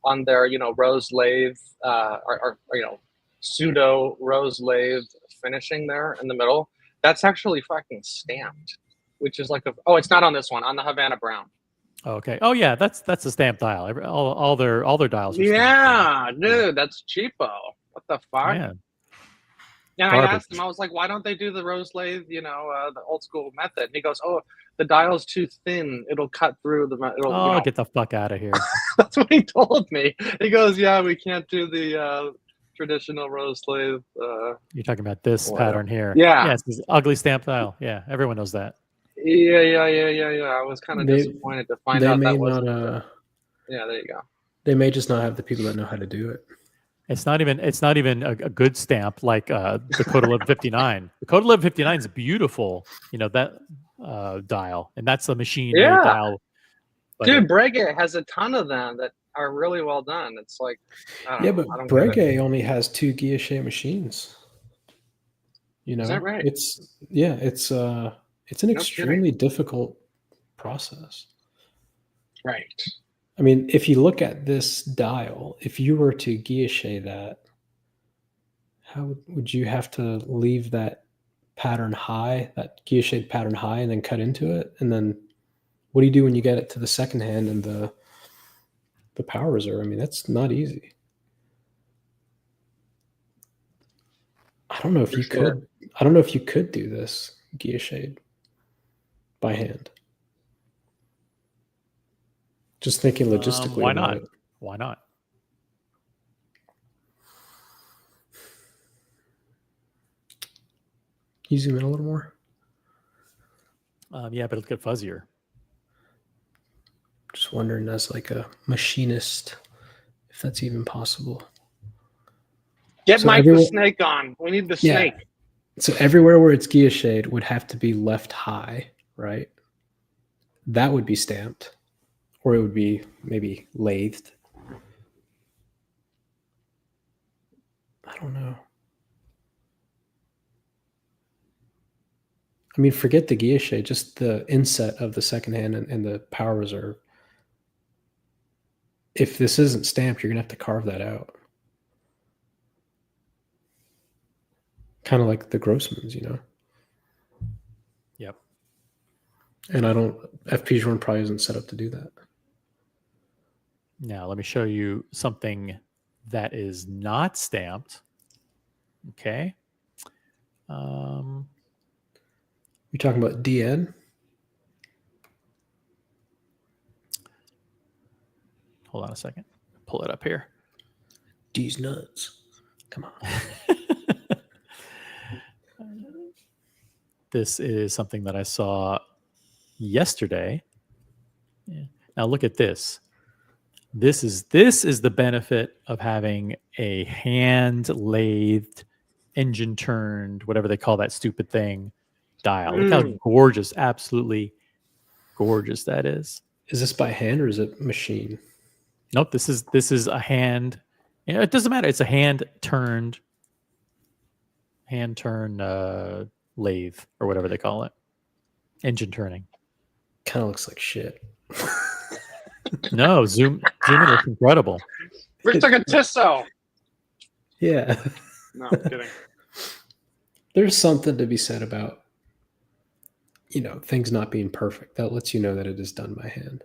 on their, you know, rose lathe, or you know, pseudo rose lathe finishing there in the middle, that's actually fucking stamped, which is like it's not on this one, on the Havana Brown. Okay. Oh yeah, that's a stamp dial. All their dials are stamped. Yeah, dude, that's cheapo. What the fuck? Yeah. And I Garbage. asked him, I was like, why don't they do the rose lathe, the old school method? And he goes, oh, the dial's too thin. It'll cut through Oh, get the fuck out of here. That's what he told me. He goes, yeah, we can't do the traditional rose lathe. You're talking about this Whatever. pattern here. Yeah. Yeah, it's this ugly stamp dial. Yeah, everyone knows that. Yeah. I was kind of disappointed to find out that wasn't. Yeah, there you go. They may just not have the people that know how to do it. It's not even a good stamp like the Dakota Lib 59. The Dakota Lib 59 is beautiful. That dial, and that's a machine made dial. Dude, Breguet has a ton of them that are really well done. It's like, but Breguet only has 2 guilloche machines. Is that right? It's an extremely difficult process. Right. I mean, if you look at this dial, if you were to guilloche that, how would you have to leave that pattern high, that guilloche pattern high, and then cut into it? And then what do you do when you get it to the second hand and the power reserve? I mean, that's not easy. I don't know if you could. I don't know if you could do this guilloche by hand. Just thinking logistically. Why not? Why not? Can you zoom in a little more? Yeah, but it'll get fuzzier. Just wondering, as like a machinist, if that's even possible. Get Mike the Snake on. We need the snake. So everywhere where it's guilloche would have to be left high, right? That would be stamped. Or it would be maybe lathed. I don't know. I mean, forget the guilloche, just the inset of the second hand and the power reserve. If this isn't stamped, you're going to have to carve that out. Kind of like the Grossmans, Yep. And FP Journe probably isn't set up to do that. Now, let me show you something that is not stamped. Okay. You're talking about DN? Hold on a second. Pull it up here. D's nuts. Come on. This is something that I saw yesterday. Yeah. Now look at this. This is the benefit of having a hand lathed, engine turned, whatever they call that stupid thing, dial. Look how gorgeous, absolutely gorgeous that is. Is this by hand or is it machine? Nope, this is a hand. It doesn't matter. It's a hand turned lathe or whatever they call it. Engine turning. Kind of looks like shit. No, zoom in. It's incredible. Looks like a Tissot. Yeah. No, I'm kidding. There's something to be said about, things not being perfect. That lets you know that it is done by hand.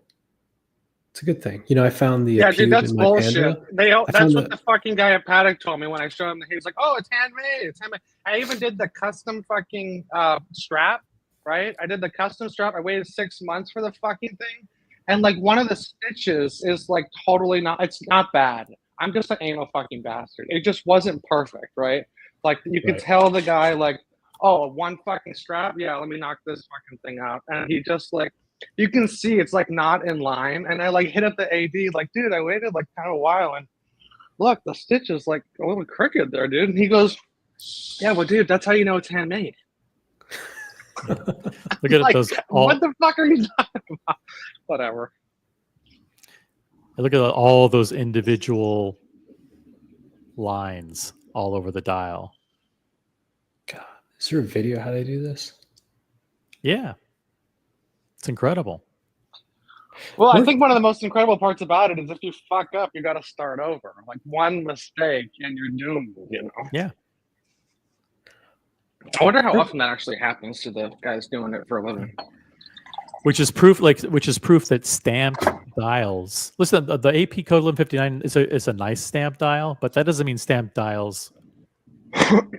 It's a good thing. I found the dude, that's bullshit. That's what the the fucking guy at Paddock told me when I showed him. He was like, "Oh, it's handmade. It's handmade." I even did the custom fucking strap. Right? I did the custom strap. I waited 6 months for the fucking thing, and like one of the stitches is like totally not. It's not bad. I'm just an anal fucking bastard. It just wasn't perfect, right? Like you could tell the guy like, "Oh, one fucking strap. Yeah, let me knock this fucking thing out," and he just like. You can see it's like not in line, and I like hit up the AD like, dude, I waited like kind of a while, and look, the stitch is like a little crooked there, dude. And he goes, yeah, well, dude, that's how you know it's handmade. Look at like, those. what the fuck are you talking about? Whatever. Look at all those individual lines all over the dial. God, is there a video how they do this? Yeah. It's incredible. Well, I think one of the most incredible parts about it is if you fuck up, you got to start over. Like one mistake and you're doomed, Yeah. I wonder how often that actually happens to the guys doing it for a living. which is proof that stamped dials. Listen, the AP Code 1159 is a nice stamp dial, but that doesn't mean stamped dials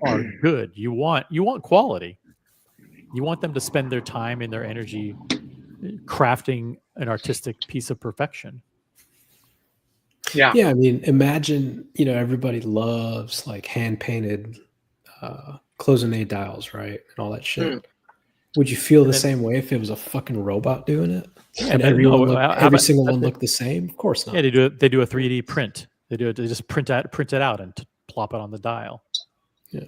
are good. You want quality. You want them to spend their time and their energy crafting an artistic piece of perfection. Yeah. Yeah, I mean, imagine, everybody loves like hand painted cloisonne dials, right? And all that shit. Would you feel the same way if it was a fucking robot doing it? Yeah, And every single one looked the same? Of course not. Yeah, they do a 3D print. They just print it out and plop it on the dial. Yeah.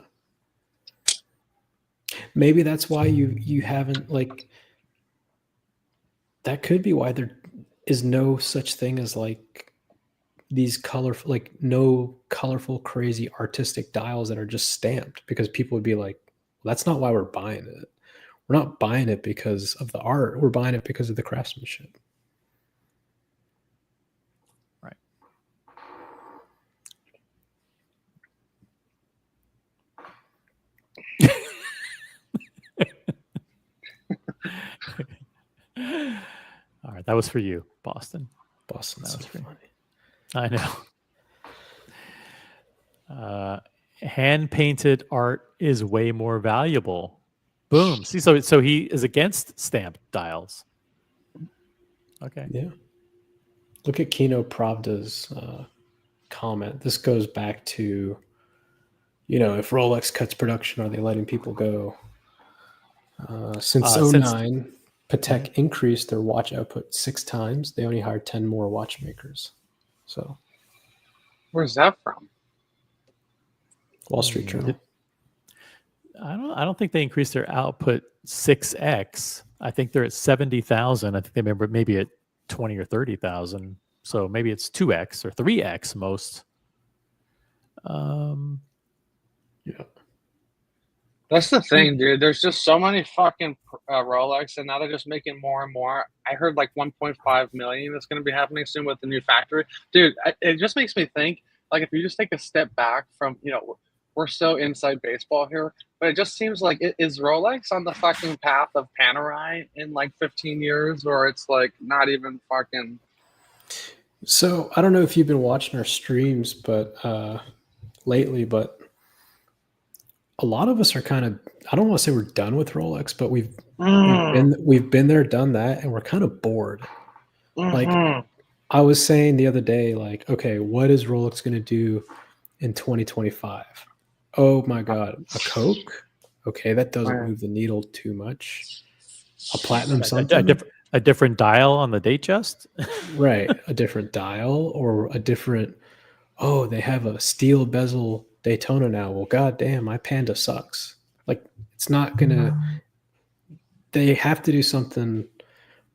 Maybe that's why you haven't like. That could be why there is no such thing as like these colorful, like no colorful, crazy artistic dials that are just stamped, because people would be like, well, that's not why we're buying it. We're not buying it because of the art. We're buying it because of the craftsmanship. Right. All right, that was for you, Boston. Boston's That was so funny. I know. Hand painted art is way more valuable. Boom. See, so he is against stamped dials. Okay. Yeah. Look at Kino Pravda's comment. This goes back to, if Rolex cuts production, are they letting people go? Since 2009, Patek increased their watch output 6 times. They only hired 10 more watchmakers. So, Where's that from? Wall Street Journal. I don't think they increased their output 6x. I think they're at 70,000. I think they remember maybe at 20 or 30,000. So maybe it's 2x or 3x most. Yeah. That's the thing, dude. There's just so many fucking Rolex, and now they're just making more and more. I heard like 1.5 million that's going to be happening soon with the new factory. Dude, it just makes me think, like, if you just take a step back from, we're so inside baseball here, but it just seems like, is Rolex on the fucking path of Panerai in like 15 years, or it's like not even fucking... So I don't know if you've been watching our streams, but lately, but a lot of us are kind of, I don't want to say we're done with Rolex, but we've been there, done that, and we're kind of bored. Like I was saying the other day, like, okay, what is Rolex going to do in 2025? Oh my God, a Coke? Okay, that doesn't move the needle too much. A platinum something? A different dial on the Datejust? Right, a different dial, or a different, oh, they have a steel bezel Daytona now. Well, goddamn, my Panda sucks. Like, it's not gonna. They have to do something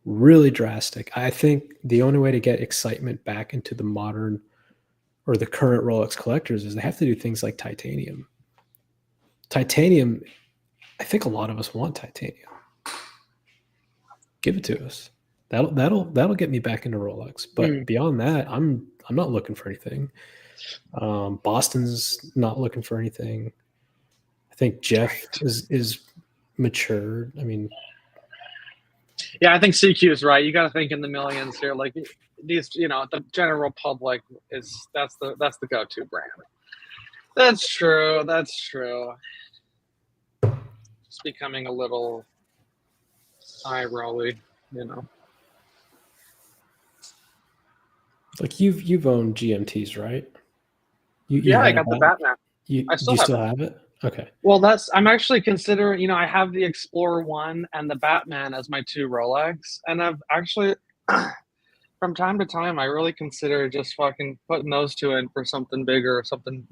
really drastic. I think the only way to get excitement back into the modern or the current Rolex collectors is they have to do things like titanium. Titanium, I think a lot of us want titanium. Give it to us. That'll get me back into Rolex. But beyond that, I'm not looking for anything. Boston's not looking for anything. I think Jeff is matured. I mean, yeah, I think CQ is right. You got to think in the millions here. Like these, the general public that's the go-to brand. That's true. It's becoming a little eye rolly, Like you've owned GMTs, right? Yeah, I got the Batman. I still have it. Okay. Well, I'm actually considering, I have the Explorer 1 and the Batman as my 2 Rolex. And I've actually, from time to time, I really consider just fucking putting those 2 in for something bigger or something,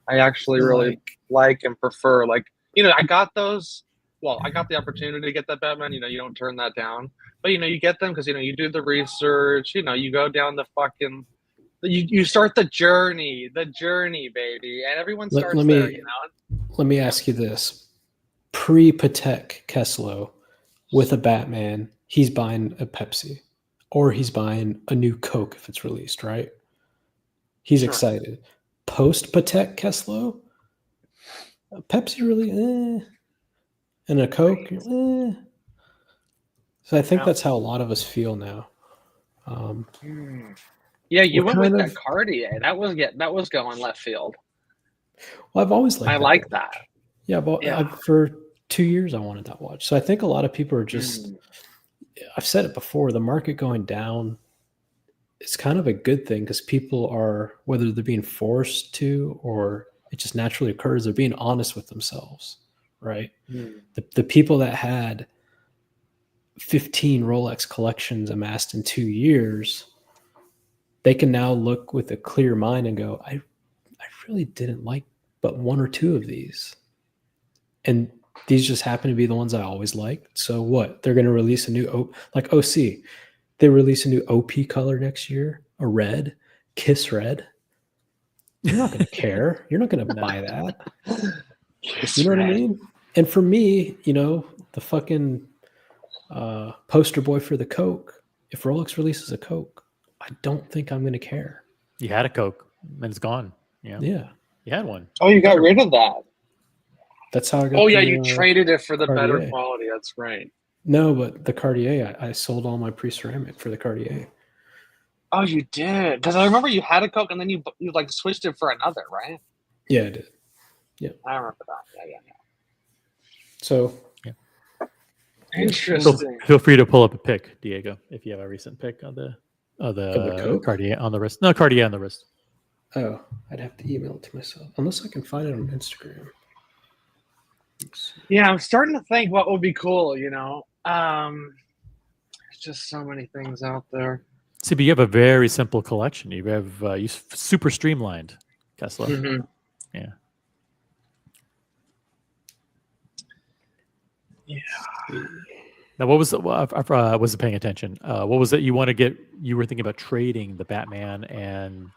I actually really like and prefer. Like, I got those. Well, I got the opportunity to get that Batman. You don't turn that down. But, you get them because, you do the research. You go down the fucking... You start the journey, baby, and everyone starts there. Let me ask you this: pre-Patek Keslow with a Batman, he's buying a Pepsi, or he's buying a new Coke if it's released, right? He's excited. Post-Patek Keslow, a Pepsi really, and a Coke, So I think Yeah. that's how a lot of us feel now. Yeah, you We're went with kind that of- Cartier. That was going left field. Well, I've always liked I that like watch. that. Yeah, but Yeah. for 2 years I wanted that watch. So I think a lot of people are just. I've said it before. The market going down. It's kind of a good thing because people are, whether they're being forced to or it just naturally occurs, they're being honest with themselves, right? The people that had 15 Rolex collections amassed in 2 years, they can now look with a clear mind and go, I really didn't like but one or two of these. And these just happen to be the ones I always liked. So what? They're going to release a new, like OC. They release a new OP color next year, a red, Kiss Red. You're not going to care. You're not going to buy that. You know what I mean? And for me, the fucking poster boy for the Coke, if Rolex releases a Coke, I don't think I'm going to care. You had a Coke and it's gone. Yeah. Yeah. You had one. Oh, you got rid of that. That's how I got Oh yeah, the, you traded it for the better Cartier. quality. That's right. No, but the Cartier, I sold all my pre-ceramic for the Cartier. Oh, you did? Because I remember you had a Coke and then you like switched it for another, right? Yeah, I did. I remember that. Yeah. So Interesting. Feel free to pull up a pic, Diego, if you have a recent pic of the Coke? Cartier on the wrist. No, Cartier on the wrist. Oh, I'd have to email it to myself. Unless I can find it on Instagram. Yeah, I'm starting to think what would be cool, there's just so many things out there. See, but you have a very simple collection. You have you super streamlined, Tesla. Mhm. Yeah. Now, what was the? I wasn't paying attention. What was it you want to get? You were thinking about trading the Batman and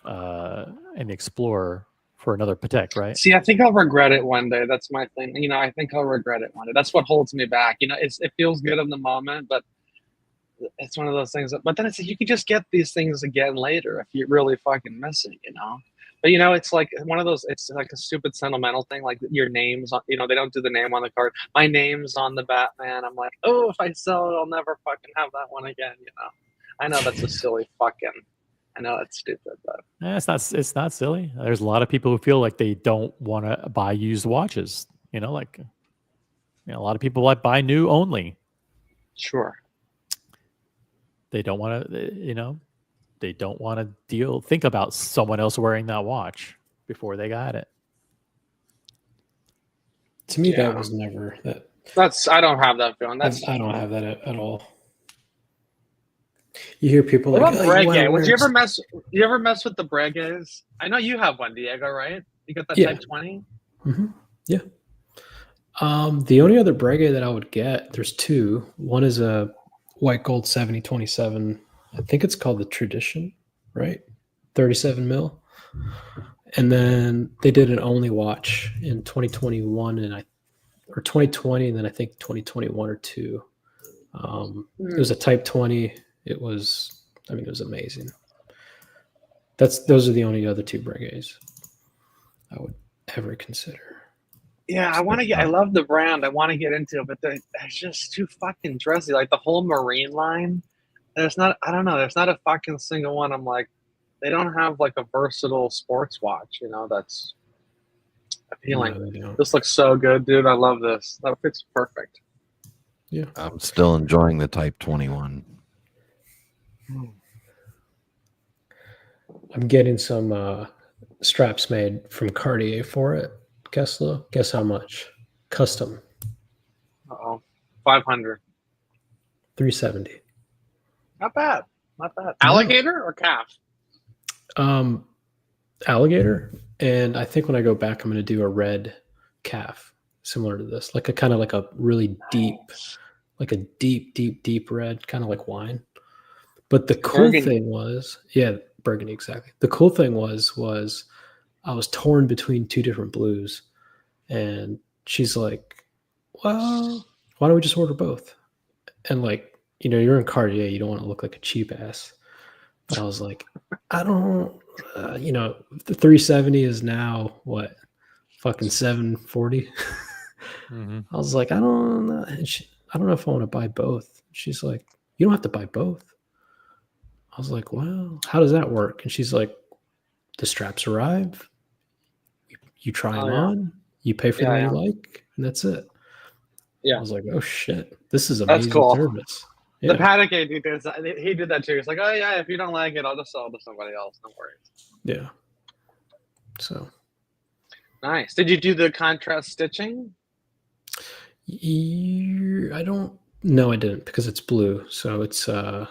the Explorer for another Patek, right? See, I think I'll regret it one day. That's my thing. I think I'll regret it one day. That's what holds me back. It feels good in the moment, but it's one of those things. But then it's like you can just get these things again later if you really fucking miss it, But it's like one of those. It's like a stupid sentimental thing. Like your name's on. They don't do the name on the card. My name's on the Batman. I'm like, oh, if I sell it, I'll never fucking have that one again. I know that's a silly fucking. I know it's stupid, but It's not silly. There's a lot of people who feel like they don't want to buy used watches. A lot of people like buy new only. sure. They don't want to. They don't want to think about someone else wearing that watch before they got it. To me, Yeah. that was never that. I don't have that feeling. I don't have that at all. You hear people What like, about Breguet? Would you ever mess? You ever mess with the Breguets? I know you have one, Diego, right? You got that Yeah. Type 20. Mm-hmm. Yeah. The only other Breguet that I would get, there's two. One is a white gold 7027. I think it's called the Tradition, right? 37 mil. And then they did an only watch in 2021 or 2020, and then I think 2021 or two. It was a Type 20. It was amazing. Those are the only other two Breguets I would ever consider. Yeah, I love the brand. I want to get into it, but it's just too fucking dressy. Like the whole Marine line, there's not a fucking single one. I'm like, they don't have like a versatile sports watch, that's appealing. No, they don't. This looks so good, dude. I love this. That fits perfect. Yeah. I'm still enjoying the Type 21. I'm getting some straps made from Cartier for it. Guess how much? Custom. 500. $370. Not bad. Alligator or calf? Alligator, and I think when I go back, I'm going to do a red calf, similar to this, like a really deep, like a deep red, kind of like wine. But the cool thing was, burgundy, exactly. The cool thing was I was torn between two different blues, and she's like, well, why don't we just order both? And you're in Cartier, you don't want to look like a cheap ass. But I was like, I don't, the 370 is now fucking 740. Mm-hmm. I was like, I don't know. And I don't know if I want to buy both. She's like, you don't have to buy both. I was like, well, how does that work? And she's like, the straps arrive, you try them on, you pay for the one you like, and that's it. Yeah. I was like, oh shit, this is That's amazing cool. service. The Paddock AD he did that too. He's like, oh yeah, if you don't like it, I'll just sell it to somebody else. No worries. Yeah. So nice. Did you do the contrast stitching? I don't. No, I didn't because it's blue. So it's kind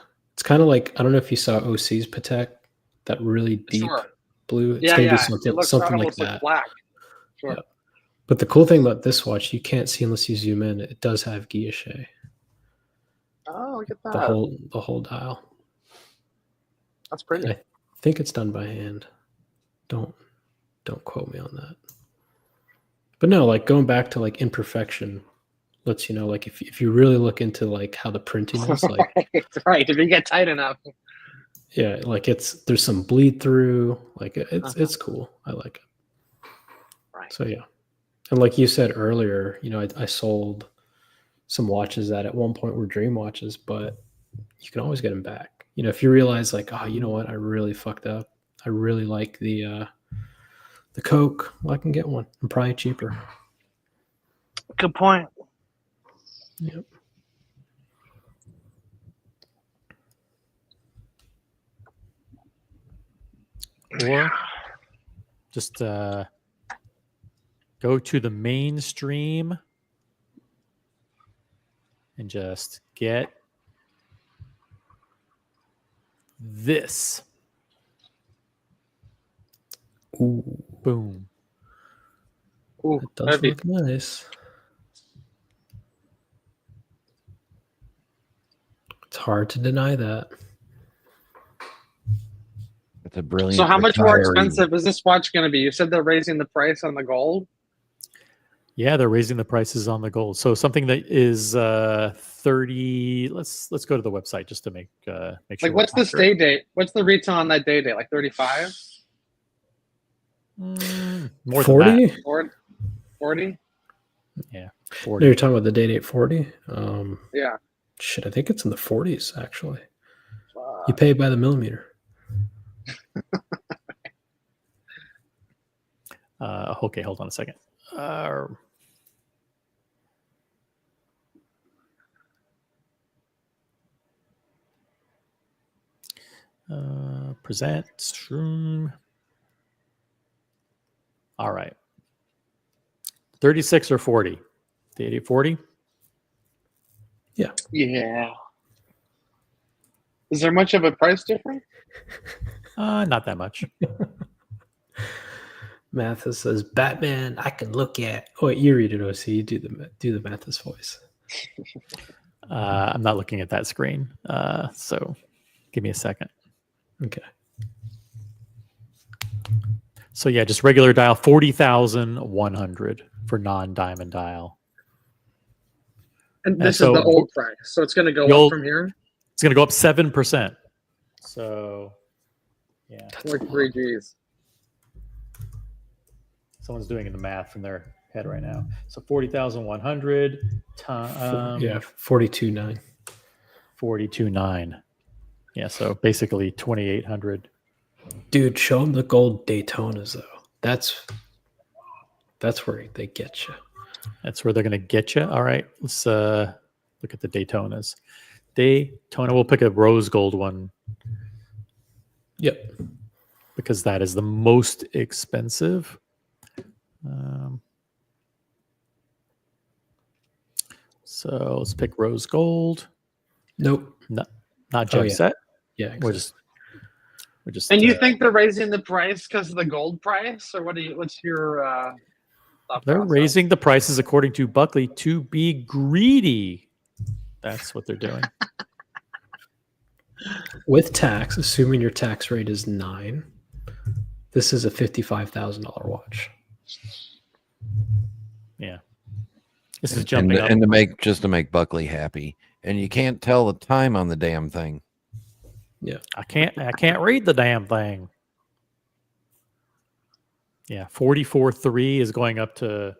of like, I don't know if you saw OC's Patek, that really deep blue. It's gonna be something like that. Black. Sure. Yeah. But the cool thing about this watch, you can't see unless you zoom in. It does have guilloche. Oh, look at that. The whole dial. That's pretty. And I think it's done by hand. Don't quote me on that. But no, like going back to like imperfection lets you know, like if you really look into like how the printing is, like right, if you get tight enough. Yeah, like there's some bleed through. Like it's cool. I like it. Right. So yeah. And like you said earlier, you know, I sold some watches that at one point were dream watches, but you can always get them back. You know, if you realize like, oh, you know what, I really fucked up. I really like the Coke. Well, I can get one. I'm probably cheaper. Good point. Yep. Or just go to the mainstream and just get this. Ooh. Boom. Ooh, It does look nice. It's hard to deny that. It's a brilliant. So how much more expensive is this watch going to be? You said they're raising the price on the gold? Yeah, they're raising the prices on the gold. So something that is 30. Let's go to the website just to make sure. Like, what's the stay date? What's the retail on that day date? Like 35? More 40? than that. 40? Yeah, 40. No, you're talking about the date 40? Yeah. Shit, I think it's in the 40s actually. You pay by the millimeter. Okay, hold on a second. Present stream. All right. 36 or 40? The 8040? Yeah. Yeah. Is there much of a price difference? Not that much. Mathis says, Batman, I can look at. Oh, wait, you read it, OC. You do the Mathis voice. I'm not looking at that screen. So give me a second. Okay. So yeah, just regular dial, 40,100 for non-diamond dial. And this is the old price. So it's going to go up from here? It's going to go up 7%. So yeah. That's like 3 Gs. Someone's doing the math in their head right now. So 40,100 times 42.9. 42.9. Yeah, so basically 2,800. Dude, show them the gold Daytonas though. That's where they get you. That's where they're going to get you. All right, let's look at the Daytonas. Daytona, we'll pick a rose gold one. Yep. Because that is the most expensive. So let's pick rose gold. Nope. Not gem set. Yeah, exactly. We're just. And you think they're raising the price because of the gold price, or what's your? They're process? raising the prices according to Buckley to be greedy. That's what they're doing. With tax, assuming your tax rate is 9, this is a $55,000 watch. Yeah. This is jumping up. And to make Buckley happy. And you can't tell the time on the damn thing. Yeah. I can't read the damn thing. Yeah, 44.3 is going up to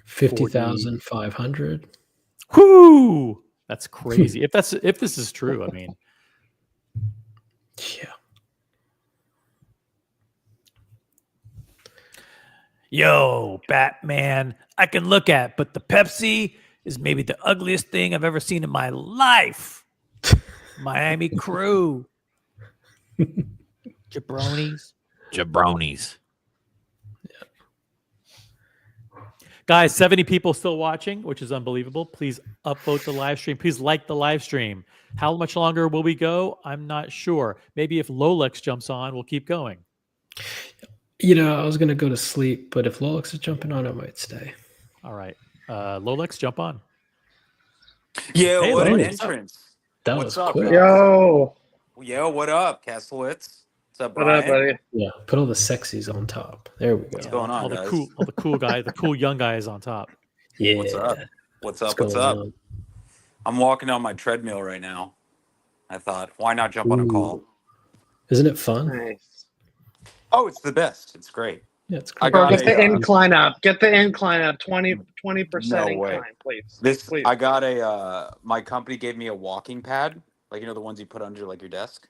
50,500. Whoo! That's crazy. If this is true, I mean, Yeah. yo, Batman, I can look at, but the Pepsi is maybe the ugliest thing I've ever seen in my life. Miami Crew. Jabronis. Jabronis. Guys, 70 people still watching, which is unbelievable. Please upvote the live stream. Please like the live stream. How much longer will we go? I'm not sure. Maybe if Lolex jumps on, we'll keep going. You know, I was gonna go to sleep, but if Lolex is jumping on, I might stay. All right. Lolex, jump on. Yeah, Hey, what an Lolex, what's up? entrance. That What's was up, quick. fellas? Yo, Yo, what up, Kesselitz? What's up, what up, Brian? buddy? Yeah, put all the sexies on top. There we go. What's going on, all the guys? cool guys, the cool young guys on top. Yeah. What's up? What's up? What's What's up? going on? I'm walking on my treadmill right now. I thought, why not jump on a call? Ooh. Isn't it fun? Nice. Oh, it's the best. It's great. Yeah, it's I great. Bro, got get the a, incline up. Get the incline up. 20% No way. incline, please. This I got a. My company gave me a walking pad, like the ones you put under like your desk.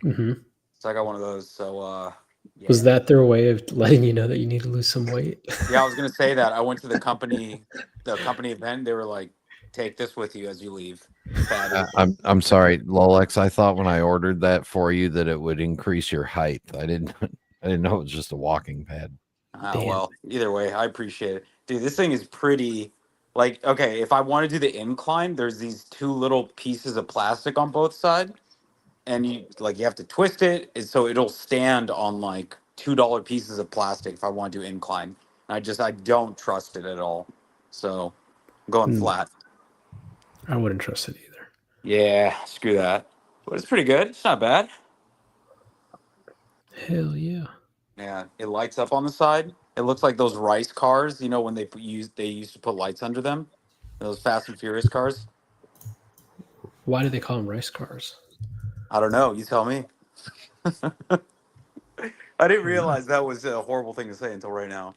Mm-hmm. So I got one of those. So yeah. Was that their way of letting you know that you need to lose some weight? Yeah, I was gonna say that. I went to the company event. They were like, "Take this with you as you leave." I'm sorry, Lolex. I thought when I ordered that for you that it would increase your height. I didn't know it was just a walking pad. Damn. Well, either way, I appreciate it, dude. This thing is pretty. Like, okay, if I want to do the incline, there's these two little pieces of plastic on both sides, and you have to twist it, and so it'll stand on like $2 pieces of plastic if I want to do incline. And I don't trust it at all, so I'm going flat. I wouldn't trust it either. Yeah, screw that. But it's pretty good. It's not bad. Hell yeah. Yeah, it lights up on the side. It looks like those race cars, when they used to put lights under them. Those Fast and Furious cars. Why do they call them race cars? I don't know. You tell me. I didn't realize that was a horrible thing to say until right now.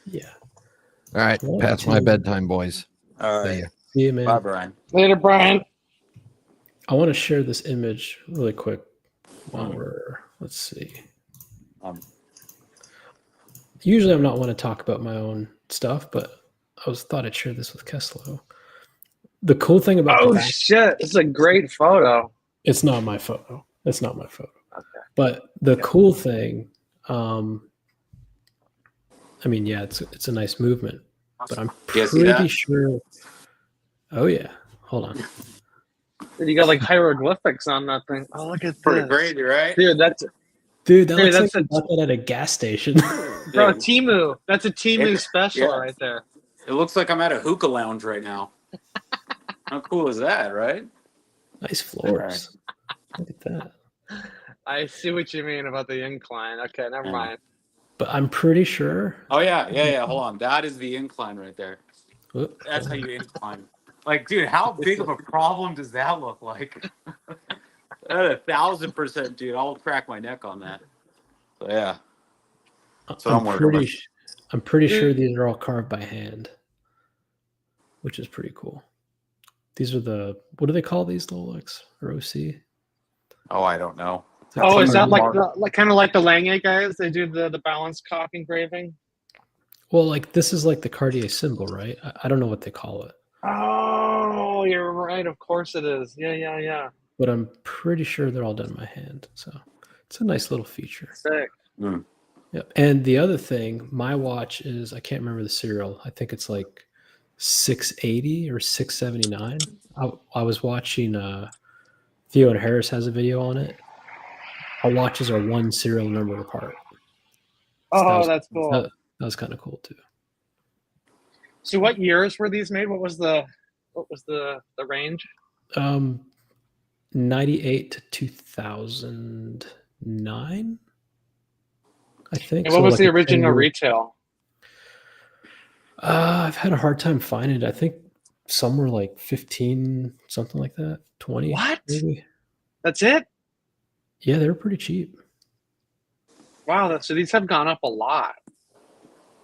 Yeah. All right, Well, past my bedtime, boys. All See right. ya. See you, man. Bye, Brian. Later, Brian. I want to share this image really quick while let's see. Usually I'm not one to talk about my own stuff, but I thought I'd share this with Kesslo. The cool thing about Oh, shit. This is a great photo. it's not my photo. It's not my photo. Okay. But the cool thing, I mean, yeah, it's a nice movement, but I'm You guys see pretty that? sure. Oh yeah, hold on. Dude, you got like hieroglyphics on that thing. Oh, look at Pretty this. crazy, right? Dude, that's Dude, that Dude, looks that's like you bought that at a gas station. bro, Dude, Timu. That's a Timu special yeah. right there. It looks like I'm at a hookah lounge right now. How cool is that, right? Nice floors. Look at that. I see what you mean about the incline. Okay, never Yeah. mind. But I'm pretty sure. Oh, yeah. Hold on. That is the incline right there. Whoop. That's how you incline. Like, dude, how big of a problem does that look like? 1,000%, dude. I'll crack my neck on that. So, yeah. That's what I'm working with. I'm pretty sure these are all carved by hand, which is pretty cool. These are what do they call these, Lolex or OC? Oh, I don't know. Oh, is that Mark. like kind of like the Lange guys? They do the balance cock engraving. Well, like this is like the Cartier symbol, right? I don't know what they call it, Oh, you're right. Of course it is. Yeah. but I'm pretty sure they're all done by hand. So it's a nice little feature. Sick. Mm. Yep. And the other thing, my watch is, I can't remember the serial. I think it's like 680 or 679. I was watching Theo and Harris has a video on it. Our watches are one serial number apart. Oh, that's cool. That was kind of cool too. So, what years were these made? What was the range? 98 to 2009, I think. And what was like the a original 10-year retail? I've had a hard time finding it. I think some were like 15, something like that. 20. What? Maybe. That's it? Yeah, they were pretty cheap. Wow. So these have gone up a lot.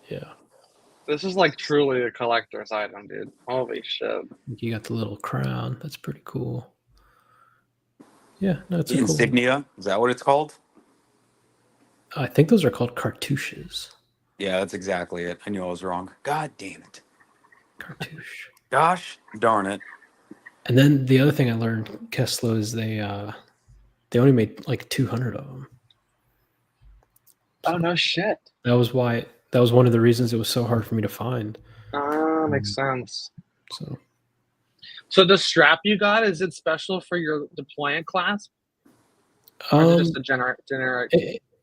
Yeah. This is like truly a collector's item, dude. Holy shit. You got the little crown. That's pretty cool. Yeah, no, it's The a cool one. insignia, is that what it's called? I think those are called cartouches. Yeah, that's exactly it. I knew I was wrong. God damn it. Cartouche. Gosh darn it. And then the other thing I learned, Kessler, is they only made like 200 of them. Oh, no shit. That was one of the reasons it was so hard for me to find. Ah, makes sense. So the strap you got, is it special for your deployant class? Or is it just a generic?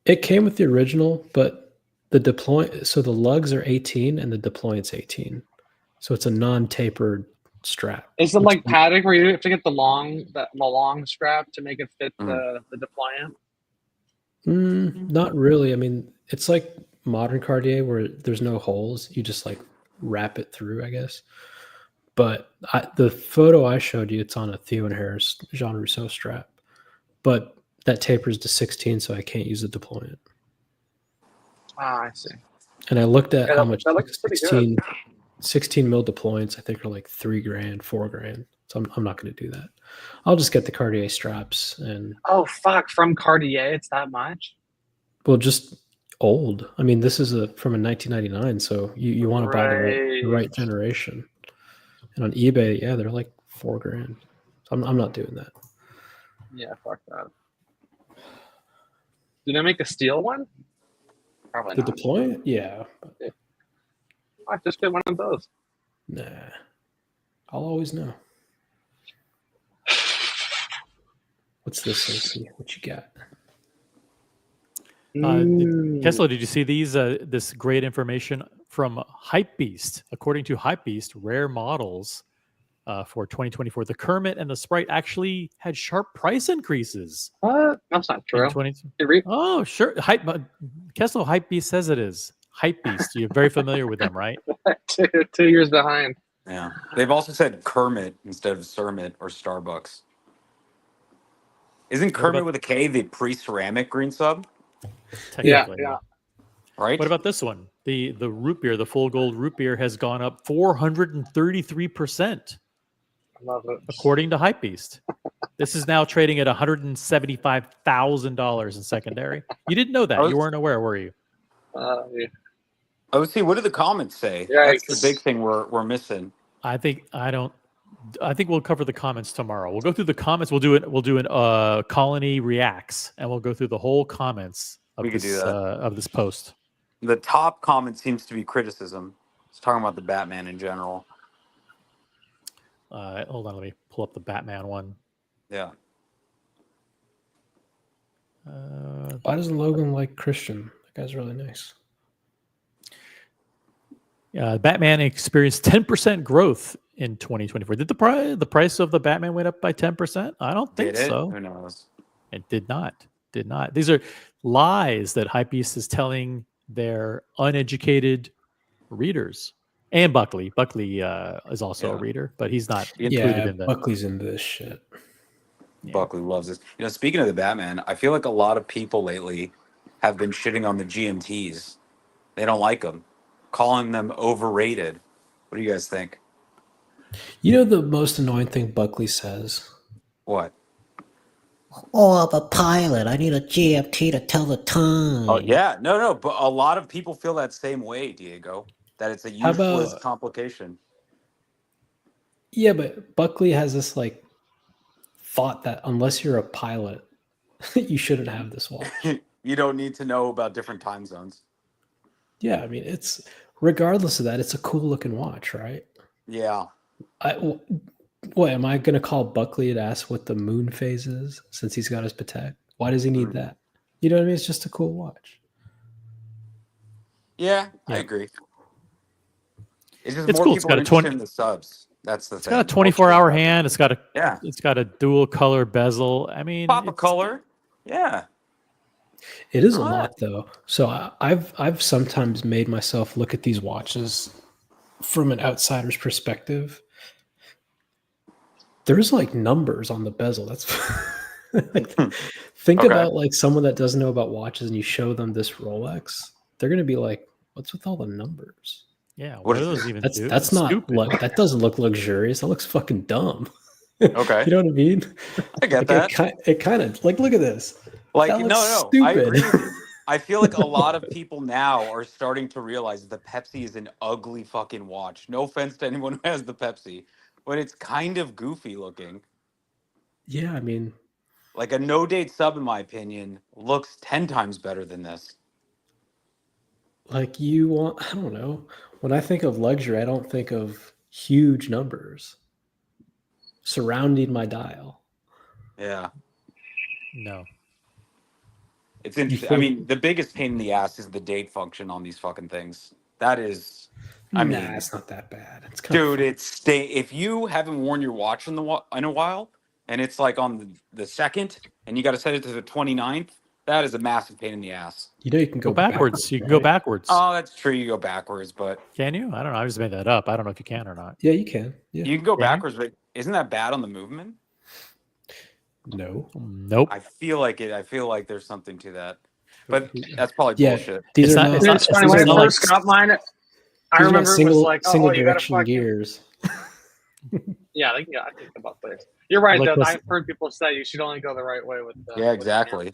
It came with the original, but the lugs are 18 and the deployant's 18. So it's a non-tapered strap. Is it like padding where you have to get the long strap to make it fit the deployant? Not really. I mean, it's like modern Cartier where there's no holes. You just like wrap it through, I guess. But the photo I showed you, it's on a Theo and Harris Jean Rousseau strap. But that tapers to 16, so I can't use the deployant. Ah, I see. And I looked at how much that looks pretty good. 16 mil deployants, I think, are like $3,000, $4,000. So I'm not going to do that. I'll just get the Cartier straps and. Oh fuck! From Cartier, it's that much? Well, just old. I mean, this is from a 1999, so you want to buy the right generation. And on eBay, yeah, they're like $4,000. So I'm not doing that. Yeah, fuck that. Did I make a steel one? Probably The not. deployant, yeah. I just get one of those. Nah, I'll always know. What's this, Lucy? What you got? Kessler, did you see these? This great information from Hypebeast. According to Hypebeast, rare models for 2024, the Kermit and the Sprite actually had sharp price increases. What? That's not true. Oh, sure. Kessler, Hypebeast says it is. Hypebeast. You're very familiar with them, right? 2 years behind. Yeah. They've also said Kermit instead of Cermit or Starbucks. Isn't Kermit with a K the pre-ceramic green sub? Technically, yeah. Right? What about this one? The root beer, the full gold root beer, has gone up 433%. I love it. According to Hypebeast. This is now trading at $175,000 in secondary. You didn't know that. You weren't aware, were you? Yeah. Oh, see, what do the comments say? Yikes. That's the big thing we're missing. I think we'll cover the comments tomorrow. We'll go through the comments. We'll do an Colony Reacts, and we'll go through the whole comments of this post. The top comment seems to be criticism. It's talking about the Batman in general. Hold on, let me pull up the Batman one. Yeah. Why doesn't Logan like Christian? That guy's really nice. Batman experienced 10% growth in 2024. Did the price of the Batman went up by 10%? I don't think so. Who knows? It did not. Did not. These are lies that Hypebeast is telling their uneducated readers. And Buckley. Buckley is also a reader, but he's not included in that. Buckley's into this shit. Yeah. Buckley loves this. You know, speaking of the Batman, I feel like a lot of people lately have been shitting on the GMTs. They don't like them, calling them overrated. What do you guys think? You know the most annoying thing Buckley says? What? Oh, I'm a pilot. I need a GMT to tell the time. Oh, yeah. No. But a lot of people feel that same way, Diego, that it's a useless complication. Yeah, but Buckley has this like thought that unless you're a pilot, you shouldn't have this watch. You don't need to know about different time zones. Yeah, I mean, it's regardless of that, it's a cool looking watch, right? Yeah. What am I going to call Buckley to ask what the moon phase is since he's got his Patek? Why does he need that? You know what I mean? It's just a cool watch. Yeah, I agree. It's just It's more cool. people are interested in the subs. That's the thing. It's got a 24-hour hand. It's got a dual color bezel. I mean, pop a color. Yeah. It is a lot though. So I've sometimes made myself look at these watches from an outsider's perspective. There's like numbers on the bezel. That's think about like someone that doesn't know about watches and you show them this Rolex. They're going to be like, what's with all the numbers? Yeah, What what do is those it? even That's do? that's not Stupid. look. That doesn't look luxurious. That looks fucking dumb. Okay. You know what I mean? I get Like that. it kind of like look at this. Like, That looks no, I stupid. agree with you. I feel like a lot of people now are starting to realize the Pepsi is an ugly fucking watch. No offense to anyone who has the Pepsi, but it's kind of goofy looking. Yeah, I mean, Like a no date sub, in my opinion, looks 10 times better than this. like you want. I don't know. When I think of luxury, I don't think of huge numbers surrounding my dial. Yeah. No. It's You interesting. I think? mean, the biggest pain in the ass is the date function on these fucking things. That is, I Nah, mean, it's not that bad. It's kind dude, of if you haven't worn your watch in a while, and it's like on the second, and you got to set it to the 29th, that is a massive pain in the ass. you know you can Go backwards. You can go right? backwards. Oh, that's true. You go backwards, but Can you? I don't know. I just made that up. I don't know if you can or not. Yeah, you can. Yeah. you can go Can you? backwards. But isn't that bad on the movement? No. Nope. I feel like it. I feel like there's something to that, but that's probably Yeah. bullshit. These It's are not- not. it's Dude, it's funny. it's When I not like first got mine, I these are not remember it was like, single you gotta direction fucking gears. yeah, I think about this. You're right Like though. this- I've heard people say you should only go the right way with. Yeah, with exactly.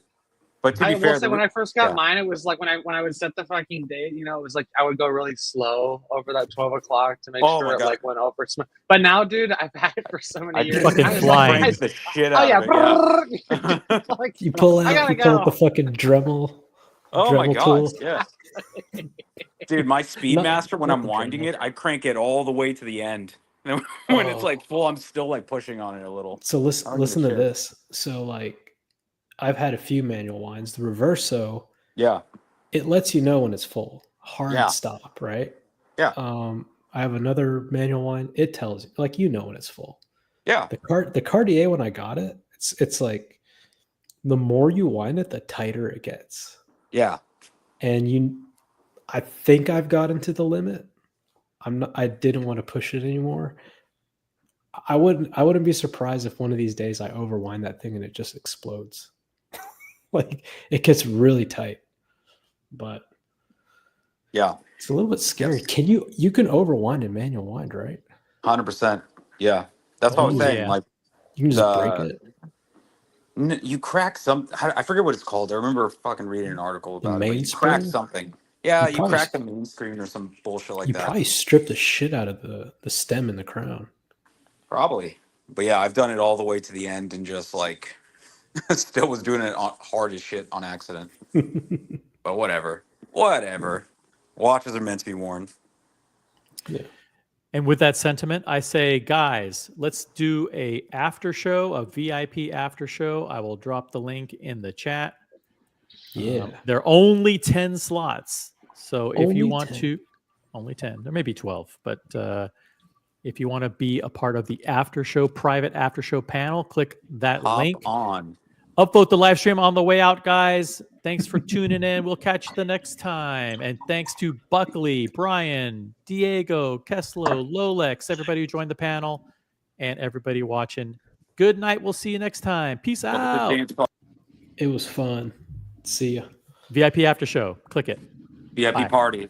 But to I be will fair, say when I first got yeah. mine, it was like when I would set the fucking date, you know, it was like I would go really slow over that 12 o'clock to make Oh sure my it God. like went over. But now, dude, I've had it for so many years. fucking I was flying. Like, the shit oh out yeah, of it. Yeah. like, You pull I out. gotta You pull out the go. fucking Dremel. Oh my Dremel God! tool. Yeah, dude, my Speedmaster when not I'm the winding Dremel. it, I crank it all the way to the end. And when it's Oh. like full, I'm still like pushing on it a little. So I listen. don't give a Listen to shit. this. So like, I've had a few manual winds. The Reverso, Yeah, it lets you know when it's full. Hard Yeah. stop, right? Yeah. I have another manual wind. It tells you, like, you know when it's full. yeah, The Cartier, when I got it, it's like the more you wind it, the tighter it gets. yeah. And I think I've gotten to the limit. I didn't want to push it anymore. I wouldn't be surprised if one of these days I overwind that thing and it just explodes. Like it gets really tight. But Yeah, it's a little bit scary. Yes. You can overwind in manual wind, right? 100%. Yeah, that's what I was Oh, saying. yeah. Like, You can just break the it. you crack some. I forget what it's called. I remember fucking reading an article The about it. But you mainspring? crack something. Yeah, You you probably- crack the main screen or some bullshit like You that. probably strip the shit out of the stem and the crown. Probably. But yeah, I've done it all the way to the end and just like still was doing it hard as shit on accident. But whatever. Whatever. Watches are meant to be worn. Yeah. And with that sentiment, I say, guys, let's do a after show, a VIP after show. I will drop the link in the chat. Yeah. There are only 10 slots. So if you Only want 10. to, only 10, there may be 12, but if you want to be a part of the after show, private after show panel, click that Hop link. on. Upvote the live stream on the way out, guys. Thanks for tuning in. We'll catch you the next time. And thanks to Buckley, Brian, Diego, Keslo, Lolex, everybody who joined the panel, and everybody watching. Good night. We'll see you next time. Peace out. It was fun. See ya. VIP after show. Click it. VIP Bye. party.